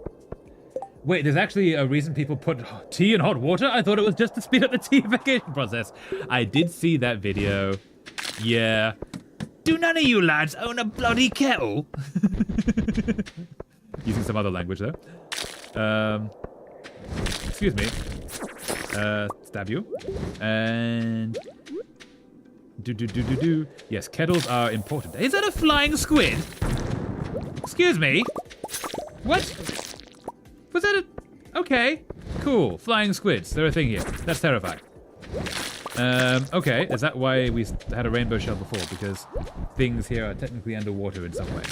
Wait, there's actually a reason people put tea in hot water? I thought it was just to speed up the teification process. I did see that video. Yeah. Do none of you lads own a bloody kettle? Using some other language though. Excuse me. Stab you. And... Do. Yes, kettles are important. Is that a flying squid? Excuse me? What? Was that a... Okay. Cool. Flying squids. They're a thing here. That's terrifying. Okay. Is that why we had a rainbow shell before? Because things here are technically underwater in some way.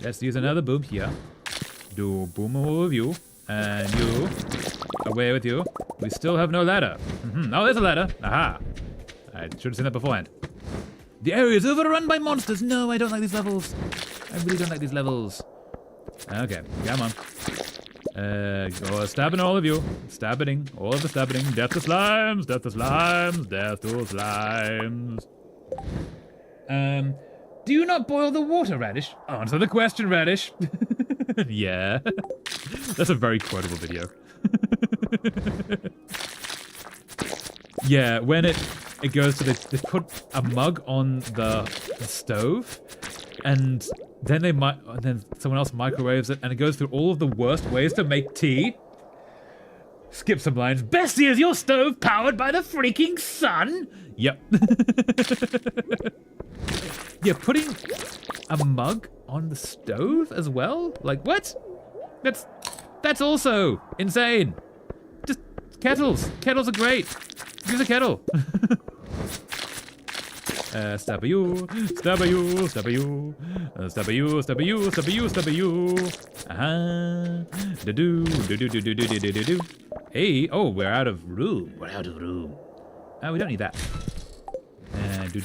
Let's use another boom here. Do boom all of you. And you. Away with you. We still have no ladder. Oh, there's a ladder. Aha. I should have seen that beforehand. The area is overrun by monsters. No, I don't like these levels. I really don't like these levels. Okay, come on. Stabbing all of you. Stabbing. All of the stabbing. Death to slimes. Death to slimes. Death to slimes. Do you not boil the water, Radish? Answer the question, Radish. Yeah. That's a very quotable video. Yeah, when it goes to they put a mug on the stove, and then then someone else microwaves it, and it goes through all of the worst ways to make tea. Skip some lines. Bessie, is your stove powered by the freaking sun? Yep. Yeah, putting a mug on the stove as well? Like, what? That's also insane. Just kettles. Kettles are great. Use a kettle. Stab you, stab you, stab you, stab you, stab you, stab you, stab you. Do. Hey, oh, we're out of room. We're out of room. Oh, we don't need that. Do.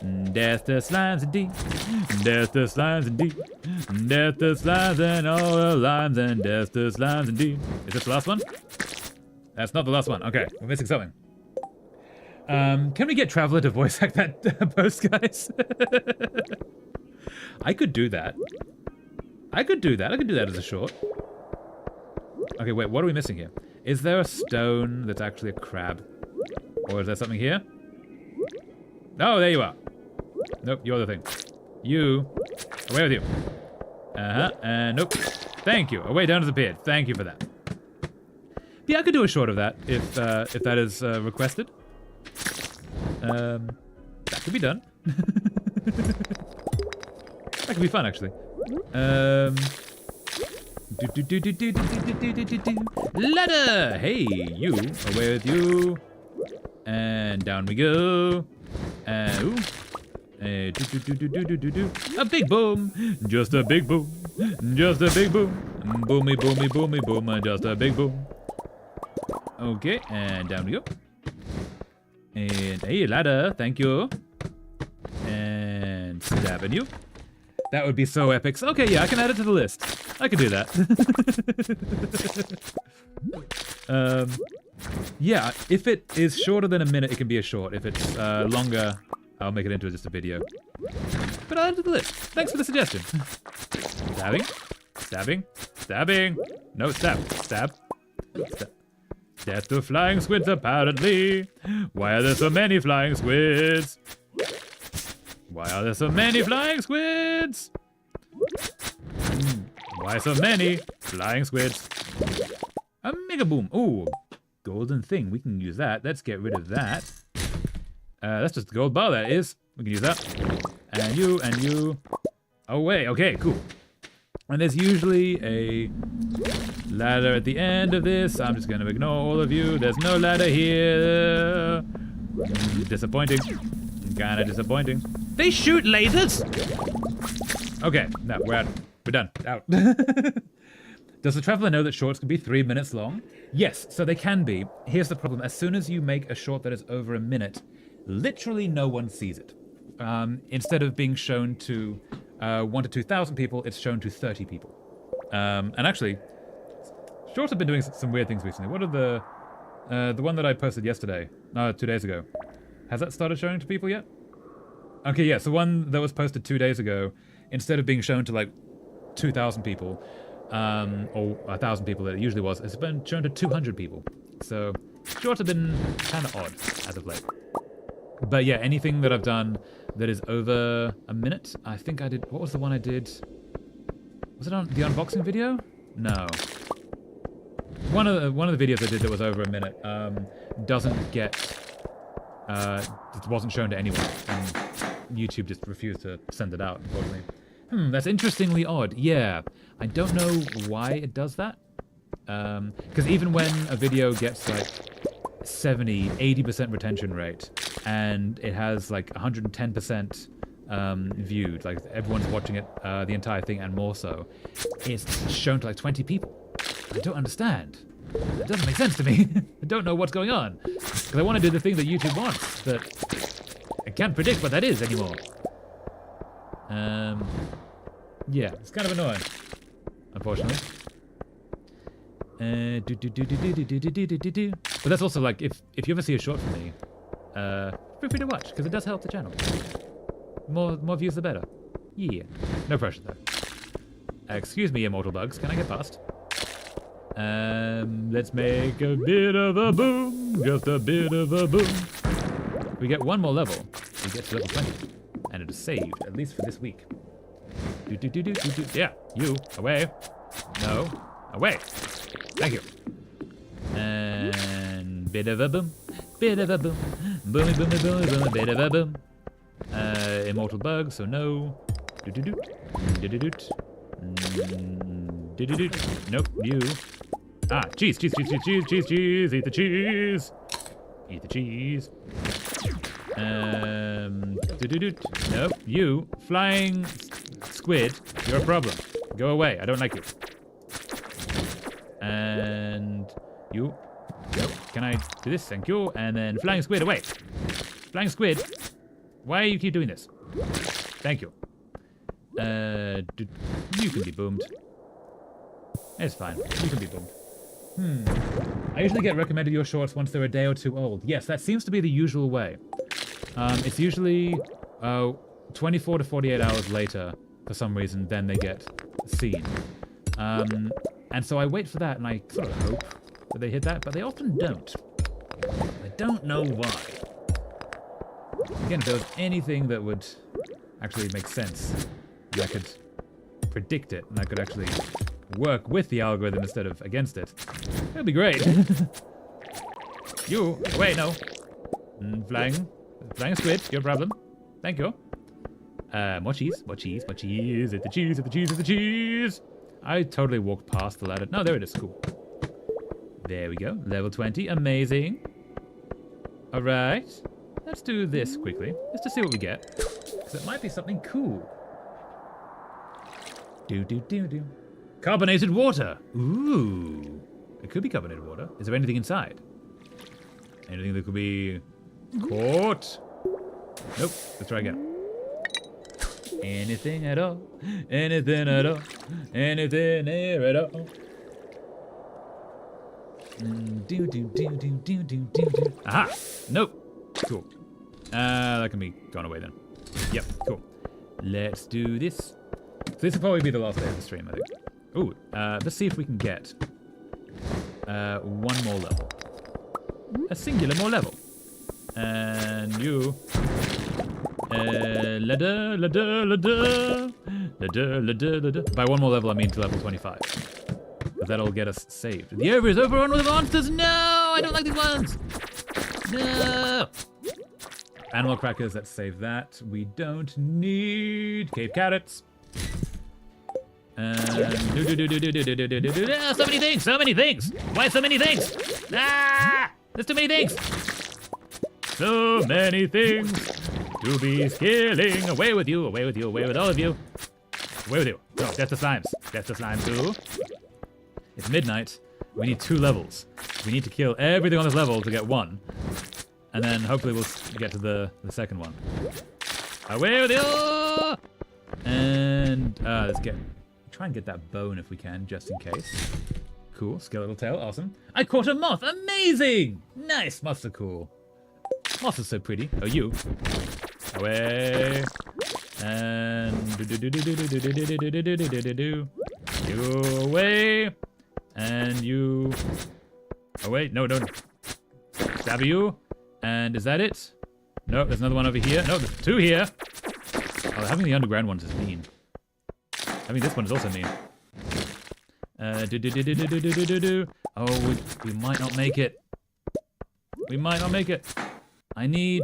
And death to slimes and D. Death to slimes and D. Death to slimes and all the limes and death to slimes and D. Is this the last one? That's not the last one. Okay, we're missing something. Can we get Traveler to voice act that post, guys? I could do that. I could do that as a short. Okay, wait, what are we missing here? Is there a stone that's actually a crab? Or is there something here? Oh, there you are. Nope, you're the thing. You. Away with you. And nope. Thank you. A way down disappeared. Thank you for that. Yeah, I could do a short of that if that is requested. That could be done. That could be fun, actually. Ladder! Hey, you. Away with you. And down we go. Ooh. A big boom. Just a big boom. Just a big boom. Boomy, boomy, boomy, boom. Just a big boom. Okay, and down we go. And hey, ladder, thank you. And stabbing you. That would be so epic. So, okay, yeah, I can add it to the list. I could do that. Yeah, if it is shorter than a minute, it can be a short. If it's longer, I'll make it into just a video. But I'll add it to the list. Thanks for the suggestion. Stabbing. Stabbing. Stabbing. No, stab. Stab. Stab. Death to flying squids, apparently. Why are there so many flying squids? Why are there so many flying squids? Why so many flying squids? A mega boom. Ooh, golden thing. We can use that. Let's get rid of that. That's just the gold bar, that is. We can use that. And you, and you. Oh, wait. Okay, cool. And there's usually a ladder at the end of this. I'm just going to ignore all of you. There's no ladder here. Disappointing. Kind of disappointing. They shoot lasers? Okay, no, we're out. We're done. Out. Does the traveler know that shorts can be 3 minutes long? Yes, so they can be. Here's the problem. As soon as you make a short that is over a minute, literally no one sees it. Instead of being shown to 1,000 to 2,000 people, it's shown to 30 people. And actually, shorts have been doing some weird things recently. What are the one that I posted yesterday, 2 days ago? Has that started showing to people yet? Okay, yeah, so one that was posted 2 days ago, instead of being shown to like 2,000 people, or 1,000 people that it usually was, it's been shown to 200 people. So shorts have been kind of odd as of late. But yeah, anything that I've done that is over a minute, I think I did. What was the one I did? Was it on the unboxing video? No. One of the videos I did that was over a minute doesn't get. It wasn't shown to anyone, and YouTube just refused to send it out, unfortunately. That's interestingly odd. Yeah, I don't know why it does that. Because even when a video gets like 70, 80% retention rate, and it has like 110% viewed, like everyone's watching it, the entire thing and more so, it's shown to like 20 people. I don't understand. It doesn't make sense to me. I don't know what's going on. Because I want to do the thing that YouTube wants, but I can't predict what that is anymore. Yeah, it's kind of annoying, unfortunately. But that's also like, if you ever see a short from me, feel free to watch, because it does help the channel. More views the better. Yeah. No pressure though. Excuse me, immortal bugs, can I get past? Let's make a bit of a boom, just a bit of a boom. We get one more level, we get to level 20, and it is saved, at least for this week. Yeah, you, away. No, away. Thank you. And bit of a boom, bit of a boom, boomy boomy boomy boomy, bit of a boom. Immortal bug, so no. Nope, you. Ah, cheese, cheese, cheese, cheese, cheese, cheese, cheese. Eat the cheese. Eat the cheese. Nope, you. Flying squid, you're a problem. Go away, I don't like you. And you. Nope, can I do this? Thank you. And then flying squid, away. Flying squid, why you keep doing this? Thank you. You can be boomed. It's fine. You can be boomed. I usually get recommended your shorts once they're a day or two old. Yes, that seems to be the usual way. It's usually 24 to 48 hours later, for some reason, then they get seen. And so I wait for that, and I sort of hope that they hit that, but they often don't. I don't know why. Again, if there was anything that would actually make sense, I could predict it, and I could actually work with the algorithm instead of against it, that'd be great. You, wait, no. Flying squid, your problem. Thank you. More cheese, more cheese, more cheese. Hit the cheese, hit the cheese, hit the cheese. I totally walked past the ladder. No, there it is, cool. There we go, level 20, amazing. All right, let's do this quickly, just to see what we get. Because it might be something cool. Carbonated water. Ooh. It could be carbonated water. Is there anything inside? Anything that could be caught? Nope. Let's try again. Anything at all. Anything at all. Anything here at all. Aha! Nope. Cool. That can be gone away then. Yep, cool. Let's do this. So this will probably be the last day of the stream, I think. Ooh, let's see if we can get one more level. A singular more level. And you... ladder. By one more level, I mean to level 25. That'll get us saved. The area is overrun with monsters! No! I don't like these ones! No! Animal crackers, let's save that. We don't need cave carrots. And so many things! So many things! Why so many things? Ah! There's too many things! So many things to be killing. Away with you, away with you, away with all of you. Away with you. No, death to slimes. Death to slime too. It's midnight. We need 2 levels. We need to kill everything on this level to get 1. And then hopefully we'll get to the second one. Away with you! And let's try and get that bone if we can, just in case. Cool, skeletal tail, awesome. I caught a moth, amazing! Nice, moths are cool. Moths are so pretty. Oh, you. Away. And you away. And you away. No, don't. Stab you. And is that it? No, there's another one over here. No, there's 2 here. Oh, having the underground ones is mean. Having this one is also mean. Oh, we might not make it. We might not make it. I need...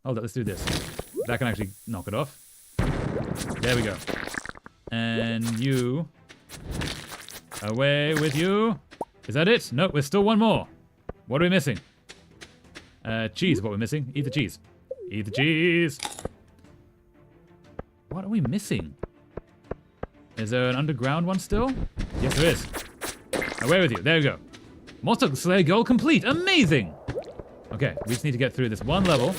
Hold up, let's do this. That can actually knock it off. There we go. And you... Away with you. Is that it? No, there's still 1 more. What are we missing? Cheese, what we're missing. Eat the cheese. Eat the cheese. What are we missing? Is there an underground one still? Yes, there is. Away with you. There we go. Monster Slayer goal complete. Amazing. Okay, we just need to get through this 1 level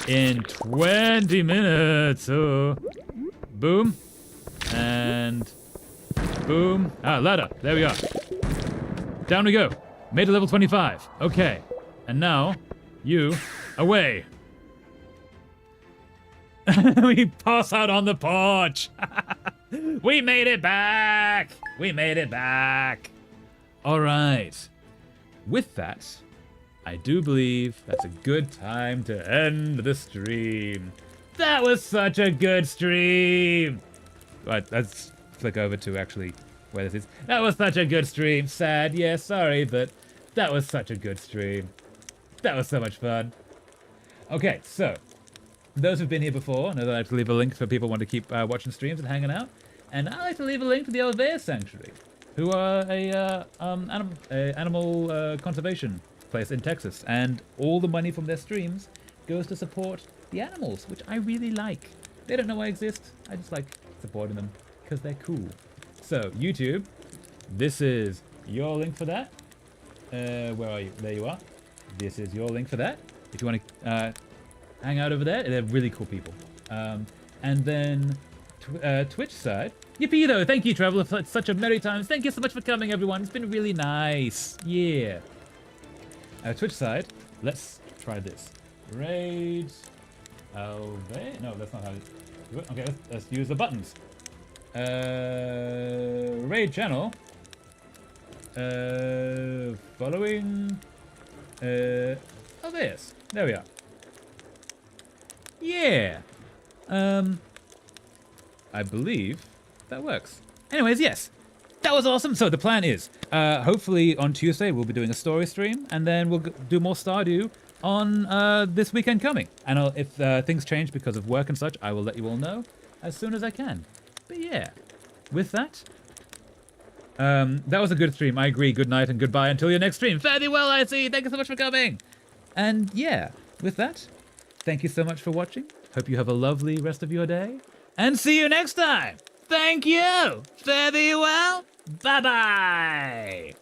in 20 minutes. Oh. Boom. And boom. Ah, ladder. There we are. Down we go. Made it level 25. Okay. And now, you, away. We pass out on the porch. We made it back. We made it back. All right. With that, I do believe that's a good time to end the stream. That was such a good stream. Right, let's flick over to actually where this is. That was such a good stream. Sad, yeah, sorry, but that was such a good stream. That was so much fun. Okay, so those who've been here before know that I like to leave a link for people who want to keep watching streams and hanging out. And I like to leave a link to the Elvea Sanctuary, who are a animal conservation place in Texas. And all the money from their streams goes to support the animals, which I really like. They don't know I exist. I just like supporting them because they're cool. So, YouTube, this is your link for that. Where are you? There you are. This is your link for that. If you want to hang out over there, they're really cool people. And then Twitch side. Yippee though, thank you Traveler for such a merry times. Thank you so much for coming everyone. It's been really nice. Yeah. Twitch side, let's try this. Raid. No, that's not how you do it. Okay, let's use the buttons. Raid channel. Following. Oh, this. There we are. Yeah. I believe that works. Anyways, yes. That was awesome. So the plan is, hopefully on Tuesday we'll be doing a story stream, and then we'll do more Stardew on this weekend coming. And if things change because of work and such, I will let you all know as soon as I can. But yeah, with that, that was a good stream. I agree. Good night and goodbye until your next stream. Fare thee well, I see. Thank you so much for coming. And yeah, with that, thank you so much for watching. Hope you have a lovely rest of your day. And see you next time. Thank you. Fare thee well. Bye-bye.